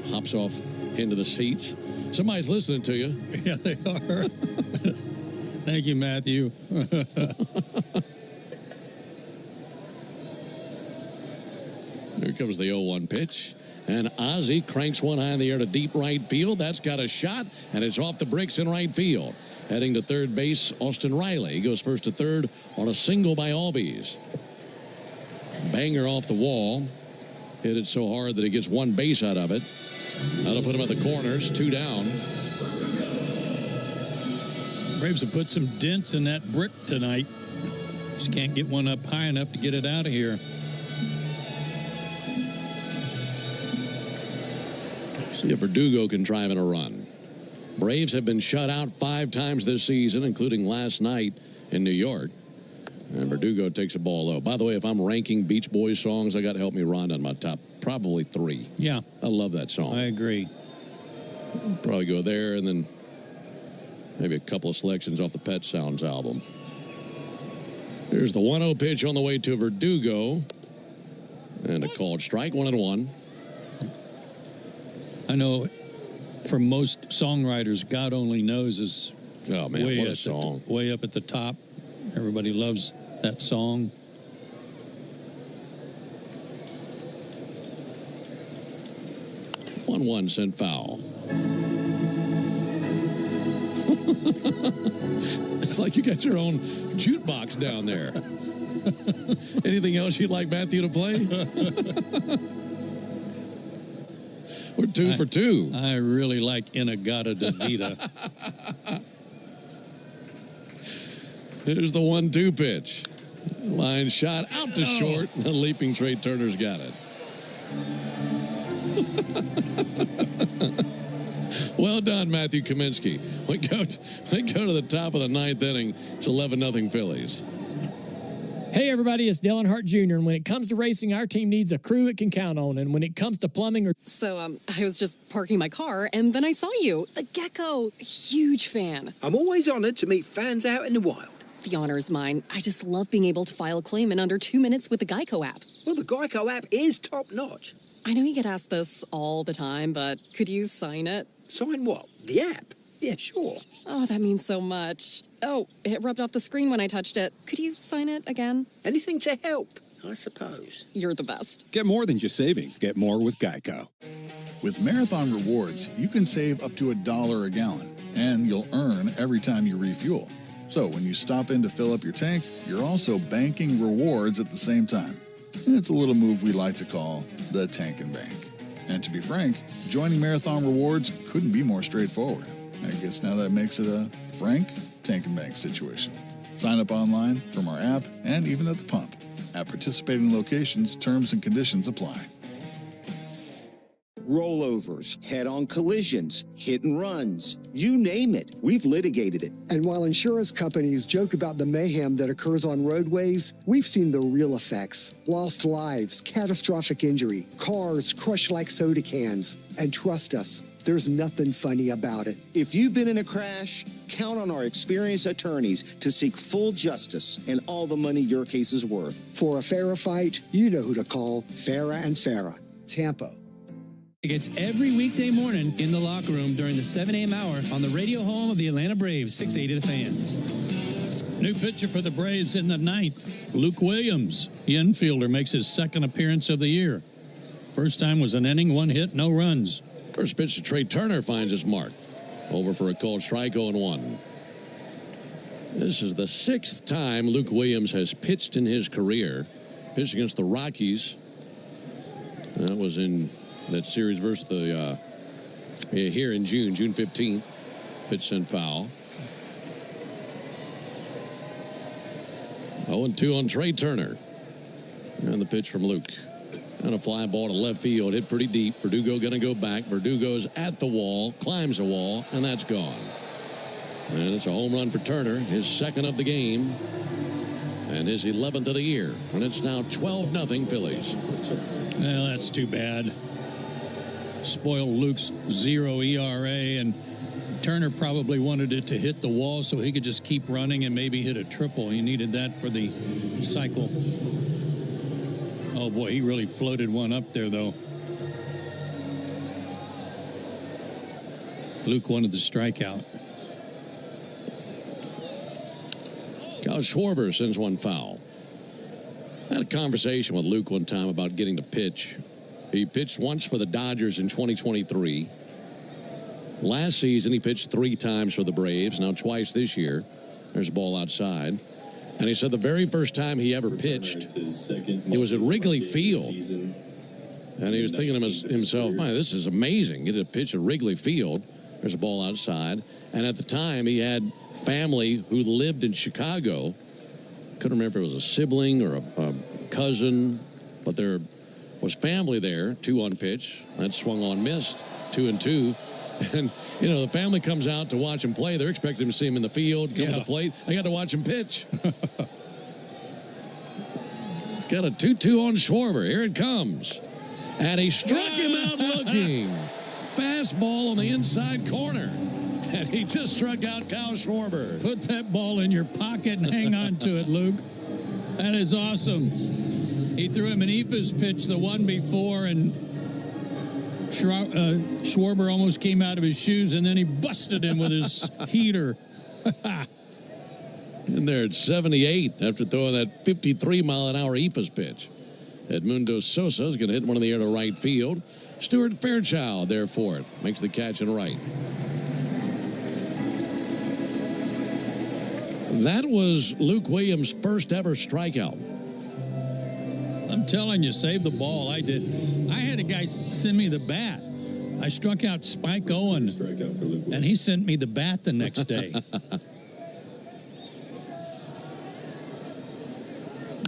Hops off into the seats. Somebody's listening to you. Yeah, they are. Thank you, Matthew. Here comes the 0-1 pitch. And Ozzie cranks one high in the air to deep right field. That's got a shot, and it's off the bricks in right field. Heading to third base, Austin Riley. He goes first to third on a single by Albies. Banger off the wall. Hit it so hard that he gets 1 base out of it. That'll put him at the corners, 2 down. Braves have put some dents in that brick tonight. Just can't get one up high enough to get it out of here. See if Verdugo can drive in a run. Braves have been shut out 5 times this season, including last night in New York. And Verdugo takes a ball low. By the way, if I'm ranking Beach Boys songs, I got to Help Me Rhonda on my top. Probably 3. Yeah. I love that song. I agree. Probably go there, and then maybe a couple of selections off the Pet Sounds album. Here's the 1-0 pitch on the way to Verdugo. And a called strike, 1-1. I know for most songwriters, God Only Knows is oh, man, what a song. Way up at the top. Everybody loves that song. One sent foul. It's like you got your own jukebox down there. Anything else you'd like Matthew to play? We're 2 for 2. I really like Inagata Davida. Here's the 1-2 pitch. Line shot out to short. The leaping Trey Turner's got it. Well done, Matthew Kaminsky. We go to the top of the ninth inning. It's 11-0 Phillies. Hey, everybody, it's Dillon Hart Jr., and when it comes to racing, our team needs a crew it can count on, and when it comes to plumbing or... So, I was just parking my car, and then I saw you, the Gecko. Huge fan. I'm always honored to meet fans out in the wild. The honor is mine. I just love being able to file a claim in under 2 minutes with the Geico app. Well, the Geico app is top-notch. I know you get asked this all the time, but could you sign it? Sign what? The app? Yeah, sure. Oh, that means so much. Oh, it rubbed off the screen when I touched it. Could you sign it again? Anything to help, I suppose. You're the best. Get more than just savings. Get more with Geico. With Marathon Rewards, you can save up to $1 a gallon, and you'll earn every time you refuel. So when you stop in to fill up your tank, you're also banking rewards at the same time. It's a little move we like to call the tank and bank. And to be frank, joining Marathon Rewards couldn't be more straightforward. I guess now that makes it a frank tank and bank situation. Sign up online, from our app, and even at the pump. At participating locations, terms and conditions apply. Rollovers, head-on collisions, hit and runs, you name it, we've litigated it. And while insurance companies joke about the mayhem that occurs on roadways, we've seen the real effects. Lost lives, catastrophic injury, cars crushed like soda cans. And trust us, there's nothing funny about it. If you've been in a crash, count on our experienced attorneys to seek full justice and all the money your case is worth. For a fairer fight, you know who to call. Farah and Farah. Tampa. It's every weekday morning in the locker room during the 7 a.m. hour on the radio home of the Atlanta Braves, 680 The Fan. New pitcher for the Braves in the ninth, Luke Williams. The infielder makes his second appearance of the year. First time was an inning, 1 hit, no runs. First pitch to Trey Turner finds his mark. Over for a called strike, 0-1. This is the 6th time Luke Williams has pitched in his career. Pitched against the Rockies. That was in that series versus the here in June 15th. Pitch sent foul. 0-2 on Trey Turner. And the pitch from Luke. And a fly ball to left field, hit pretty deep. Verdugo going to go back. Verdugo's at the wall, climbs the wall, and that's gone. And it's a home run for Turner, his second of the game, and his 11th of the year. And it's now 12-0 Phillies. Well, that's too bad. Spoiled Luke's 0 ERA, and Turner probably wanted it to hit the wall so he could just keep running and maybe hit a triple. He needed that for the cycle. Oh, boy, he really floated one up there, though. Luke wanted the strikeout. Kyle Schwarber sends one foul. I had a conversation with Luke one time about getting to pitch. He pitched once for the Dodgers in 2023. Last season, he pitched 3 times for the Braves, now twice this year. There's a ball outside. And he said the very first time he ever pitched, it was at Wrigley Field. And he was thinking to himself, man, this is amazing. Get a pitch at Wrigley Field. There's a ball outside. And at the time, he had family who lived in Chicago. Couldn't remember if it was a sibling or a cousin, but there was family there. 2 on pitch. That swung on, missed. 2-2. And, you know, the family comes out to watch him play. They're expecting to see him in the field, come to the plate. They got to watch him pitch. He's got a 2-2 on Schwarber. Here it comes. And he struck him out looking. Fastball on the inside corner. And he just struck out Kyle Schwarber. Put that ball in your pocket and hang on to it, Luke. That is awesome. He threw him an Ephus pitch the one before, and Schwarber almost came out of his shoes, and then he busted him with his heater. And there at 78 after throwing that 53-mile-an-hour Ephus pitch. Edmundo Sosa is going to hit one in the air to right field. Stuart Fairchild there for it. Makes the catch in right. That was Luke Williams' first ever strikeout. I'm telling you, save the ball. I did. I had a guy send me the bat. I struck out Spike Owen, and he sent me the bat the next day.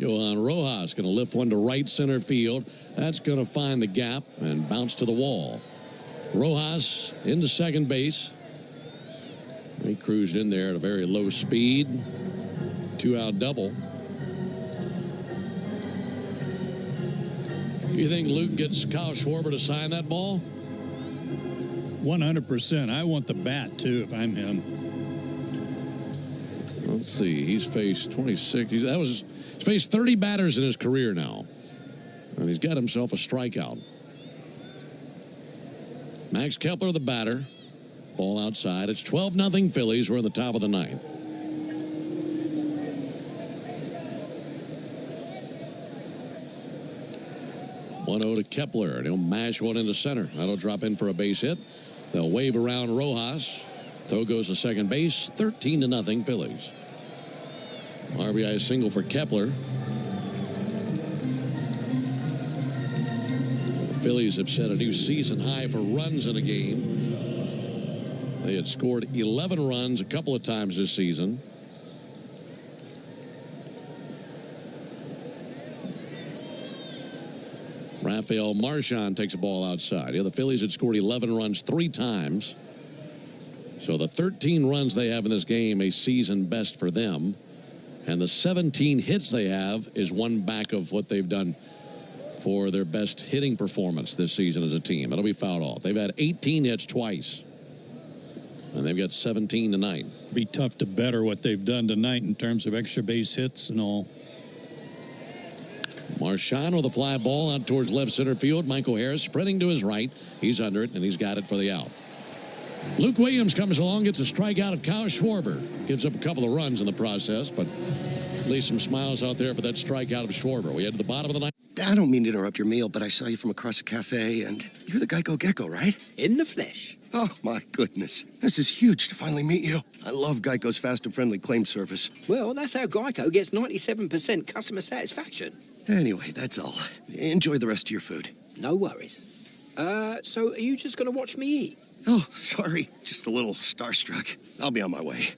Johan Rojas going to lift one to right center field. That's going to find the gap and bounce to the wall. Rojas into second base. He cruised in there at a very low speed. 2-out double. You think Luke gets Kyle Schwarber to sign that ball? 100%. I want the bat, too, if I'm him. Let's see. He's faced 26. He's faced 30 batters in his career now. And he's got himself a strikeout. Max Kepler, the batter. Ball outside. It's 12-0 Phillies. We're in the top of the ninth. One-0 to Kepler, and he'll mash one into center. That'll drop in for a base hit. They'll wave around Rojas. Throw goes to second base. 13-0 Phillies. RBI single for Kepler. The Phillies have set a new season high for runs in a game. They had scored 11 runs a couple of times this season. Rafael Marchand takes a ball outside. The Phillies had scored 11 runs 3 times. So the 13 runs they have in this game, a season best for them. And the 17 hits they have is one back of what they've done for their best hitting performance this season as a team. That'll be fouled off. They've had 18 hits twice. And they've got 17 tonight. Be tough to better what they've done tonight in terms of extra base hits and all. Marchand with a fly ball out towards left center field. Michael Harris spreading to his right. He's under it, and he's got it for the out. Luke Williams comes along, gets a strikeout of Kyle Schwarber. Gives up a couple of runs in the process, but at least some smiles out there for that strikeout of Schwarber. We head to the bottom of the ninth. I don't mean to interrupt your meal, but I saw you from across a cafe, and you're the Geico Gecko, right? In the flesh. Oh, my goodness. This is huge to finally meet you. I love Geico's fast and friendly claim service. Well, that's how Geico gets 97% customer satisfaction. Anyway, that's all. Enjoy the rest of your food. No worries. So are you just going to watch me eat? Oh, sorry. Just a little starstruck. I'll be on my way.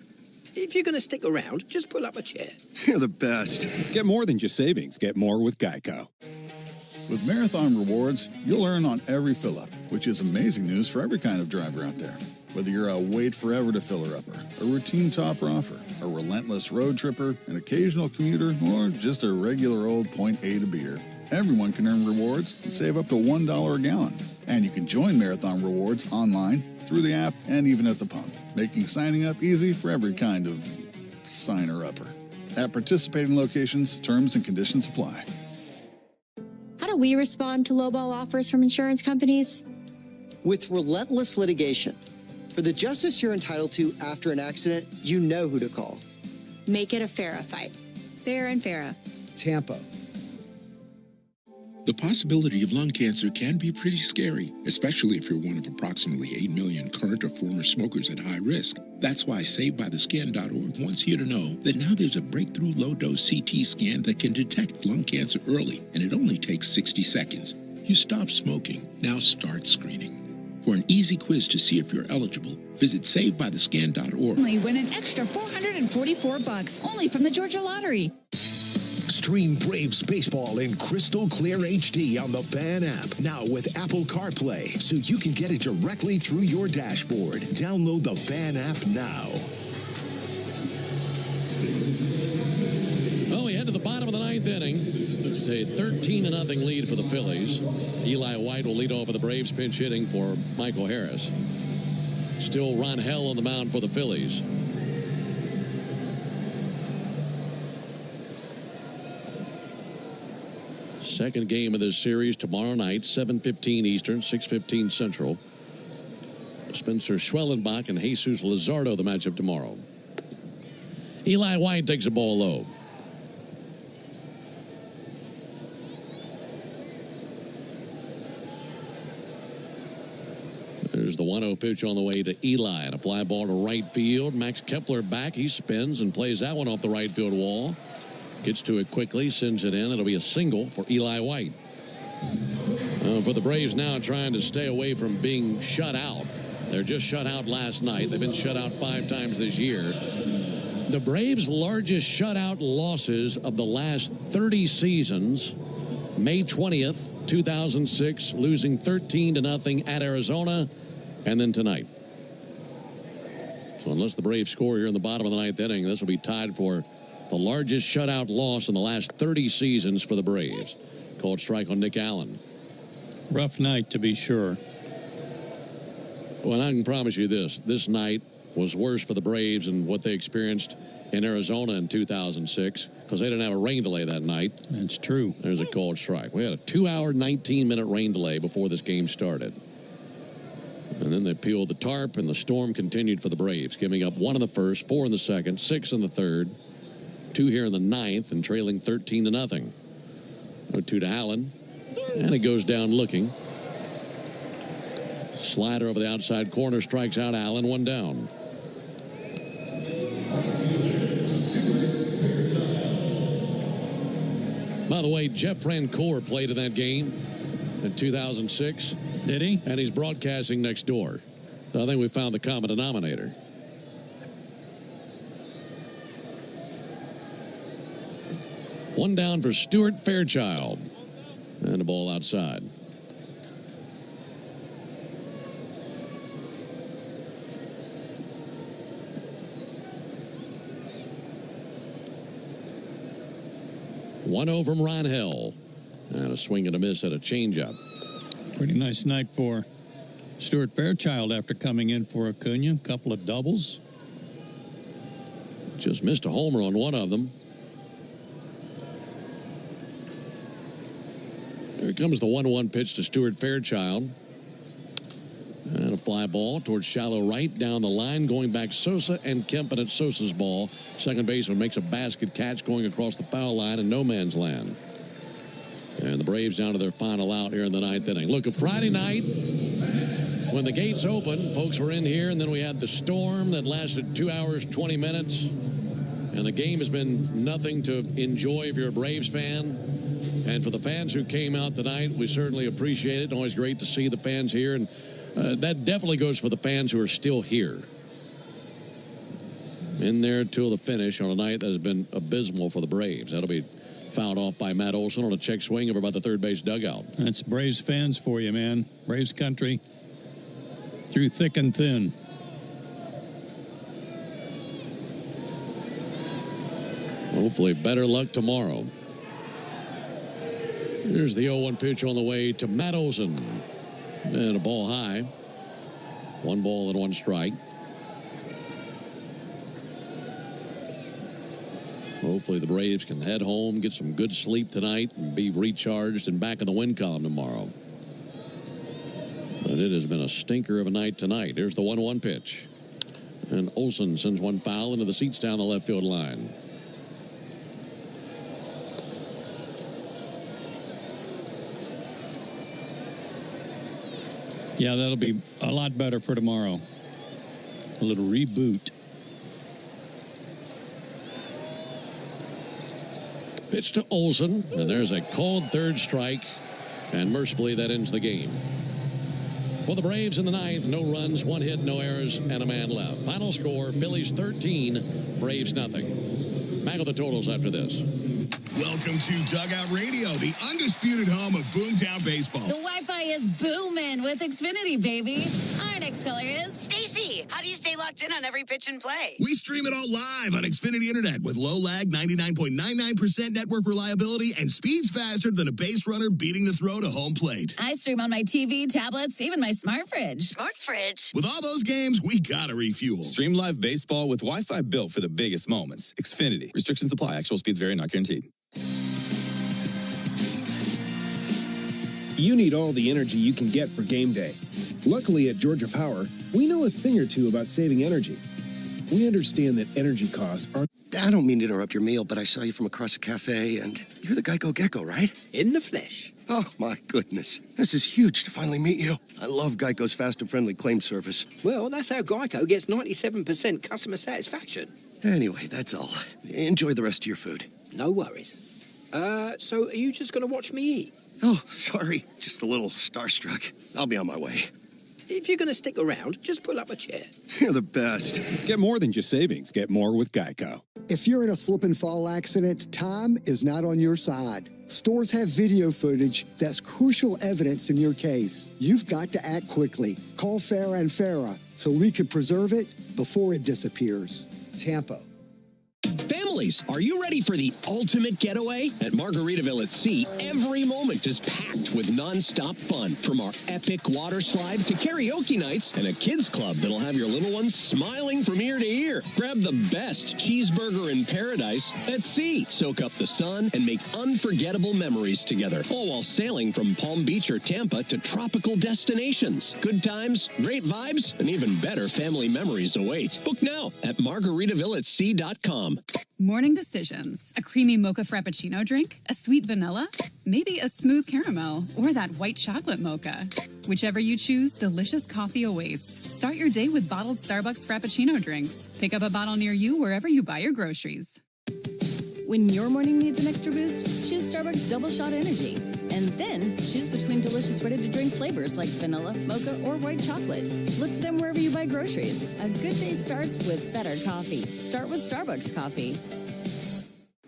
If you're going to stick around, just pull up a chair. You're the best. Get more than just savings. Get more with Geico. With Marathon Rewards, you'll earn on every fill-up, which is amazing news for every kind of driver out there. Whether you're a wait forever to filler-upper, a routine topper-offer, a relentless road tripper, an occasional commuter, or just a regular old point A to beer, everyone can earn rewards and save up to $1 a gallon. And you can join Marathon Rewards online, through the app, and even at the pump, making signing up easy for every kind of signer-upper. At participating locations, terms and conditions apply. How do we respond to lowball offers from insurance companies? With relentless litigation. For the justice you're entitled to after an accident, you know who to call. Make it a FARA fight. Fair and FARA. Tampa. The possibility of lung cancer can be pretty scary, especially if you're one of approximately 8 million current or former smokers at high risk. That's why SaveByTheScan.org wants you to know that now there's a breakthrough low-dose CT scan that can detect lung cancer early, and it only takes 60 seconds. You stop smoking. Now start screening. For an easy quiz to see if you're eligible, visit SaveByTheScan.org. Only win an extra $444 only from the Georgia Lottery. Stream Braves baseball in crystal clear HD on the Fan app. Now with Apple CarPlay, so you can get it directly through your dashboard. Download the Fan app now. Well, we head to the bottom of the ninth inning. It's a 13-0 lead for the Phillies. Eli White will lead off of the Braves, pinch hitting for Michael Harris. Still Ron Hell on the mound for the Phillies. Second game of this series tomorrow night, 7:15 Eastern, 6:15 Central. Spencer Schwellenbach and Jesus Luzardo, the matchup tomorrow. Eli White takes a ball low. There's the 1-0 pitch on the way to Eli, and a fly ball to right field. Max Kepler back. He spins and plays that one off the right field wall. Gets to it quickly, sends it in. It'll be a single for Eli White. For the Braves now trying to stay away from being shut out. They're just shut out last night. They've been shut out 5 times this year. The Braves' largest shutout losses of the last 30 seasons. May 20th, 2006, losing 13-0 at Arizona, and then tonight. So unless the Braves score here in the bottom of the ninth inning, this will be tied for the largest shutout loss in the last 30 seasons for the Braves. Called strike on Nick Allen. Rough night, to be sure. Well, I can promise you this night was worse for the Braves than what they experienced in Arizona in 2006 because they didn't have a rain delay that night. That's true. There's a called strike. We had a 2-hour, 19-minute rain delay before this game started. And then they peeled the tarp, and the storm continued for the Braves, giving up 1 in the first, 4 in the second, 6 in the third, 2 here in the ninth, and trailing 13-0. 0-2 to Allen, and it goes down looking. Slider over the outside corner, strikes out Allen, 1 down. By the way, Jeff Francoeur played in that game in 2006. Did he? And he's broadcasting next door. So I think we found the common denominator. One down for Stuart Fairchild. And the ball outside. One over from Rangel. And a swing and a miss at a changeup. Pretty nice night for Stuart Fairchild after coming in for Acuna. A couple of doubles. Just missed a homer on one of them. Here comes the 1-1 pitch to Stuart Fairchild. And a fly ball towards shallow right down the line, going back Sosa and Kemp, and it's Sosa's ball. Second baseman makes a basket catch going across the foul line in no man's land. And the Braves down to their final out here in the ninth inning. Look, a Friday night, when the gates opened, folks were in here, and then we had the storm that lasted 2 hours, 20 minutes. And the game has been nothing to enjoy if you're a Braves fan. And for the fans who came out tonight, we certainly appreciate it. Always great to see the fans here. And that definitely goes for the fans who are still here. In there till the finish on a night that has been abysmal for the Braves. That'll be fouled off by Matt Olson on a check swing over about the third base dugout. That's Braves fans for you, man. Braves country through thick and thin. Hopefully better luck tomorrow. Here's the 0-1 pitch on the way to Matt Olson. And a ball high. 1 ball and 1 strike. Hopefully the Braves can head home, get some good sleep tonight, and be recharged and back in the win column tomorrow. But it has been a stinker of a night tonight. Here's the 1-1 pitch. And Olson sends one foul into the seats down the left field line. Yeah, that'll be a lot better for tomorrow. A little reboot. Pitch to Olson, and there's a called third strike, and mercifully that ends the game. For the Braves in the ninth, no runs, 1 hit, no errors, and a man left. Final score, Phillies 13, Braves nothing. Back of the totals after this. Welcome to Dugout Radio, the undisputed home of Boomtown Baseball. The Wi-Fi is booming with Xfinity, baby. Our next caller is Stacy. How do you stay locked in on every pitch and play? We stream it all live on Xfinity Internet with low lag, 99.99% network reliability, and speeds faster than a base runner beating the throw to home plate. I stream on my TV, tablets, even my smart fridge. Smart fridge. With all those games, we gotta refuel. Stream live baseball with Wi-Fi built for the biggest moments. Xfinity. Restrictions apply. Actual speeds vary, not guaranteed. You need all the energy you can get for game day. Luckily at Georgia Power, we know a thing or two about saving energy. We understand that energy costs are... I don't mean to interrupt your meal, but I saw you from across a cafe, and you're the Geico Gecko, right? In the flesh. Oh, my goodness. This is huge to finally meet you. I love Geico's fast and friendly claim service. Well, that's how Geico gets 97% customer satisfaction. Anyway, that's all. Enjoy the rest of your food. No worries. So are you just going to watch me eat? Oh, sorry. Just a little starstruck. I'll be on my way. If you're going to stick around, just pull up a chair. You're the best. Get more than just savings. Get more with Geico. If you're in a slip and fall accident, time is not on your side. Stores have video footage that's crucial evidence in your case. You've got to act quickly. Call Farah and Farah so we can preserve it before it disappears. Tampa. Families, are you ready for the ultimate getaway? At Margaritaville at Sea, every moment is packed with nonstop fun. From our epic water slide to karaoke nights and a kids club that'll have your little ones smiling from ear to ear. Grab the best cheeseburger in paradise at Sea. Soak up the sun and make unforgettable memories together, all while sailing from Palm Beach or Tampa to tropical destinations. Good times, great vibes, and even better family memories await. Book now at margaritavillatSea.com. Morning decisions. A creamy mocha frappuccino drink? A sweet vanilla? Maybe a smooth caramel or that white chocolate mocha. Whichever you choose, delicious coffee awaits. Start your day with bottled Starbucks Frappuccino drinks. Pick up a bottle near you wherever you buy your groceries. When your morning needs an extra boost, choose Starbucks Double Shot Energy. And then choose between delicious ready-to-drink flavors like vanilla, mocha, or white chocolate. Look for them wherever you buy groceries. A good day starts with better coffee. Start with Starbucks coffee.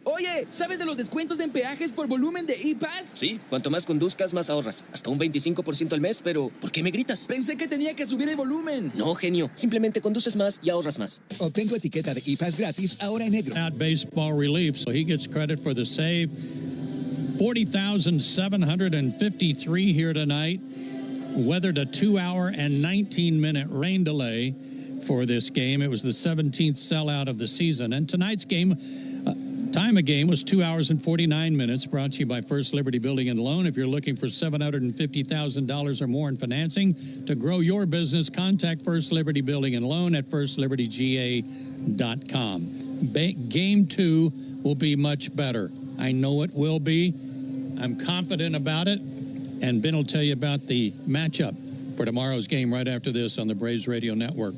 Oye, ¿sabes de los descuentos en peajes por volumen de ePass? Sí, cuanto más conduzcas, más ahorras. Hasta un 25% al mes, pero ¿por qué me gritas? Pensé que tenía que subir el volumen. No, genio. Simplemente conduces más y ahorras más. Obtén tu etiqueta de ePass gratis ahora en negro. Out baseball relief, so he gets credit for the save. 40,753 here tonight. Weathered a 2-hour and 19-minute rain delay for this game. It was the 17th sellout of the season. And tonight's game, time of game was 2 hours and 49 minutes, brought to you by First Liberty Building and Loan. If you're looking for $750,000 or more in financing to grow your business, contact First Liberty Building and Loan at firstlibertyga.com. Game 2 will be much better. I know it will be. I'm confident about it. And Ben will tell you about the matchup for tomorrow's game right after this on the Braves Radio Network.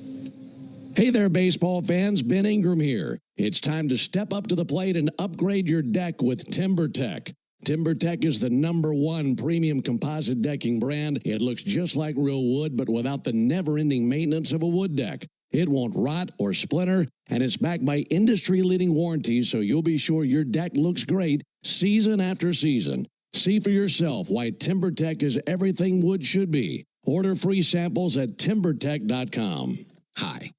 Hey there, baseball fans. Ben Ingram here. It's time to step up to the plate and upgrade your deck with TimberTech. TimberTech is the #1 premium composite decking brand. It looks just like real wood, but without the never-ending maintenance of a wood deck. It won't rot or splinter, and it's backed by industry-leading warranties, so you'll be sure your deck looks great season after season. See for yourself why TimberTech is everything wood should be. Order free samples at TimberTech.com. Hi.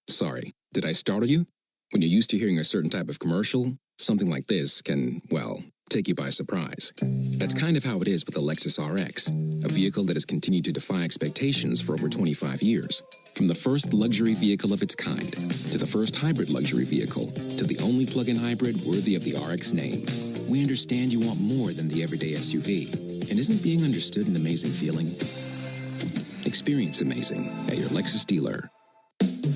Sorry, did I startle you? When you're used to hearing a certain type of commercial, something like this can, well, take you by surprise. That's kind of how it is with the Lexus RX, a vehicle that has continued to defy expectations for over 25 years. From the first luxury vehicle of its kind, to the first hybrid luxury vehicle, to the only plug-in hybrid worthy of the RX name. We understand you want more than the everyday SUV. And isn't being understood an amazing feeling? Experience amazing at your Lexus dealer.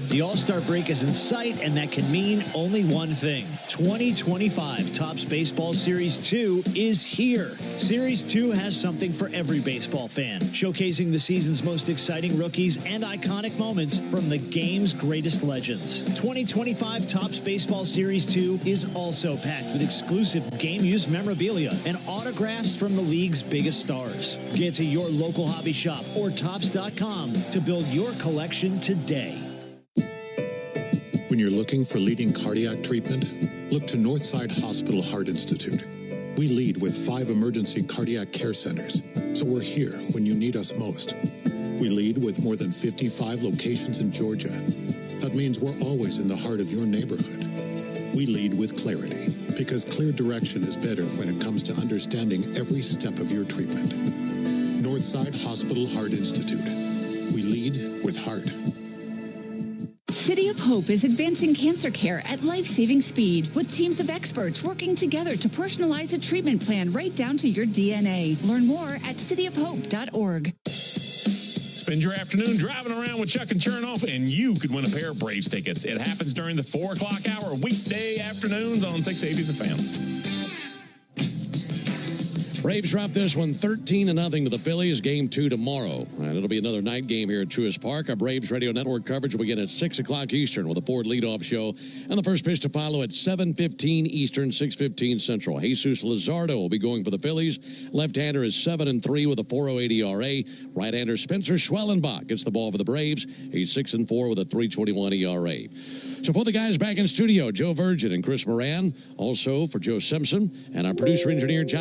The All-Star break is in sight, and that can mean only one thing. 2025 Topps Baseball Series 2 is here. Series 2 has something for every baseball fan, showcasing the season's most exciting rookies and iconic moments from the game's greatest legends. 2025 Topps Baseball Series 2 is also packed with exclusive game-use memorabilia and autographs from the league's biggest stars. Get to your local hobby shop or Topps.com to build your collection today. When you're looking for leading cardiac treatment, look to Northside Hospital Heart Institute. We lead with 5 emergency cardiac care centers, so we're here when you need us most. We lead with more than 55 locations in Georgia. That means we're always in the heart of your neighborhood. We lead with clarity, because clear direction is better when it comes to understanding every step of your treatment. Northside Hospital Heart Institute. We lead with heart. City of Hope is advancing cancer care at life-saving speed with teams of experts working together to personalize a treatment plan right down to your DNA. Learn more at cityofhope.org. Spend your afternoon driving around with Chuck and Chernoff, and you could win a pair of Braves tickets. It happens during the 4 o'clock hour, weekday afternoons on 680 The Fan. Braves drop this one 13-0 to the Phillies. Game 2 tomorrow. And it'll be another night game here at Truist Park. Our Braves Radio Network coverage will begin at 6 o'clock Eastern with a Ford leadoff show. And the first pitch to follow at 7:15 Eastern, 6:15 Central. Jesus Luzardo will be going for the Phillies. Left-hander is 7-3 with a 4.08 ERA. Right-hander Spencer Schwellenbach gets the ball for the Braves. He's 6-4 with a 3.21 ERA. So for the guys back in studio, Joe Virgin and Chris Moran. Also for Joe Simpson and our producer-engineer, John